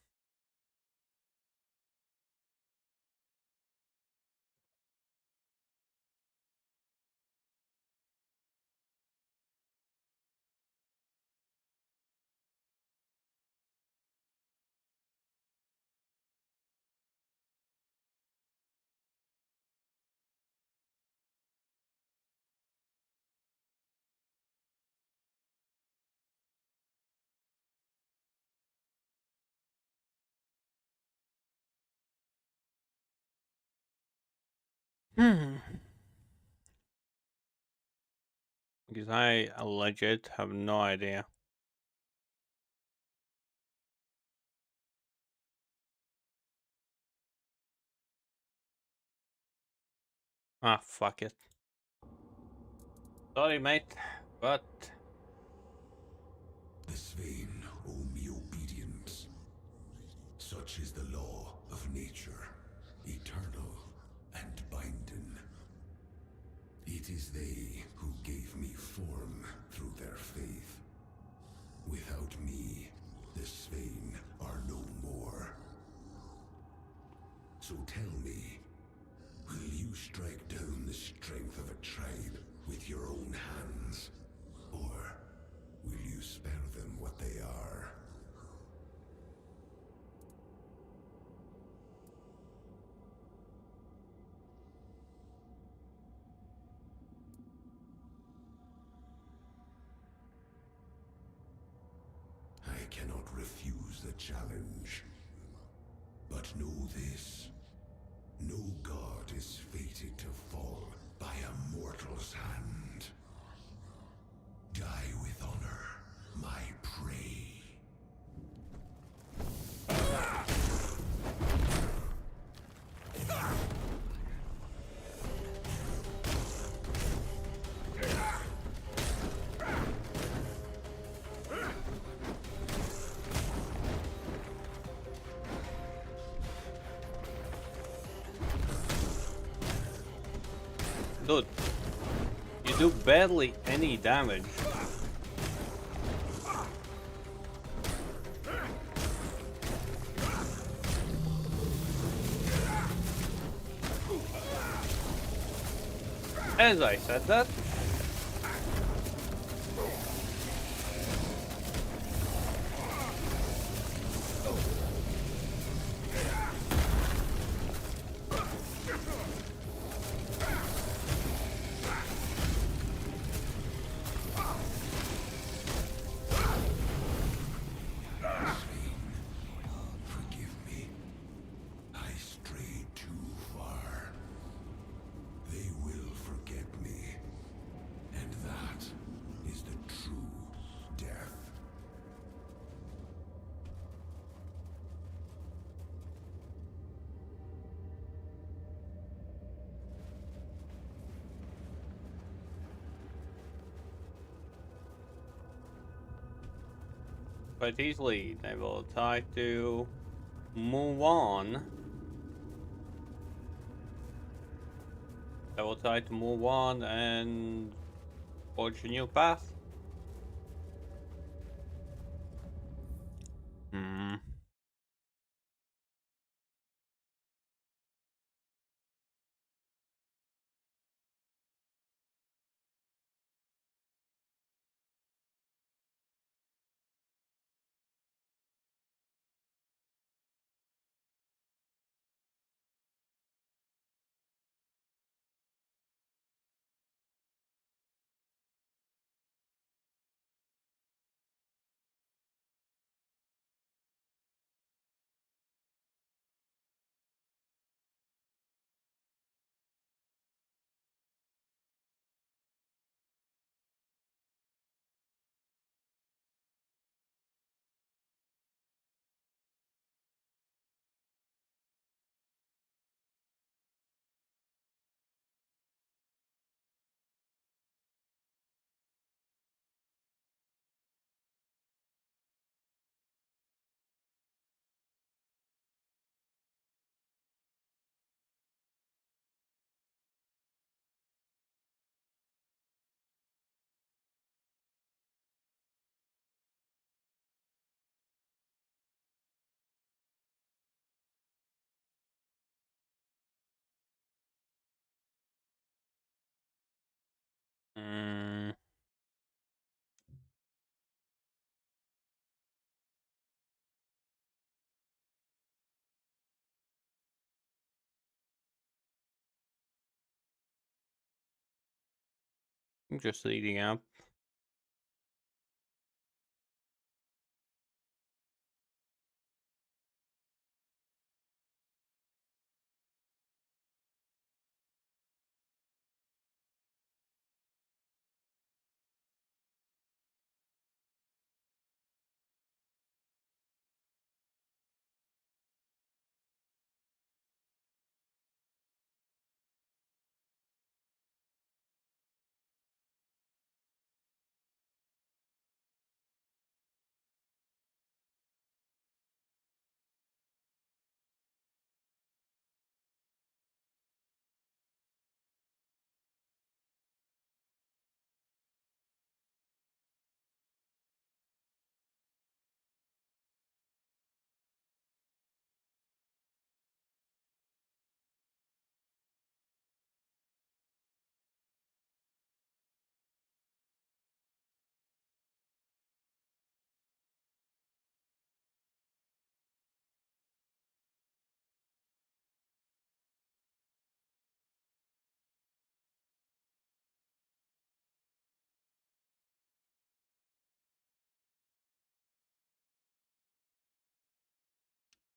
Hmm. Because I legit have no idea. Ah, fuck it. Sorry, mate, but... This vein owe me obedience. Such is the law of nature, eternal and binding. It is they who gave me form through their faith. Without me, the Svein are no more. So tell me, will you strike down the strength of a tribe with your own hands? Or will you spare them what they are? I cannot refuse the challenge. But know this. No god is fated to fall by a mortal's hand. Die with honor, my prey. Dude, you do barely any damage. As I said that. Forgive me. I strayed too far. They will forget me. And that is the true death. Quite easily, they will try to move on. They will try to move on and forge a new path. Hmm. I'm just leading up.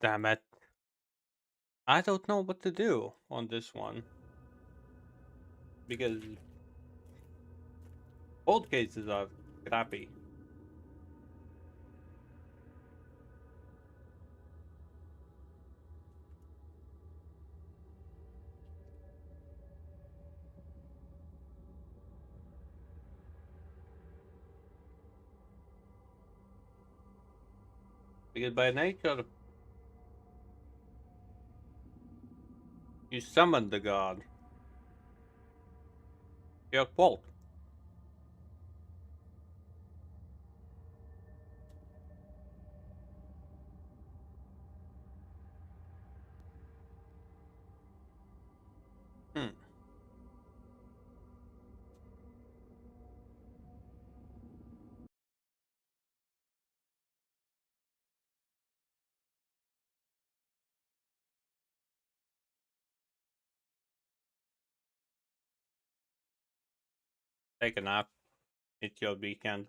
Damn it. I don't know what to do on this one. Because both cases are crappy. Because by nature, you summon the god. Your fault. Hmm. Take a nap. It's your weekend.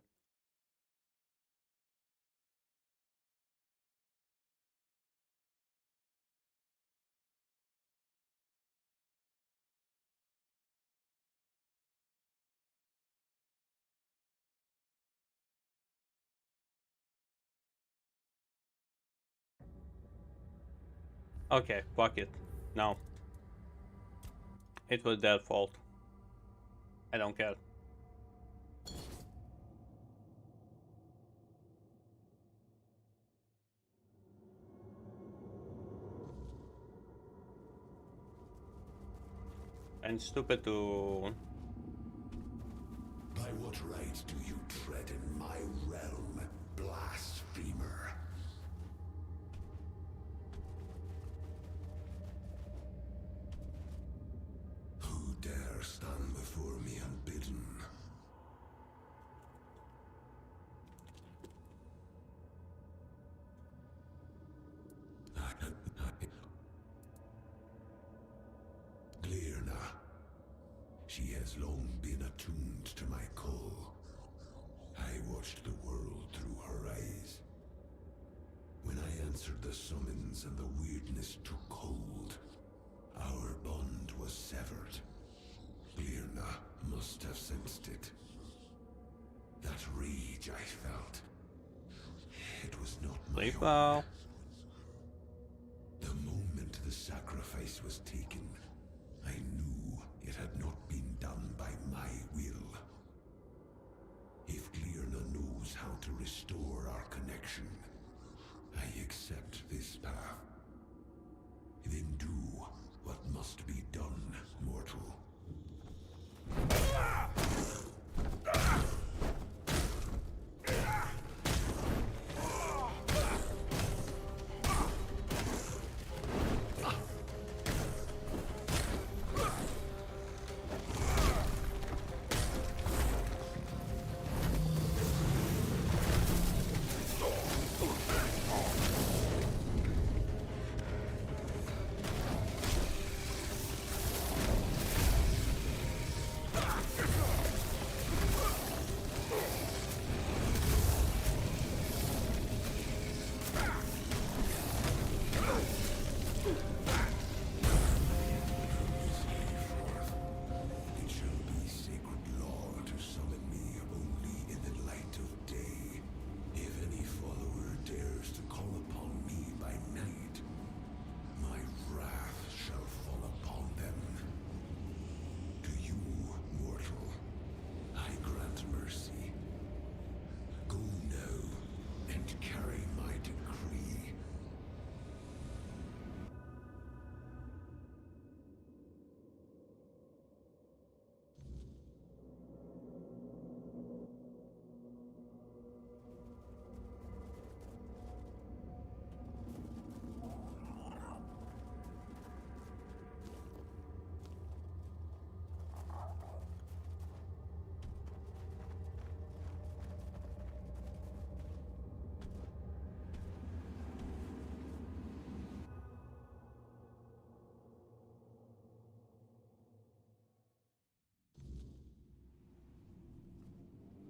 Okay, fuck it. No. It was their fault. I don't care. And stupid to... By what right do you tread in my realm, blasphemer? Who dare stand before me unbidden? Glirna. She has long been attuned to my call. I watched the world through her eyes. When I answered the summons and the weirdness took hold, our bond was severed. Glirna must have sensed it. That rage I felt. It was not my Sleep own. well. The moment the sacrifice was taken, I knew it had not been done by my will. If Glirna knows how to restore our connection, I accept this path. Then do what must be done, mortal.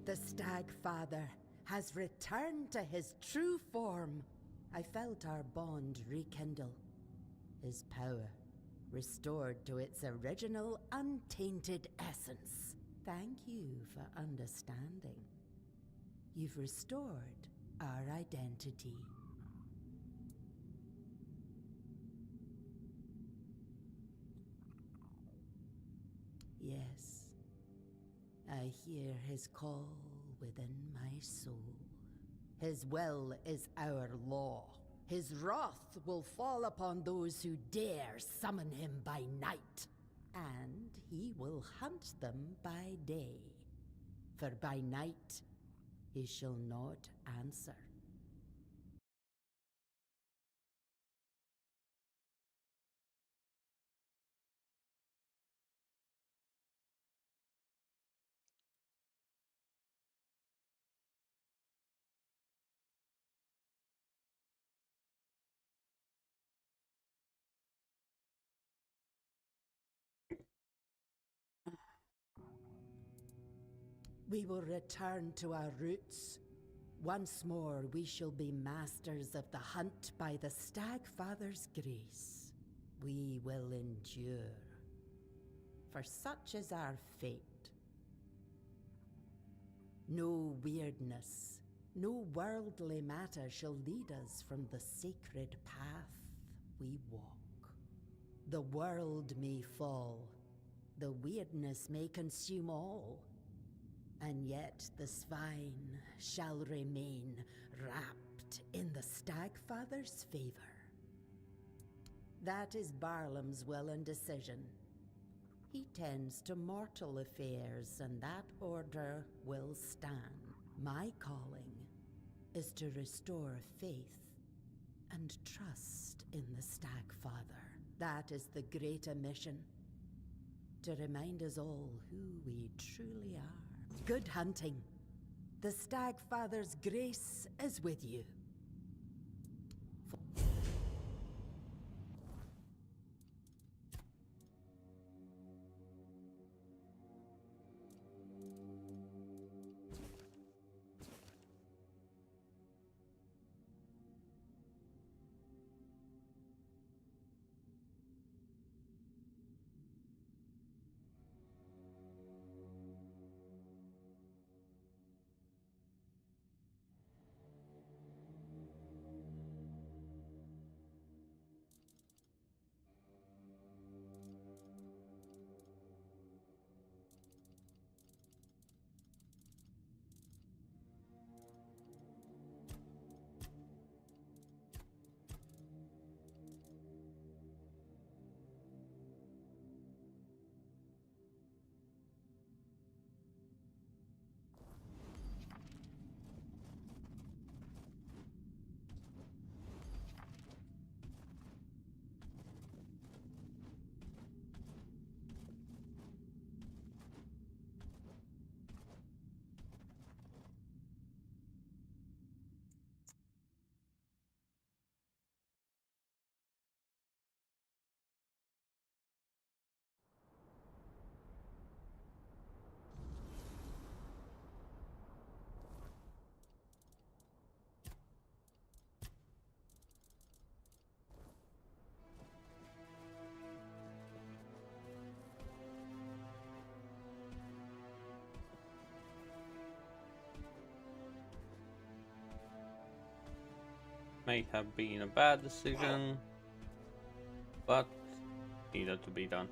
The Stag Father has returned to his true form. I felt our bond rekindle. His power restored to its original untainted essence. Thank you for understanding. You've restored our identity. Yes, I hear his call within my soul. His will is our law. His wrath will fall upon those who dare summon him by night. And he will hunt them by day. For by night he shall not answer. We will return to our roots. Once more we shall be masters of the hunt by the Stag Father's grace. We will endure. For such is our fate. No weirdness, no worldly matter shall lead us from the sacred path we walk. The world may fall, the weirdness may consume all, and yet the swine shall remain wrapped in the Stag Father's favor. That is Barlam's will and decision. He tends to mortal affairs, and that order will stand. My calling is to restore faith and trust in the Stag Father. That is the greater mission, to remind us all who we truly are. Good hunting. The Stag Father's grace is with you. May have been a bad decision, but needed to be done.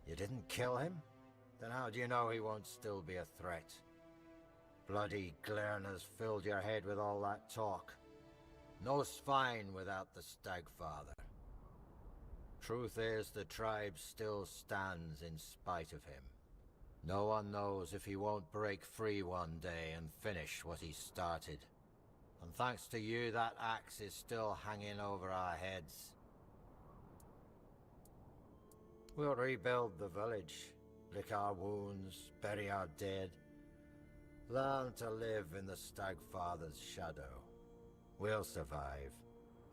You didn't kill him? Then how do you know he won't still be a threat? Bloody Glern has filled your head with all that talk. No swine without the Stag Father. Truth is, the tribe still stands in spite of him. No one knows if he won't break free one day and finish what he started. And thanks to you, that axe is still hanging over our heads. We'll rebuild the village, lick our wounds, bury our dead. Learn to live in the Stag Father's shadow. We'll survive,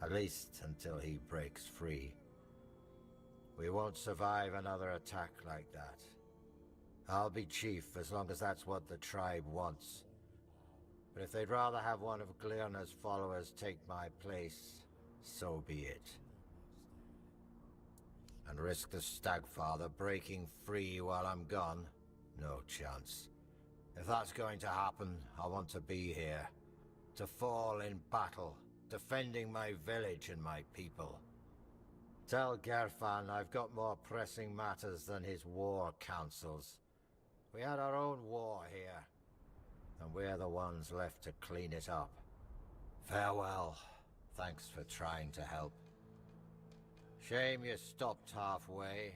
At least until he breaks free. We won't survive another attack like that. I'll be chief as long as that's what the tribe wants. But if they'd rather have one of Glirna's followers take my place, so be it. And risk the Stagfather breaking free while I'm gone? No chance. If that's going to happen, I want to be here. To fall in battle, defending my village and my people. Tell Gerfan I've got more pressing matters than his war councils. We had our own war here, and we're the ones left to clean it up. Farewell. Thanks for trying to help. Shame you stopped halfway.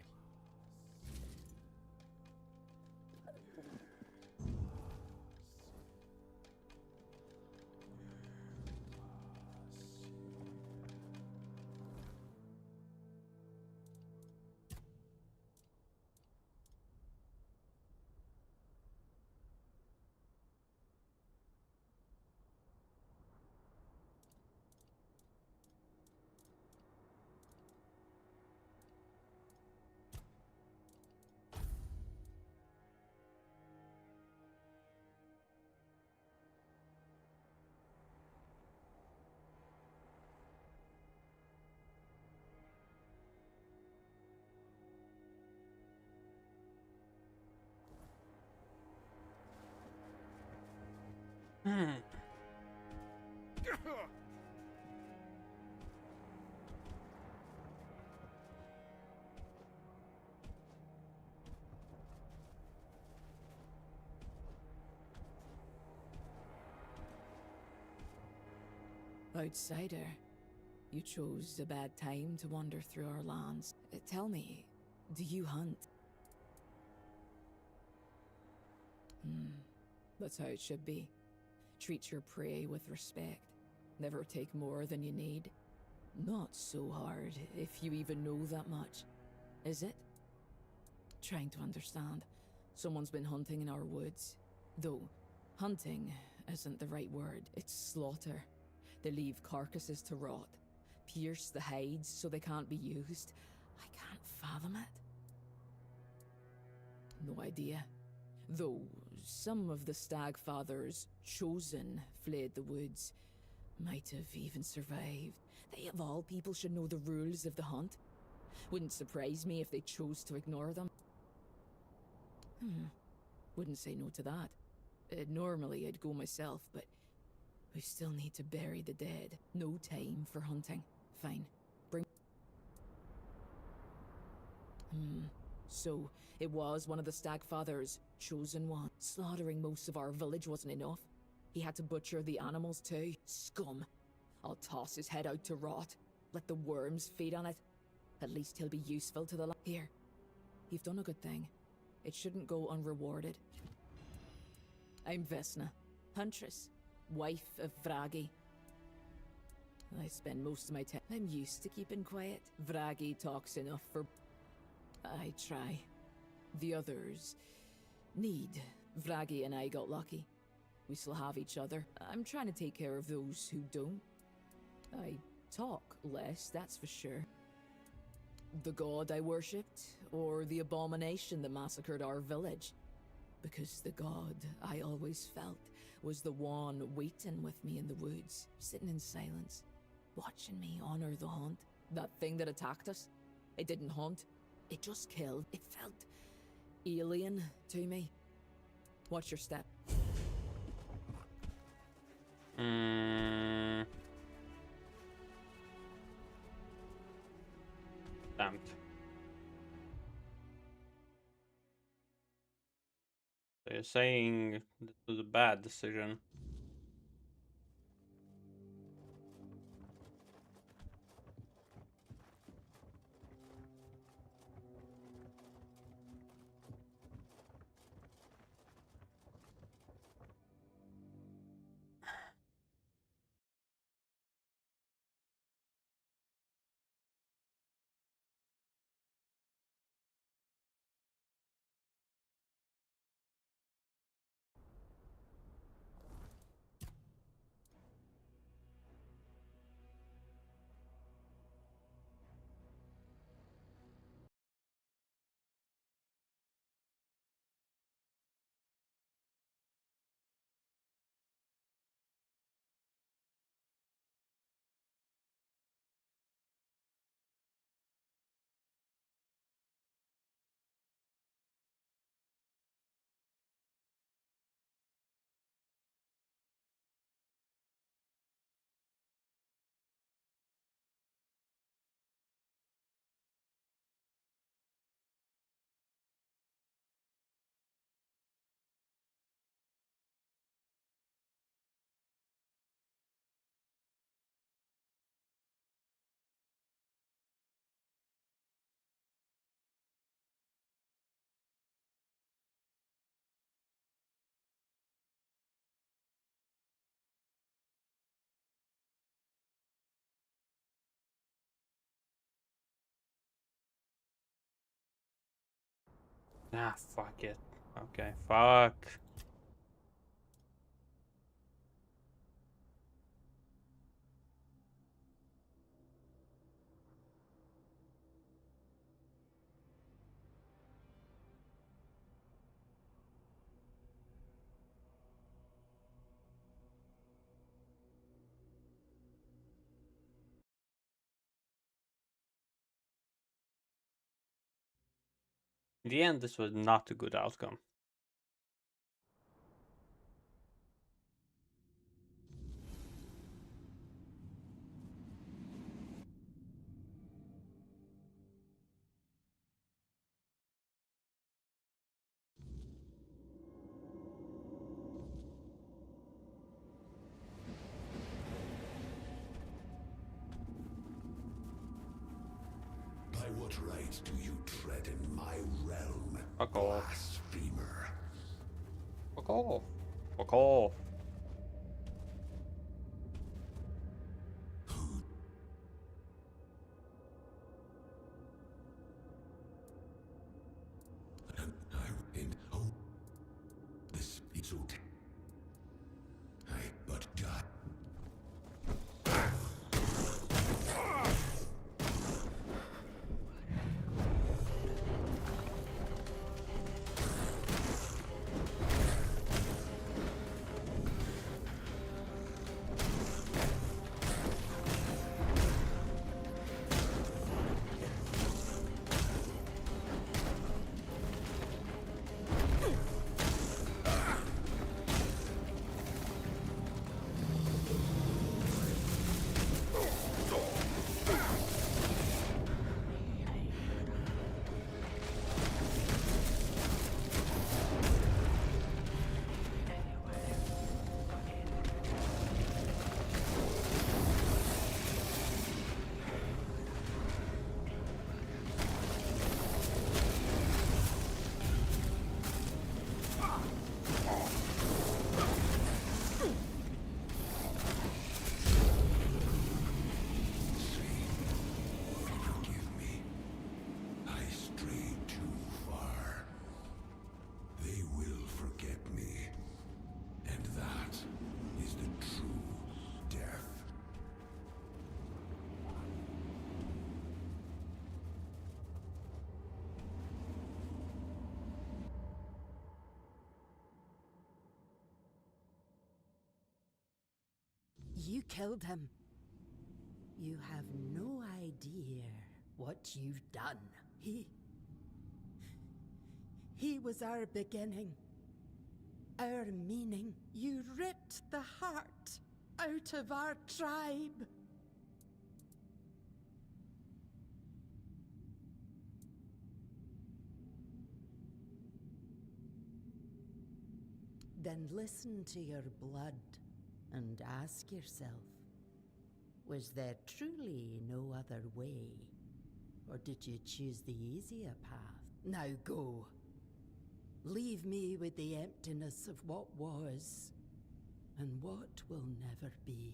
Outsider, you chose a bad time to wander through our lands. Tell me, do you hunt? That's how it should be. Treat your prey with respect. Never take more than you need. Not so hard, if you even know that much. Is it? Trying to understand. Someone's been hunting in our woods. Though, hunting isn't the right word. It's slaughter. They leave carcasses to rot. Pierce the hides so they can't be used. I can't fathom it. No idea. Though, some of the Stagfather's chosen fled the woods. Might have even survived. They of all people should know the rules of the hunt. Wouldn't surprise me if they chose to ignore them. Wouldn't say no to that. Normally I'd go myself, but we still need to bury the dead. No time for hunting. Fine. Bring... So, it was one of the Stagfather's chosen ones. Slaughtering most of our village wasn't enough. He had to butcher the animals too. Scum. I'll toss his head out to rot. Let the worms feed on it. At least he'll be useful to the Here. You've done a good thing. It shouldn't go unrewarded. I'm Vesna, huntress. Wife of Vragi. I spend most of my time... I'm used to keeping quiet. Vragi talks enough for... I try. The others... need. Vragi and I got lucky. We still have each other. I'm trying to take care of those who don't. I talk less, that's for sure. The god I worshipped, or the abomination that massacred our village? Because the god I always felt was the one waiting with me in the woods, sitting in silence, watching me honor the hunt. That thing that attacked us, it didn't hunt, it just killed. It felt alien to me. Watch your step. Damned. So you're saying this was a bad decision? Ah, fuck it. Okay, fuck. In the end, this was not a good outcome. By what right do you tread in my realm, Fuck off. blasphemer? Fuck off. Fuck off. This is okay. I but God. You killed him. You have no idea what you've done. He was our beginning, our meaning. You ripped the heart out of our tribe. Then listen to your blood and ask yourself, was there truly no other way? Or did you choose the easier path? Now go. Leave me with the emptiness of what was and what will never be.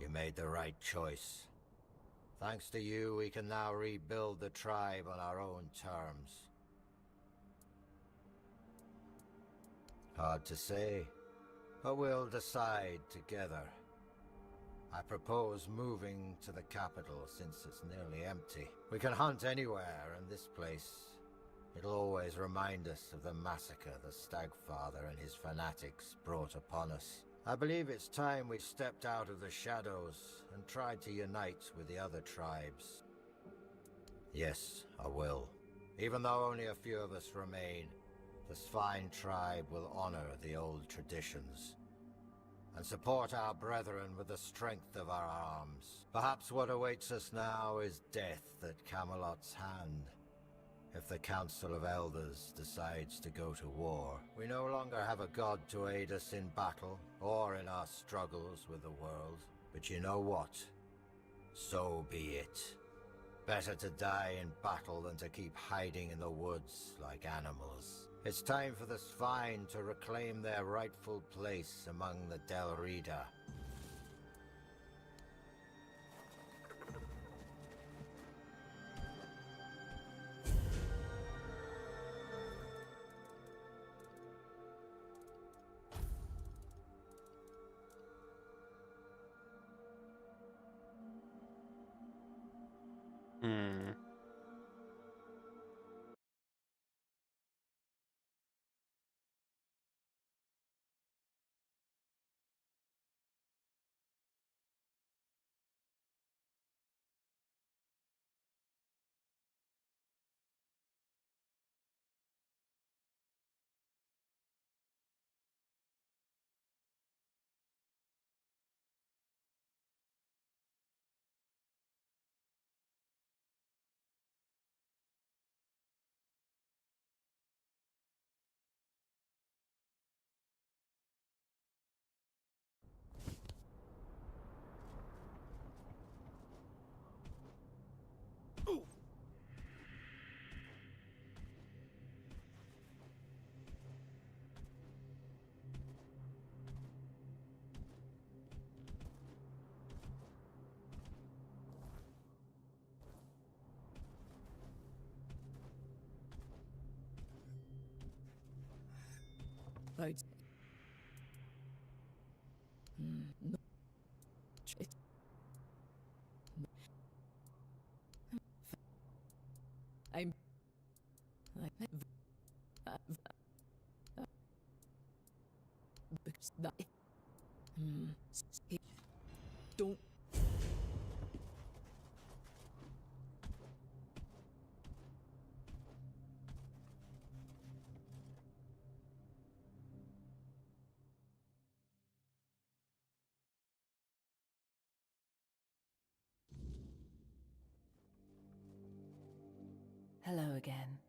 You made the right choice. Thanks to you, we can now rebuild the tribe on our own terms. Hard to say, but we'll decide together. I propose moving to the capital since it's nearly empty. We can hunt anywhere, and this place, it'll always remind us of the massacre the Stagfather and his fanatics brought upon us. I believe it's time we stepped out of the shadows and tried to unite with the other tribes. Yes, I will. Even though only a few of us remain, the Svine tribe will honor the old traditions and support our brethren with the strength of our arms. Perhaps what awaits us now is death at Camelot's hand. If the Council of Elders decides to go to war, we no longer have a god to aid us in battle or in our struggles with the world. But you know what? So be it. Better to die in battle than to keep hiding in the woods like animals. It's time for the Svine to reclaim their rightful place among the Del Rida. Hmm. Right. No. It. I'm. That. Don't. Hello again.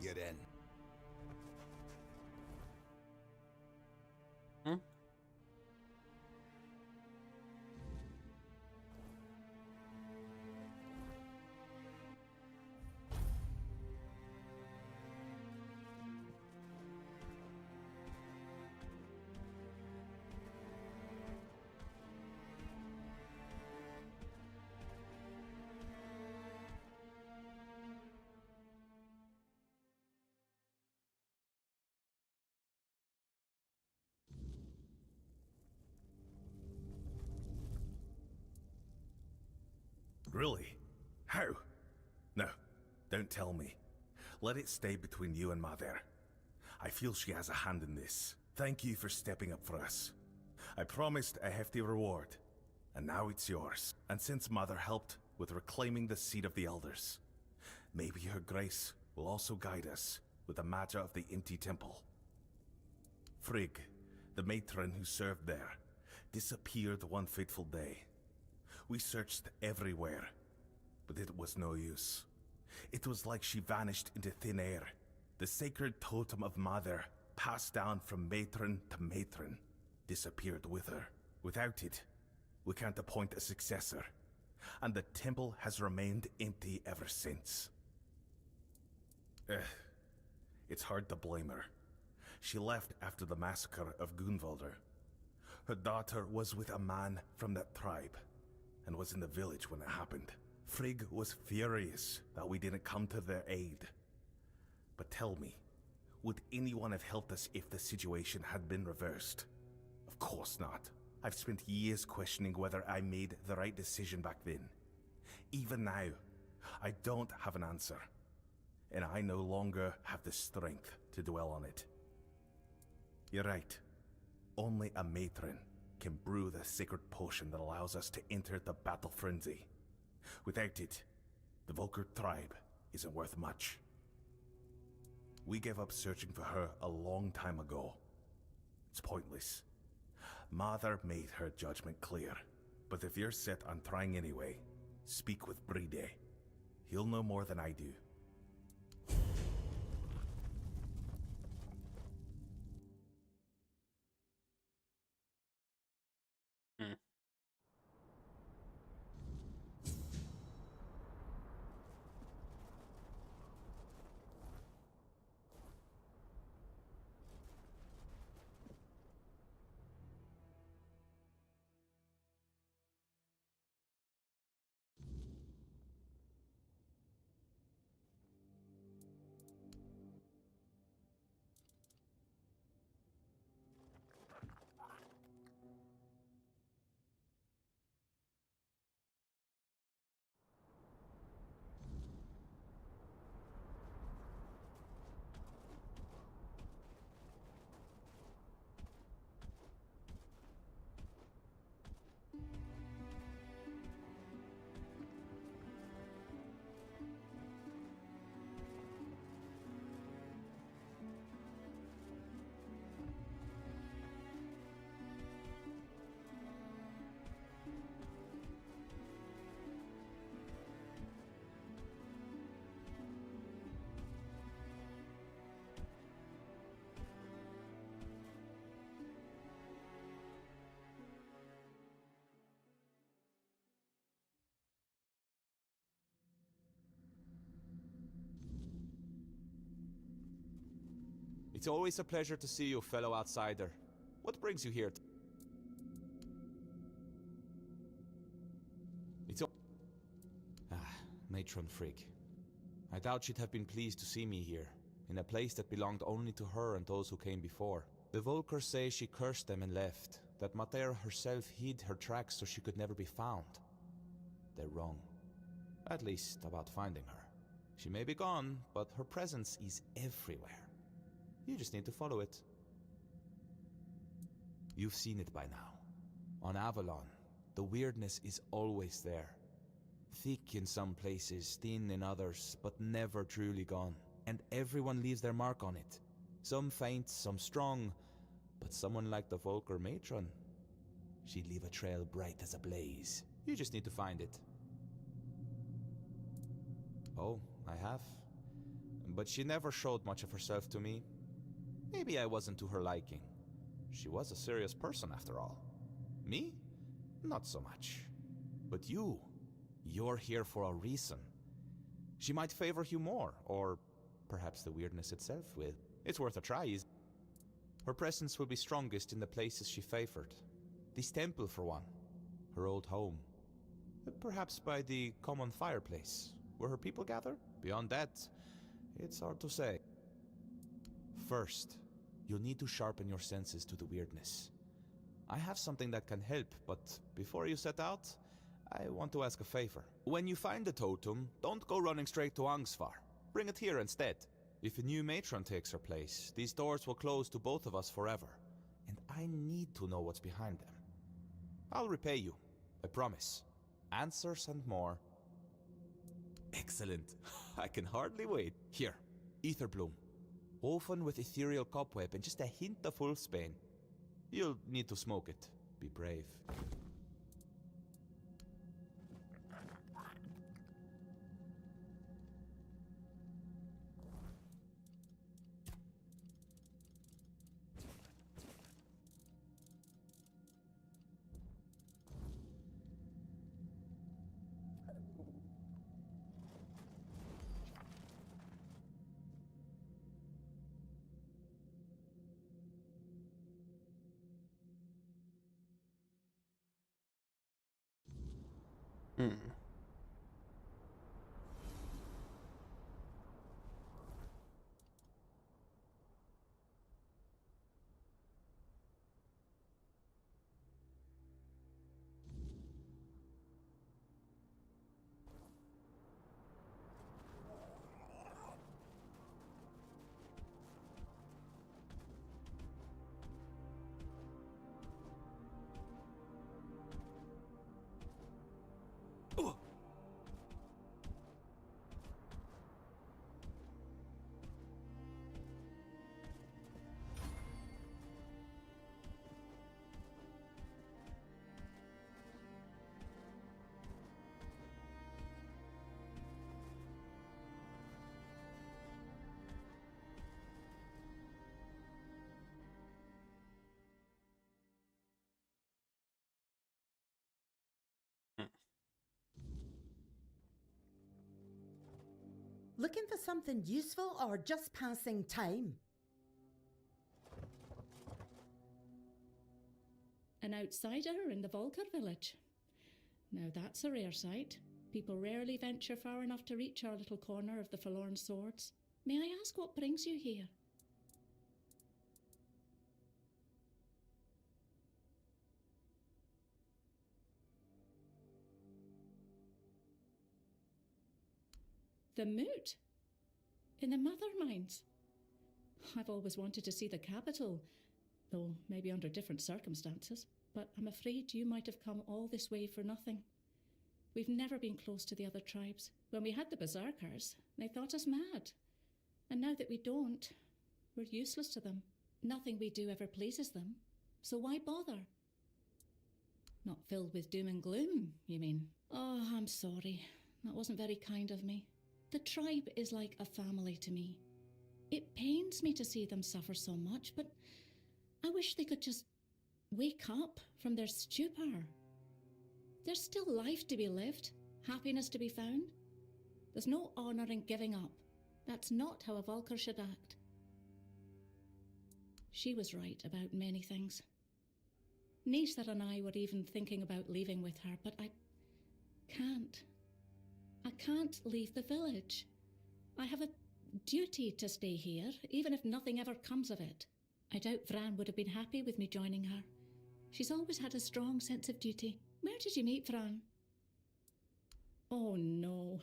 get in. Hmm? Really? How? No, don't tell me. Let it stay between you and Mother. I feel she has a hand in this. Thank you for stepping up for us. I promised a hefty reward, and now it's yours. And since Mother helped with reclaiming the seat of the Elders, maybe her grace will also guide us with the matter of the empty temple. Frigg, the matron who served there, disappeared one fateful day. We searched everywhere, but it was no use. It was like she vanished into thin air. The sacred totem of Mother, passed down from matron to matron, disappeared with her. Without it, we can't appoint a successor, and the temple has remained empty ever since. It's hard to blame her. She left after the massacre of Gunvalder. Her daughter was with a man from that tribe, and was in the village when it happened. Frigg was furious that we didn't come to their aid. But tell me, would anyone have helped us if the situation had been reversed? Of course not. I've spent years questioning whether I made the right decision back then. Even now, I don't have an answer. And I no longer have the strength to dwell on it. You're right. Only a matron can brew the sacred potion that allows us to enter the battle frenzy. Without it, the Volker tribe isn't worth much. We gave up searching for her a long time ago. It's pointless. Mother made her judgment clear. But if you're set on trying anyway, speak with Bride. He'll know more than I do. It's always a pleasure to see you, fellow outsider. What brings you here? Matron Frigg. I doubt she'd have been pleased to see me here, in a place that belonged only to her and those who came before. The Volkers say she cursed them and left, that Mater herself hid her tracks so she could never be found. They're wrong. At least about finding her. She may be gone, but her presence is everywhere. You just need to follow it. You've seen it by now. On Avalon, the weirdness is always there. Thick in some places, thin in others, but never truly gone. And everyone leaves their mark on it. Some faint, some strong, but someone like the Volker matron, she'd leave a trail bright as a blaze. You just need to find it. Oh, I have. but she never showed much of herself to me. Maybe I wasn't to her liking. She was a serious person after all. Me? Not so much. But you're here for a reason. She might favor you more, or perhaps the weirdness itself will. It's worth a try. Her presence will be strongest in the places she favored. This temple, for one. Her old home. Perhaps by the common fireplace, where her people gather? Beyond that, it's hard to say. First, you'll need to sharpen your senses to the weirdness. I have something that can help, but before you set out, I want to ask a favor. When you find the totem, don't go running straight to Angsvar. Bring it here instead. If a new matron takes her place, these doors will close to both of us forever. And I need to know what's behind them. I'll repay you, I promise. Answers and more. Excellent. I can hardly wait. Here, ether bloom. Woven with ethereal cobweb and just a hint of wolfsbane. You'll need to smoke it. Be brave. Looking for something useful or just passing time? An outsider in the Volker village. Now that's a rare sight. People rarely venture far enough to reach our little corner of the Forlorn Swords. May I ask what brings you here? The Moot? In the Mother Mines? I've always wanted to see the capital, though maybe under different circumstances, but I'm afraid you might have come all this way for nothing. We've never been close to the other tribes. When we had the Berserkers, they thought us mad. And now that we don't, we're useless to them. Nothing we do ever pleases them, so why bother? Not filled with doom and gloom, you mean? Oh, I'm sorry. That wasn't very kind of me. The tribe is like a family to me. It pains me to see them suffer so much, but I wish they could just wake up from their stupor. There's still life to be lived, happiness to be found. There's no honour in giving up. That's not how a Volker should act. She was right about many things. Nisa and I were even thinking about leaving with her, but I can't. I can't leave the village. I have a duty to stay here, even if nothing ever comes of it. I doubt Vran would have been happy with me joining her. She's always had a strong sense of duty. Where did you meet Vran? Oh no.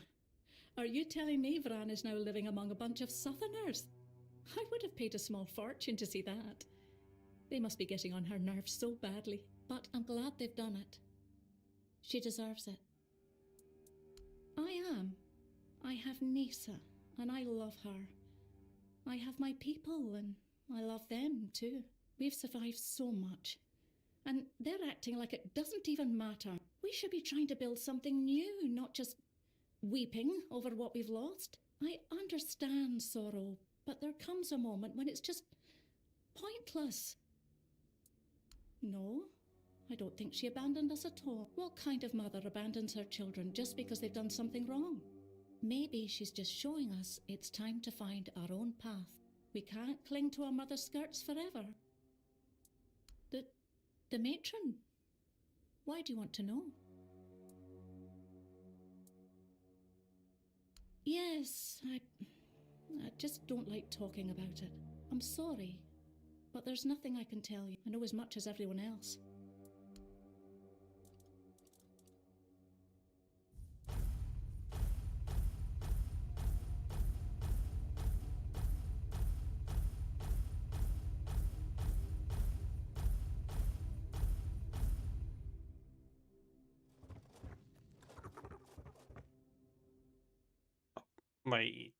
Are you telling me Vran is now living among a bunch of Southerners? I would have paid a small fortune to see that. They must be getting on her nerves so badly, but I'm glad they've done it. She deserves it. I am. I have Nisa, and I love her. I have my people, and I love them too. We've survived so much. And they're acting like it doesn't even matter. We should be trying to build something new, not just weeping over what we've lost. I understand sorrow, but there comes a moment when it's just pointless. No, I don't think she abandoned us at all. What kind of mother abandons her children just because they've done something wrong? Maybe she's just showing us it's time to find our own path. We can't cling to our mother's skirts forever. The matron? Why do you want to know? Yes, I just don't like talking about it. I'm sorry, but there's nothing I can tell you. I know as much as everyone else. Wait.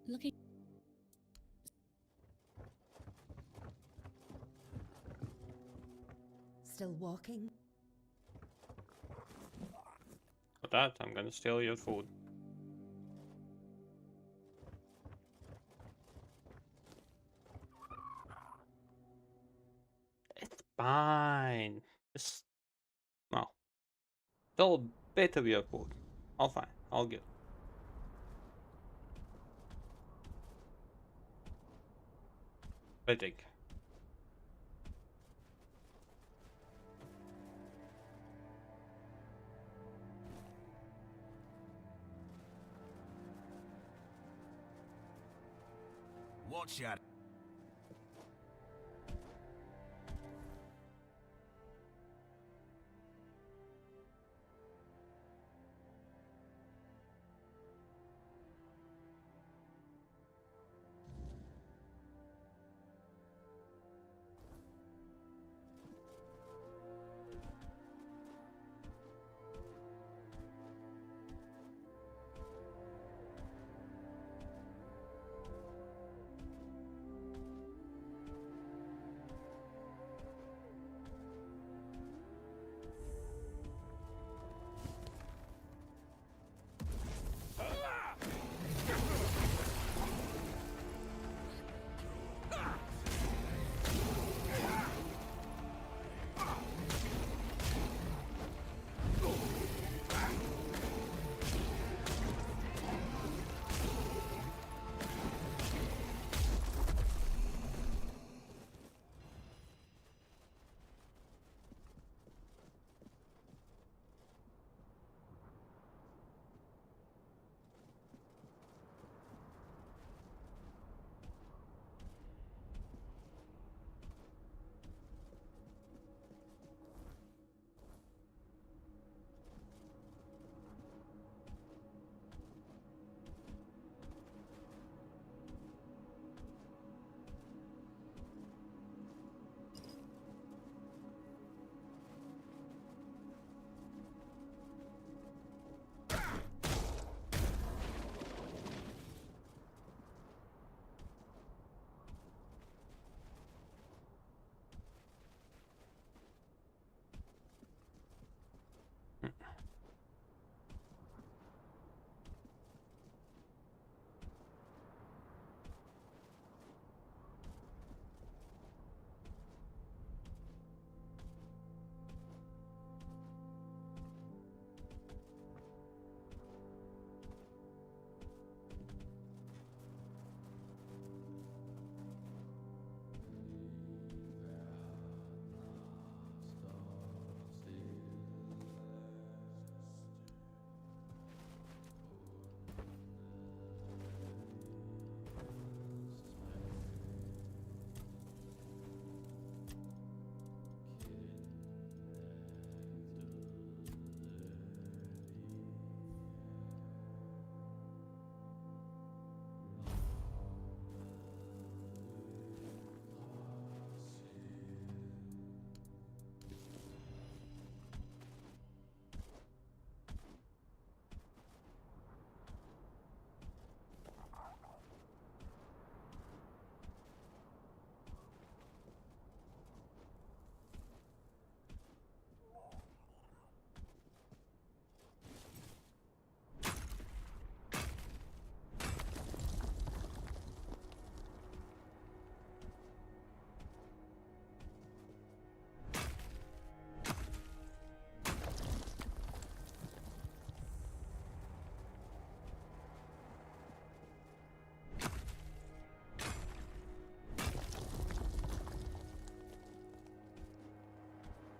Looking. Still walking? For that, I'm gonna steal your food. It's fine. Just, well, still a bit of your food. All fine. All good. I think. Watch your...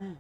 Hmm.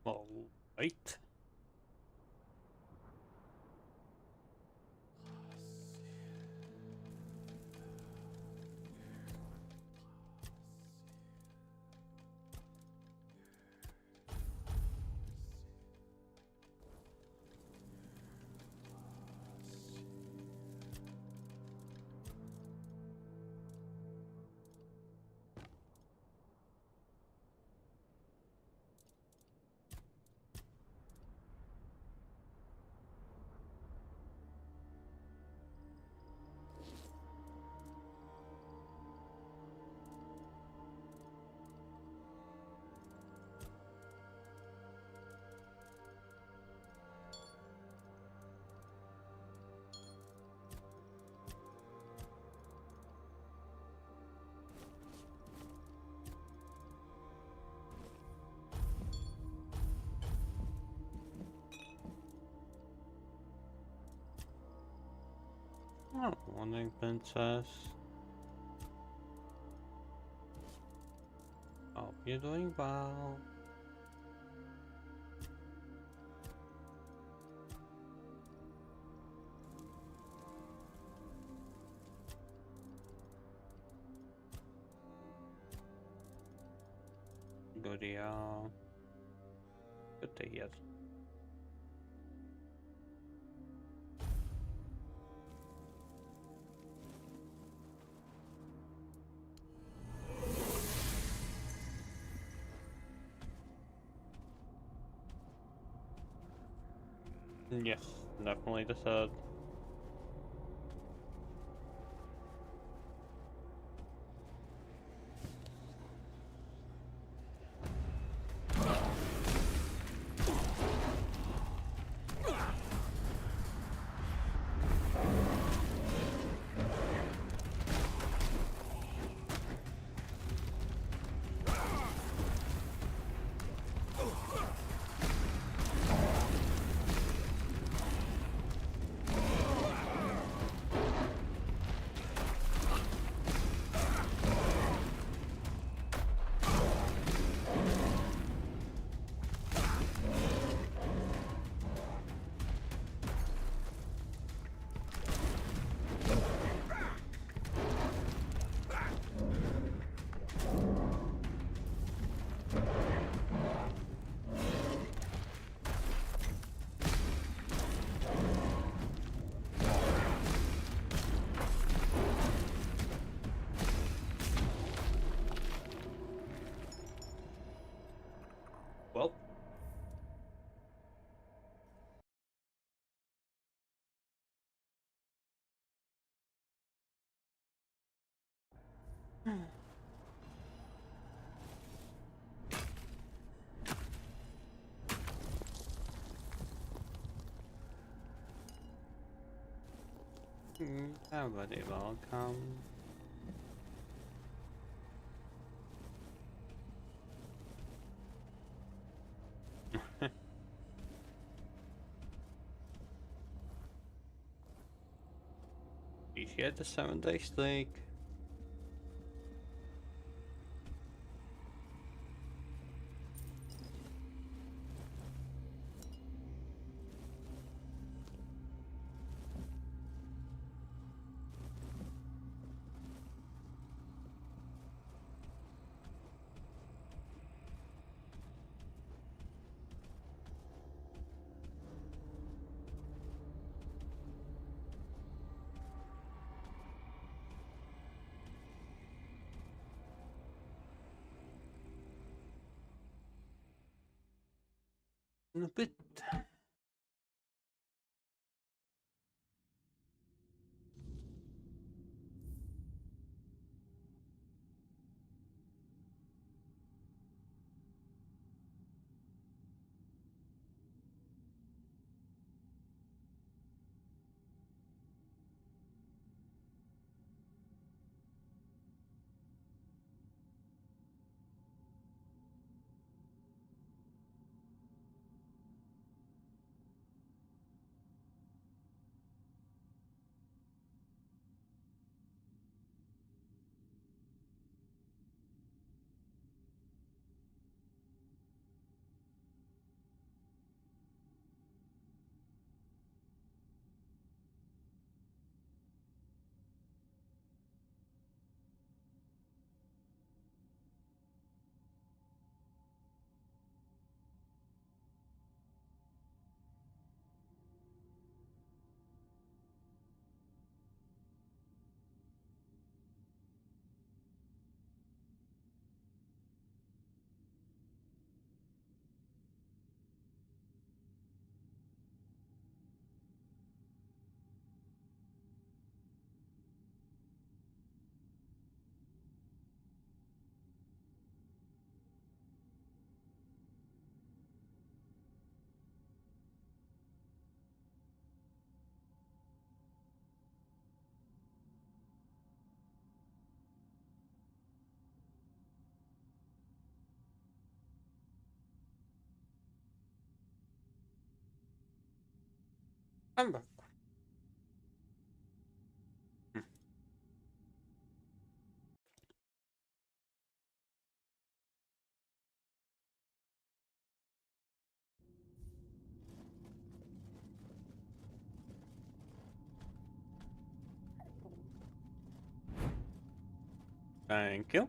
All right. Oh, morning, princess. Hope you're doing well. Good, yeah. Good to hear. Yes, definitely the third. Well. Everybody welcome. Appreciate the 7-day streak. In a bit. I'm back. Thank you.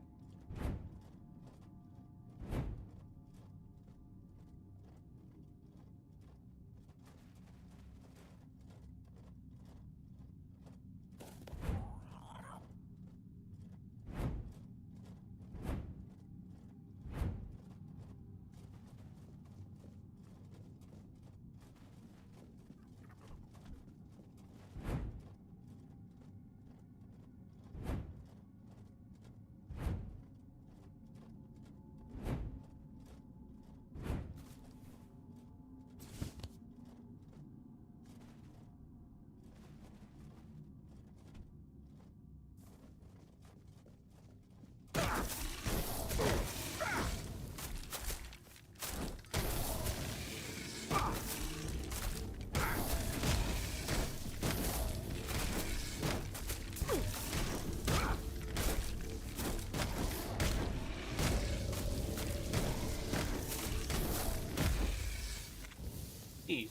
Easy.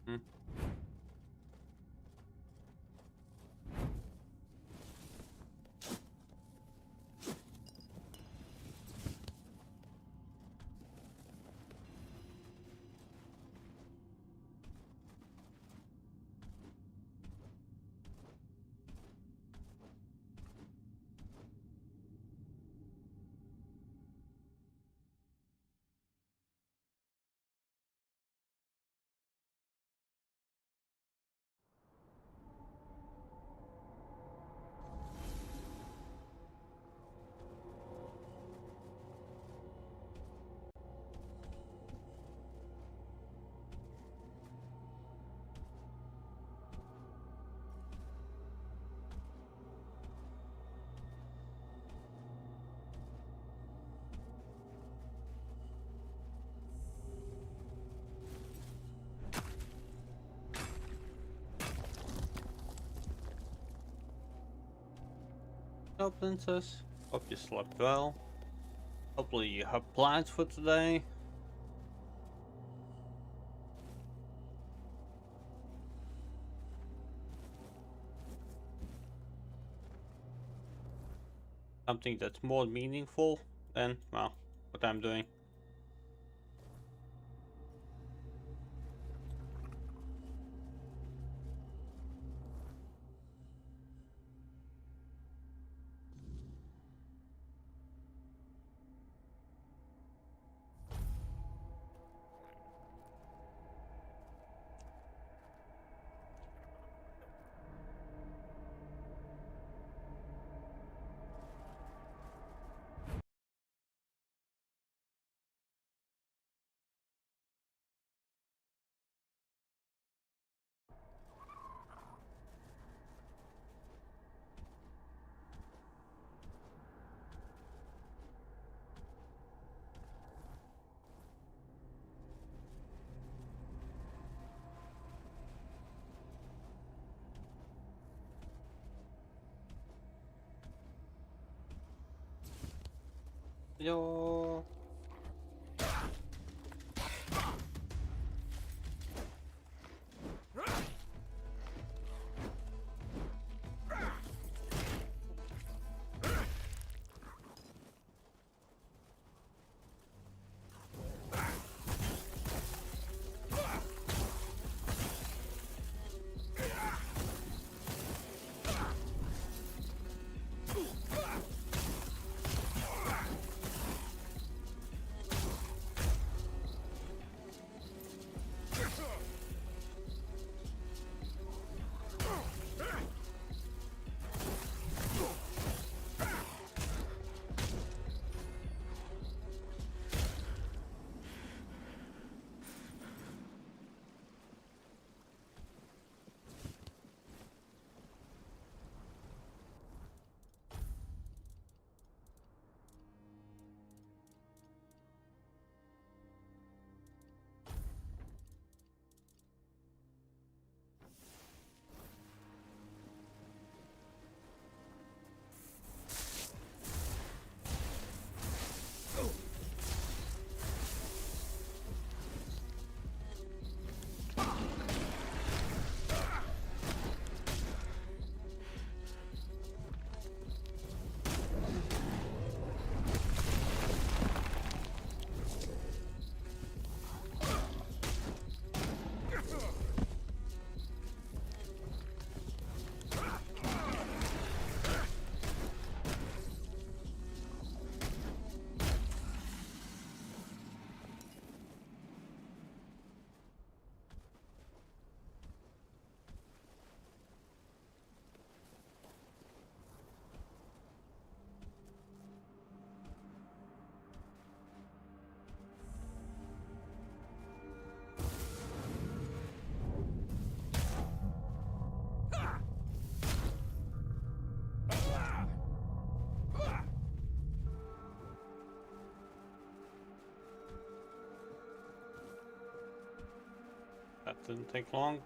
Hmm. Hello, princess. Hope you slept well. Hopefully you have plans for today. Something that's more meaningful than, well, what I'm doing. Yo. Didn't take long.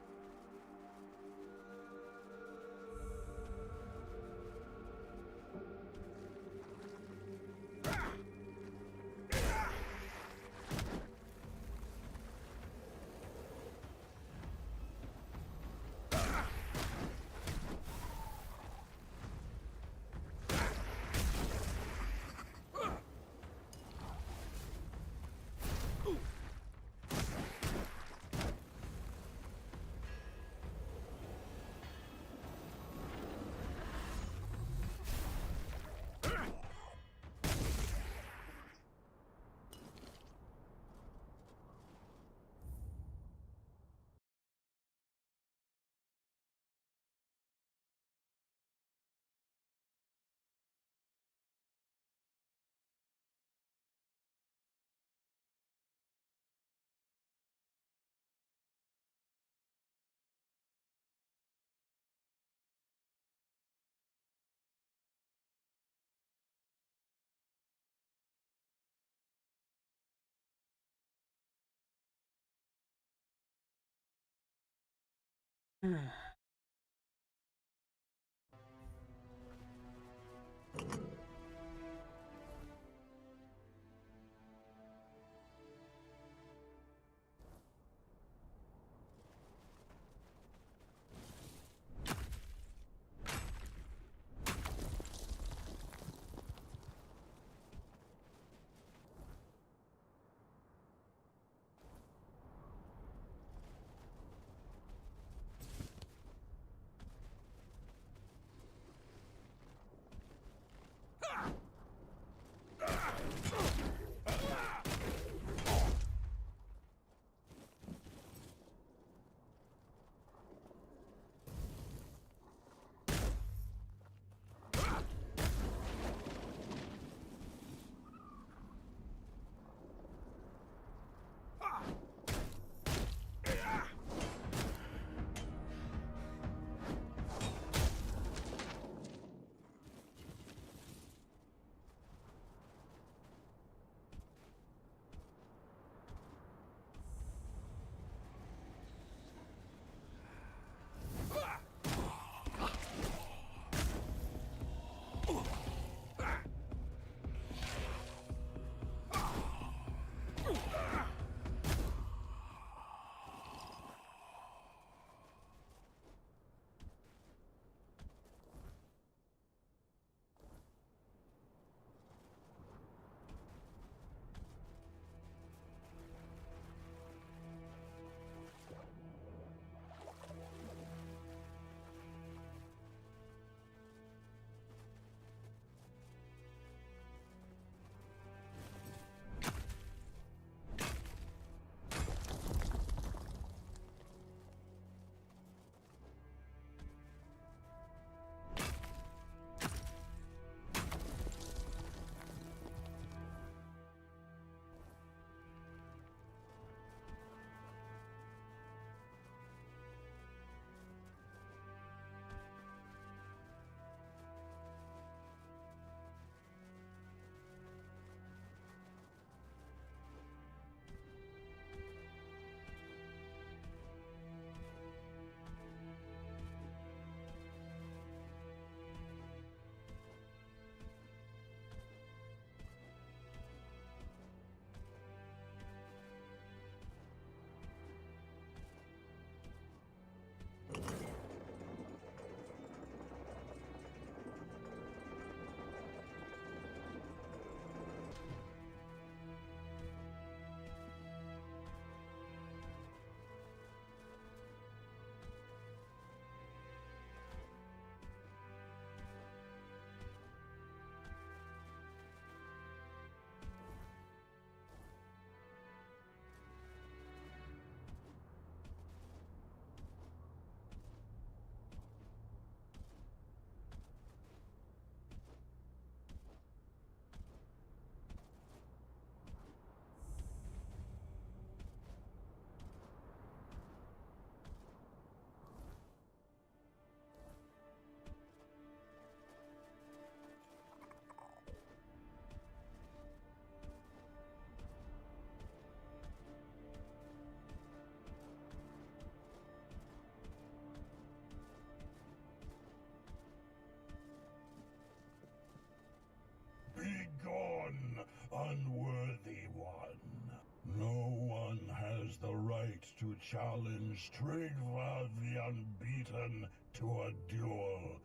challenge Tregvar the Unbeaten to a duel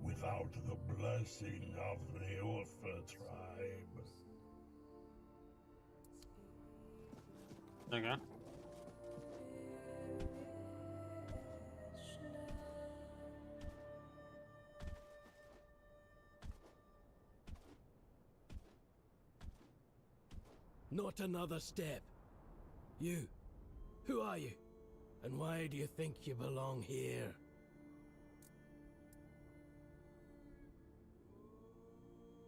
without the blessing of the Ulfa tribe. Okay. Not another step. You. Who are you? And why do you think you belong here?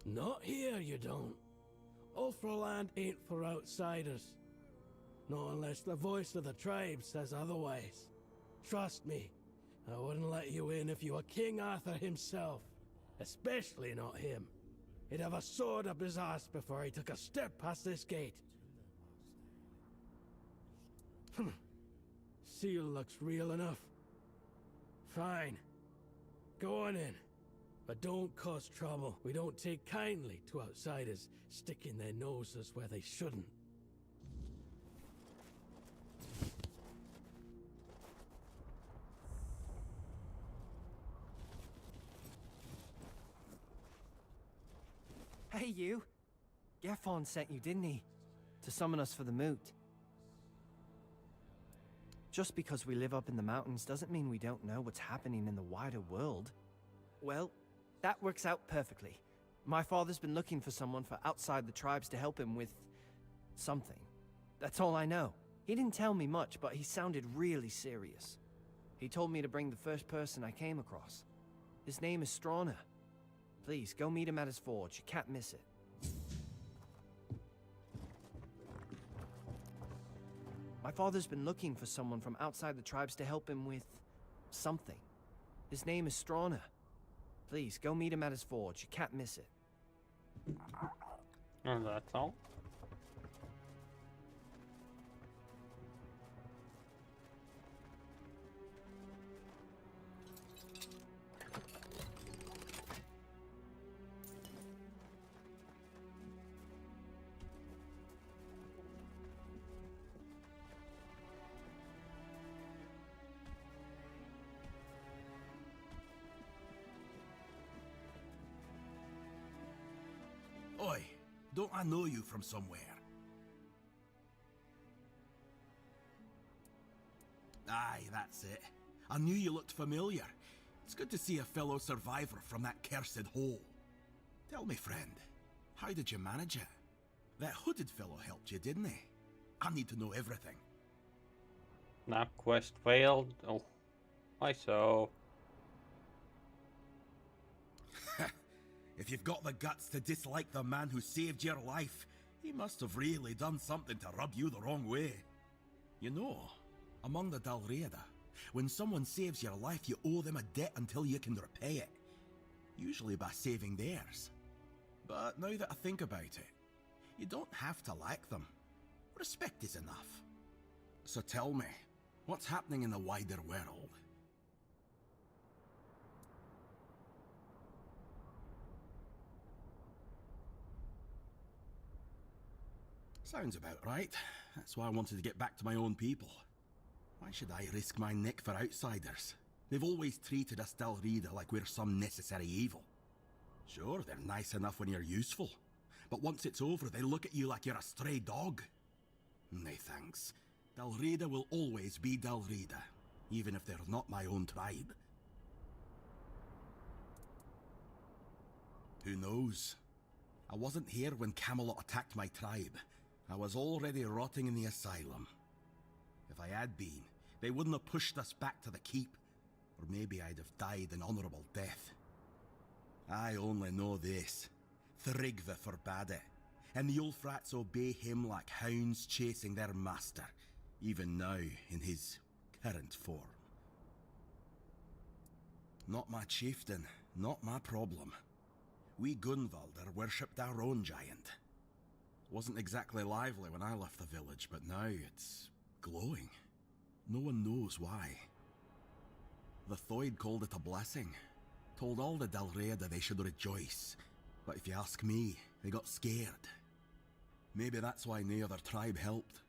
Not here, you don't. Ulfraland ain't for outsiders. Not unless the voice of the tribe says otherwise. Trust me, I wouldn't let you in if you were King Arthur himself. Especially not him. He'd have a sword up his ass before he took a step past this gate. Seal looks real enough. Fine. Go on in. But don't cause trouble. We don't take kindly to outsiders sticking their noses where they shouldn't. Hey, you! Gaffon sent you, didn't he? To summon us for the moot. Just because we live up in the mountains doesn't mean we don't know what's happening in the wider world. Well, that works out perfectly. My father's been looking for someone for outside the tribes to help him with something. That's all I know. He didn't tell me much, but he sounded really serious. He told me to bring the first person I came across. His name is Strana. Please, go meet him at his forge. You can't miss it. My father's been looking for someone from outside the tribes to help him with something. His name is Strana. Please, go meet him at his forge. You can't miss it. And that's all. Oi, don't I know you from somewhere? Aye, that's it. I knew you looked familiar. It's good to see a fellow survivor from that cursed hole. Tell me, friend, how did you manage it? That hooded fellow helped you, didn't he? I need to know everything. Nap quest failed. Oh, I saw. If you've got the guts to dislike the man who saved your life, he must have really done something to rub you the wrong way. You know, among the Dalriada, when someone saves your life, you owe them a debt until you can repay it. Usually by saving theirs. But now that I think about it, you don't have to like them. Respect is enough. So tell me, what's happening in the wider world? Sounds about right. That's why I wanted to get back to my own people. Why should I risk my neck for outsiders? They've always treated us Dalriada like we're some necessary evil. Sure, they're nice enough when you're useful, but once it's over, they look at you like you're a stray dog. Nay, thanks. Dalriada will always be Dalriada, even if they're not my own tribe. Who knows? I wasn't here when Camelot attacked my tribe. I was already rotting in the asylum. If I had been, they wouldn't have pushed us back to the keep, or maybe I'd have died an honourable death. I only know this. Thrigve forbade it, and the Ulfrats obey him like hounds chasing their master, even now in his current form. Not my chieftain, not my problem. We Gunvalder worshipped our own giant. Wasn't exactly lively when I left the village, but now it's glowing. No one knows why. The Thoid called it a blessing. Told all the Dalriada they should rejoice. But if you ask me, they got scared. Maybe that's why no other tribe helped.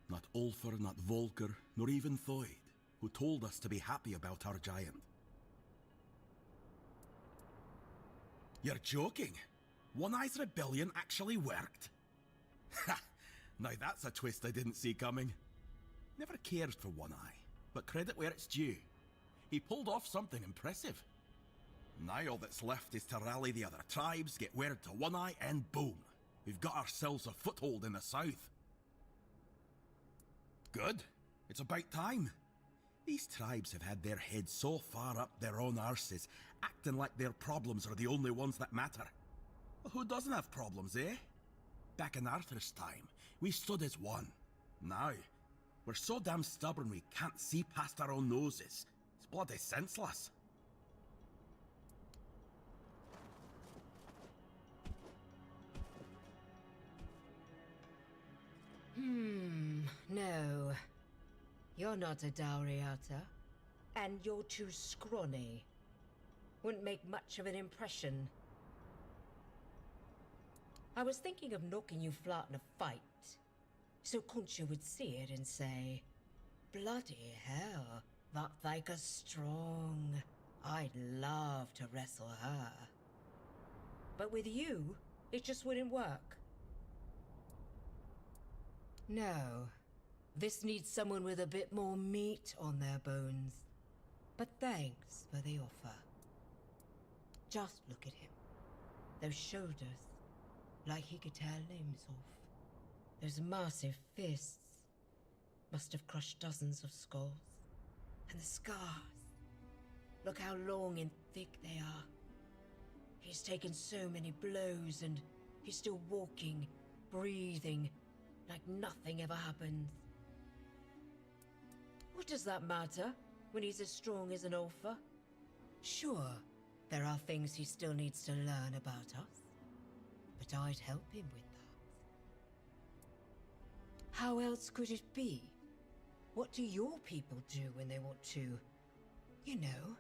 Not Ulfr, not Volker, nor even Thoyd, who told us to be happy about our giant. You're joking? One-Eye's rebellion actually worked? Ha! Now that's a twist I didn't see coming. Never cared for One-Eye, but credit where it's due. He pulled off something impressive. Now all that's left is to rally the other tribes, get word to One-Eye, and boom! We've got ourselves a foothold in the south. Good. It's about time. These tribes have had their heads so far up their own arses, acting like their problems are the only ones that matter. Well, who doesn't have problems, eh? Back in Arthur's time, we stood as one. Now, we're so damn stubborn we can't see past our own noses. It's bloody senseless. No. You're not a Dowriata. And you're too scrawny. Wouldn't make much of an impression. I was thinking of knocking you flat in a fight, so Concha would see it and say, bloody hell, that Thyka's strong. I'd love to wrestle her. But with you, it just wouldn't work. No. This needs someone with a bit more meat on their bones. But thanks for the offer. Just look at him. Those shoulders, like he could tear limbs off. Those massive fists. Must have crushed dozens of skulls. And the scars. Look how long and thick they are. He's taken so many blows and he's still walking, breathing, like nothing ever happened. What does that matter when he's as strong as an Ulfr? Sure, there are things he still needs to learn about us, but I'd help him with that. How else could it be? What do your people do when they want to, you know?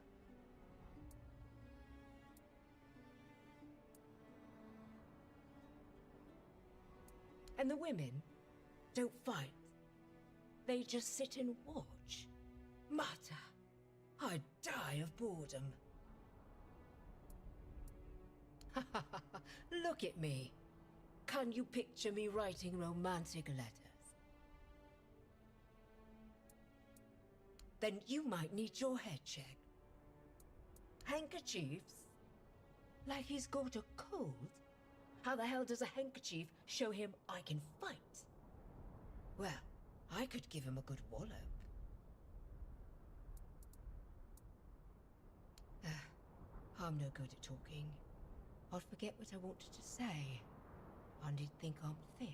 And the women don't fight. They just sit and watch. Mata, I'd die of boredom. Look at me. Can you picture me writing romantic letters? Then you might need your head checked. Handkerchiefs? Like he's got a cold? How the hell does a handkerchief show him I can fight? Well, I could give him a good wallop. I'm no good at talking. I'd forget what I wanted to say. And he'd think I'm thick.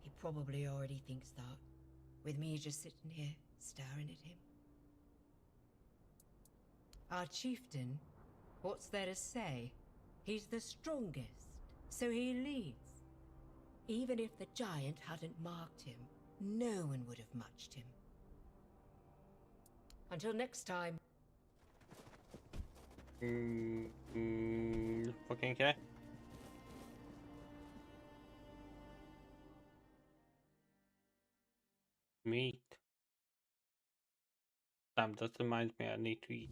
He probably already thinks that, with me just sitting here, staring at him. Our chieftain, what's there to say? He's the strongest, so he leads. Even if the giant hadn't marked him, no one would have matched him. Until next time. Fucking okay. Meat. Damn, that reminds me I need to eat.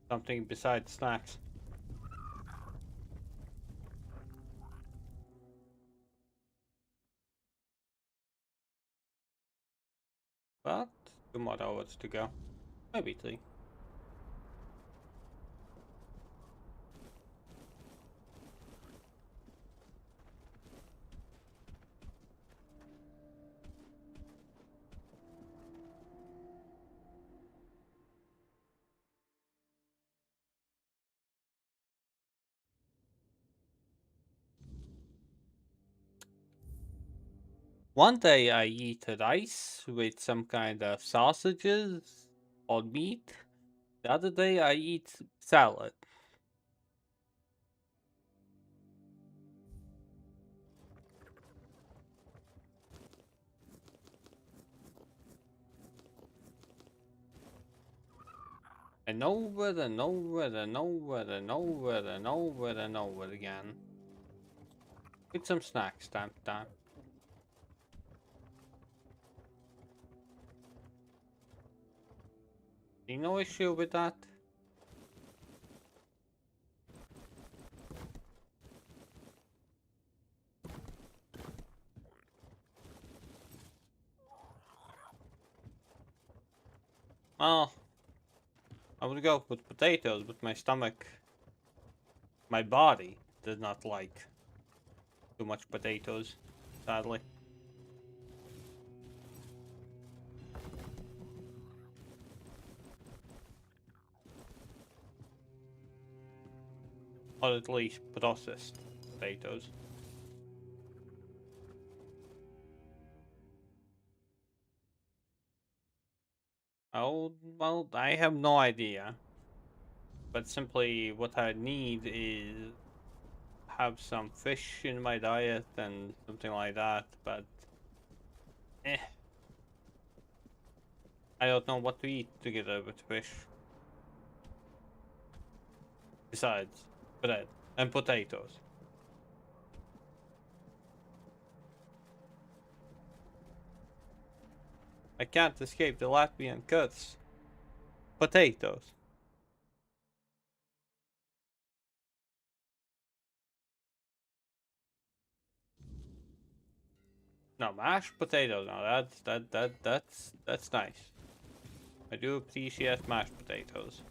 Something besides snacks. But 2 more hours to go. Maybe 3. One day I eat rice with some kind of sausages or meat. The other day I eat salad. And over and over and over and over and over and over again. With some snacks time to time. See no issue with that. Well, I would go with potatoes, but my stomach, my body does not like too much potatoes, sadly. Or at least processed potatoes. Oh, well, I have no idea. But simply what I need is have some fish in my diet and something like that, but I don't know what to eat together with fish. Besides bread and potatoes. I can't escape the Latvian curse. Potatoes. No, mashed potatoes. No, that's nice. I do appreciate mashed potatoes.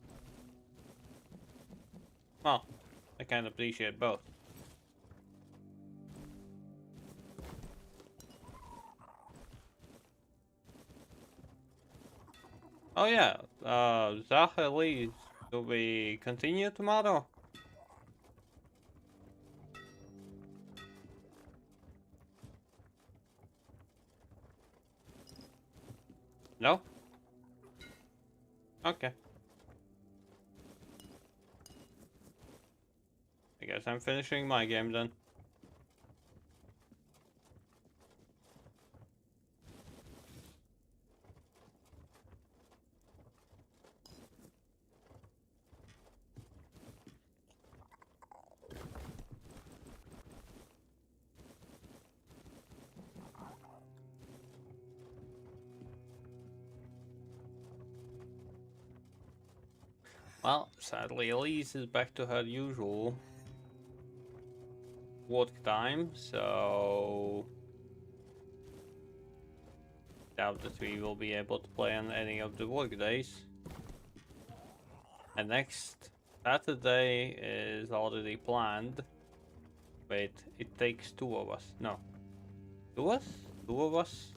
Well, I can appreciate both. Oh yeah, Zachary, do we continue tomorrow? No? Okay. I guess I'm finishing my game then. Well, sadly Elise is back to her usual work time, so doubt that we will be able to play on any of the work days. And next Saturday is already planned. Wait, it takes two of us. No. Two us? Two of us?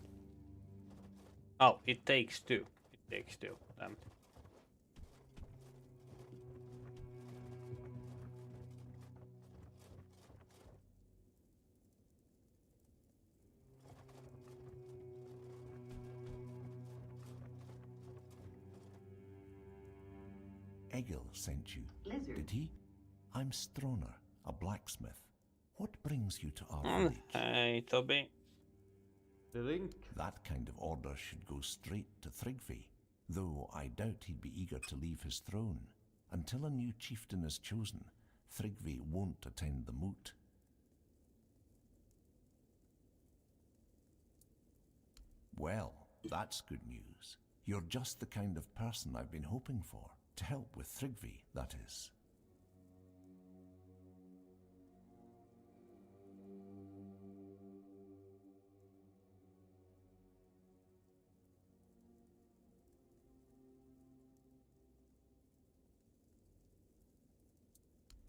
Oh, it takes two. It takes two. Damn. Egil sent you, did he? I'm Stroner, a blacksmith. What brings you to our village? Hey, Toby. The link? That kind of order should go straight to Thrigvi, though I doubt he'd be eager to leave his throne. Until a new chieftain is chosen, Thrigvi won't attend the moot. Well, that's good news. You're just the kind of person I've been hoping for. To help with Thrigvi, that is.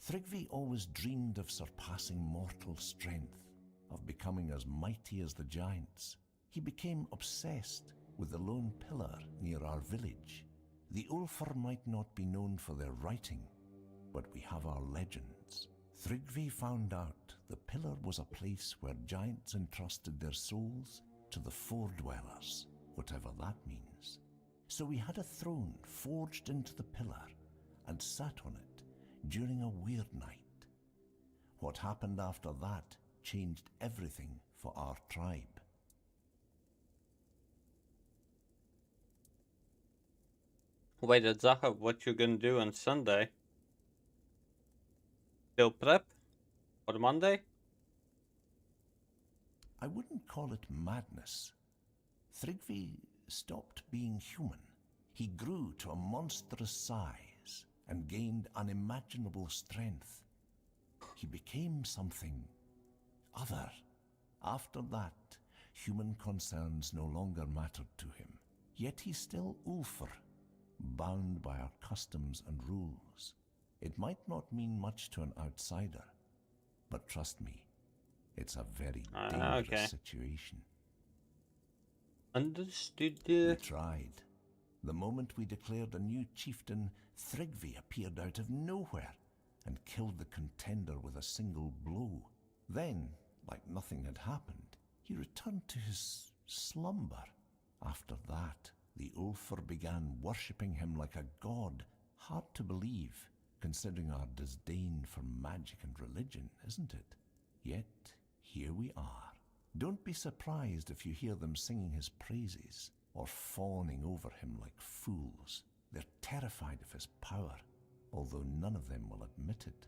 Thrigvi always dreamed of surpassing mortal strength, of becoming as mighty as the giants. He became obsessed with the lone pillar near our village. The Ulfar might not be known for their writing, but we have our legends. Thrigvi found out the pillar was a place where giants entrusted their souls to the Foredwellers, whatever that means. So we had a throne forged into the pillar and sat on it during a weird night. What happened after that changed everything for our tribe. Wait, Zahab, what you gonna do on Sunday? Still prep? For Monday? I wouldn't call it madness. Thrigvi stopped being human. He grew to a monstrous size and gained unimaginable strength. He became something other. After that, human concerns no longer mattered to him. Yet he's still Ulfr, bound by our customs and rules. It might not mean much to an outsider, but trust me, it's a very dangerous situation. Understood. We tried. The moment we declared a new chieftain, Thrigvi appeared out of nowhere and killed the contender with a single blow. Then, like nothing had happened, he returned to his slumber. After that, the Ulfr began worshipping him like a god. Hard to believe, considering our disdain for magic and religion, isn't it? Yet, here we are. Don't be surprised if you hear them singing his praises or fawning over him like fools. They're terrified of his power, although none of them will admit it.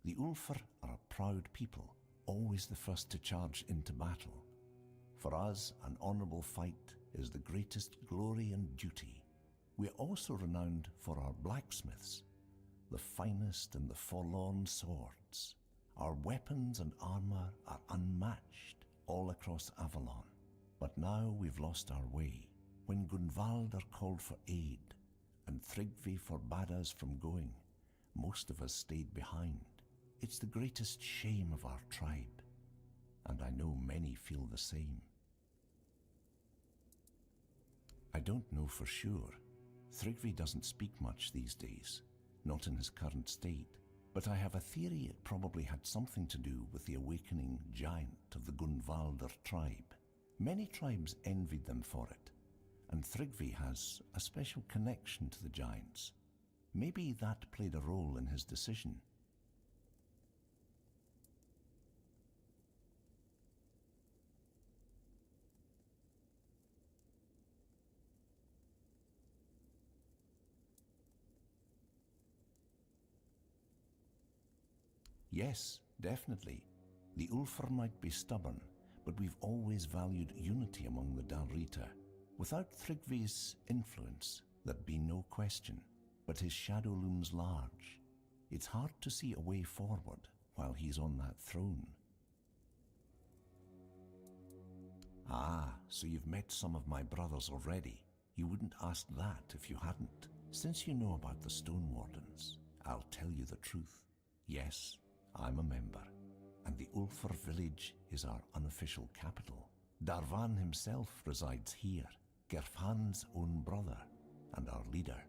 The Ulfr are a proud people, always the first to charge into battle. For us, an honourable fight is the greatest glory and duty. We are also renowned for our blacksmiths, the finest and the forlorn swords. Our weapons and armour are unmatched all across Avalon. But now we've lost our way. When Gunvaldr called for aid, and Thrigvi forbade us from going, most of us stayed behind. It's the greatest shame of our tribe, and I know many feel the same. I don't know for sure. Thrigvi doesn't speak much these days, not in his current state, but I have a theory it probably had something to do with the awakening giant of the Gunvaldr tribe. Many tribes envied them for it, and Thrigvi has a special connection to the giants. Maybe that played a role in his decision. Yes, definitely. The Ulfr might be stubborn, but we've always valued unity among the Dalrita. Without Thrigvi's influence, there'd be no question, but his shadow looms large. It's hard to see a way forward while he's on that throne. Ah, so you've met some of my brothers already. You wouldn't ask that if you hadn't. Since you know about the Stone Wardens, I'll tell you the truth. Yes, I'm a member, and the Ulfr village is our unofficial capital. Darvan himself resides here, Gerfhan's own brother, and our leader.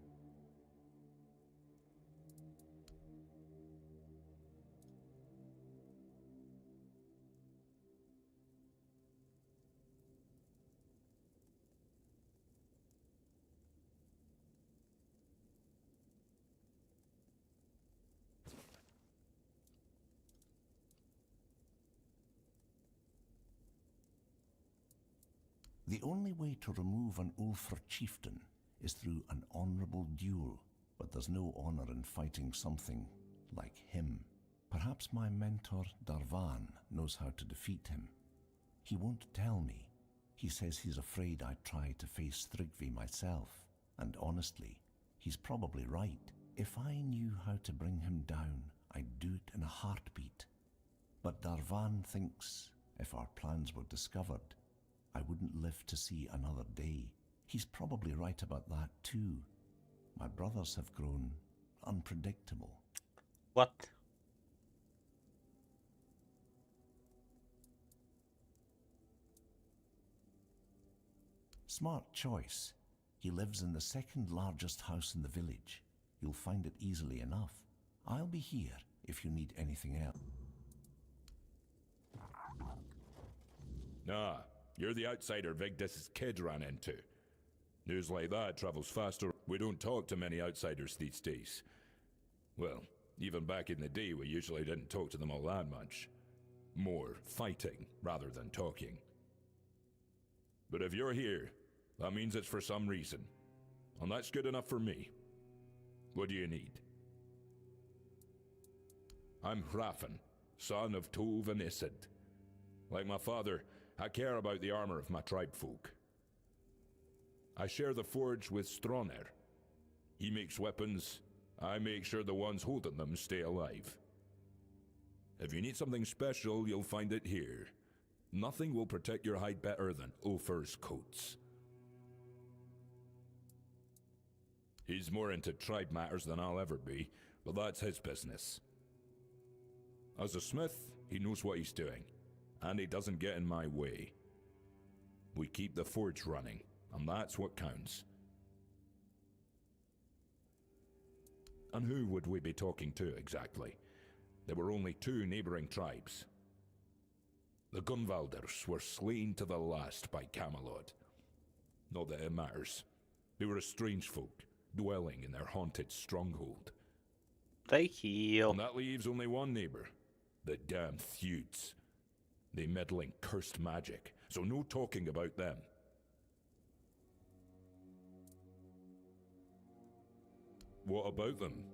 The only way to remove an Ulfr chieftain is through an honourable duel, but there's no honour in fighting something like him. Perhaps my mentor Darvan knows how to defeat him. He won't tell me. He says he's afraid I'd try to face Thrigvi myself, and honestly, he's probably right. If I knew how to bring him down, I'd do it in a heartbeat. But Darvan thinks if our plans were discovered, I wouldn't live to see another day. He's probably right about that too. My brothers have grown unpredictable. What? Smart choice. He lives in the second largest house in the village. You'll find it easily enough. I'll be here if you need anything else. Nah, you're the outsider Vigdis's kid ran into. News like that travels faster. We don't talk to many outsiders these days. Well, even back in the day, we usually didn't talk to them all that much. More fighting rather than talking. But if you're here, that means it's for some reason. And that's good enough for me. What do you need? I'm Hrafn, son of Tov and Isid. Like my father, I care about the armor of my tribe folk. I share the forge with Stroner. He makes weapons, I make sure the ones holding them stay alive. If you need something special, you'll find it here. Nothing will protect your hide better than Ulfr's coats. He's more into tribe matters than I'll ever be, but that's his business. As a smith, he knows what he's doing, and he doesn't get in my way. We keep the forge running, and that's what counts. And who would we be talking to exactly? There were only 2 neighboring tribes. The Gunvalders were slain to the last by Camelot. Not that it matters. They were a strange folk, dwelling in their haunted stronghold. They heal. And that leaves only one neighbor, the damn Theuds. They meddle in cursed magic, so no talking about them. What about them?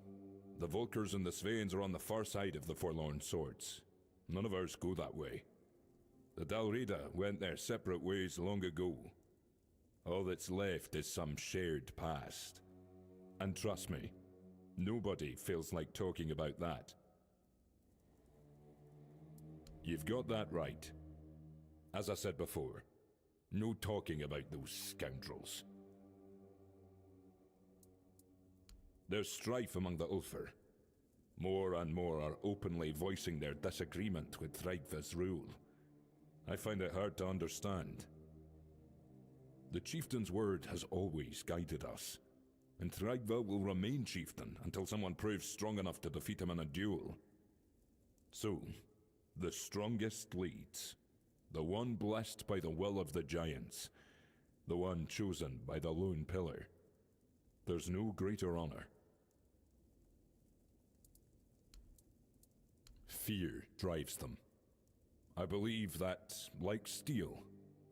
The Volkers and the Sveins are on the far side of the Forlorn Swords. None of ours go that way. The Dalrida went their separate ways long ago. All that's left is some shared past. And trust me, nobody feels like talking about that. You've got that right. As I said before, no talking about those scoundrels. There's strife among the Ulfr. More and more are openly voicing their disagreement with Thrygva's rule. I find it hard to understand. The chieftain's word has always guided us, and Thrygva will remain chieftain until someone proves strong enough to defeat him in a duel. So, the strongest leads. The one blessed by the will of the giants. The one chosen by the lone pillar. There's no greater honor. Fear drives them. I believe that, like steel,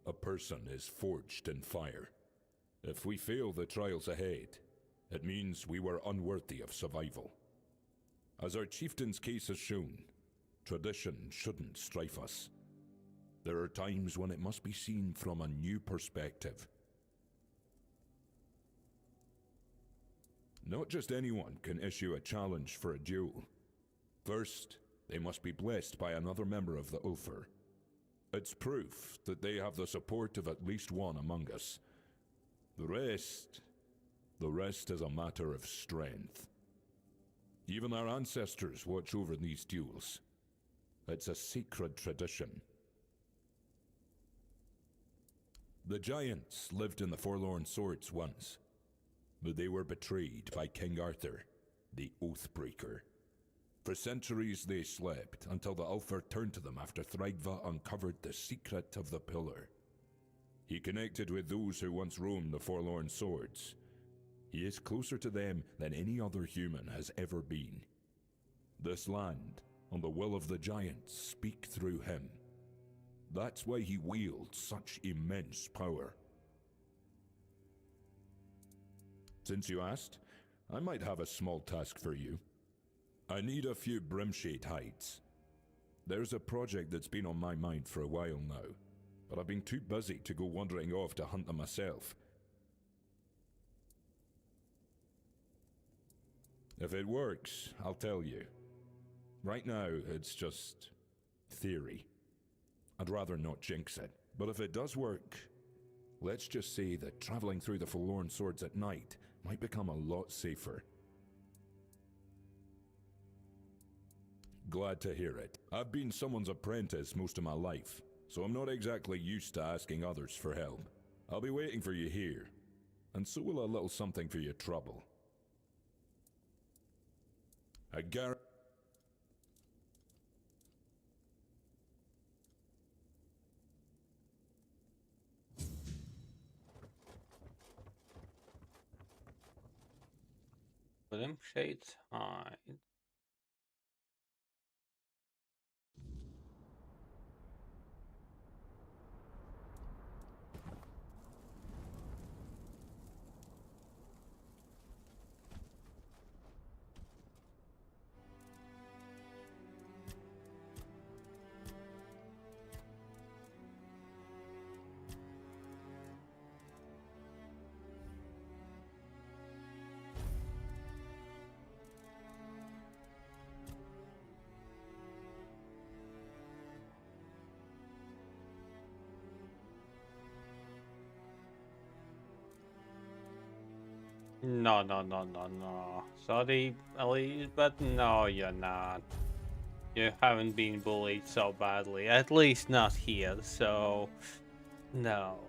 a person is forged in fire. If we fail the trials ahead, it means we were unworthy of survival. As our chieftain's case has shown, tradition shouldn't strife us. There are times when it must be seen from a new perspective. Not just anyone can issue a challenge for a duel. First, they must be blessed by another member of the Ulfr. It's proof that they have the support of at least one among us. The rest is a matter of strength. Even our ancestors watch over these duels. It's a sacred tradition. The giants lived in the Forlorn Swords once, but they were betrayed by King Arthur, the Oathbreaker. For centuries they slept, until the Ulfr turned to them after Thrygva uncovered the secret of the Pillar. He connected with those who once roamed the Forlorn Swords. He is closer to them than any other human has ever been. This land, and the will of the giants, speak through him. That's why he wields such immense power. Since you asked, I might have a small task for you. I need a few Brimshade hides. There's a project that's been on my mind for a while now, but I've been too busy to go wandering off to hunt them myself. If it works, I'll tell you. Right now, it's just theory. I'd rather not jinx it, but if it does work, let's just say that traveling through the Forlorn Swords at night might become a lot safer. Glad to hear it. I've been someone's apprentice most of my life, so I'm not exactly used to asking others for help. I'll be waiting for you here, and so will a little something for your trouble. I guarantee. Brimshade's hide. No, no, no, no, no. Sorry, Elise, but no, you're not. You haven't been bullied so badly. At least not here, so... No.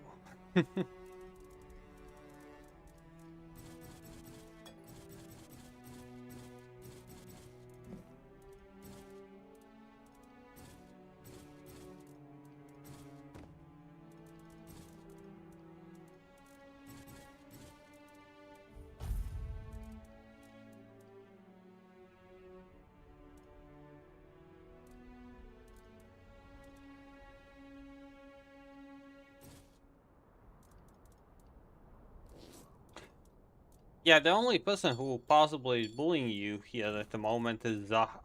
Yeah, the only person who possibly is bullying you here at the moment is Zaha.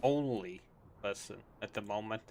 Only person at the moment.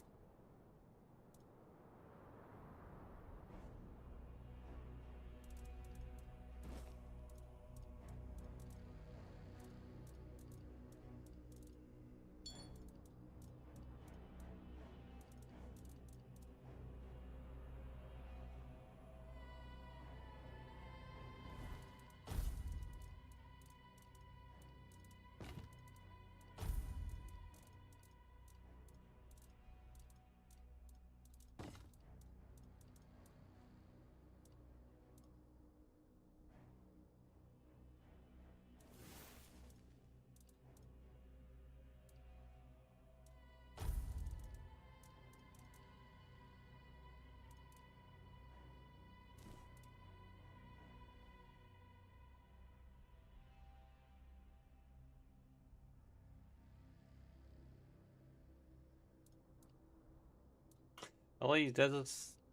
At least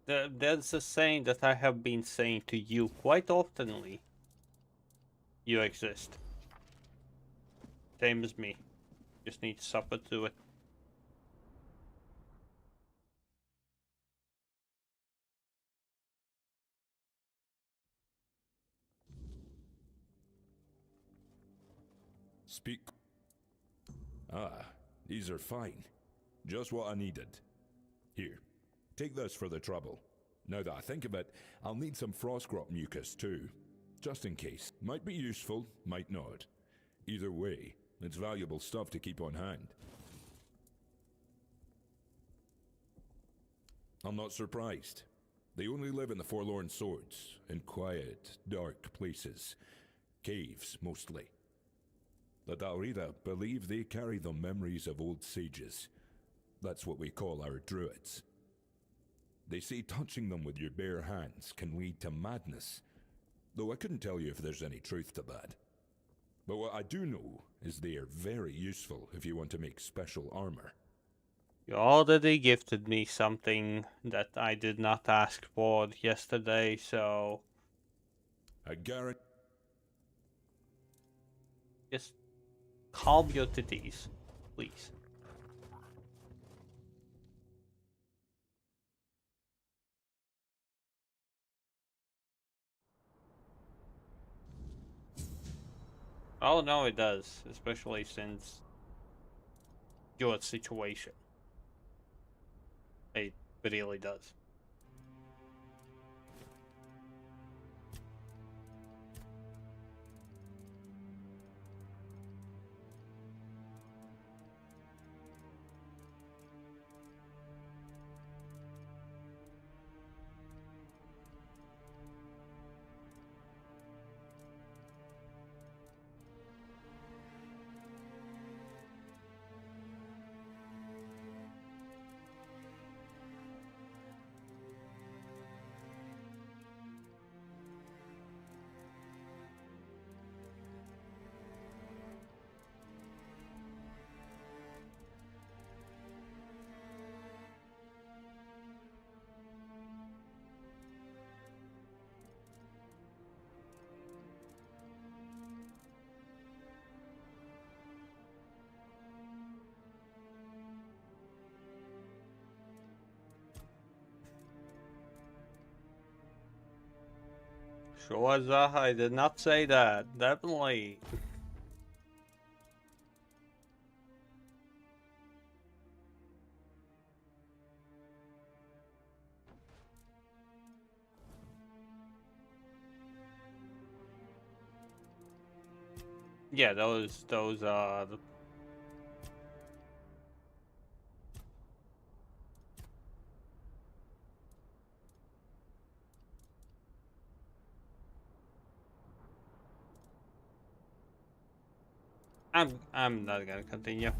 that's a saying that I have been saying to you quite oftenly. You exist. Same as me. Just need to suffer through it. Speak. Ah, these are fine. Just what I needed. Here, take this for the trouble. Now that I think of it, I'll need some frostgrot mucus too. Just in case. Might be useful, might not. Either way, it's valuable stuff to keep on hand. I'm not surprised. They only live in the Forlorn Swords, in quiet, dark places. Caves, mostly. The Daurida believe they carry the memories of old sages. That's what we call our druids. They say touching them with your bare hands can lead to madness, though I couldn't tell you if there's any truth to that. But what I do know is they are very useful if you want to make special armor. You already gifted me something that I did not ask for yesterday, so... I guarantee... Just calm your titties, please. Oh no, it does, especially since your situation. It really does. Sure, Zaha, I did not say that. Definitely. Yeah, those are the... I'm not gonna continue.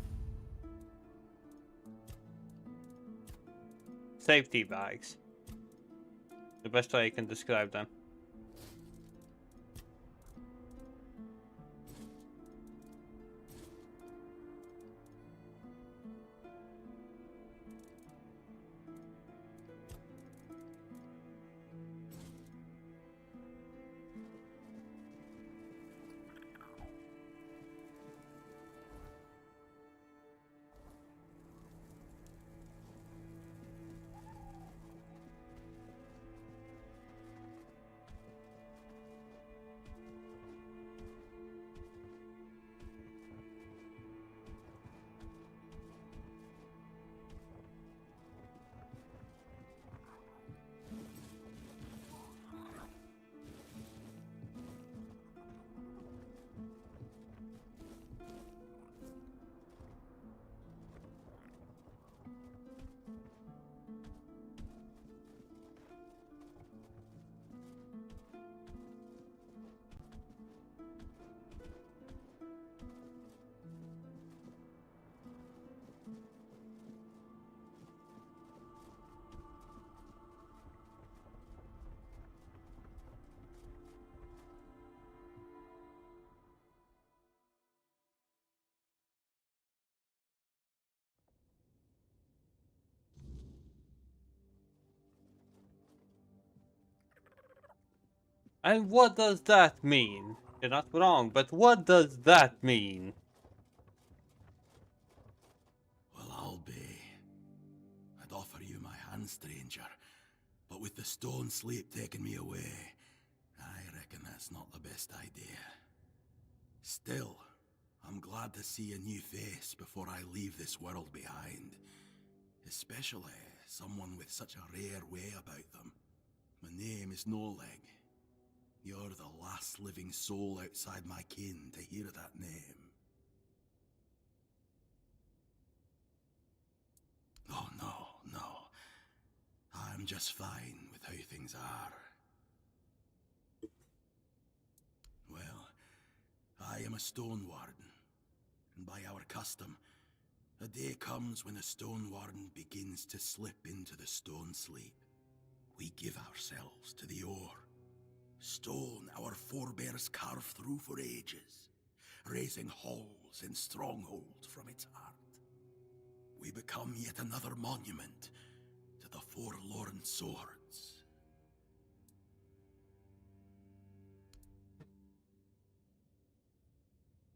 Safety bags. The best way I can describe them. And what does that mean? You're not wrong, but what does that mean? Well, I'll be. I'd offer you my hand, stranger, but with the stone sleep taking me away, I reckon that's not the best idea. Still, I'm glad to see a new face before I leave this world behind. Especially someone with such a rare way about them. My name is No Leg. You're the last living soul outside my kin to hear that name. Oh, no. I'm just fine with how things are. Well, I am a stone warden, and by our custom, a day comes when a stone warden begins to slip into the stone sleep. We give ourselves to the ore. Stone our forebears carved through for ages, raising halls and strongholds from its heart. We become yet another monument to the forlorn swords.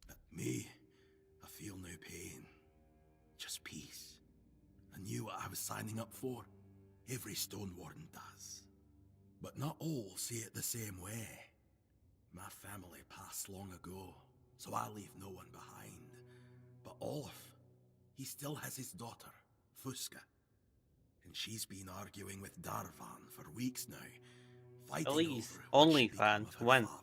But me, I feel no pain, just peace. I knew what I was signing up for. Every stone warden does. But not all see it the same way. My family passed long ago, so I leave no one behind. But Olaf, he still has his daughter, Fuska. And she's been arguing with Darvan for weeks now, fighting Elise, over what should become OnlyFans, of her when? father.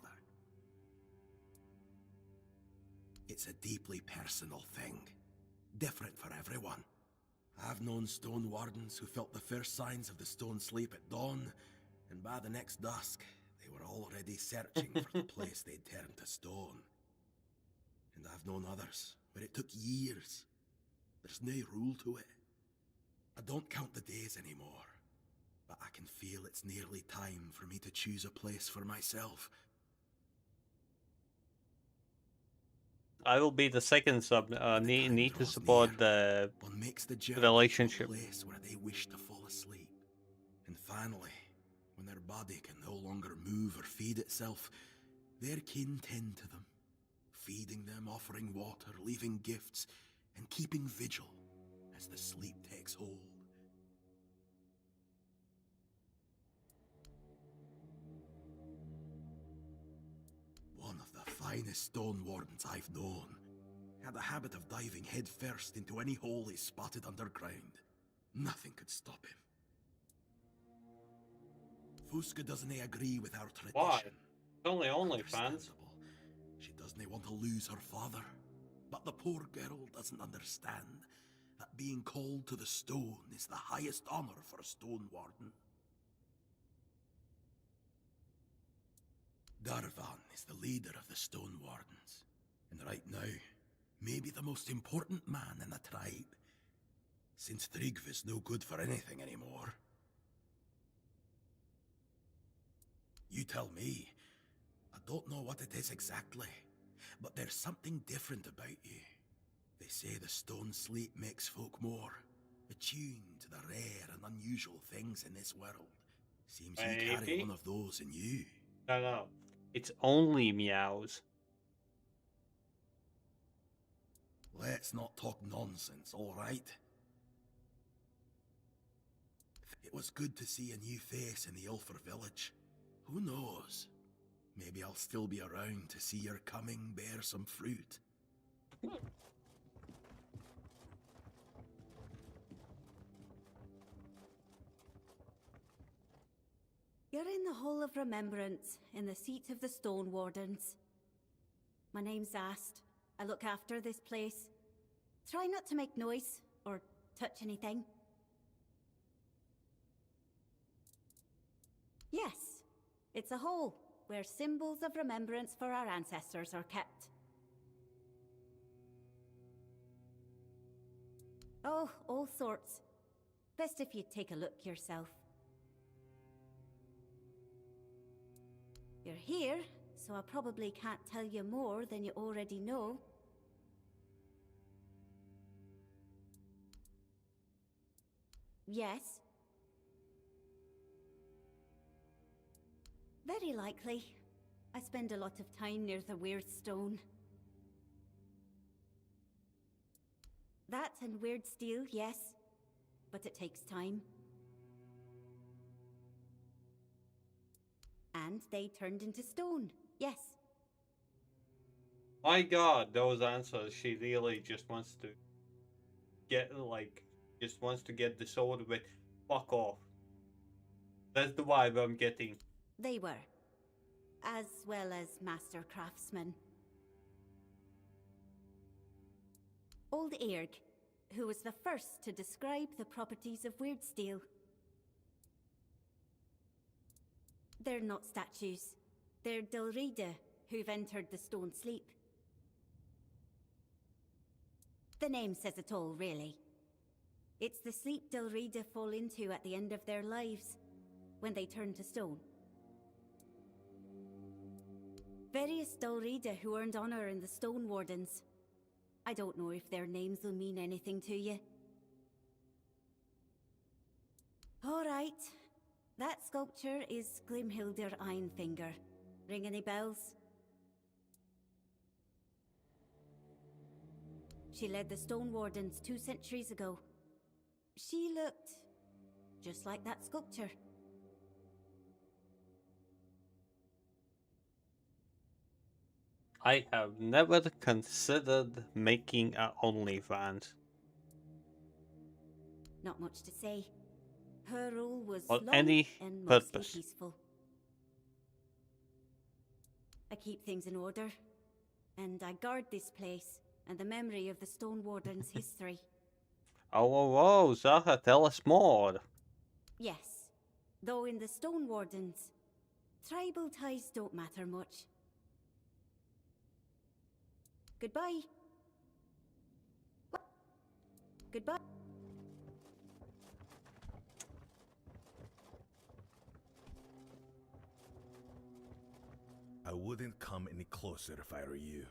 It's a deeply personal thing, different for everyone. I've known stone wardens who felt the first signs of the stone sleep at dawn, and by the next dusk, they were already searching for the place they'd turned to stone. And I've known others where it took years. There's no rule to it. I don't count the days anymore, but I can feel it's nearly time for me to choose a place for myself. I will be the second sub. Need to support the One makes the journey relationship. to a place where they wish to fall asleep. And finally, when their body can no longer move or feed itself, their kin tend to them, feeding them, offering water, leaving gifts, and keeping vigil as the sleep takes hold. One of the finest stone wardens I've known had a habit of diving headfirst into any hole he spotted underground. Nothing could stop him. Fuska doesn't agree with our tradition. Why? It's only OnlyFans. She doesn't want to lose her father, but the poor girl doesn't understand that being called to the stone is the highest honor for a stone warden. Darvan is the leader of the stone wardens, and right now, maybe the most important man in the tribe, since Tryggva's no good for anything anymore. You tell me. I don't know what it is exactly, but there's something different about you. They say the stone sleep makes folk more attuned to the rare and unusual things in this world. Seems you carry Maybe? one of those in you. No. It's only meows. Let's not talk nonsense, all right? It was good to see a new face in the Ulfer village. Who knows? Maybe I'll still be around to see your coming bear some fruit. You're in the Hall of Remembrance, in the seat of the Stone Wardens. My name's Ast. I look after this place. Try not to make noise, or touch anything. Yes, it's a hall, where symbols of remembrance for our ancestors are kept. Oh, all sorts. Best if you take a look yourself. You're here, so I probably can't tell you more than you already know. Yes. Very likely. I spend a lot of time near the Weird Stone. That and weird steel, yes. But it takes time. And they turned into stone, yes. My god, those answers, she really just wants to get, just wants to get this over with. Fuck off. That's the vibe I'm getting. They were. As well as master craftsmen. Old Eirg, who was the first to describe the properties of weird steel. They're not statues. They're Dilrida, who've entered the stone sleep. The name says it all, really. It's the sleep Dilrida fall into at the end of their lives, when they turn to stone. Various Dilrida who earned honor in the Stone Wardens. I don't know if their names will mean anything to you. All right. That sculpture is Glimhildir Einfinger. Ring any bells? She led the Stone Wardens 2 centuries ago. She looked just like that sculpture. I have never considered making a OnlyFans. Not much to say. Her rule was For long any and mostly purpose. peaceful. I keep things in order, and I guard this place and the memory of the Stone Warden's history. Oh, Zaha, tell us more. Yes, though in the Stone Wardens, tribal ties don't matter much. Goodbye. Goodbye. I wouldn't come any closer if I were you.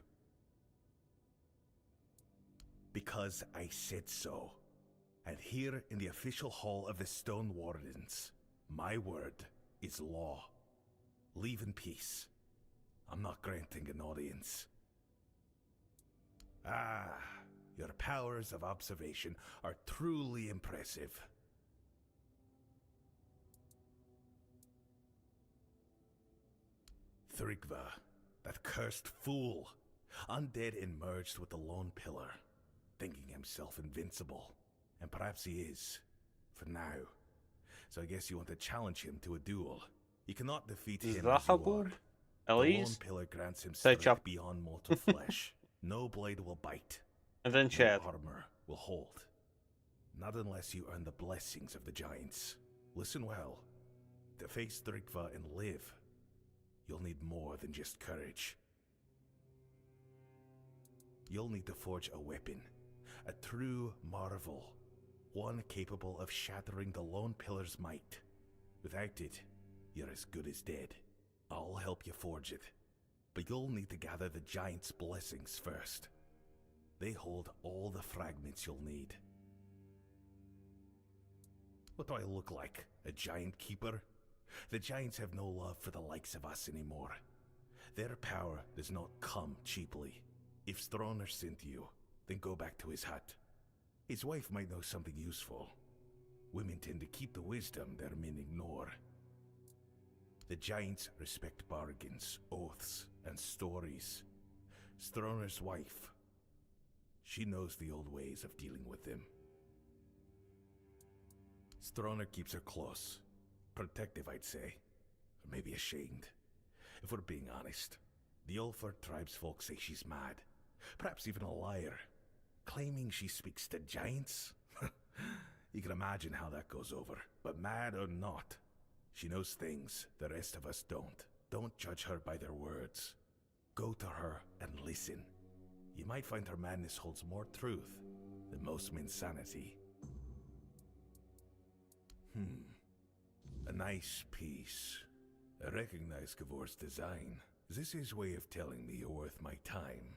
Because I said so. And here in the official hall of the Stone Wardens, my word is law. Leave in peace. I'm not granting an audience. Ah, your powers of observation are truly impressive. Tryggva, that cursed fool. Undead and merged with the Lone Pillar, thinking himself invincible. And perhaps he is, for now. So I guess you want to challenge him to a duel. You cannot defeat him as you are. At The lone least pillar grants him search strength up. beyond mortal flesh. No blade will bite. And then No chat. armor will hold. Not unless you earn the blessings of the giants. Listen well. To face Drikva and live, you'll need more than just courage. You'll need to forge a weapon. A true marvel. One capable of shattering the lone pillar's might. Without it, you're as good as dead. I'll help you forge it. But you'll need to gather the giants' blessings first. They hold all the fragments you'll need. What do I look like? A giant keeper? The giants have no love for the likes of us anymore. Their power does not come cheaply. If Stroner sent you, then go back to his hut. His wife might know something useful. Women tend to keep the wisdom their men ignore. The giants respect bargains, oaths, and stories. Stroner's wife, she knows the old ways of dealing with them. Stroner keeps her close. Protective, I'd say. Or maybe ashamed. If we're being honest, the Ulfar tribesfolk say she's mad. Perhaps even a liar. Claiming she speaks to giants? You can imagine how that goes over. But mad or not, she knows things the rest of us don't. Don't judge her by their words. Go to her and listen. You might find her madness holds more truth than most men's sanity. A nice piece. I recognize Kavor's design. Is this his way of telling me you're worth my time?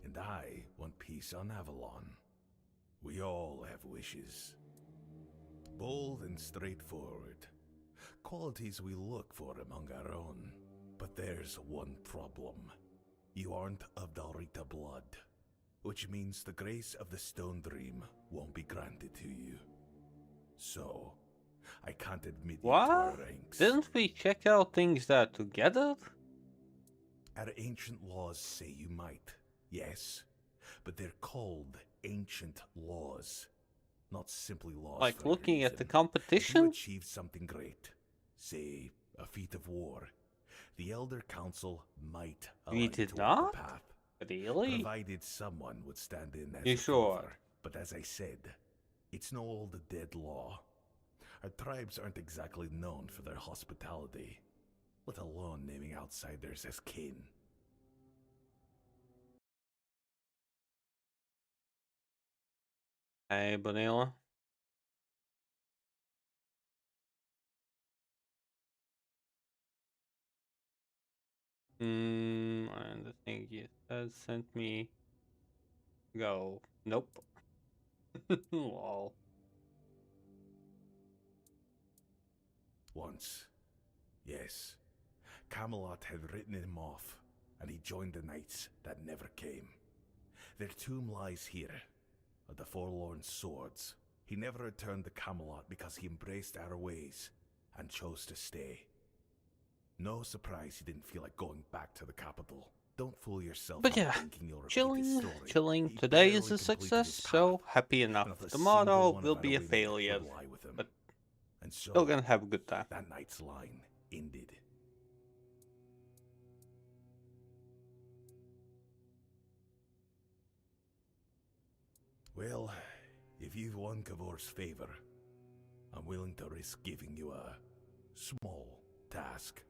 And I want peace on Avalon. We all have wishes. Bold and straightforward. Qualities we look for among our own. But there's one problem. You aren't of Dalrita blood. Which means the grace of the Stone Dream won't be granted to you. So, I can't admit you to our What? ranks. Didn't we check out things that together? Our ancient laws say you might, yes. But they're called ancient laws. Not simply laws Like for a looking at the reason. If you competition? achieve something great, say, a feat of war, the Elder Council might allow We you did to walk not? the path. Really? Provided someone would stand in as You a sure? favor. But as I said, it's no old dead law. Our tribes aren't exactly known for their hospitality, let alone naming outsiders as kin. Hey, Bonilla. And the thing you said sent me. Go. Nope. Lol. Once, yes, Camelot had written him off, and he joined the knights that never came. Their tomb lies here, at the Forlorn Swords. He never returned to Camelot because he embraced our ways and chose to stay. No surprise he didn't feel like going back to the capital. Don't fool yourself But into yeah, thinking you'll repeat his story. chilling. He Today barely is a completed success, his path, so happy and enough. not a Tomorrow single one will of our be a women failure, would lie with him. but And so, still gonna have a good time. that night's line ended. Well, if you've won Kavor's favor, I'm willing to risk giving you a small task.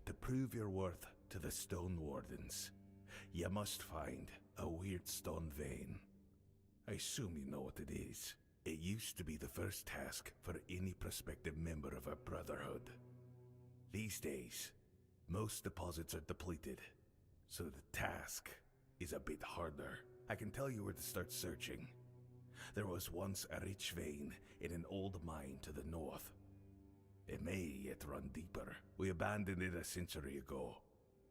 To prove your worth to the Stone Wardens, you must find a weird stone vein. I assume you know what it is. It used to be the first task for any prospective member of our Brotherhood. These days, most deposits are depleted, so the task is a bit harder. I can tell you where to start searching. There was once a rich vein in an old mine to the north. It may yet run deeper. We abandoned it a century ago,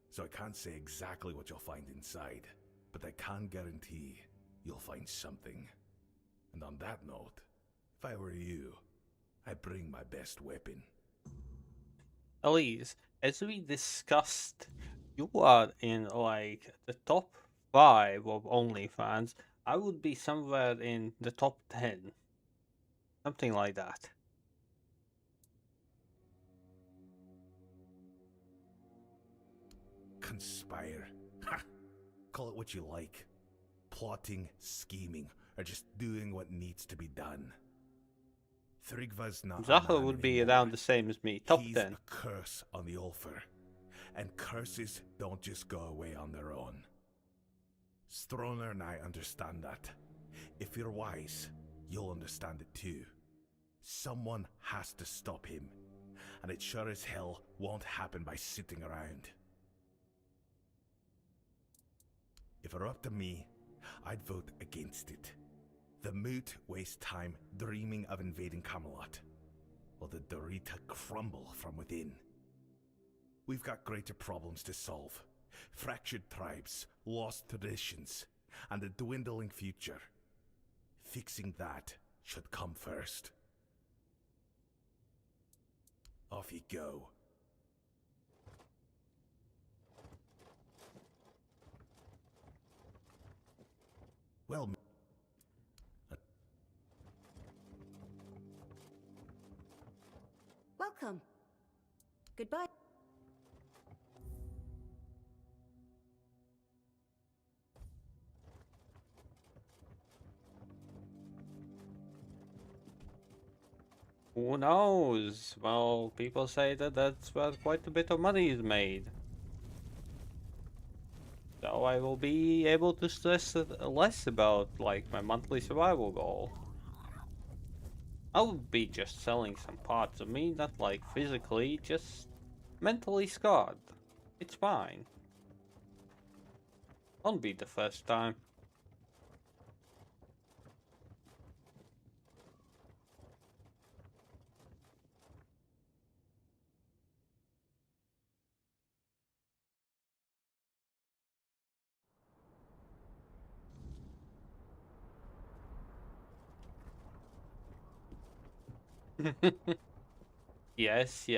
so I can't say exactly what you'll find inside, but I can guarantee you'll find something. And on that note, if I were you, I'd bring my best weapon. Elise, as we discussed, you are in like the top 5 of OnlyFans, I would be somewhere in the top 10. Something like that. Conspire. Ha! Call it what you like. Plotting, scheming, or just doing what needs to be done. Thrigva's not a Zahra man would be anymore. around the same as me, top He's 10. a curse on the Ulfer. And curses don't just go away on their own. Stroner and I understand that. If you're wise, you'll understand it too. Someone has to stop him. And it sure as hell won't happen by sitting around. If it were up to me, I'd vote against it. The moot waste time dreaming of invading Camelot, while the Dorita crumble from within. We've got greater problems to solve. Fractured tribes, lost traditions, and a dwindling future. Fixing that should come first. Off you go. Well, Welcome. Goodbye. Who knows? Well, people say that that's where quite a bit of money is made. So I will be able to stress less about, like, my monthly survival goal. I'll be just selling some parts of me, not like physically, just mentally scarred. It's fine. Won't be the first time. Yes,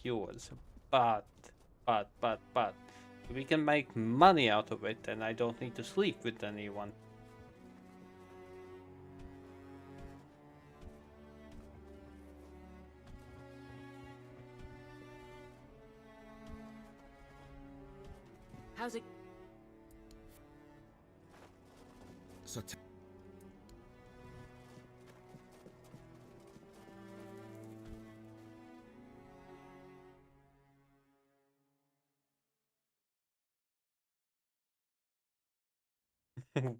yours. But, we can make money out of it and I don't need to sleep with anyone. How's it? So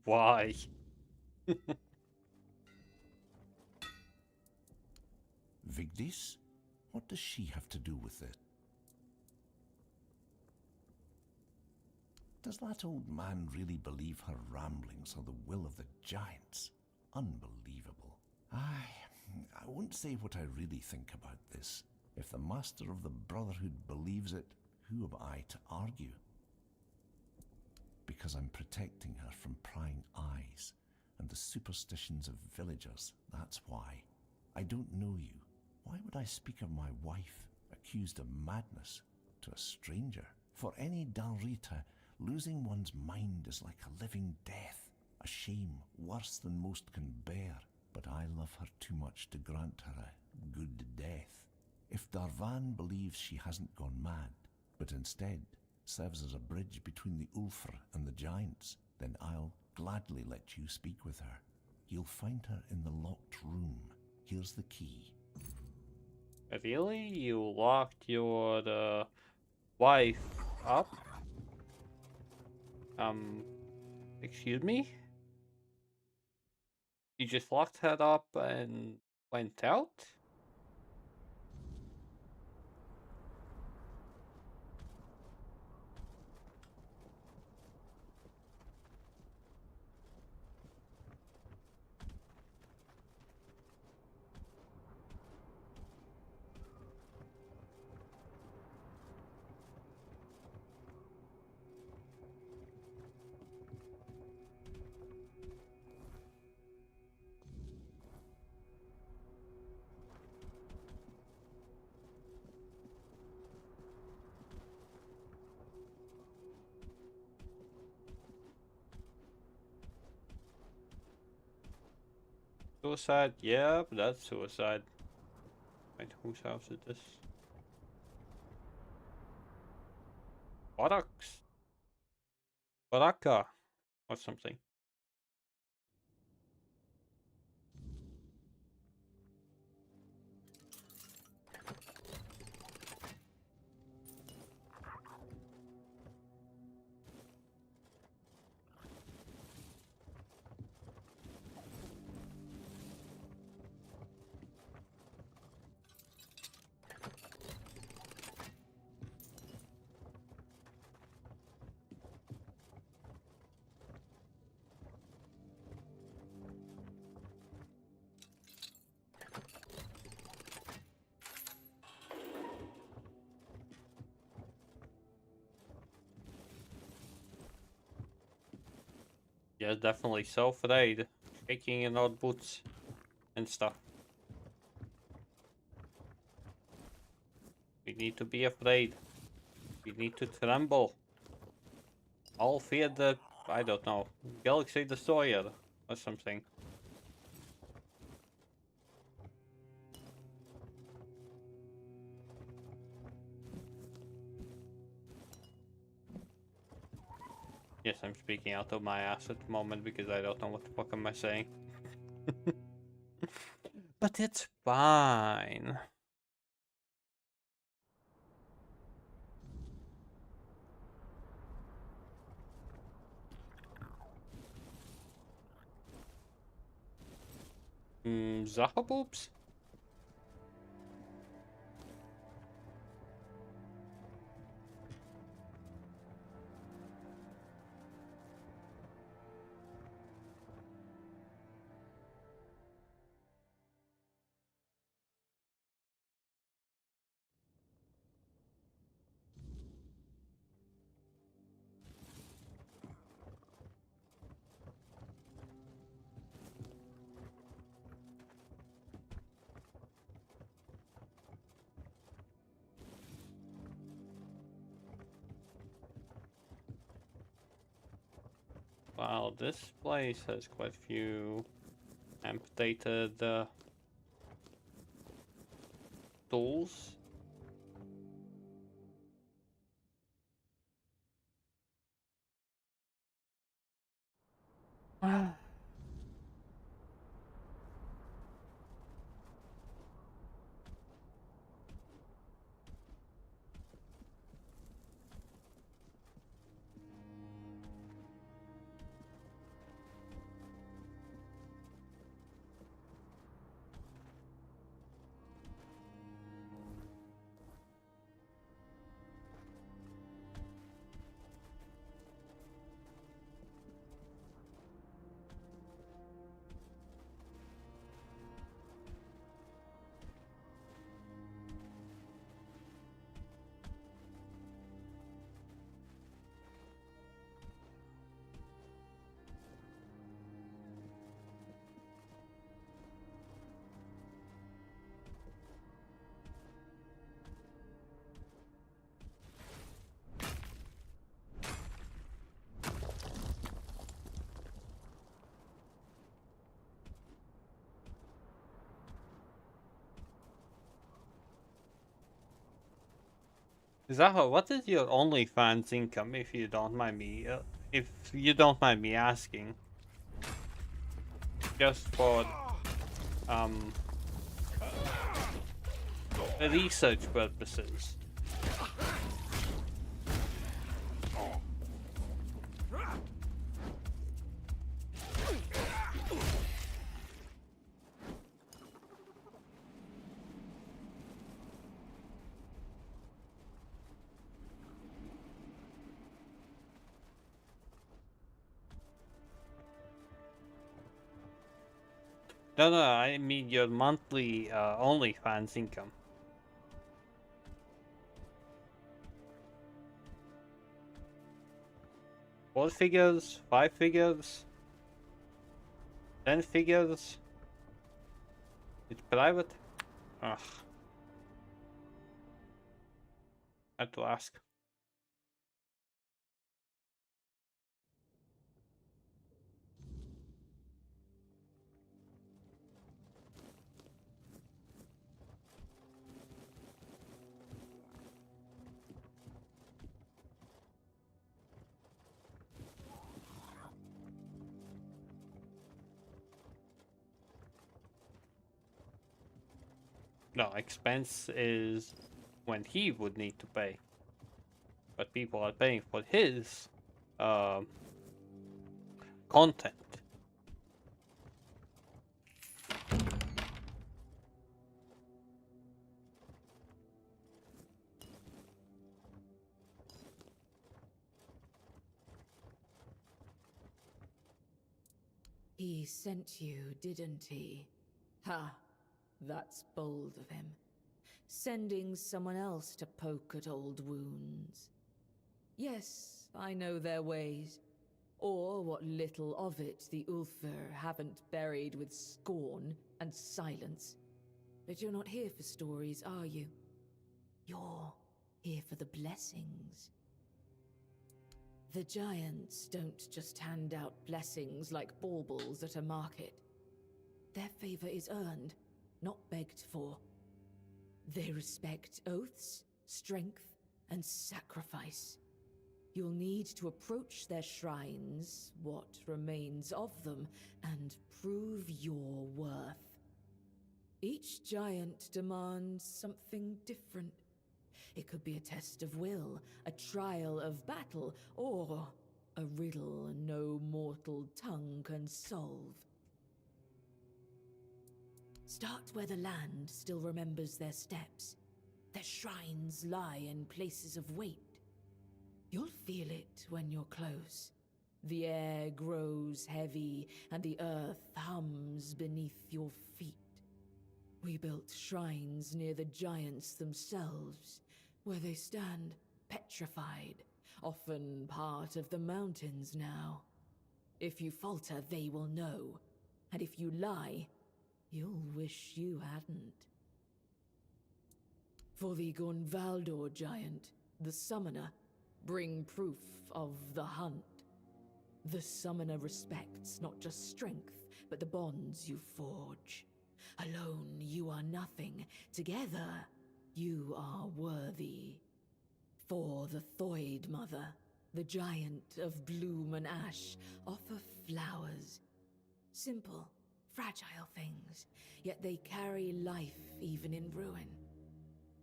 Why? Vigdis? What does she have to do with it? Does that old man really believe her ramblings are the will of the giants? Unbelievable. I won't say what I really think about this. If the Master of the Brotherhood believes it, who am I to argue? Because I'm protecting her from prying eyes and the superstitions of villagers, that's why. I don't know you. Why would I speak of my wife, accused of madness, to a stranger? For any Dalrita, losing one's mind is like a living death, a shame worse than most can bear. But I love her too much to grant her a good death. If Darvan believes she hasn't gone mad, but instead serves as a bridge between the Ulfr and the giants, then I'll gladly let you speak with her. You'll find her in the locked room. Here's the key. Really? You locked your wife up? Excuse me? You just locked her up and went out? Suicide? Yep, that's suicide. Wait, whose house is this? Buttocks? Baraka or something. Yeah, definitely self-aid. Shaking in odd boots and stuff. We need to be afraid. We need to tremble. All fear the, I don't know, Galaxy Destroyer or something. Yes, I'm speaking out of my ass at the moment because I don't know what the fuck am I saying. But it's fine. Zahaboobs? Wow, this place has quite a few amputated tools. Zaha, what is your OnlyFans income, if you don't mind me, asking? Just for research purposes. No, I mean your monthly OnlyFans income. 4 figures, 5 figures, 10 figures. It's private. Ugh. I have to ask. No, expense is when he would need to pay. But people are paying for his content. He sent you, didn't he? Ha! That's bold of him. Sending someone else to poke at old wounds. Yes, I know their ways. Or what little of it the Ulfr haven't buried with scorn and silence. But you're not here for stories, are you? You're here for the blessings. The giants don't just hand out blessings like baubles at a market. Their favor is earned, not begged for. They respect oaths, strength, and sacrifice. You'll need to approach their shrines, what remains of them, and prove your worth. Each giant demands something different. It could be a test of will, a trial of battle, or a riddle no mortal tongue can solve. Start where the land still remembers their steps. Their shrines lie in places of weight. You'll feel it when you're close. The air grows heavy, and the earth hums beneath your feet. We built shrines near the giants themselves, where they stand petrified, often part of the mountains now. If you falter, they will know, and if you lie, you'll wish you hadn't. For the Gunvaldor giant, the summoner, bring proof of the hunt. The summoner respects not just strength, but the bonds you forge. Alone, you are nothing. Together, you are worthy. For the Thoid Mother, the giant of bloom and ash, offer flowers. Simple, fragile things, yet they carry life even in ruin.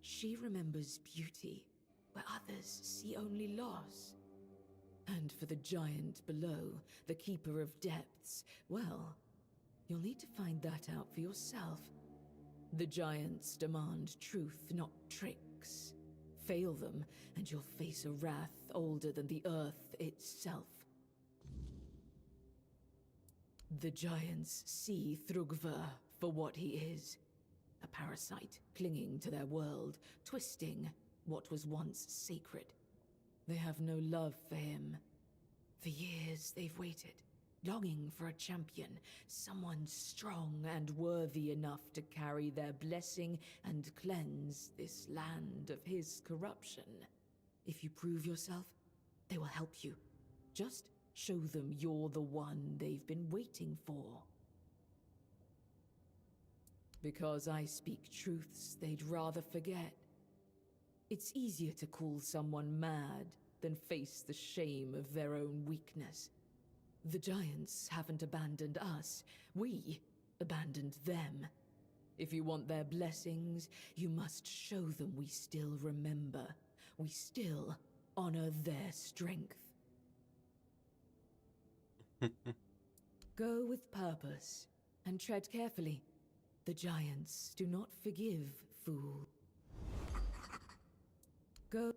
She remembers beauty, where others see only loss. And for the giant below, the keeper of depths, well, you'll need to find that out for yourself. The giants demand truth, not tricks. Fail them, and you'll face a wrath older than the earth itself. The giants see Thrugva for what he is. A parasite clinging to their world, twisting what was once sacred. They have no love for him. For years they've waited, longing for a champion, someone strong and worthy enough to carry their blessing and cleanse this land of his corruption. If you prove yourself, they will help you. Just show them you're the one they've been waiting for. Because I speak truths they'd rather forget. It's easier to call someone mad than face the shame of their own weakness. The giants haven't abandoned us. We abandoned them. If you want their blessings, you must show them we still remember. We still honor their strength. Go with purpose and tread carefully. The giants do not forgive, fool. Go.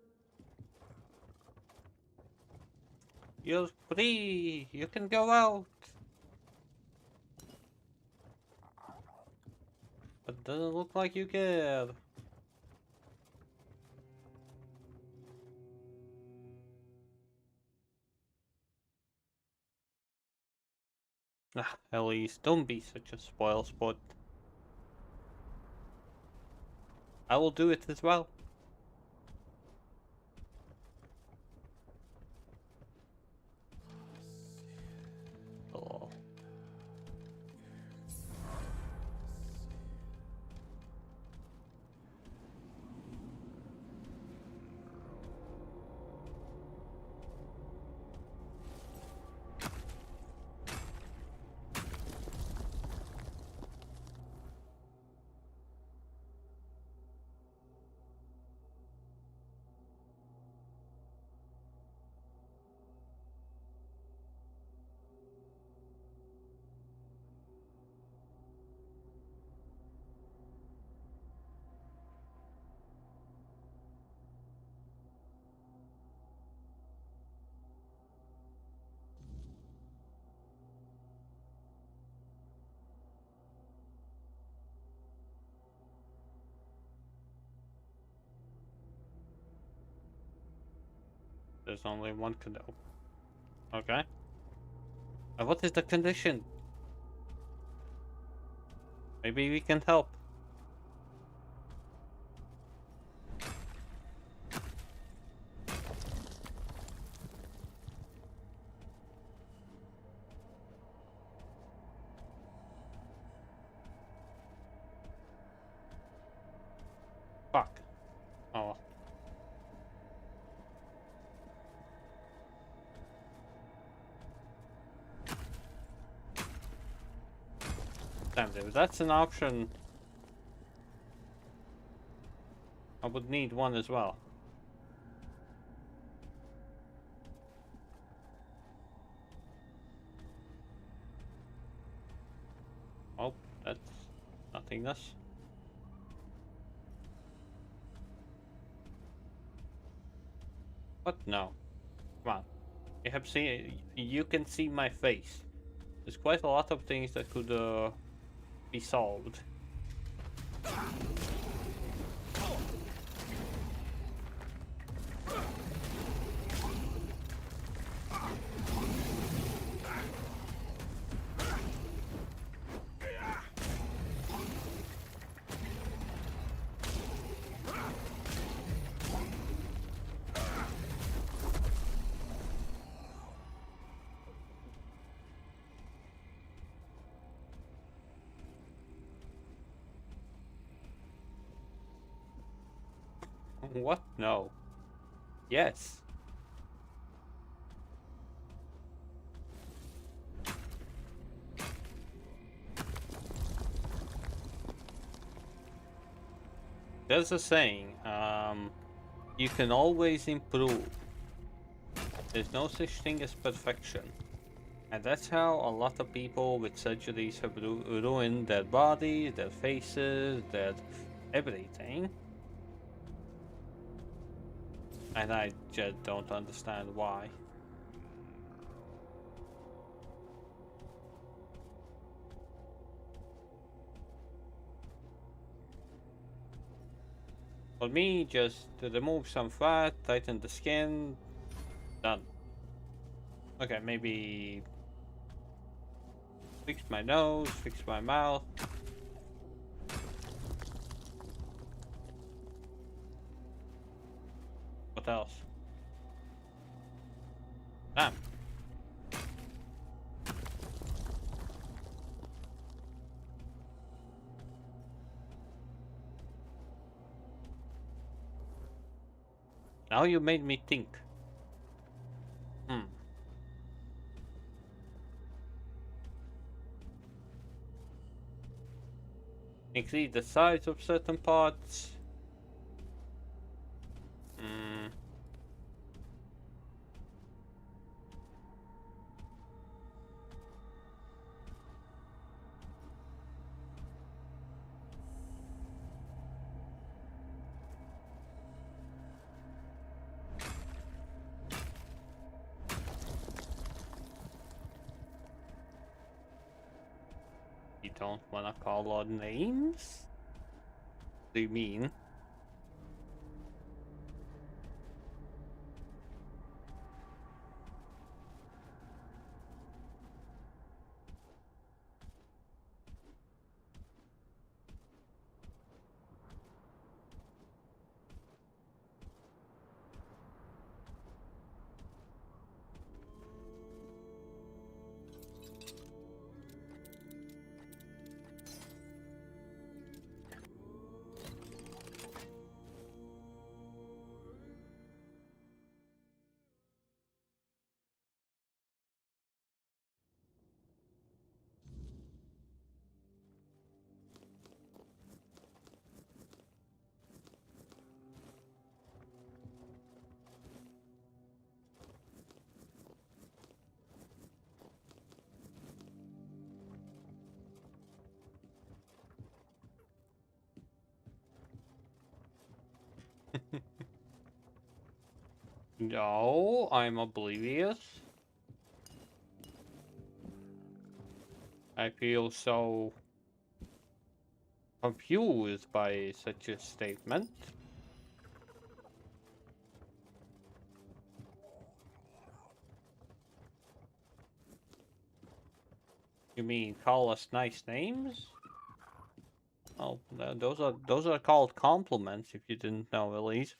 You're free! You can go out! But doesn't look like you care. Ah, Elise, don't be such a spoil sport. I will do it as well. Oh. There's only one canoe. Okay. And what is the condition? Maybe we can help. Fuck. Oh. Damn, if that's an option, I would need one as well. Oh, that's nothingness. What? No. Come on. You can see my face. There's quite a lot of things that could be solved. What? No. Yes. There's a saying, you can always improve. There's no such thing as perfection. And that's how a lot of people with surgeries have ruined their bodies, their faces, their everything. And I just don't understand why. For me, just to remove some fat, tighten the skin, done. Okay, maybe fix my nose, fix my mouth. What else? Damn. Now you made me think. Increase the size of certain parts. You don't wanna call on names? What do you mean? No, I'm oblivious. I feel so confused by such a statement. You mean call us nice names? Oh, those are called compliments. If you didn't know, Elise.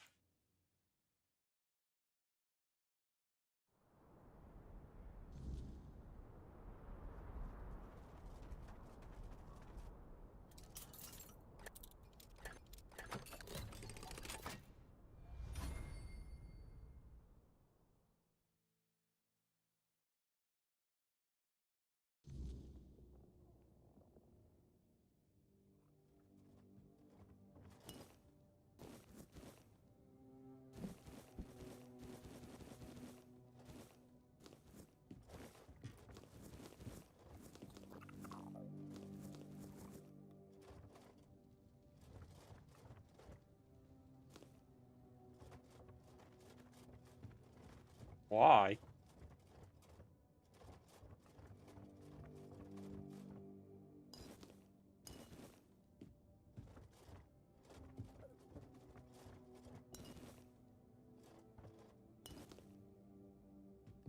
Why?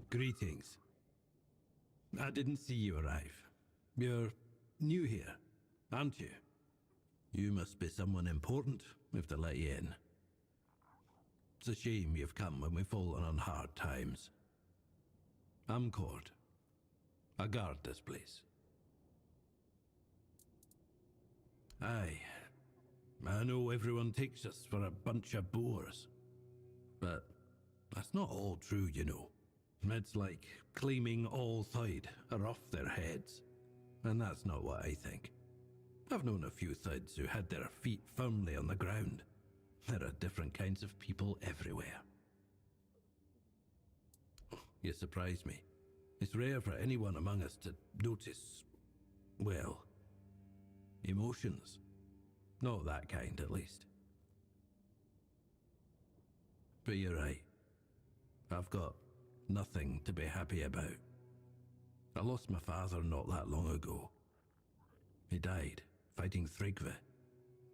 Greetings. I didn't see you arrive. You're new here, aren't you? You must be someone important if they let you in. It's a shame you've come when we've fallen on hard times. I'm Cord. I guard this place. Aye. I know everyone takes us for a bunch of boors. But that's not all true, you know. It's like claiming all Thide are off their heads. And that's not what I think. I've known a few Thides who had their feet firmly on the ground. There are different kinds of people everywhere. You surprise me. It's rare for anyone among us to notice, well, emotions. Not that kind, at least. But you're right. I've got nothing to be happy about. I lost my father not that long ago. He died fighting Thrigve.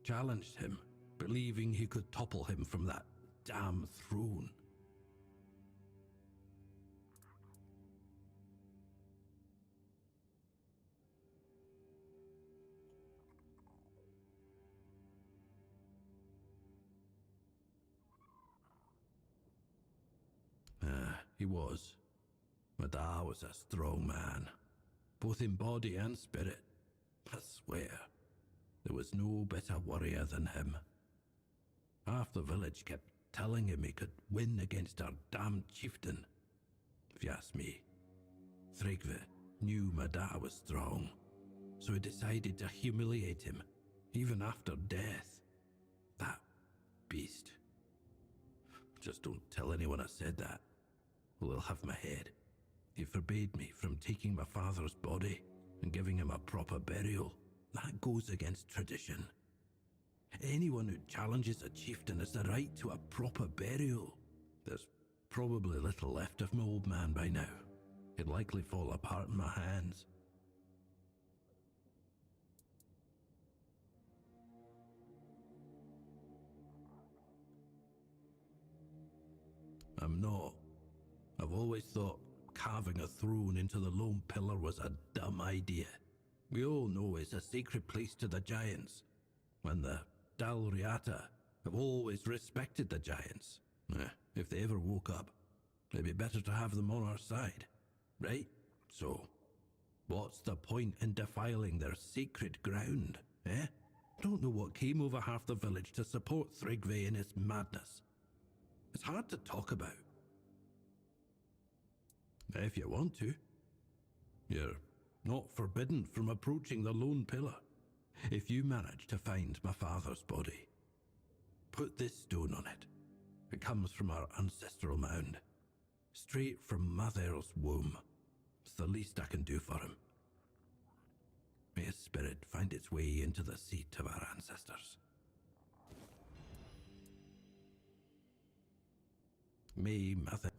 Challenged him, believing he could topple him from that damn throne. He was. But I was a strong man, both in body and spirit. I swear, there was no better warrior than him. Half the village kept telling him he could win against our damned chieftain. If you ask me, Thrigve knew my dad was strong, so he decided to humiliate him, even after death. That beast. Just don't tell anyone I said that, or they'll have my head. He forbade me from taking my father's body and giving him a proper burial. That goes against tradition. Anyone who challenges a chieftain has the right to a proper burial. There's probably little left of my old man by now. He'd likely fall apart in my hands. I'm not. I've always thought carving a throne into the lone pillar was a dumb idea. We all know it's a sacred place to the giants, and the Dalriata have always respected the giants. If they ever woke up, it'd be better to have them on our side, right? So, what's the point in defiling their sacred ground, eh? Don't know what came over half the village to support Thrigve in his madness. It's hard to talk about. If you want to. You're not forbidden from approaching the lone pillar. If you manage to find my father's body, put this stone on it. It comes from our ancestral mound. Straight from Mother's womb. It's the least I can do for him. May his spirit find its way into the seat of our ancestors. May Mother...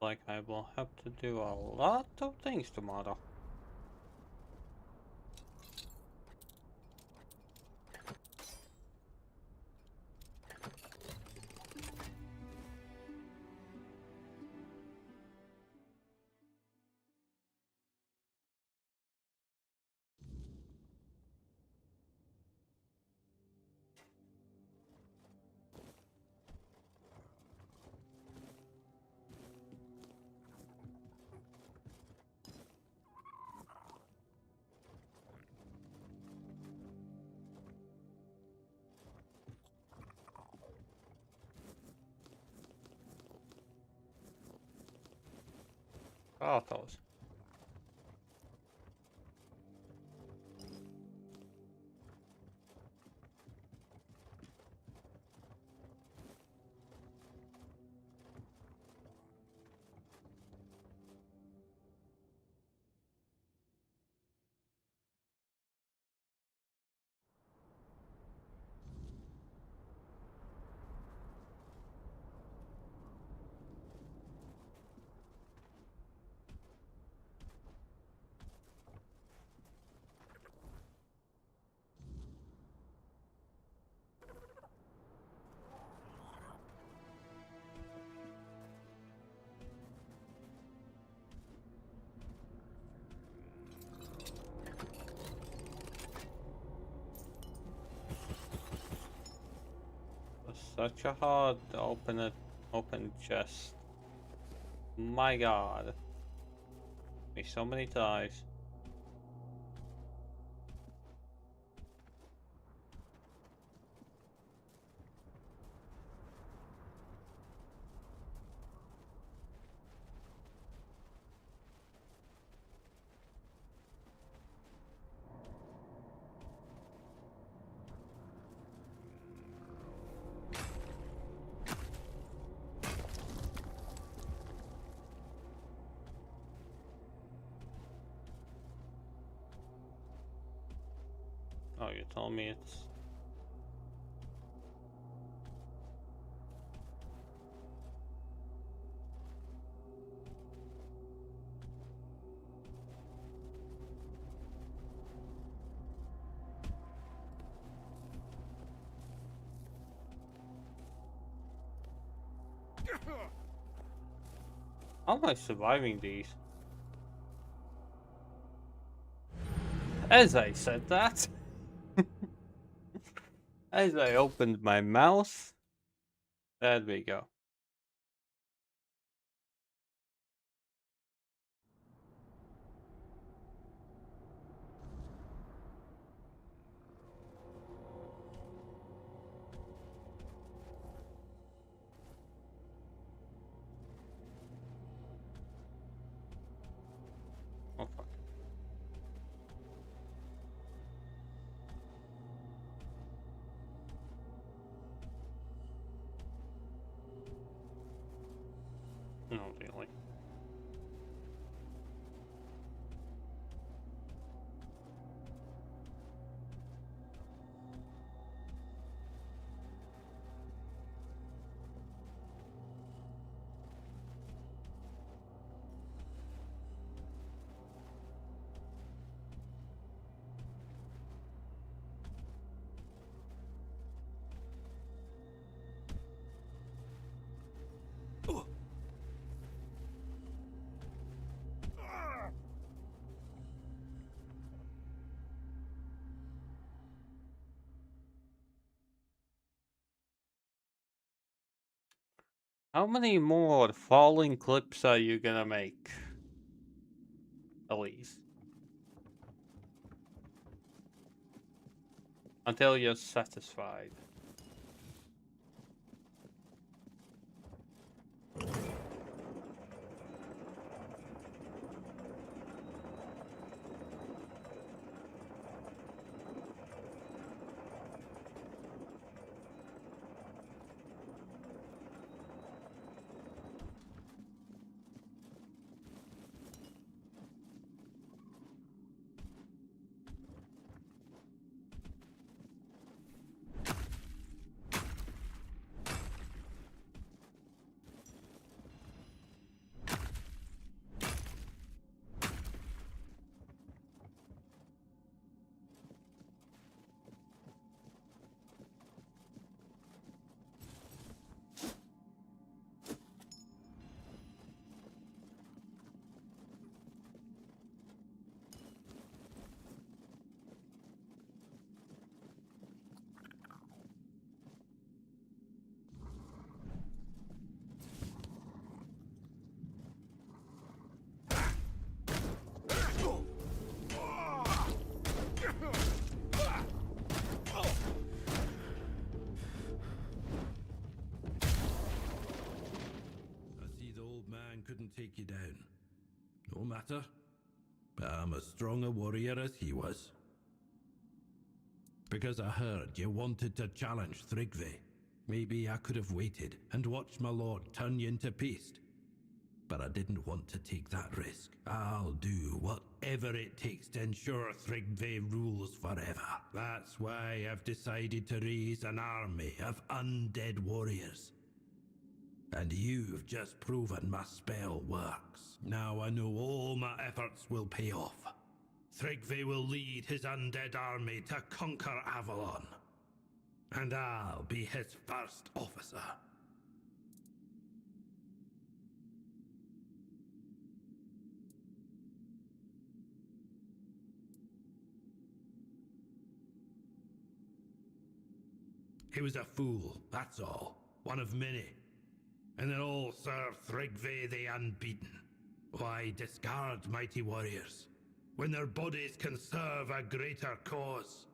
Like I will have to do a lot of things tomorrow. Autos. Such a hard to open chest. My god. Me so many times. Oh, you told me it's... How am I surviving these? As I said that, as I opened my mouth, there we go. Oh fuck. No, really. How many more falling clips are you gonna make? At least. Until you're satisfied. Couldn't take you down. No matter. But I'm as strong a warrior as he was. Because I heard you wanted to challenge Thrigve. Maybe I could have waited and watched my lord turn you into paste. But I didn't want to take that risk. I'll do whatever it takes to ensure Thrigve rules forever. That's why I've decided to raise an army of undead warriors. And you've just proven my spell works. Now I know all my efforts will pay off. Thrigve will lead his undead army to conquer Avalon. And I'll be his first officer. He was a fool, that's all. One of many. And they'll all serve Thrigve the Unbeaten. Why discard mighty warriors, when their bodies can serve a greater cause?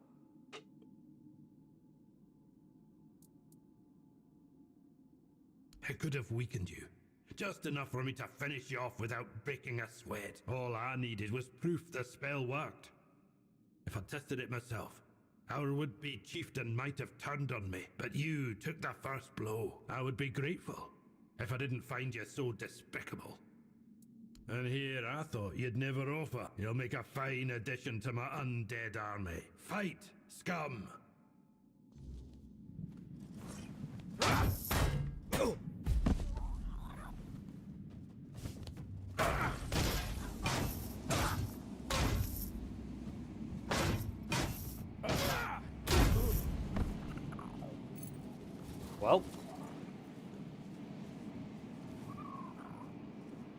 It could have weakened you. Just enough for me to finish you off without breaking a sweat. All I needed was proof the spell worked. If I tested it myself, our would-be chieftain might have turned on me, but you took the first blow. I would be grateful if I didn't find you so despicable. And here I thought you'd never offer. You'll make a fine addition to my undead army. Fight, scum! Well,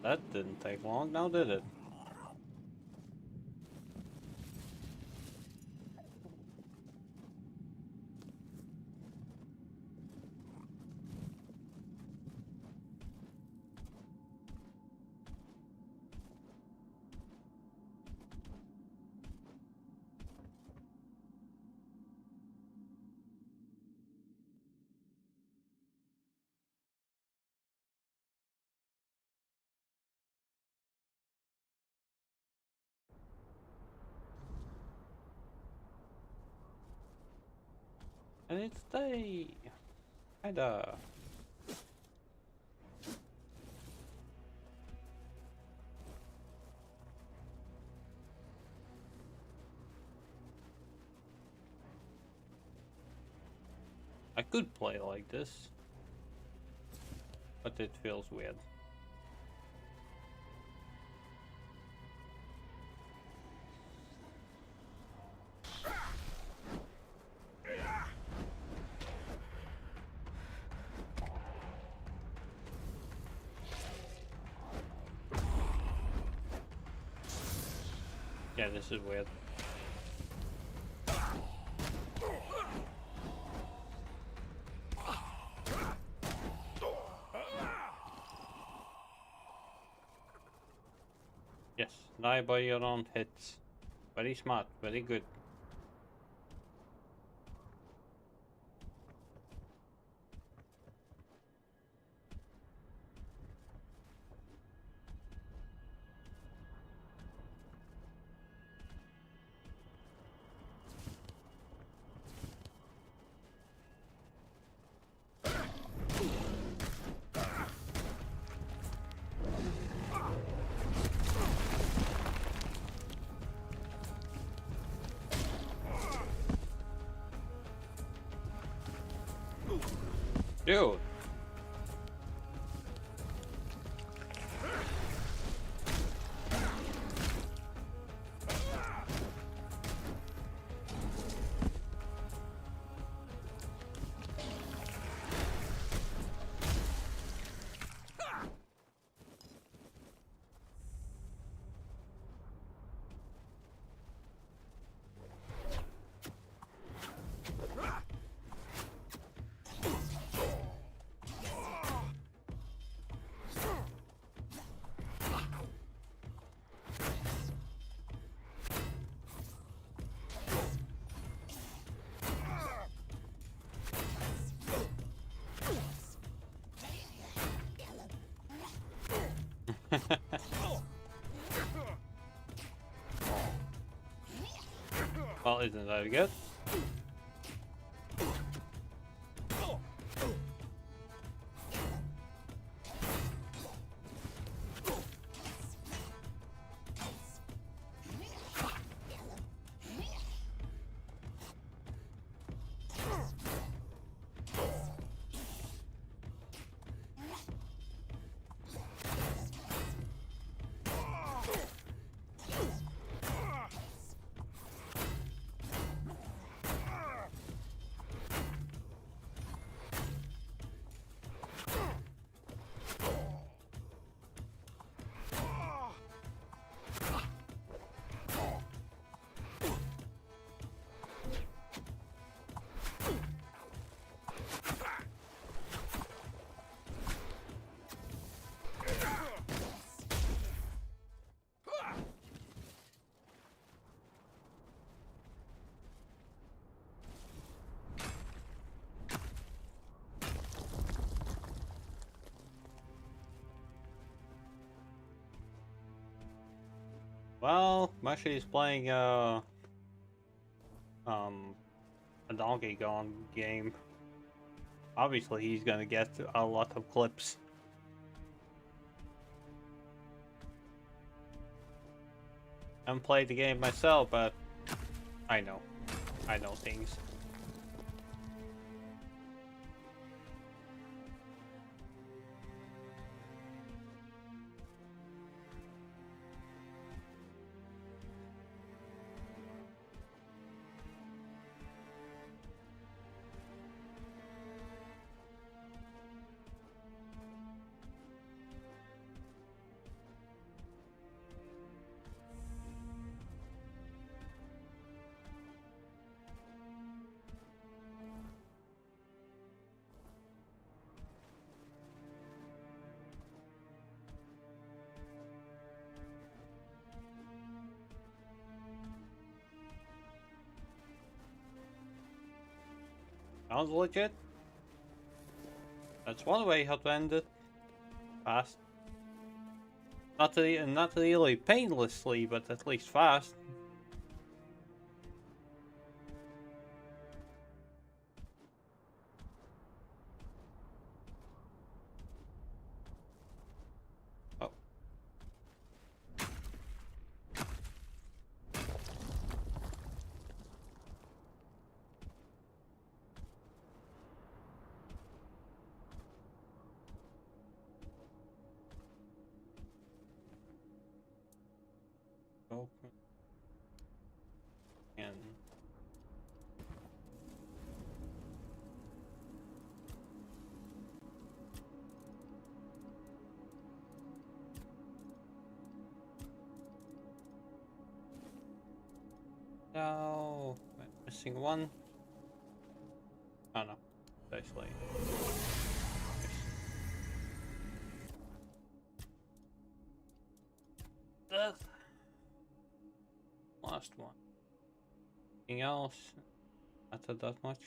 that didn't take long now, did it? And it's day. Kinda. I could play like this, but it feels weird. Yeah, this is weird. Yes, die by your own hits. Very smart, very good. Dude. isn't that good? Well, Mushy's playing a Donkey Kong game. Obviously, he's gonna get a lot of clips. I haven't played the game myself, but I know things. Sounds legit. That's one way how to end it. Fast. Not really painlessly, but at least fast. Oh. Open. And no, missing one. Oh no, actually. Death. Last one. Anything else? Not that much.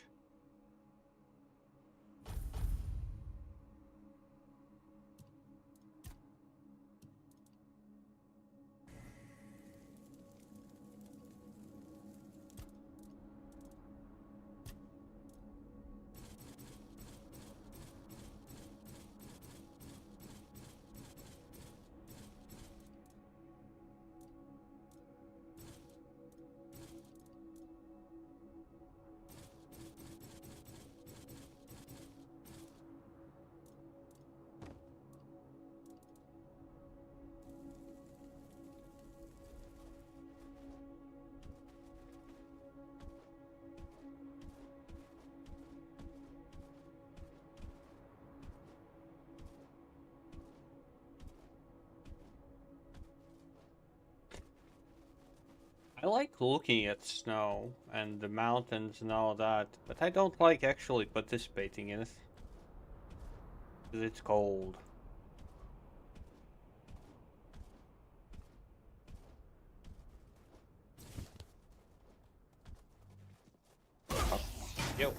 I like looking at snow and the mountains and all that, but I don't like actually participating in it. Because it's cold. Oh, yo.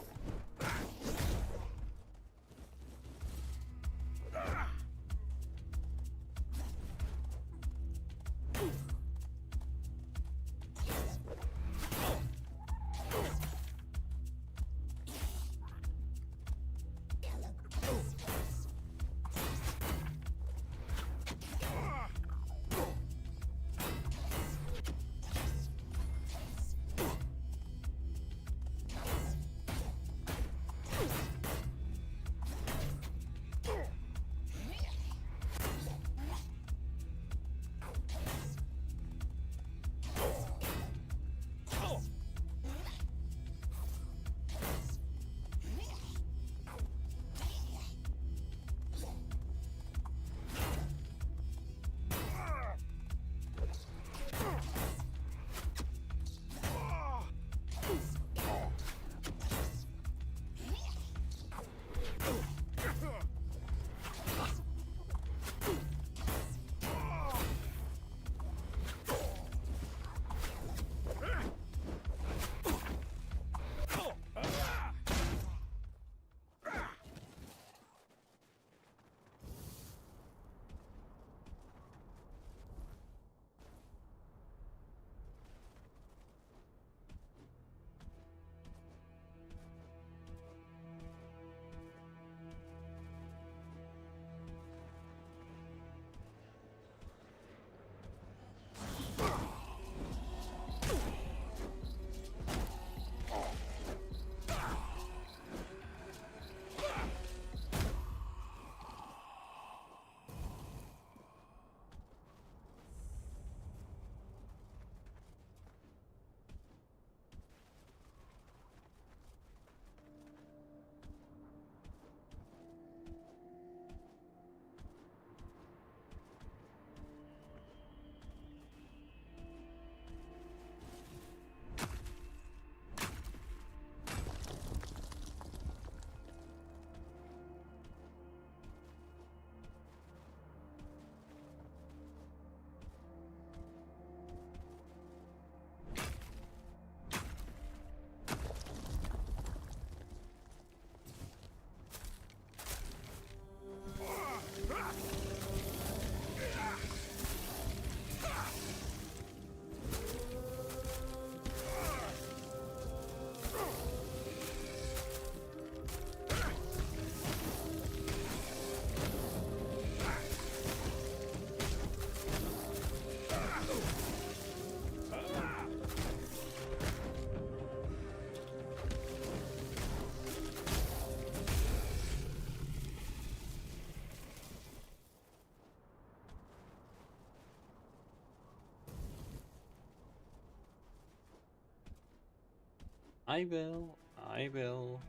I will. I will.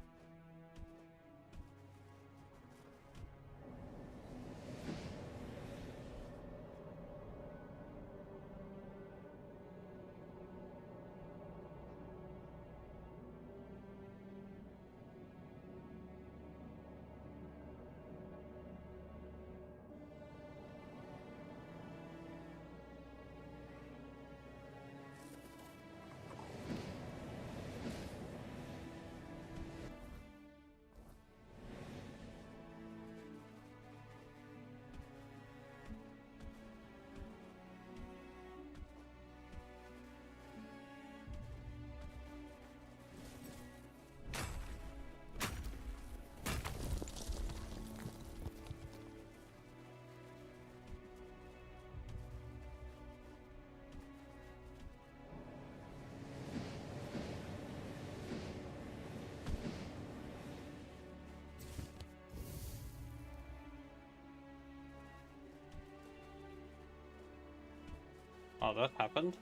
Oh, that happened.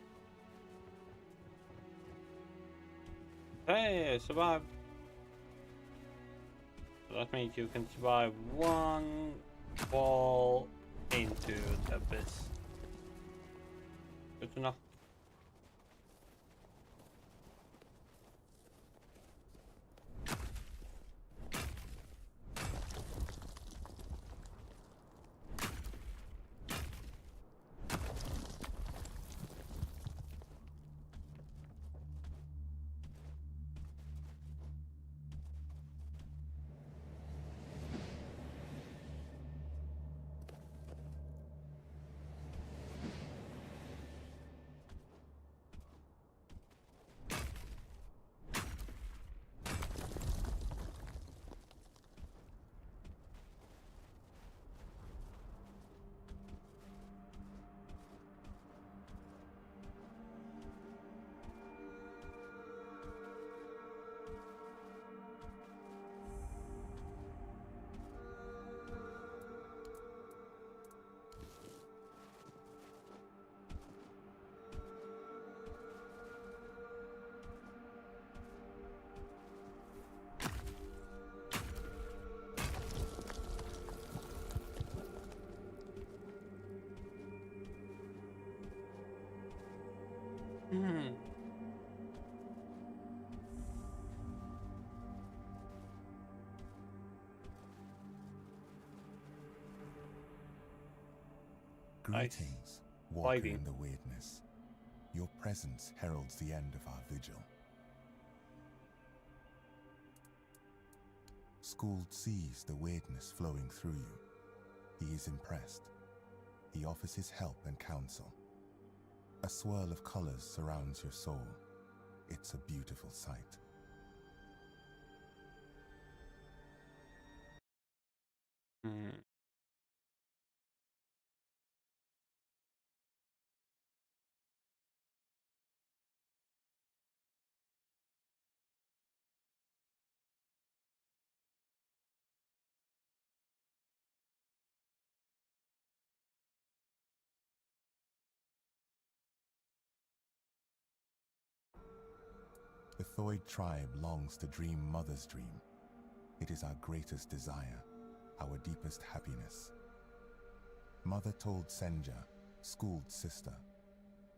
Hey, I survived. That means you can survive one fall into the abyss. Good enough. Greetings, walker in the weirdness. Your presence heralds the end of our vigil. Skuld sees the weirdness flowing through you. He is impressed. He offers his help and counsel. A swirl of colors surrounds your soul. It's a beautiful sight. The Thoid tribe longs to dream Mother's dream. It is our greatest desire, our deepest happiness. Mother told Senja, Skuld's sister,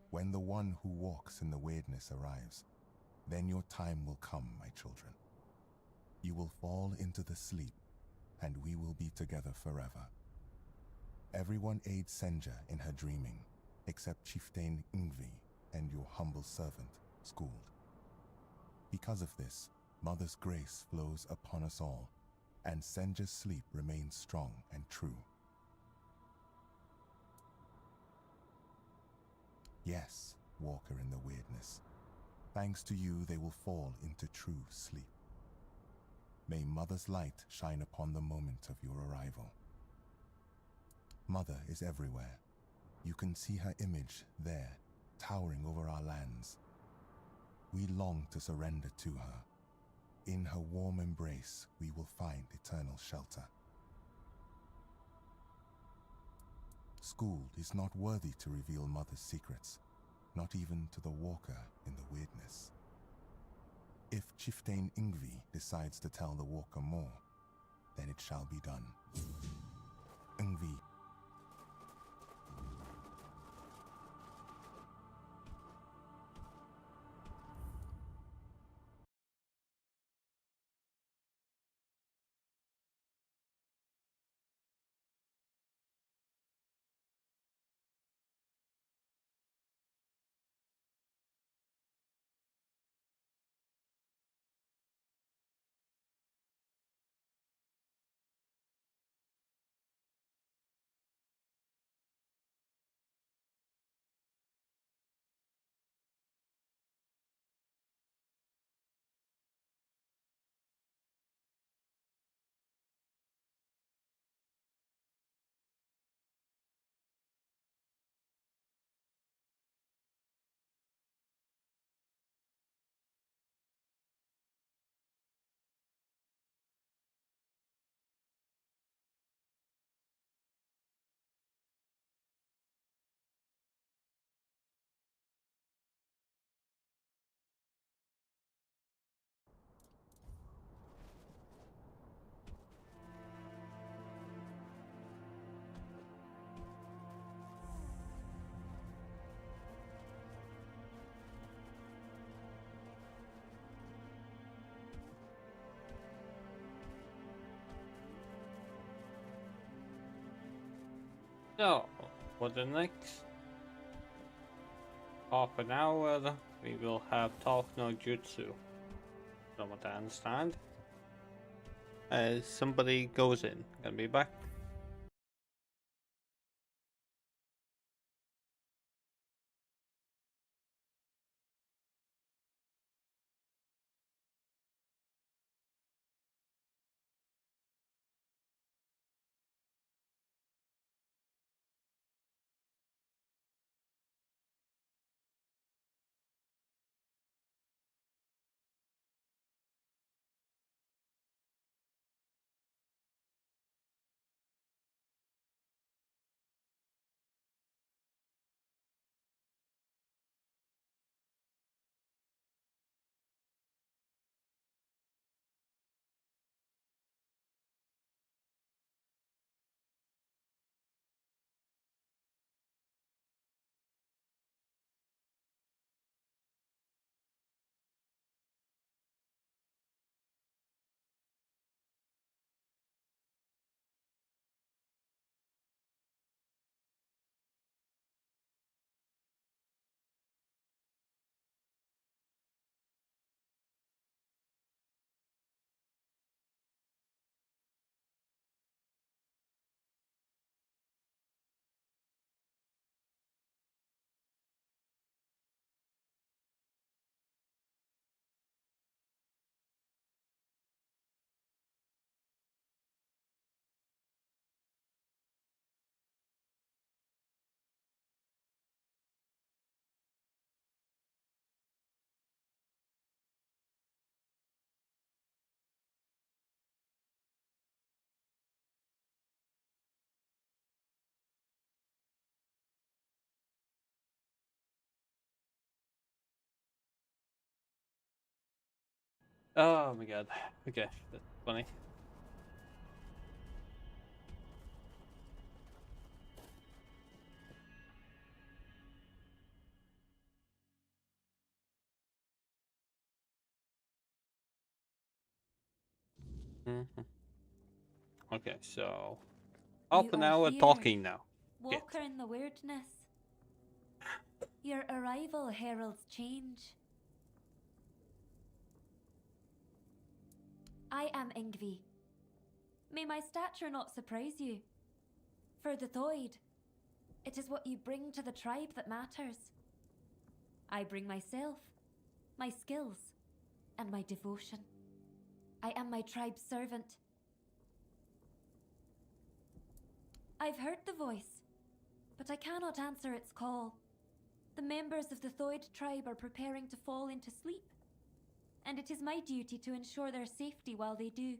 when the one who walks in the weirdness arrives, then your time will come, my children. You will fall into the sleep, and we will be together forever. Everyone aids Senja in her dreaming, except Chieftain Ingvi and your humble servant, Skuld. Because of this, Mother's grace flows upon us all, and Senja's sleep remains strong and true. Yes, walker in the weirdness. Thanks to you, they will fall into true sleep. May Mother's light shine upon the moment of your arrival. Mother is everywhere. You can see her image there, towering over our lands. We long to surrender to her. In her warm embrace, we will find eternal shelter. Skuld is not worthy to reveal Mother's secrets, not even to the walker in the weirdness. If Chieftain Ingvi decides to tell the Walker more, then it shall be done. Ingvi. So, for the next half an hour, we will have Talk No Jutsu. From what I understand. As somebody goes in. Gonna be back. Oh my god. Okay, that's funny. Okay, so half You an are hour here, talking now. Walker in the weirdness. Your arrival heralds change. I am Ingvi. May my stature not surprise you. For the Thoid, it is what you bring to the tribe that matters. I bring myself, my skills, and my devotion. I am my tribe's servant. I've heard the voice, but I cannot answer its call. The members of the Thoid tribe are preparing to fall into sleep, and it is my duty to ensure their safety while they do.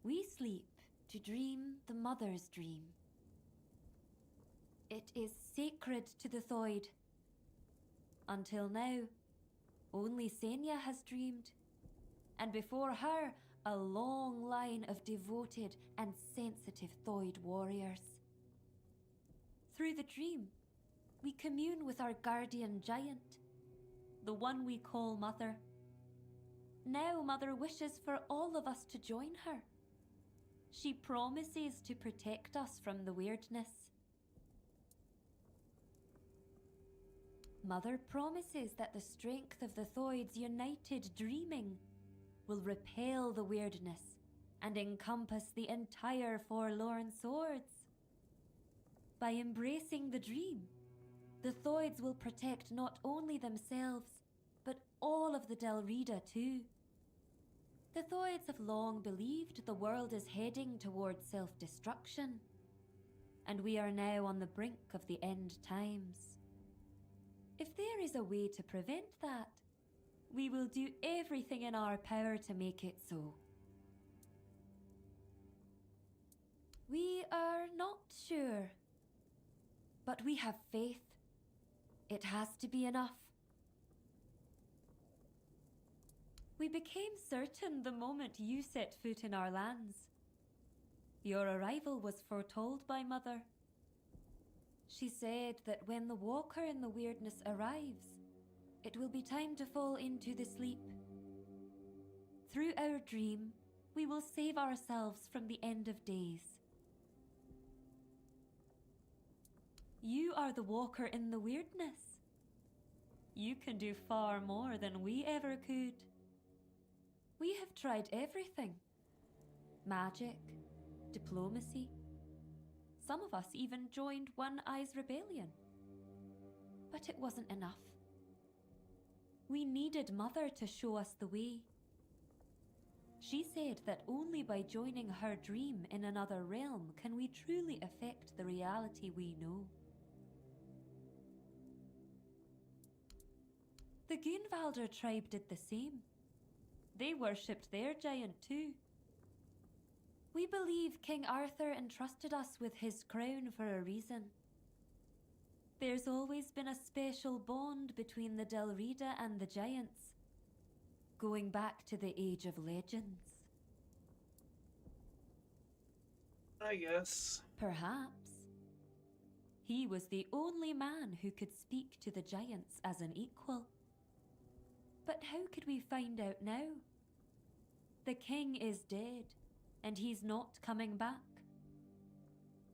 We sleep to dream the mother's dream. It is sacred to the Thoid. Until now, only Senya has dreamed. And before her, a long line of devoted and sensitive Thoid warriors. Through the dream, we commune with our guardian giant, the one we call Mother. Now Mother wishes for all of us to join her. She promises to protect us from the weirdness. Mother promises that the strength of the Thoids' united dreaming will repel the weirdness and encompass the entire Forlorn Swords. By embracing the dream, the Thoids will protect not only themselves, but all of the Delrida too. The Thoids have long believed the world is heading towards self-destruction, and we are now on the brink of the end times. If there is a way to prevent that, we will do everything in our power to make it so. We are not sure, but we have faith. It has to be enough. We became certain the moment you set foot in our lands. Your arrival was foretold by Mother. She said that when the Walker in the Weirdness arrives, it will be time to fall into the sleep. Through our dream, we will save ourselves from the end of days. You are the Walker in the Weirdness. You can do far more than we ever could. We have tried everything. Magic, diplomacy. Some of us even joined One Eye's rebellion. But it wasn't enough. We needed Mother to show us the way. She said that only by joining her dream in another realm can we truly affect the reality we know. The Gunvalder tribe did the same. They worshipped their giant too. We believe King Arthur entrusted us with his crown for a reason. There's always been a special bond between the Delrida and the giants, going back to the Age of Legends. I guess. Perhaps. He was the only man who could speak to the giants as an equal. But how could we find out now? The king is dead, and he's not coming back.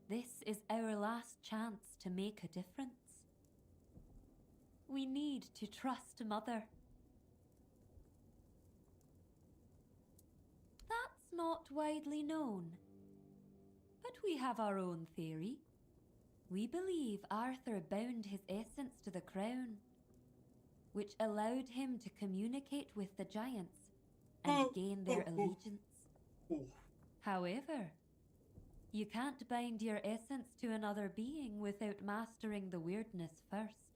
This is our last chance to make a difference. We need to trust Mother. That's not widely known, but we have our own theory. We believe Arthur bound his essence to the crown, which allowed him to communicate with the giants and gain their allegiance. However, you can't bind your essence to another being without mastering the weirdness first.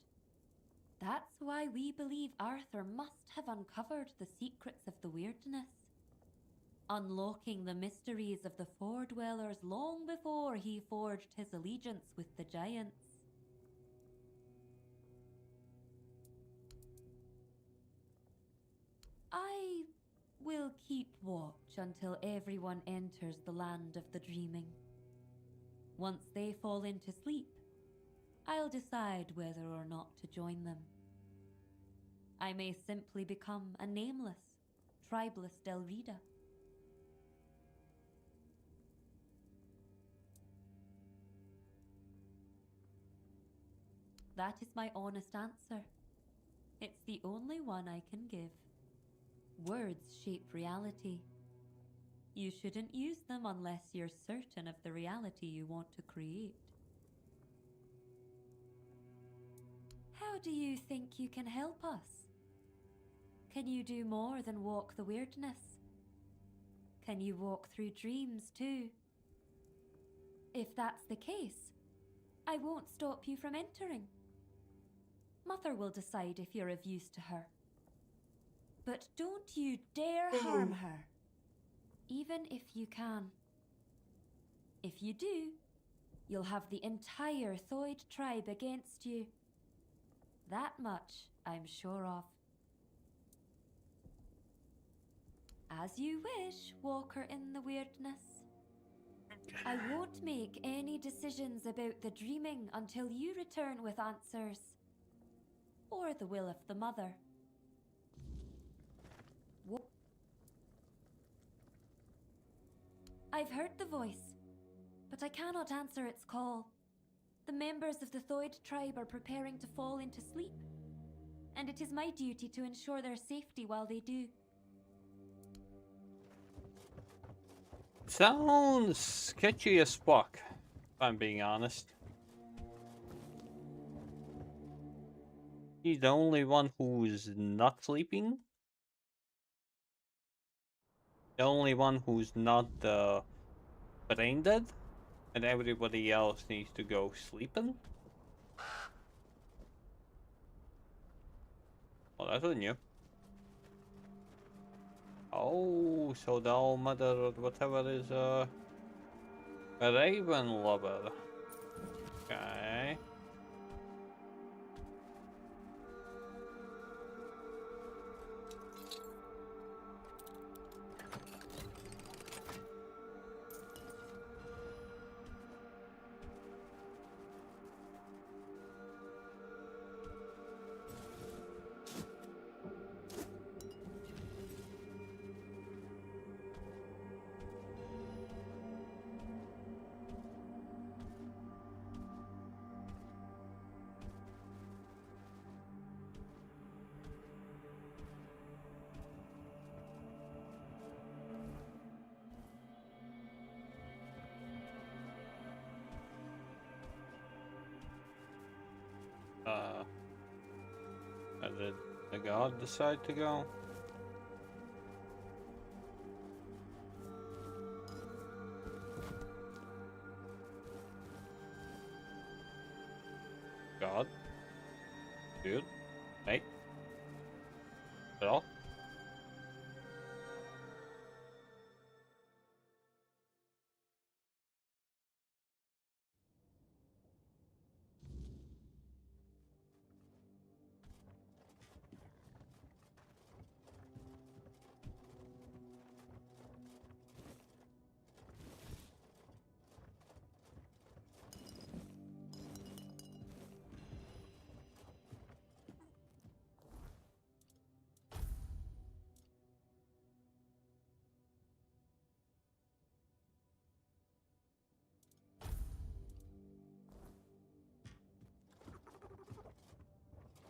That's why we believe Arthur must have uncovered the secrets of the weirdness, unlocking the mysteries of the Fordwellers long before he forged his allegiance with the giants. I will keep watch until everyone enters the land of the dreaming. Once they fall into sleep, I'll decide whether or not to join them. I may simply become a nameless, tribeless Delrida. That is my honest answer. It's the only one I can give. Words shape reality. You shouldn't use them unless you're certain of the reality you want to create. How do you think you can help us? Can you do more than walk the weirdness? Can you walk through dreams too? If that's the case, I won't stop you from entering. Mother will decide if you're of use to her. But don't you dare harm her, even if you can. If you do, you'll have the entire Thoid tribe against you. That much I'm sure of. As you wish, Walker in the Weirdness. I won't make any decisions about the dreaming until you return with answers. Or the will of the mother. I've heard the voice, but I cannot answer its call. The members of the Thoid tribe are preparing to fall into sleep, and it is my duty to ensure their safety while they do. Sounds sketchy as fuck, if I'm being honest. He's the only one who's not sleeping? The only one who's not brain dead? And everybody else needs to go sleeping? Well, that's what new. Oh, so the old mother or whatever is a raven lover. Okay. Did the god decide to go? God? Dude? Mate? At all?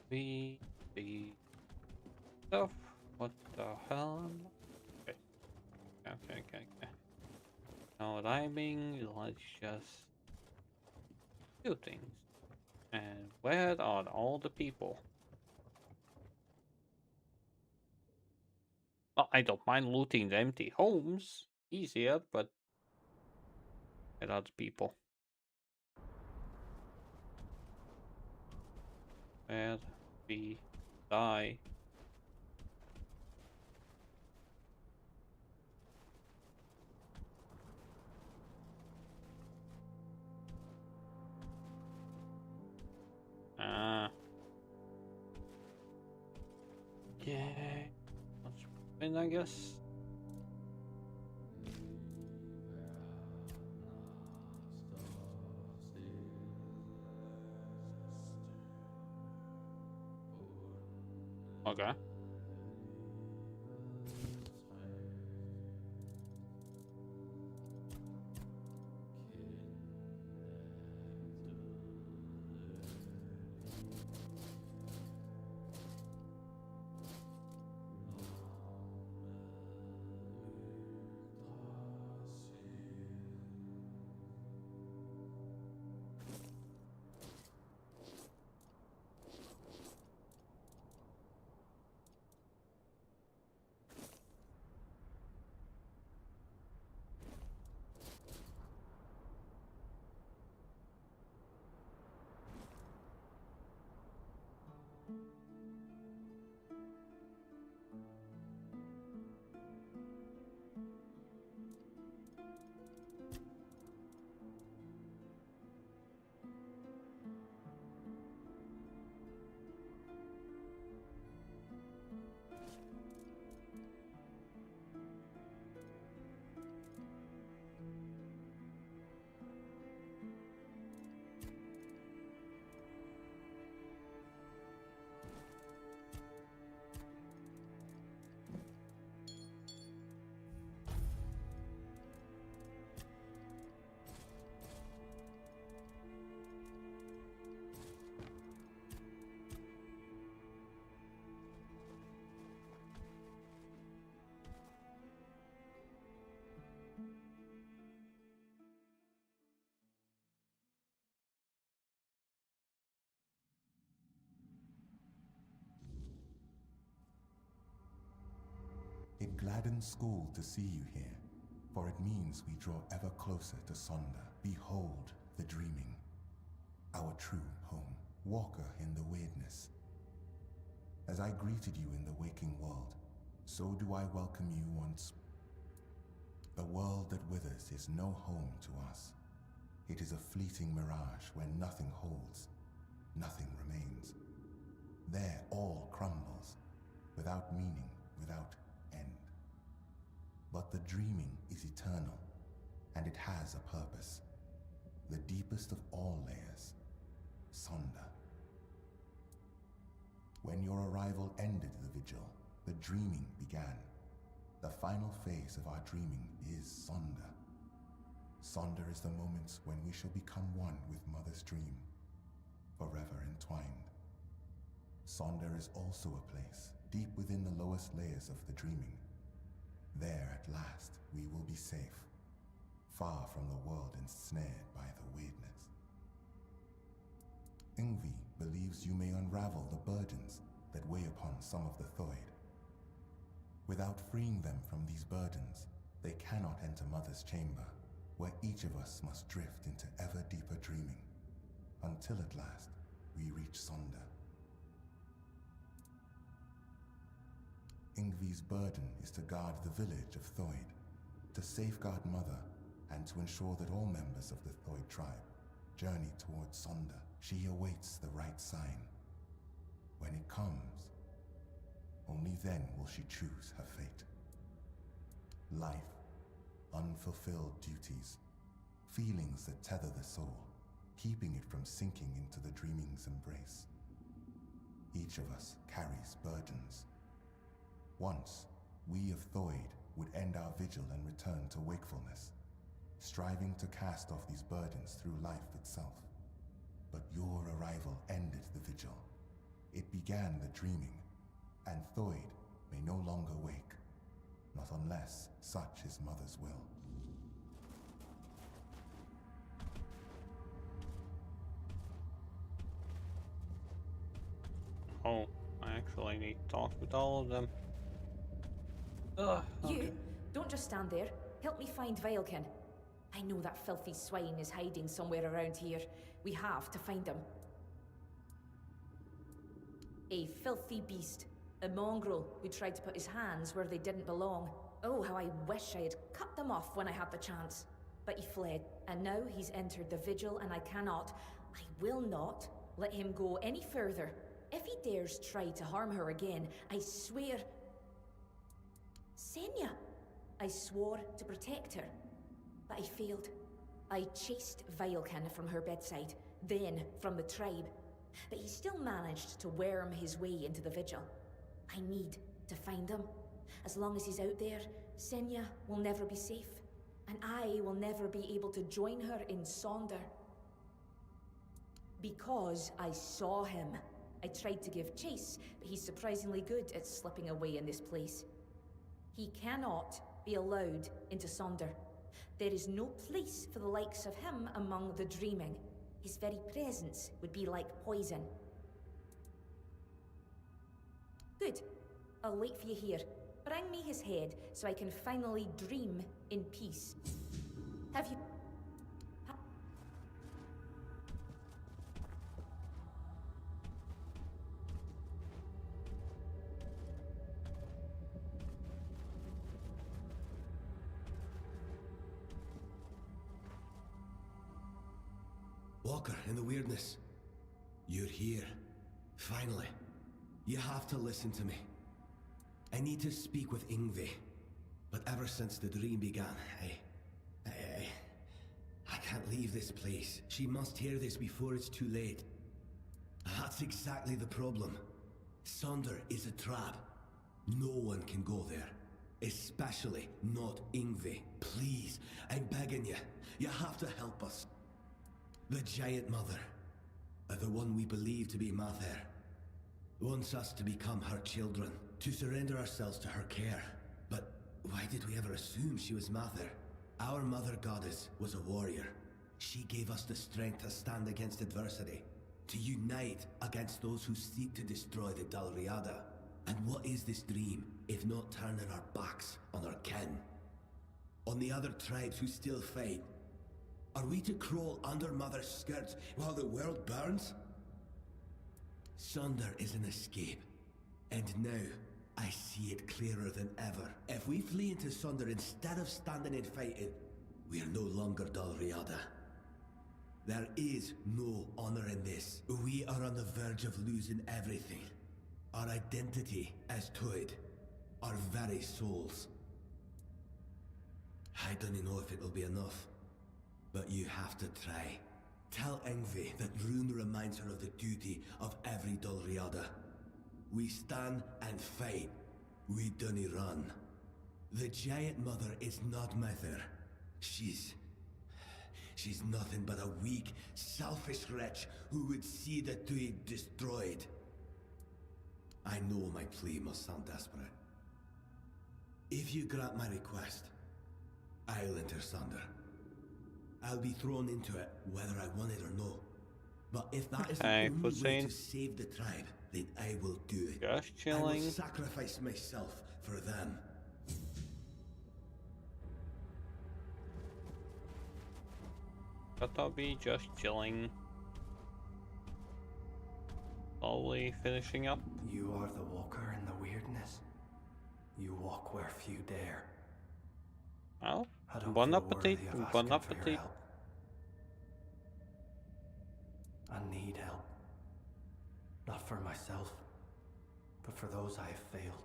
The stuff. What the hell? Okay. Okay. No rhyming. Let's just do things. And where are all the people? Well, I don't mind looting the empty homes. Easier, but where are the people? Where we die. Yeah. Let's win, I guess. Okay. It gladdens Skull to see you here, for it means we draw ever closer to Sonder. Behold the dreaming, our true home, walker in the weirdness. As I greeted you in the waking world, so do I welcome you once. The world that withers is no home to us. It is a fleeting mirage where nothing holds, nothing remains. There all crumbles, without meaning, without end. But the dreaming is eternal, and it has a purpose. The deepest of all layers, Sonder. When your arrival ended the vigil, the dreaming began. The final phase of our dreaming is Sonder. Sonder is the moment when we shall become one with Mother's dream, forever entwined. Sonder is also a place deep within the lowest layers of the dreaming. There at last we will be safe, far from the world ensnared by the weirdness. Ingvi believes you may unravel the burdens that weigh upon some of the Thoid. Without freeing them from these burdens, they cannot enter Mother's chamber, where each of us must drift into ever deeper dreaming, until at last we reach Sonder. Ingvi's burden is to guard the village of Thoid, to safeguard Mother, and to ensure that all members of the Thoid tribe journey towards Sonder. She awaits the right sign. When it comes, only then will she choose her fate. Life, unfulfilled duties, feelings that tether the soul, keeping it from sinking into the dreaming's embrace. Each of us carries burdens. Once, we of Thoid would end our vigil and return to wakefulness, striving to cast off these burdens through life itself. But your arrival ended the vigil. It began the dreaming, and Thoid may no longer wake, not unless such is Mother's will. Oh, I actually need to talk with all of them. Ugh, okay. You, don't just stand there. Help me find Veilkin. I know that filthy swine is hiding somewhere around here. We have to find him. A filthy beast. A mongrel who tried to put his hands where they didn't belong. Oh, how I wish I had cut them off when I had the chance. But he fled, and now he's entered the vigil, and I will not let him go any further. If he dares try to harm her again, I swear... Senya! I swore to protect her, but I failed. I chased Veilkin from her bedside, then from the tribe. But he still managed to worm his way into the vigil. I need to find him. As long as he's out there, Senya will never be safe, and I will never be able to join her in Sonder. Because I saw him. I tried to give chase, but he's surprisingly good at slipping away in this place. He cannot be allowed into Sonder. There is no place for the likes of him among the dreaming. His very presence would be like poison. Good. I'll wait for you here. Bring me his head so I can finally dream in peace. Have you... Walker in the weirdness. You're here. Finally. You have to listen to me. I need to speak with Ingvi. But ever since the dream began, I can't leave this place. She must hear this before it's too late. That's exactly the problem. Sonder is a trap. No one can go there. Especially not Ingvi. Please, I'm begging you. You have to help us. The Giant Mother, the one we believe to be Mather, wants us to become her children, to surrender ourselves to her care. But why did we ever assume she was Mather? Our Mother Goddess was a warrior. She gave us the strength to stand against adversity, to unite against those who seek to destroy the Dalriada. And what is this dream? if not turning our backs on our kin? On the other tribes who still fight? Are we to crawl under Mother's skirts while the world burns? Sunder is an escape, and now I see it clearer than ever. If we flee into Sunder instead of standing and fighting, we are no longer Dalriada. There is no honor in this. We are on the verge of losing everything. Our identity as Toyd. Our very souls. I don't know if it'll be enough, but you have to try. Tell Ingvi that Rune reminds her of the duty of every Dalriada. We stand and fight. We dunny run. The Giant Mother is not Mother. She's nothing but a weak, selfish wretch who would see the Tuig destroyed. I know my plea must sound desperate. If you grant my request, I'll enter Sunder. I'll be thrown into it whether I want it or no. But if that is the only way to save the tribe, then I will do it. Just I chilling. will sacrifice myself for them. But I'll be just chilling. Slowly finishing up. You are the walker in the weirdness. You walk where few dare. Oh, I don't bon feel appetit, worthy of bon asking for your appetit. help. I need help. Not for myself, but for those I have failed.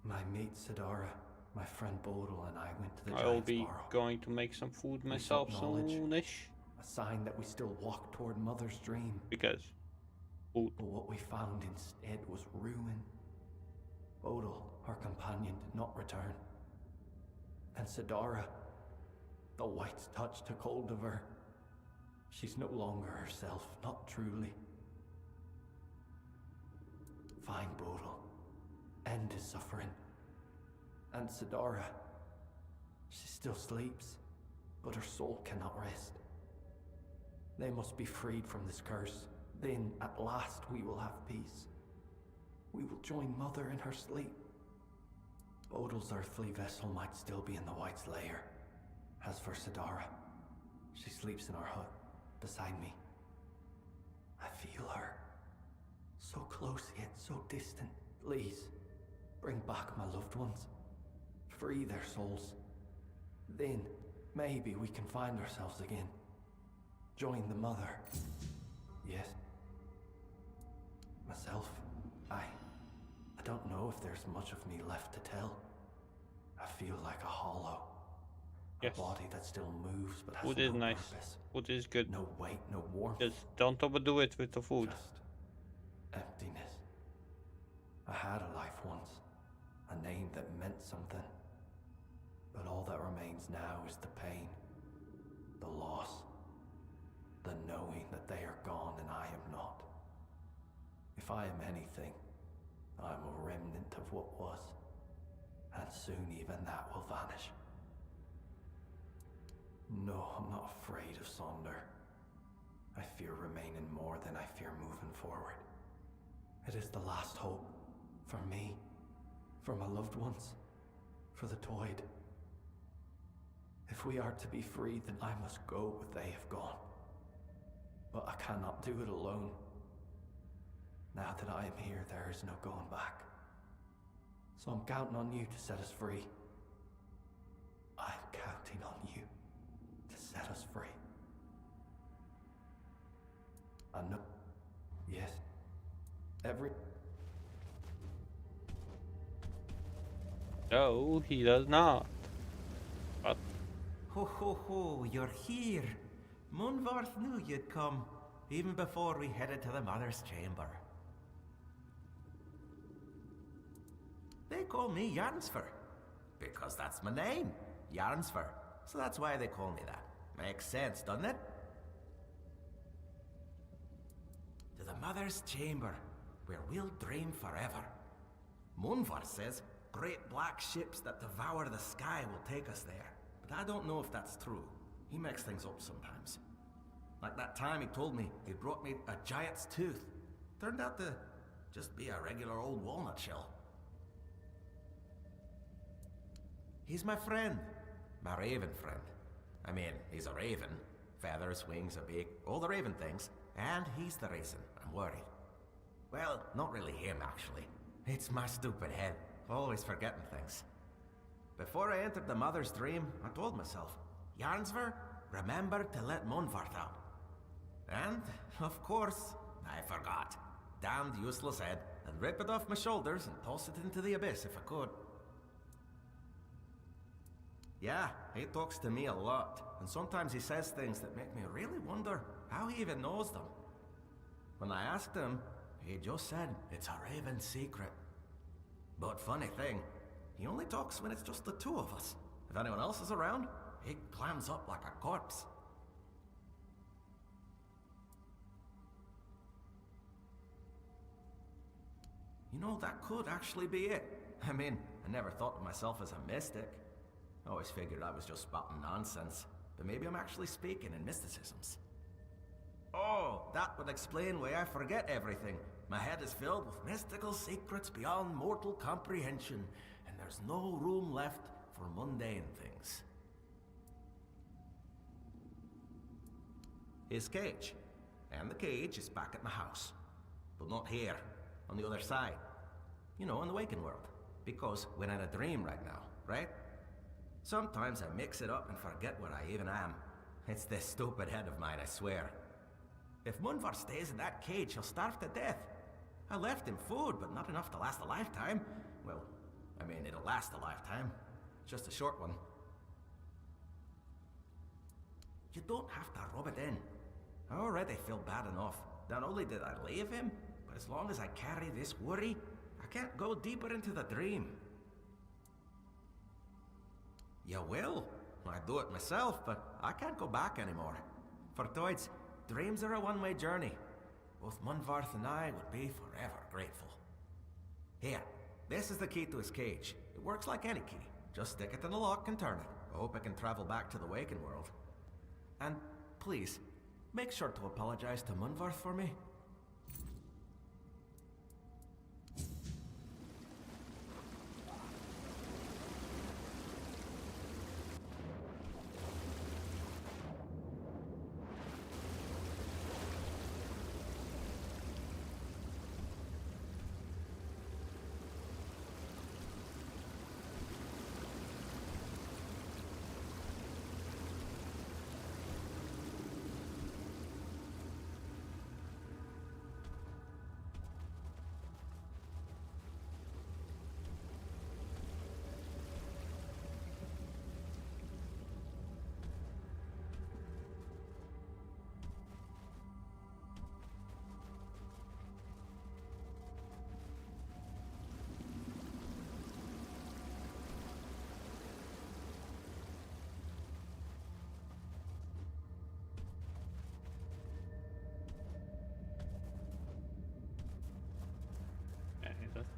My mate Sidara, my friend Bodil, and I went to the I'll Giant's be Burrow. going to make some food myself sought knowledge. soonish. A sign that we still walk toward Mother's dream. Because food. But what we found instead was ruin. Bodil, our companion, did not return. And Sidara, the White's touch took hold of her. She's no longer herself, not truly. Find Bodil. End his suffering. And Sidara, she still sleeps, but her soul cannot rest. They must be freed from this curse. Then, at last, we will have peace. We will join Mother in her sleep. Bodil's earthly vessel might still be in the White's lair. As for Sidara, she sleeps in our hut, beside me. I feel her. So close yet so distant. Please, bring back my loved ones. Free their souls. Then, maybe we can find ourselves again. Join the Mother. Yes. Myself, I don't know if there's much of me left to tell. I feel like a hollow. Yes. A body that still moves but has Food is no nice. purpose. Food is good. No weight, no warmth. Just don't overdo it with the food. Just emptiness. I had a life once. A name that meant something. But all that remains now is the pain. The loss. The knowing that they are gone and I am not. If I am anything, I am a remnant of what was. And soon even that will vanish. No, I'm not afraid of Sonder. I fear remaining more than I fear moving forward. It is the last hope. For me. For my loved ones. For the Toyd. If we are to be free, then I must go where they have gone. But I cannot do it alone. Now that I am here, there is no going back. So I'm counting on you to set us free. I'm counting on you to set us free. I know. Yes. No, he does not. But Ho ho ho, you're here. Munvarth knew you'd come, even before we headed to the Mother's chamber. They call me Jarnsfer, because that's my name, Jarnsfer. So that's why they call me that. Makes sense, doesn't it? To the Mother's chamber, where we'll dream forever. Munvar says great black ships that devour the sky will take us there. But I don't know if that's true. He makes things up sometimes. Like that time he told me he brought me a giant's tooth. Turned out to just be a regular old walnut shell. He's my friend. My raven friend. I mean, he's a raven. Feathers, wings, a beak, all the raven things. And he's the reason I'm worried. Well, not really him, actually. It's my stupid head. Always forgetting things. Before I entered the mother's dream, I told myself, Yarnsver, remember to let Monvart out. And, of course, I forgot. Damned useless head. I'd rip it off my shoulders and toss it into the abyss if I could. Yeah, he talks to me a lot, and sometimes he says things that make me really wonder how he even knows them. When I asked him, he just said it's a raven secret. But funny thing, he only talks when it's just the two of us. If anyone else is around, he clams up like a corpse. You know, that could actually be it. I mean, I never thought of myself as a mystic. I always figured I was just spouting nonsense. But maybe I'm actually speaking in mysticisms. Oh, that would explain why I forget everything. My head is filled with mystical secrets beyond mortal comprehension, and there's no room left for mundane things. His cage. And the cage is back at my house. But not here. On the other side. You know, in the waking world. Because we're in a dream right now, right? Sometimes I mix it up and forget where I even am. It's this stupid head of mine, I swear. If Munvar stays in that cage, he'll starve to death. I left him food, but not enough to last a lifetime. Well, I mean, it'll last a lifetime. Just a short one. You don't have to rub it in. I already feel bad enough. Not only did I leave him, but as long as I carry this worry, I can't go deeper into the dream. You will. I do it myself, but I can't go back anymore. For Toids, dreams are a one-way journey. Both Munvarth and I would be forever grateful. Here, this is the key to his cage. It works like any key. Just stick it in the lock and turn it. I hope I can travel back to the waking world. And please, make sure to apologize to Munvarth for me.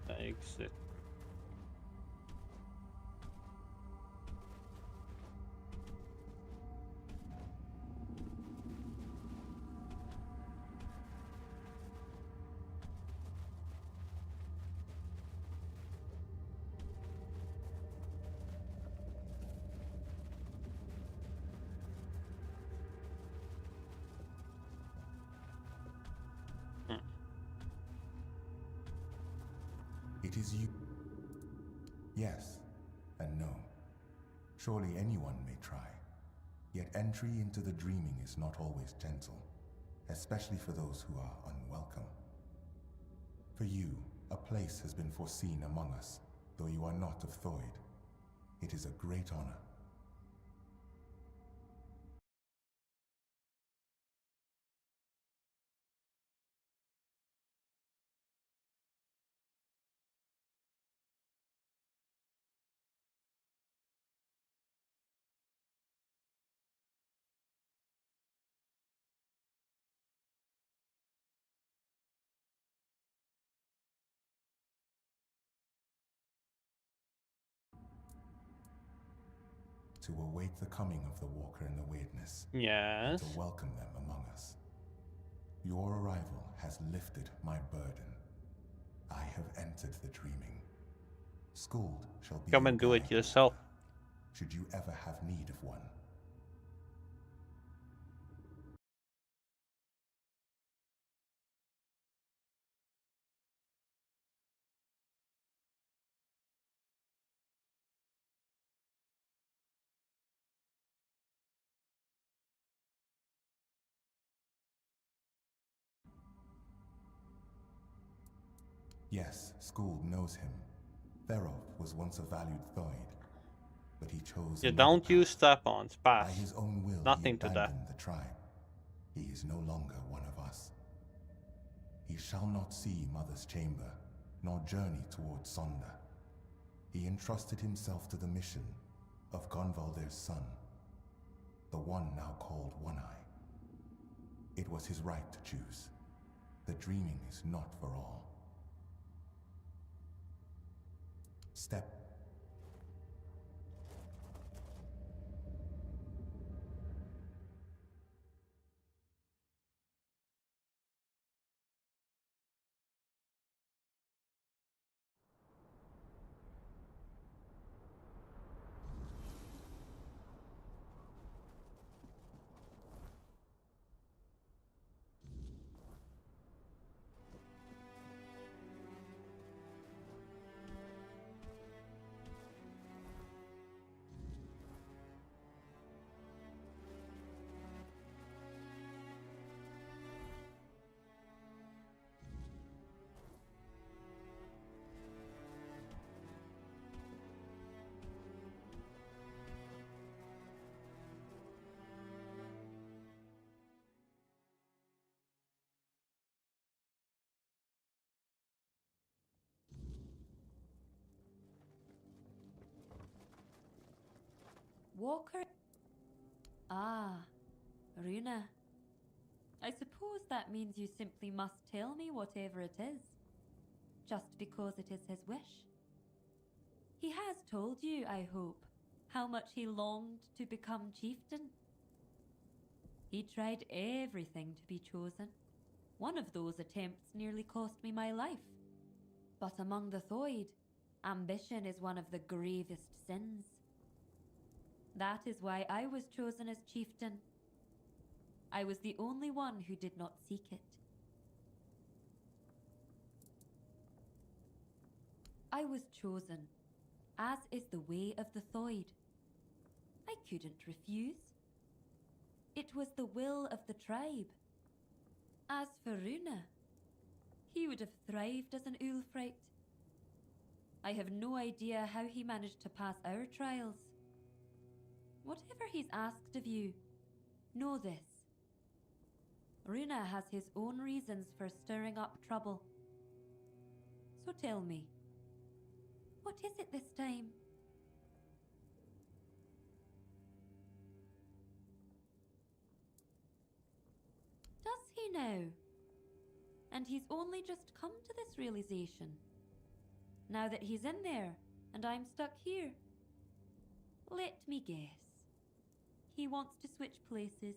That exit. It is you. Yes and no. Surely anyone may try. Yet entry into the dreaming is not always gentle, especially for those who are unwelcome. For you, a place has been foreseen among us, though you are not of Thoid. It is a great honor. To await the coming of the Walker in the Weirdness. Yes. To welcome them among us. Your arrival has lifted my burden. I have entered the dreaming. Skuld shall be Come and do it yourself. should you ever have need of one. Yes, Skuld knows him. Therov was once a valued Thoid, but he chose You another don't use path. strap-ons. Pass. By his own will, Nothing he to that. abandoned the tribe. He is no longer one of us. He shall not see Mother's chamber, nor journey towards Sonder. He entrusted himself to the mission of Gonvalder's son, the one now called One-Eye. It was his right to choose. The dreaming is not for all. Step. Walker? Ah, Runa. I suppose that means you simply must tell me whatever it is, just because it is his wish. He has told you, I hope, how much he longed to become chieftain. He tried everything to be chosen. One of those attempts nearly cost me my life. But among the Thoid, ambition is one of the gravest sins. That is why I was chosen as chieftain. I was the only one who did not seek it. I was chosen, as is the way of the Thoid. I couldn't refuse. It was the will of the tribe. As for Runa, he would have thrived as an Ulfrite. I have no idea how he managed to pass our trials. Whatever he's asked of you, know this. Runa has his own reasons for stirring up trouble. So tell me, what is it this time? Does he now? And he's only just come to this realization. Now that he's in there, and I'm stuck here. Let me guess. He wants to switch places.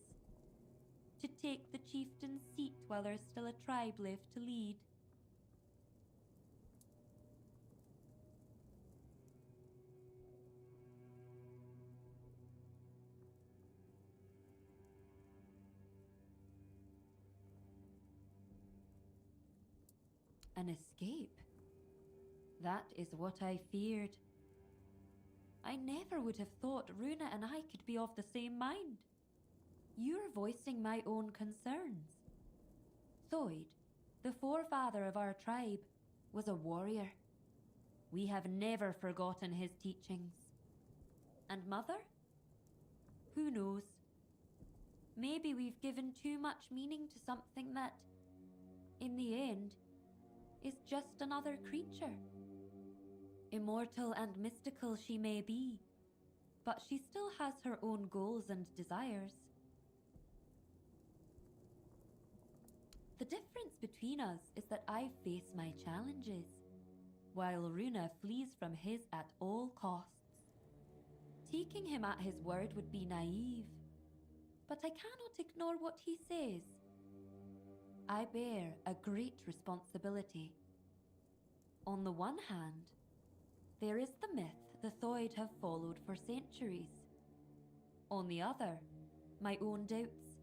To take the chieftain's seat while there's still a tribe left to lead. An escape? That is what I feared. I never would have thought Runa and I could be of the same mind. You're voicing my own concerns. Thoid, the forefather of our tribe, was a warrior. We have never forgotten his teachings. And Mother? Who knows? Maybe we've given too much meaning to something that, in the end, is just another creature. Immortal and mystical she may be, but she still has her own goals and desires. The difference between us is that I face my challenges, while Runa flees from his at all costs. Taking him at his word would be naive, but I cannot ignore what he says. I bear a great responsibility. On the one hand, there is the myth the Thoid have followed for centuries. On the other, my own doubts,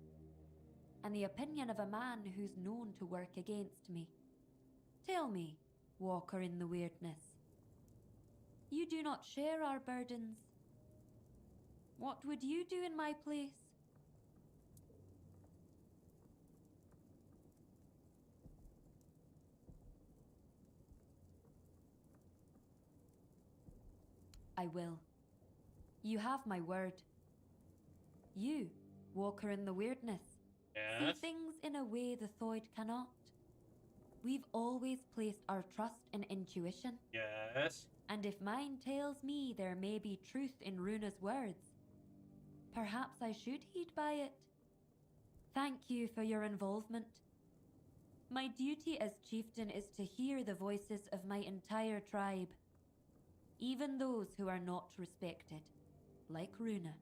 and the opinion of a man who's known to work against me. Tell me, Walker in the Weirdness, you do not share our burdens. What would you do in my place? I will. You have my word. You, Walker in the Weirdness, see Yes. things in a way the Thoid cannot. We've always placed our trust in intuition. Yes. And if mine tells me there may be truth in Runa's words, perhaps I should heed by it. Thank you for your involvement. My duty as chieftain is to hear the voices of my entire tribe, even those who are not respected, like Runa.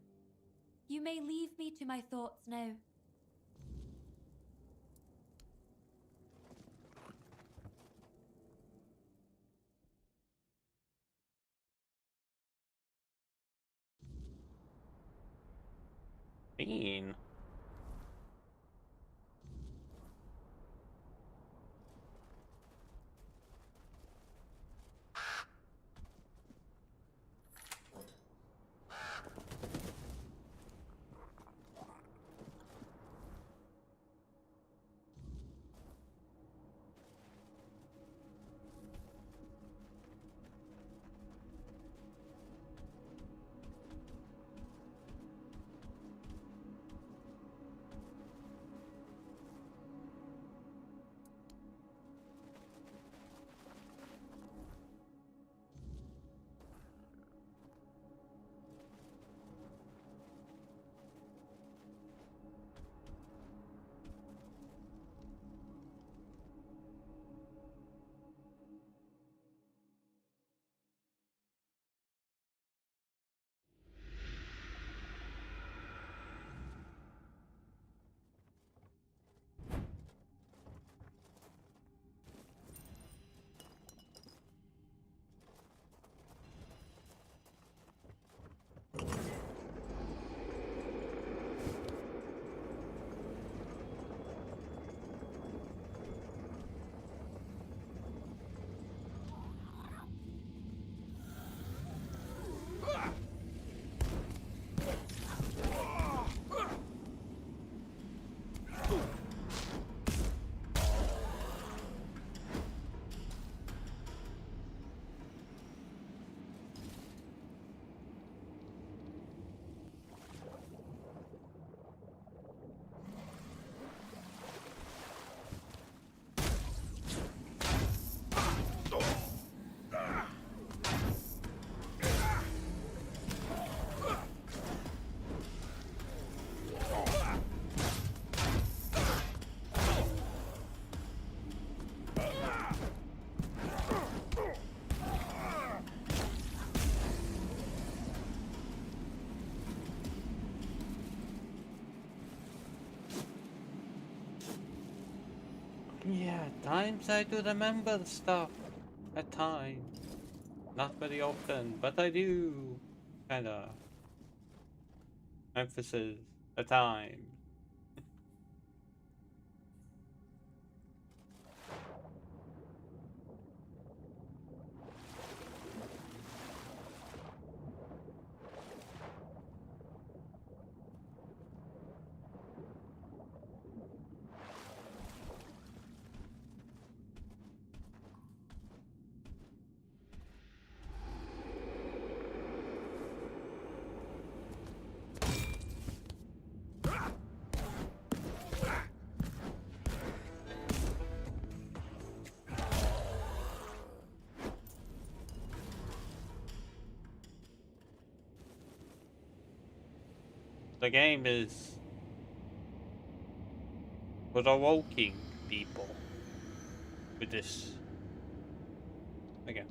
You may leave me to my thoughts now. Mean. Yeah, at times I do remember stuff. At times. Not very often, but I do. Kinda. Emphasis. At times. The game is provoking people with this. Again.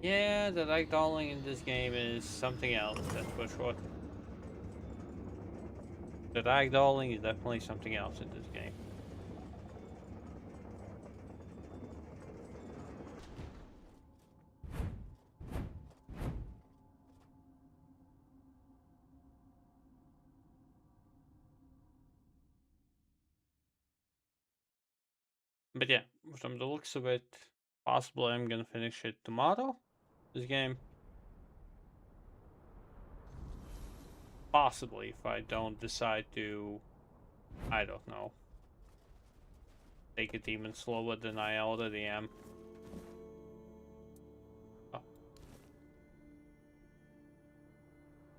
Yeah, the ragdolling in this game is something else, that's for sure. The ragdolling is definitely something else in this game. But yeah, from the looks of it, possibly I'm gonna finish it tomorrow. This game. Possibly, if I don't decide to, I don't know, take it even slower than I already am. Oh.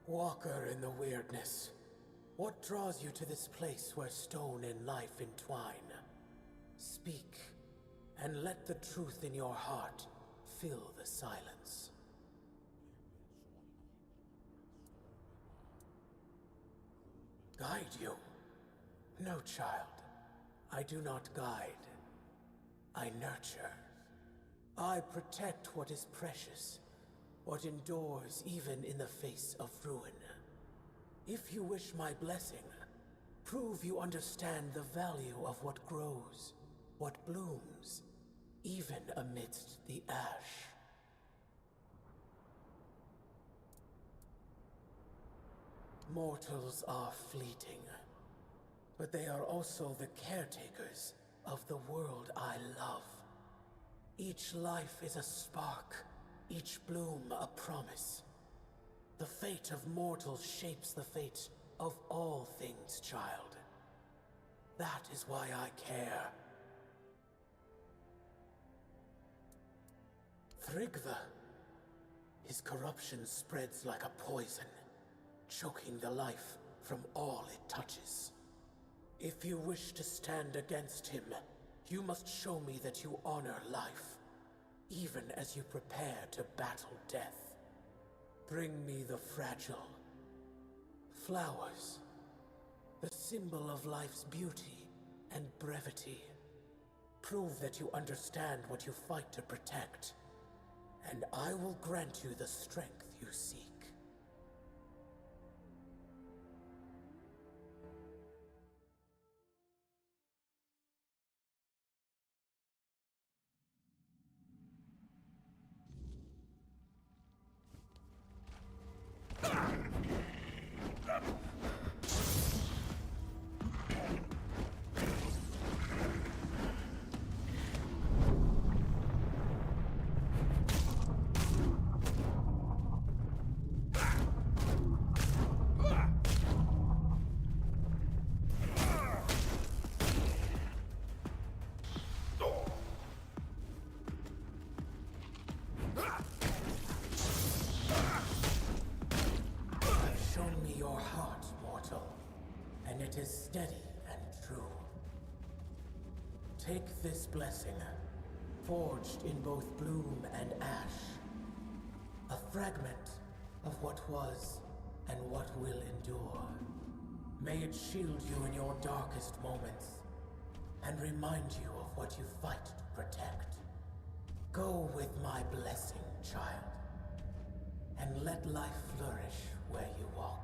Walker in the weirdness. What draws you to this place where stone and life entwine? Speak, and let the truth in your heart fill the silence. Guide you? No, child. I do not guide. I nurture. I protect what is precious, what endures even in the face of ruin. If you wish my blessing, prove you understand the value of what grows, what blooms, even amidst the ash. Mortals are fleeting, but they are also the caretakers of the world I love. Each life is a spark, each bloom a promise. The fate of mortals shapes the fate of all things, child. That is why I care. Thrigva. His corruption spreads like a poison, choking the life from all it touches. If you wish to stand against him, you must show me that you honor life, even as you prepare to battle death. Bring me the fragile. Flowers. The symbol of life's beauty and brevity. Prove that you understand what you fight to protect, and I will grant you the strength you seek. It is steady and true. Take this blessing, forged in both bloom and ash. A fragment of what was and what will endure. May it shield you in your darkest moments, and remind you of what you fight to protect. Go with my blessing, child, and let life flourish where you walk.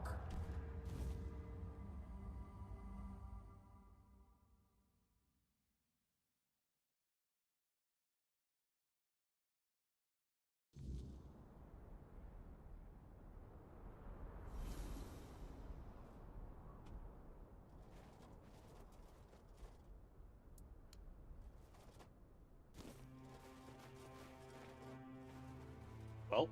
Well.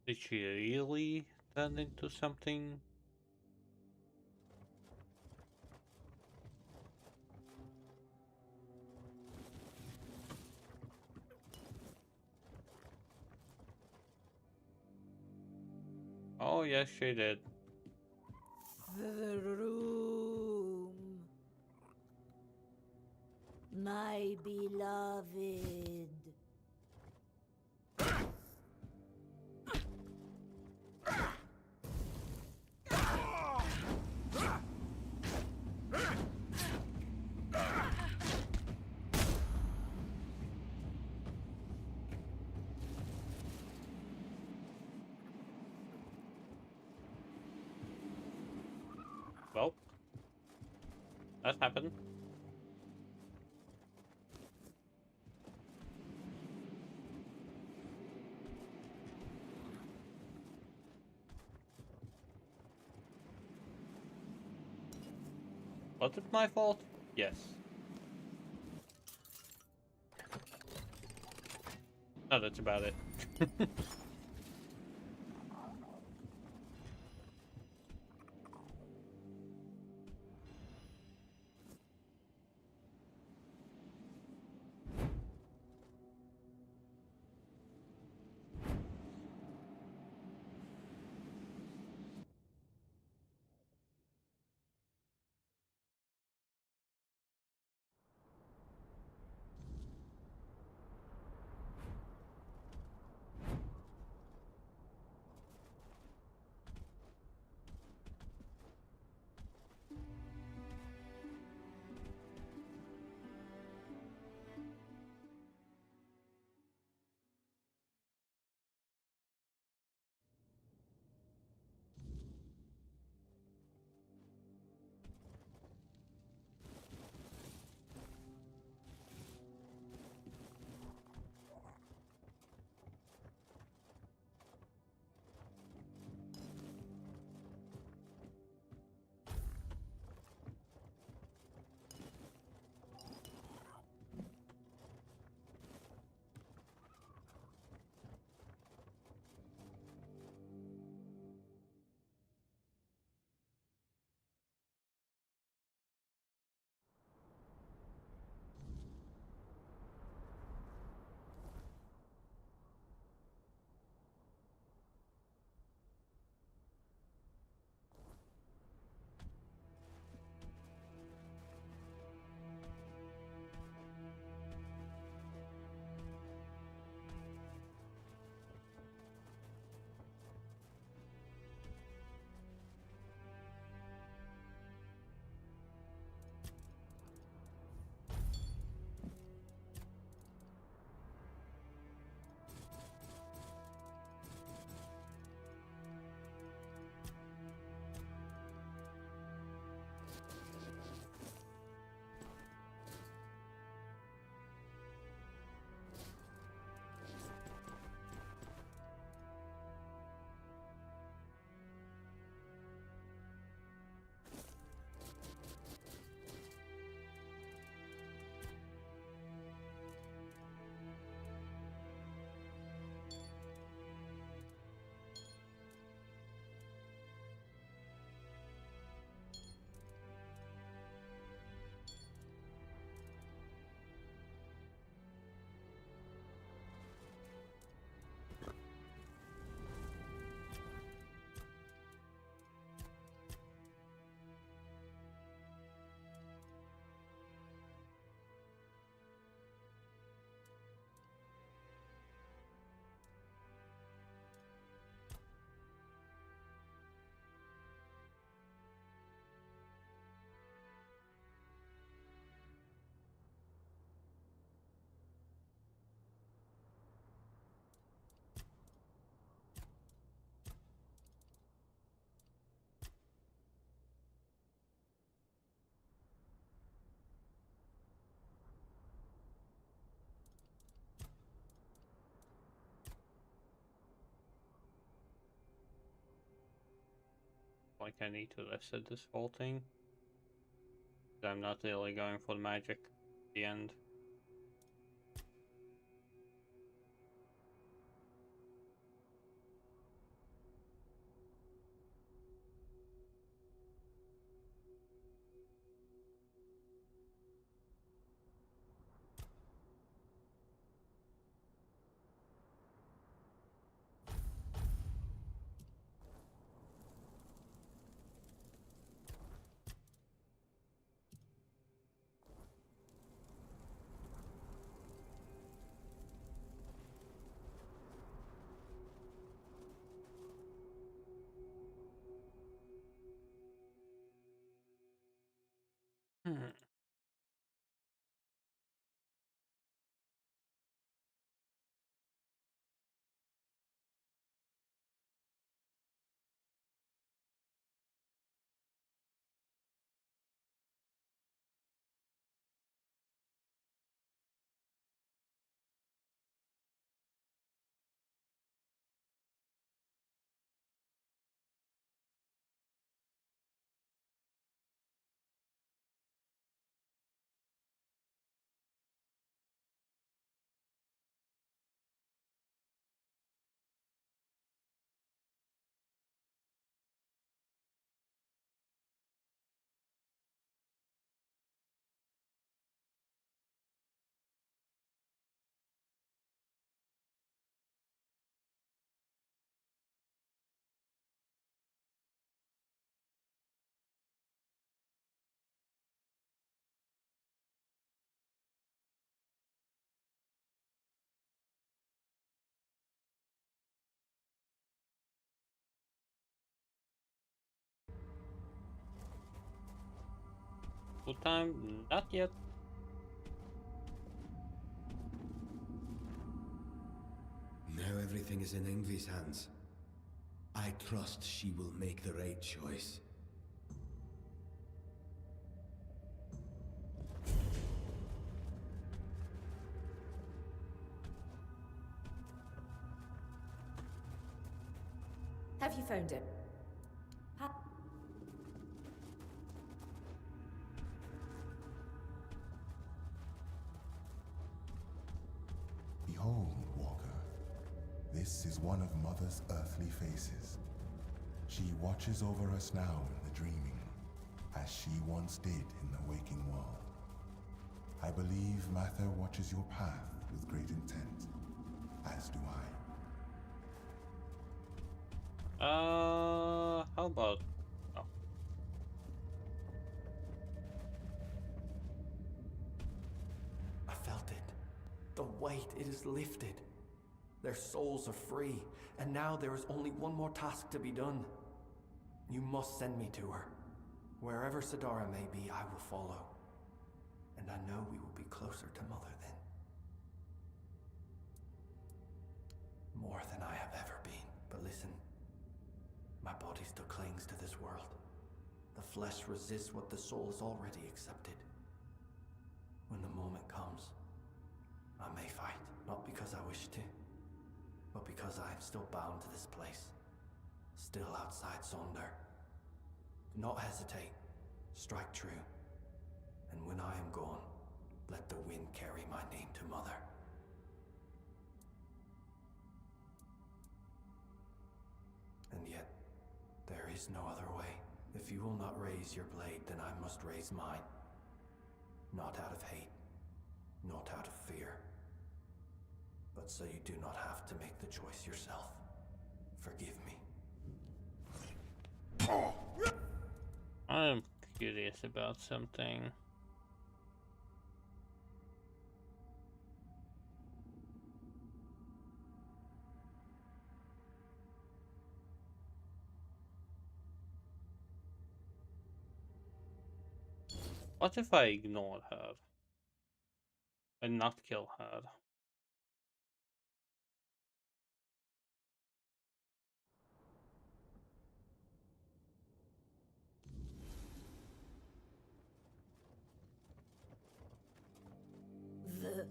Did she really turn into something? Oh, yes, she did. The room. My beloved. Well, that happened. Was it my fault? Yes. No, that's about it. Like I need to reset this whole thing. I'm not really going for the magic at the end. full time? Not yet. Now everything is in Ingvi's hands. I trust she will make the right choice. Have you found it? Behold, Walker. This is one of Mother's earthly faces. She watches over us now in the dreaming, as she once did in the waking world. I believe Mather watches your path with great intent, as do I. How about... Oh. I felt it. The weight, it is lifted. Their souls are free, and now there is only one more task to be done. You must send me to her. Wherever Sidara may be, I will follow. And I know we will be closer to Mother then. More than I have ever been. But listen, my body still clings to this world. The flesh resists what the soul has already accepted. When the moment comes, I may fight, not because I wish to, but because I am still bound to this place, still outside Sonder. Do not hesitate, strike true, and when I am gone, let the wind carry my name to Mother. And yet, there is no other way. If you will not raise your blade, then I must raise mine. Not out of hate, not out of fear, but so you do not have to make the choice yourself. Forgive me. I'm curious about something. What if I ignore her and not kill her? The...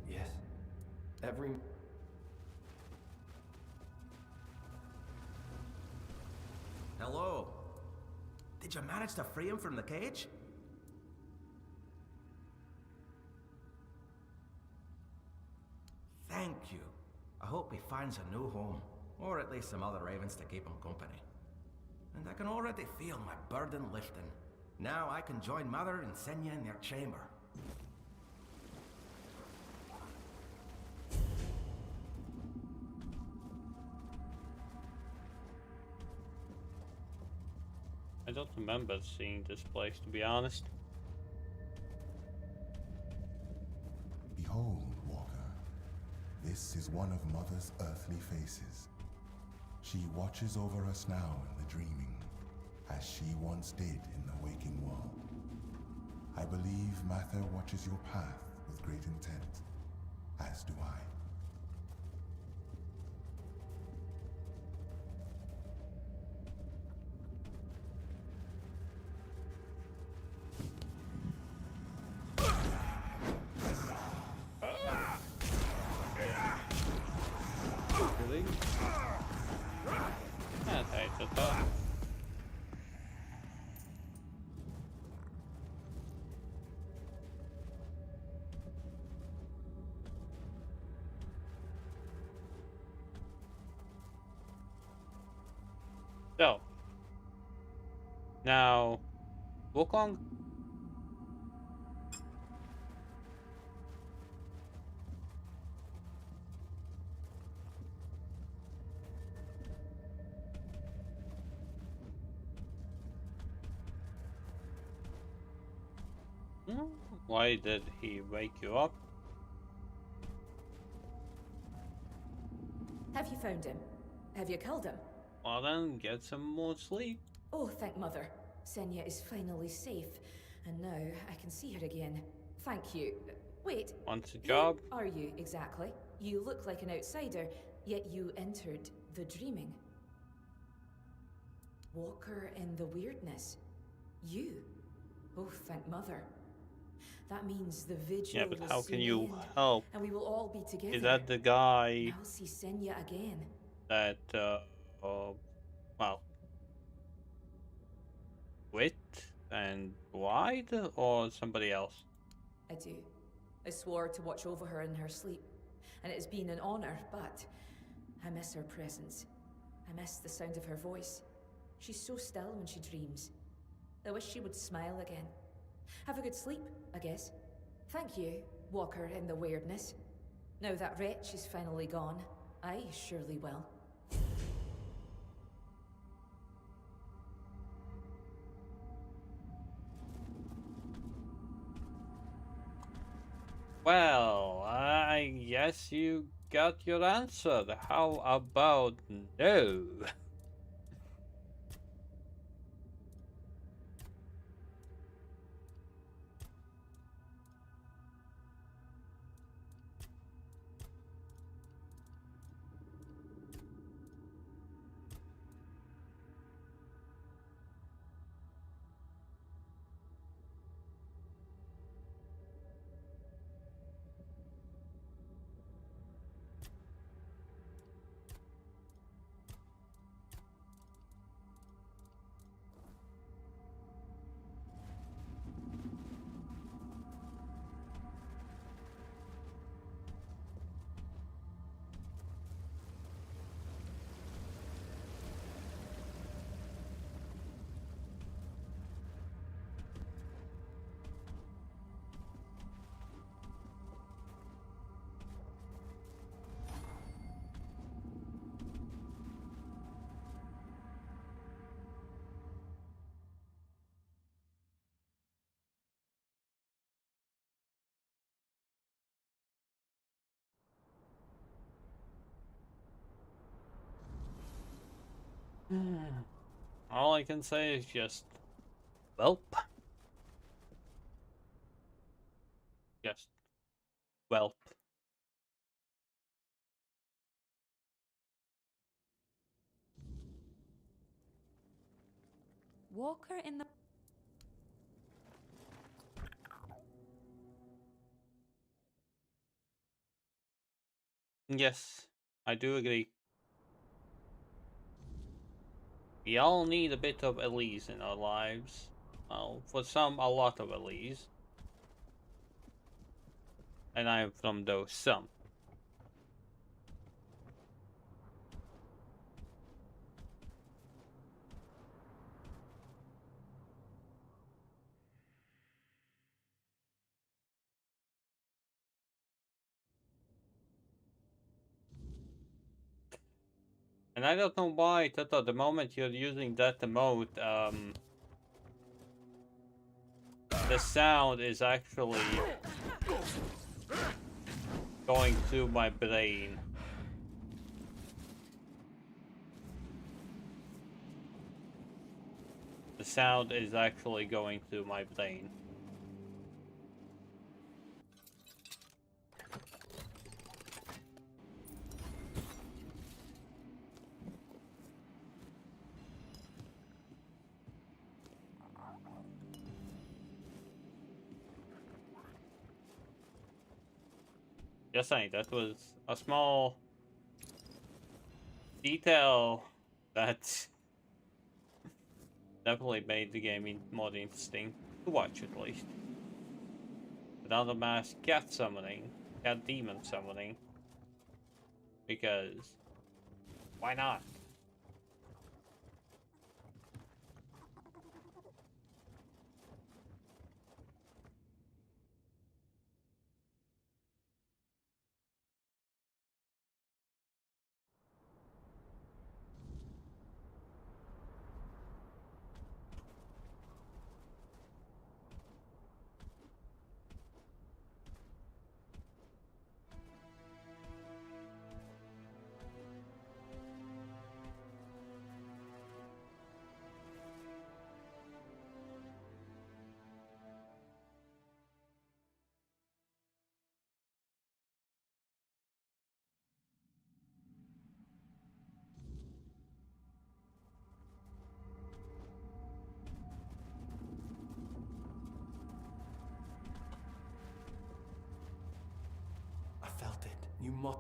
Yes, every... Hello. Did you manage to free him from the cage? Thank you. I hope he finds a new home, or at least some other ravens to keep him company. And I can already feel my burden lifting. Now I can join Mother and Senya in their chamber. I don't remember seeing this place, to be honest. Behold, Walker. This is one of Mother's earthly faces. She watches over us now in the dreaming, as she once did in the waking world. I believe Mather watches your path with great intent, as do I. So, now, Wukong? Why did he wake you up? Have you found him? Have you killed him? Well then, get some more sleep. Oh, thank Mother. Senya is finally safe, and now I can see her again. Thank you. Wait. Wants a job? Who are you exactly? You look like an outsider, yet you entered the dreaming. Walker in the weirdness. You? Oh, thank Mother. That means the vigil Yeah, but will how soon can you end, help? and we will all be together. Is that the guy I'll see Senya again. that, well, quit and lied, or somebody else? I do. I swore to watch over her in her sleep, and it has been an honor, but I miss her presence. I miss the sound of her voice. She's so still when she dreams. I wish she would smile again. Have a good sleep, I guess. Thank you, Walker in the weirdness. Now that wretch is finally gone, I surely will. Well, I guess you got your answer. How about no? All I can say is just, welp. Just, welp. Walker in the... Yes, I do agree. We all need a bit of Elise in our lives. Well, for some, a lot of Elise. And I'm from those some. And I don't know why, Tata, the moment you're using that emote, the sound is actually going to my brain. The sound is actually going to my brain. Just saying, that was a small detail that definitely made the game more interesting to watch, at least. Another mass cat summoning, cat demon summoning, because why not? You must.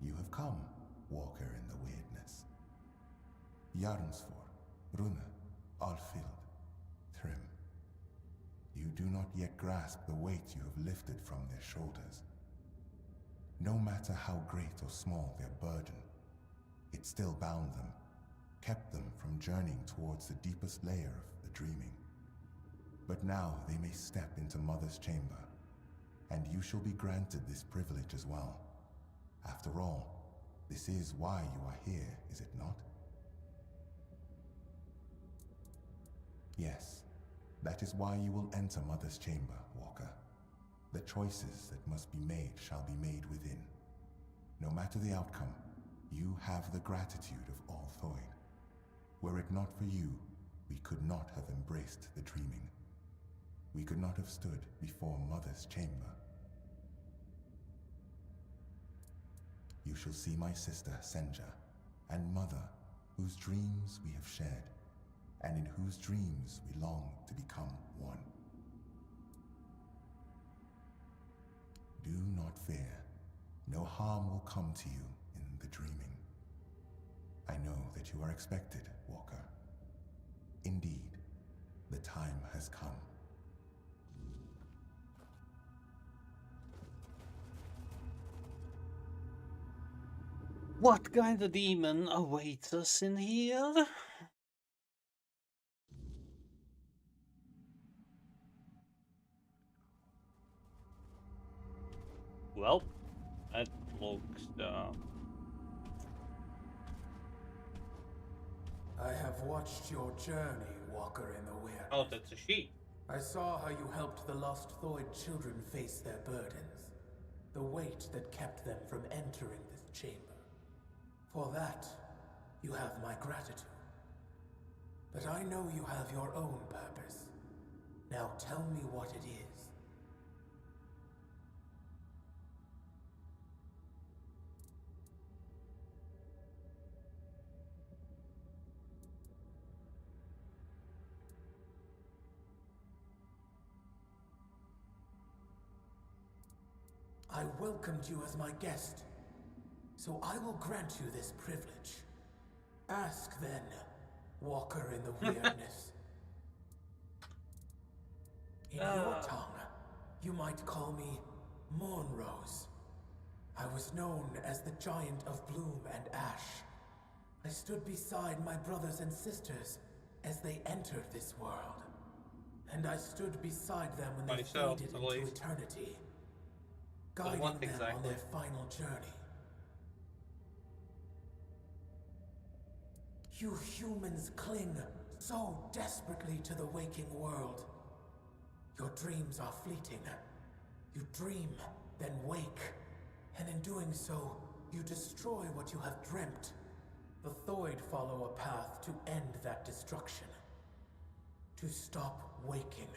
You have come, walker in the weirdness. Jarnsfor, Rune, Alfild, Thrym. You do not yet grasp the weight you have lifted from their shoulders. No matter how great or small their burden, it still bound them, kept them from journeying towards the deepest layer of the dreaming. But now they may step into Mother's chamber, and you shall be granted this privilege as well. After all, this is why you are here, is it not? Yes, that is why you will enter Mother's chamber, Walker. The choices that must be made shall be made within. No matter the outcome, you have the gratitude of all Thoid. Were it not for you, we could not have embraced the dreaming. We could not have stood before Mother's chamber. You shall see my sister, Senja, and Mother, whose dreams we have shared, and in whose dreams we long to become one. Do not fear. No harm will come to you in the dreaming. I know that you are expected, Walker. Indeed, the time has come. What kind of demon awaits us in here? Well, that looks I have watched your journey, Walker in the Weirdness. Oh, that's a she. I saw how you helped the lost Thoid children face their burdens. The weight that kept them from entering this chamber. For that, you have my gratitude. But I know you have your own purpose. Now tell me what it is. I welcomed you as my guest, so I will grant you this privilege. Ask then, Walker in the Weirdness. In your tongue, you might call me Moonrose. I was known as the Giant of Bloom and Ash. I stood beside my brothers and sisters as they entered this world. And I stood beside them when they faded into eternity, guiding them on their final journey. You humans cling so desperately to the waking world. Your dreams are fleeting. You dream, then wake. And in doing so, you destroy what you have dreamt. The Thoid follow a path to end that destruction. To stop waking.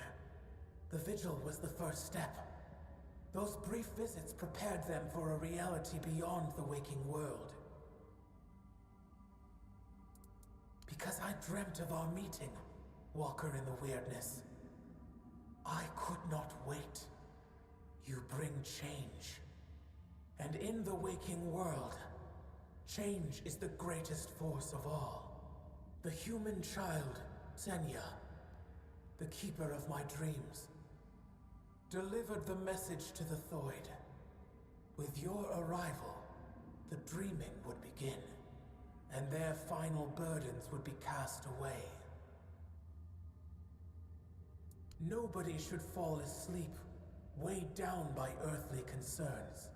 The vigil was the first step. Those brief visits prepared them for a reality beyond the waking world. Because I dreamt of our meeting, Walker in the Weirdness. I could not wait. You bring change. And in the waking world, change is the greatest force of all. The human child, Senya, the keeper of my dreams, delivered the message to the Thoid. With your arrival, the dreaming would begin, and their final burdens would be cast away. Nobody should fall asleep, weighed down by earthly concerns.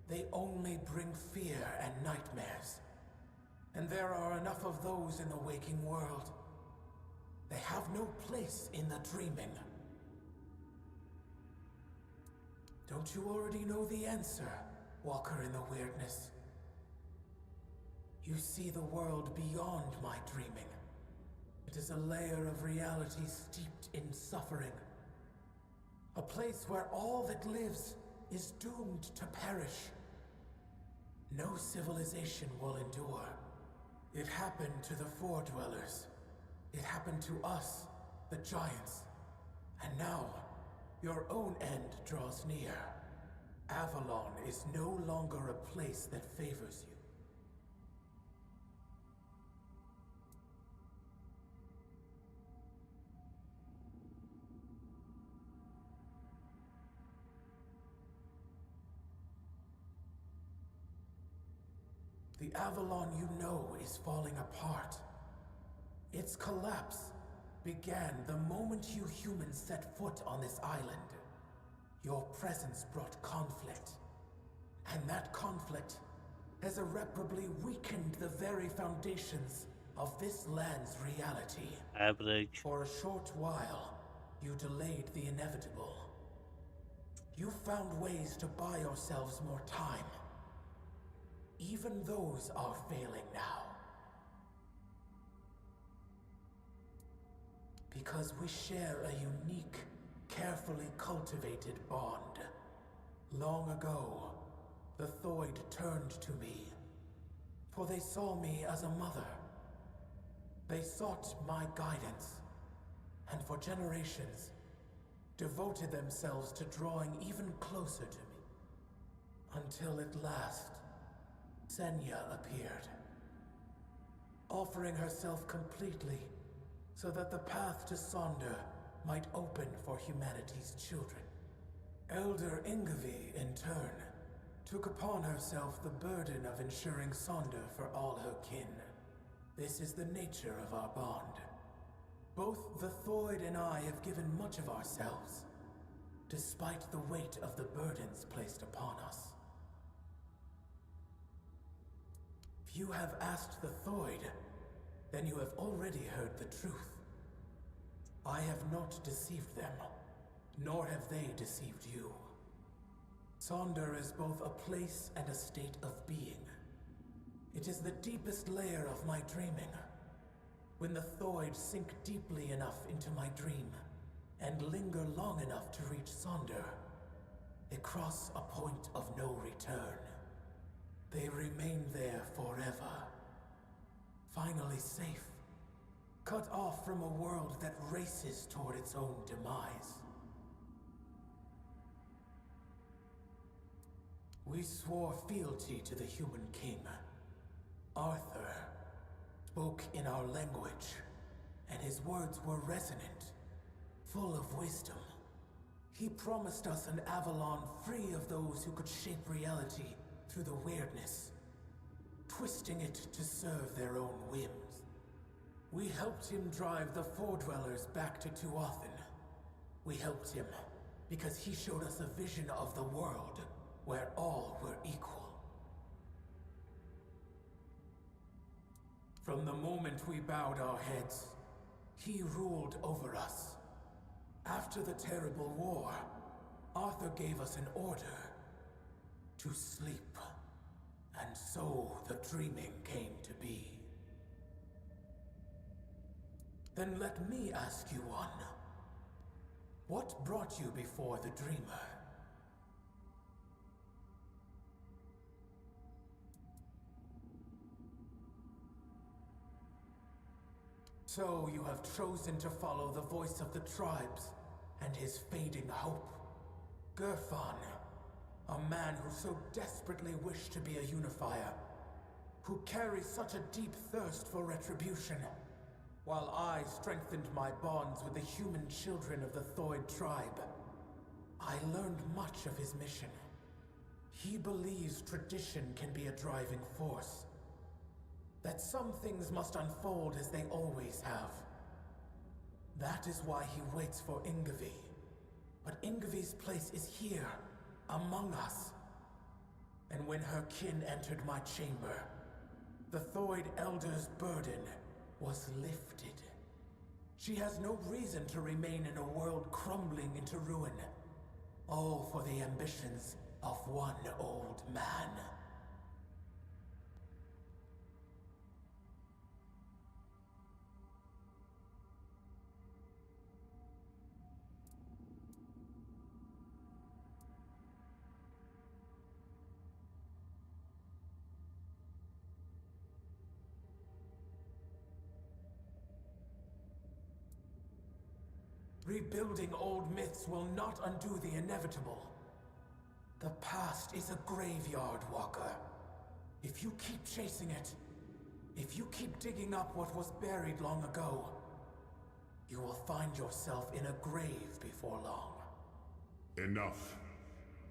They only bring fear and nightmares. And there are enough of those in the waking world. They have no place in the dreaming. Don't you already know the answer, Walker in the Weirdness? You see the world beyond my dreaming. It is a layer of reality steeped in suffering. A place where all that lives is doomed to perish. No civilization will endure. It happened to the Four Dwellers. It happened to us, the Giants. And now, your own end draws near. Avalon is no longer a place that favors you. The Avalon you know is falling apart. Its collapse began the moment you humans set foot on this island. Your presence brought conflict. And that conflict has irreparably weakened the very foundations of this land's reality. Average. For a short while, you delayed the inevitable. You found ways to buy yourselves more time. Even those are failing now. Because we share a unique, carefully cultivated bond. Long ago, the Thoid turned to me, for they saw me as a mother. They sought my guidance, and for generations, devoted themselves to drawing even closer to me. Until at last, Senya appeared, offering herself completely so that the path to Sonder might open for humanity's children. Elder Ingevi, in turn, took upon herself the burden of ensuring Sonder for all her kin. This is the nature of our bond. Both the Thoid and I have given much of ourselves, despite the weight of the burdens placed upon us. If you have asked the Thoid, then you have already heard the truth. I have not deceived them, nor have they deceived you. Sonder is both a place and a state of being. It is the deepest layer of my dreaming. When the Thoid sink deeply enough into my dream, and linger long enough to reach Sonder, they cross a point of no return. They remain there forever. Finally safe. Cut off from a world that races toward its own demise. We swore fealty to the human king. Arthur spoke in our language, and his words were resonant, full of wisdom. He promised us an Avalon free of those who could shape reality through the weirdness, twisting it to serve their own whims. We helped him drive the Four Dwellers back to Tuathan. We helped him because he showed us a vision of the world where all were equal. From the moment we bowed our heads, he ruled over us. After the terrible war, Arthur gave us an order to sleep, and so the dreaming came to be. Then let me ask you one. What brought you before the dreamer? So you have chosen to follow the voice of the tribes and his fading hope. Gerfan, a man who so desperately wished to be a unifier, who carries such a deep thirst for retribution, while I strengthened my bonds with the human children of the Thoid tribe. I learned much of his mission. He believes tradition can be a driving force. That some things must unfold as they always have. That is why he waits for Ingavi. But Ingavi's place is here, among us. And when her kin entered my chamber, the Thoid Elder's burden was lifted. She has no reason to remain in a world crumbling into ruin, all for the ambitions of one old man. Rebuilding old myths will not undo the inevitable. The past is a graveyard, Walker. If you keep chasing it, if you keep digging up what was buried long ago, you will find yourself in a grave before long. Enough.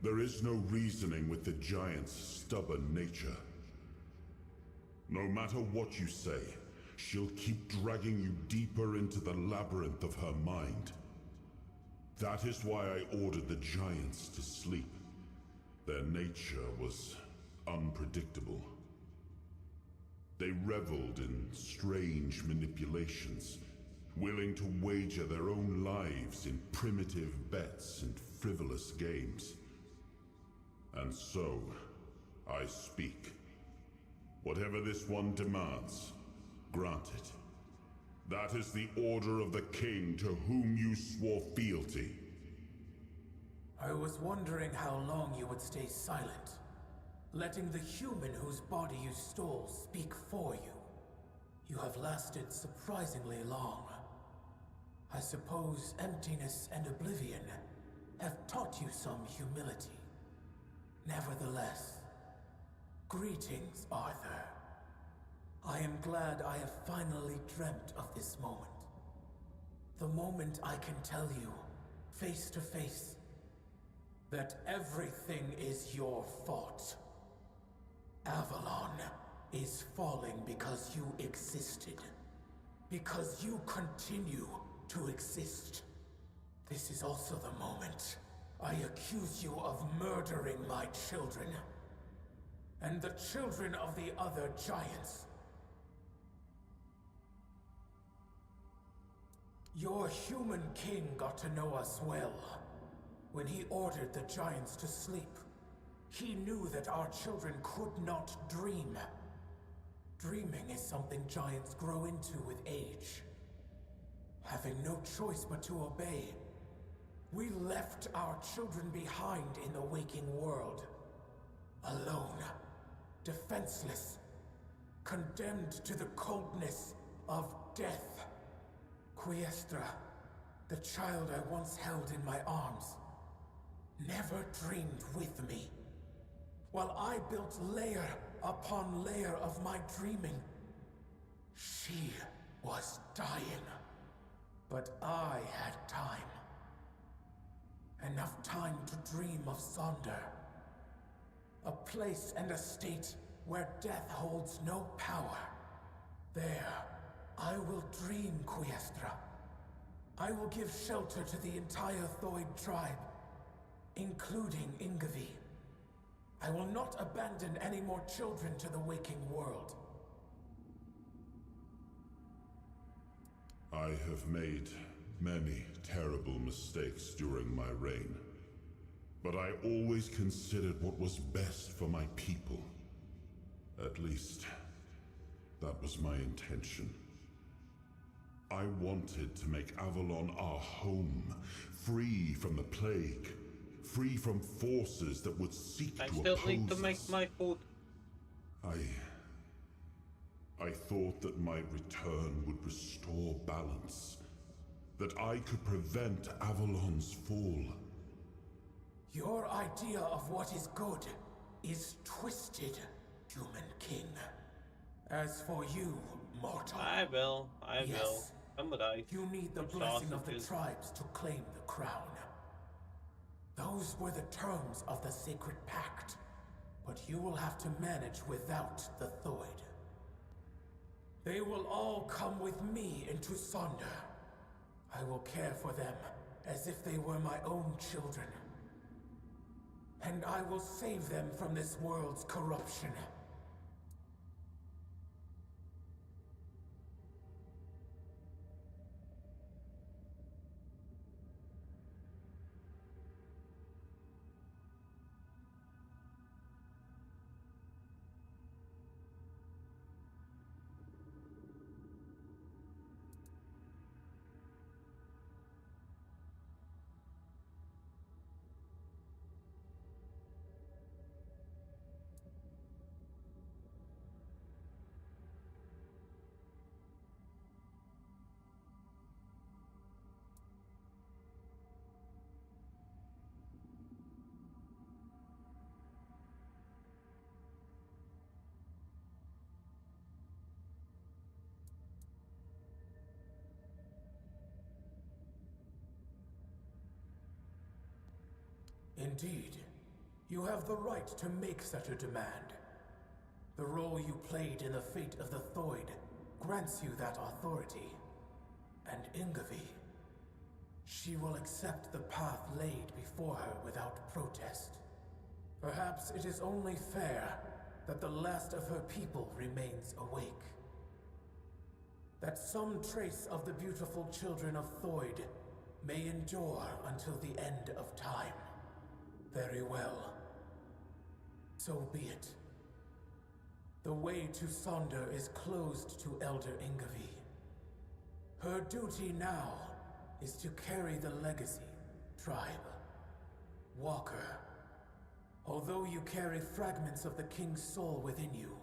There is no reasoning with the giant's stubborn nature. No matter what you say, she'll keep dragging you deeper into the labyrinth of her mind. That is why I ordered the giants to sleep. Their nature was unpredictable. They reveled in strange manipulations, willing to wager their own lives in primitive bets and frivolous games. And so, I speak. Whatever this one demands, grant it. That is the order of the king to whom you swore fealty. I was wondering how long you would stay silent, letting the human whose body you stole speak for you. You have lasted surprisingly long. I suppose emptiness and oblivion have taught you some humility. Nevertheless, greetings, Arthur. I am glad I have finally dreamt of this moment. The moment I can tell you, face to face, that everything is your fault. Avalon is falling because you existed. Because you continue to exist. This is also the moment I accuse you of murdering my children. And the children of the other giants. Your human king got to know us well. When he ordered the giants to sleep, he knew that our children could not dream. Dreaming is something giants grow into with age. Having no choice but to obey, we left our children behind in the waking world. Alone, defenseless, condemned to the coldness of death. Quiestra, the child I once held in my arms, never dreamed with me. While I built layer upon layer of my dreaming, she was dying. But I had time. Enough time to dream of Sonder. A place and a state where death holds no power. There, I will dream, Quiestra. I will give shelter to the entire Thoid tribe, including Ingavi. I will not abandon any more children to the waking world. I have made many terrible mistakes during my reign, but I always considered what was best for my people. At least, that was my intention. I wanted to make Avalon our home, free from the plague, free from forces that would seek to oppose us. I still need to make my food. I thought that my return would restore balance, that I could prevent Avalon's fall. Your idea of what is good is twisted, human king. As for you, mortal... I will. Somebody. You need the blessing of the tribes to claim the crown. Those were the terms of the sacred pact. but you will have to manage without the Thoid. They will all come with me into Sonder. I will care for them as if they were my own children. And I will save them from this world's corruption. Indeed, you have the right to make such a demand. The role you played in the fate of the Thoid grants you that authority. And Ingvi, she will accept the path laid before her without protest. Perhaps it is only fair that the last of her people remains awake. That some trace of the beautiful children of Thoid may endure until the end of time. Very well. So be it. The way to Sonder is closed to Elder Ingvi. Her duty now is to carry the legacy, tribe. Walker. Although you carry fragments of the King's soul within you,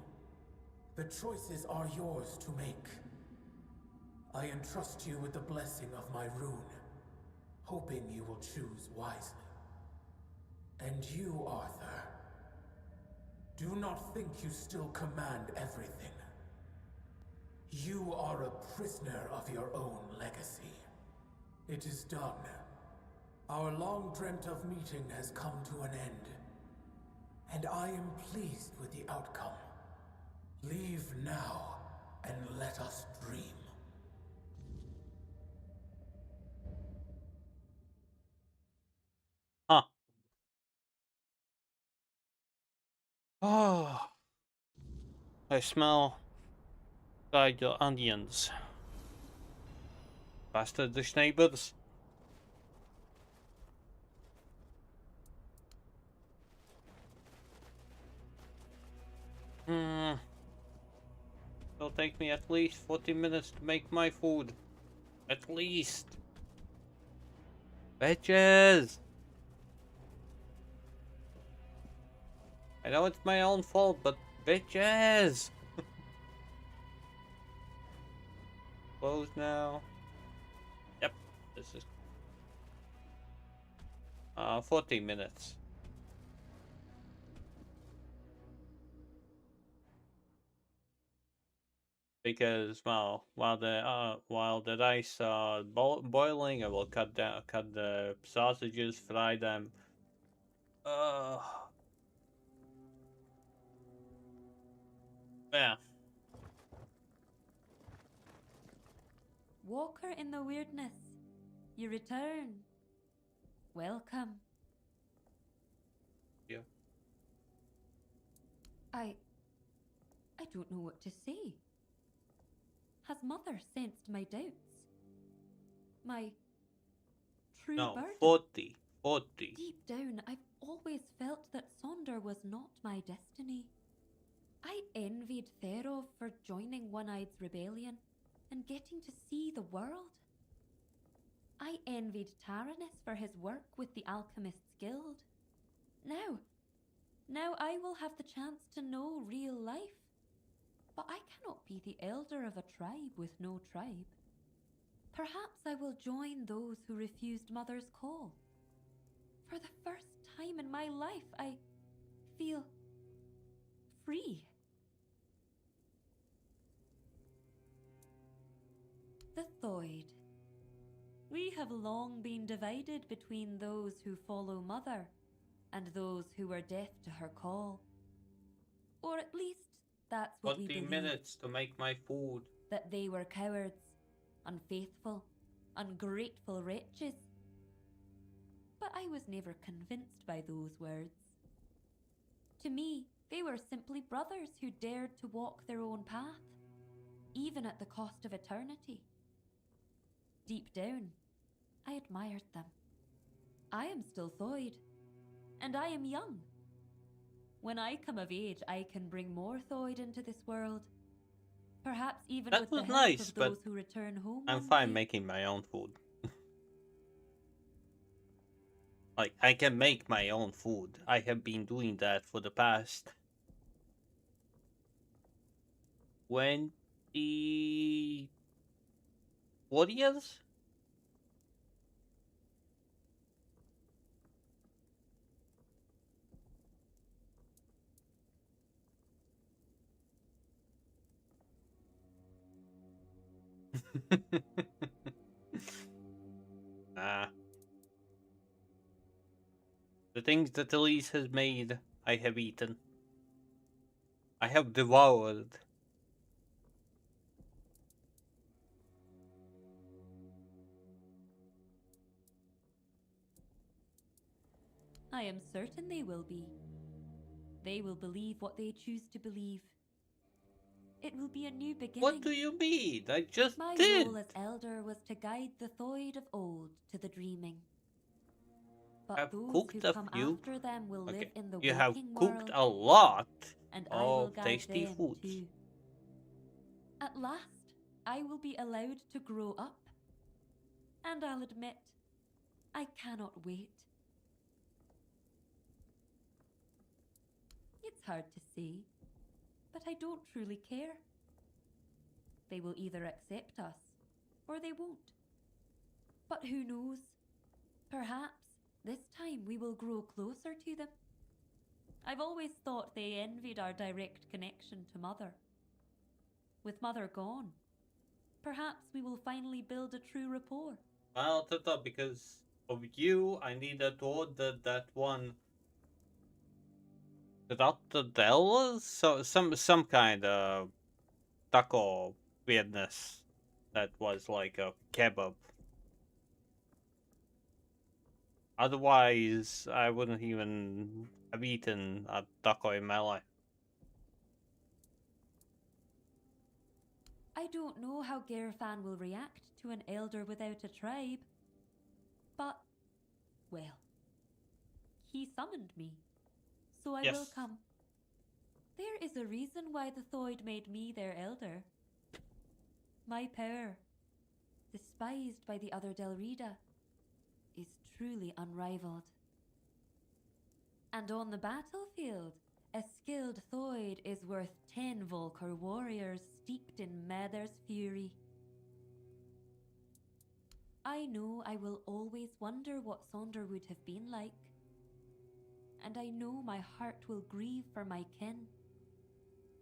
the choices are yours to make. I entrust you with the blessing of my rune, hoping you will choose wisely. And you, Arthur, do not think you still command everything. You are a prisoner of your own legacy. It is done. Our long dreamt of meeting has come to an end, and I am pleased with the outcome. Leave now, and let us dream. Huh. Oh, I smell fried onions. Bastard the Schneibers. It'll take me at least 40 minutes to make my food. At least. Bitches! I know it's my own fault, but bitches! Close now. Yep, this is 40 minutes. Because, well, while the rice are boiling, I will cut the sausages, fry them. Yeah. Walker in the weirdness, you return. Welcome. Yeah. I don't know what to say. Has Mother sensed my doubts? My true burden? 40. Deep down, I've always felt that Sonder was not my destiny. I envied Therov for joining One-Eye's rebellion and getting to see the world. I envied Taranis for his work with the Alchemists' Guild. Now I will have the chance to know real life. But I cannot be the elder of a tribe with no tribe. Perhaps I will join those who refused Mother's call. For the first time in my life, I feel free. The Thoid. We have long been divided between those who follow Mother and those who are deaf to her call. Or at least that's what we 20 believe. minutes to make my food. That they were cowards, unfaithful, ungrateful wretches. But I was never convinced by those words. To me, they were simply brothers who dared to walk their own path, even at the cost of eternity. Deep down, I admired them. I am still Thoyd, and I am young. When I come of age, I can bring more Thoyd into this world. Perhaps even That with the was help nice, of but those who return home I'm one fine day. making my own food. Like, I can make my own food. I have been doing that for the past 20... What years? Ah. The things that Elise has made, I have eaten. I have devoured. I am certain they will be. They will believe what they choose to believe. It will be a new beginning. What do you mean? I just My did. role as elder was to guide the Thoyd of old to the dreaming. But I've those cooked who a come few. after them will live in the You have waking cooked world, a lot and I will of guide tasty them foods. too. At last, I will be allowed to grow up. And I'll admit, I cannot wait. It's hard to say, but I don't truly care. They will either accept us, or they won't. But who knows? Perhaps this time we will grow closer to them. I've always thought they envied our direct connection to Mother. With Mother gone, perhaps we will finally build a true rapport. Well, Tata, because of you, I needed to order that one. Rattadellas? So some kind of taco weirdness that was like a kebab. Otherwise, I wouldn't even have eaten a taco in my life. I don't know how Gerfan will react to an elder without a tribe. But, well, he summoned me, so I will come. There is a reason why the Thoyd made me their elder. My power, despised by the other Delrida, is truly unrivaled. And on the battlefield, a skilled Thoyd is worth 10 Volker warriors steeped in Mather's fury. I know I will always wonder what Sonder would have been like. And I know my heart will grieve for my kin.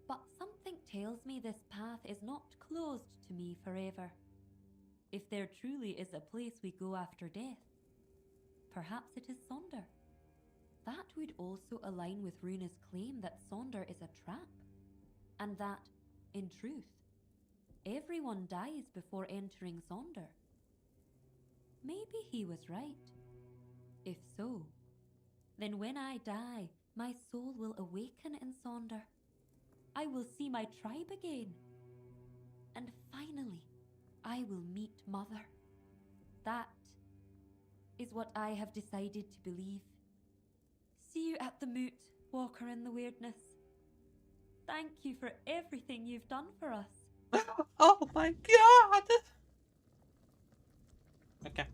But something tells me this path is not closed to me forever. If there truly is a place we go after death, perhaps it is Sonder. That would also align with Runa's claim that Sonder is a trap, and that, in truth, everyone dies before entering Sonder. Maybe he was right. If so, then when I die, my soul will awaken in Sonder. I will see my tribe again. And finally, I will meet Mother. That is what I have decided to believe. See you at the moot, Walker in the Weirdness. Thank you for everything you've done for us. Oh my god! Okay.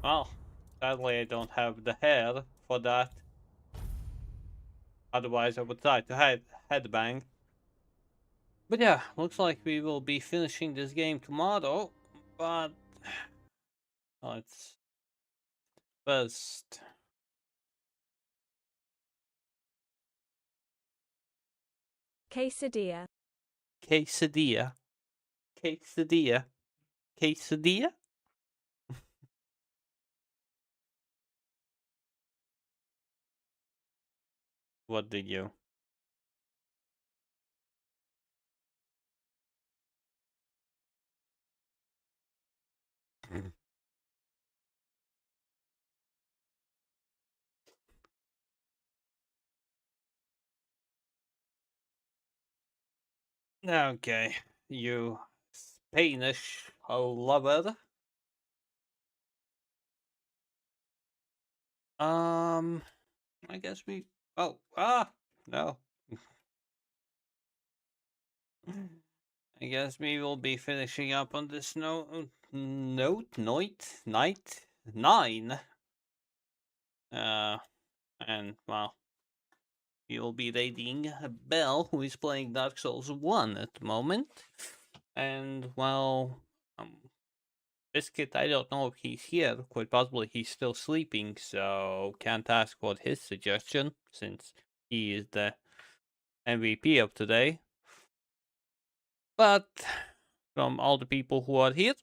Well, sadly I don't have the hair for that. Otherwise I would try to headbang. But yeah, looks like we will be finishing this game tomorrow. But let's first Quesadilla. Quesadilla. Quesadilla. Quesadilla? What did you? Okay, you Spanish lover. I guess we. Oh, no. I guess we will be finishing up on this night 9. And well, we will be raiding Bell, who is playing Dark Souls 1 at the moment. And well, Biscuit, I don't know if he's here. Quite possibly he's still sleeping, so can't ask what his suggestion, since he is the MVP of today. But from all the people who are here,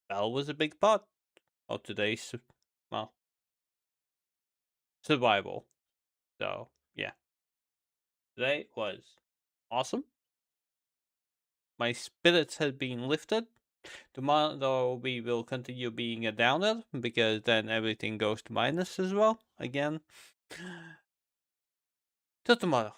Bell was a big part of today's, well, survival. So, yeah. Today was awesome. My spirits have been lifted. Tomorrow we will continue being a downer, because then everything goes to minus as well, again. Till tomorrow.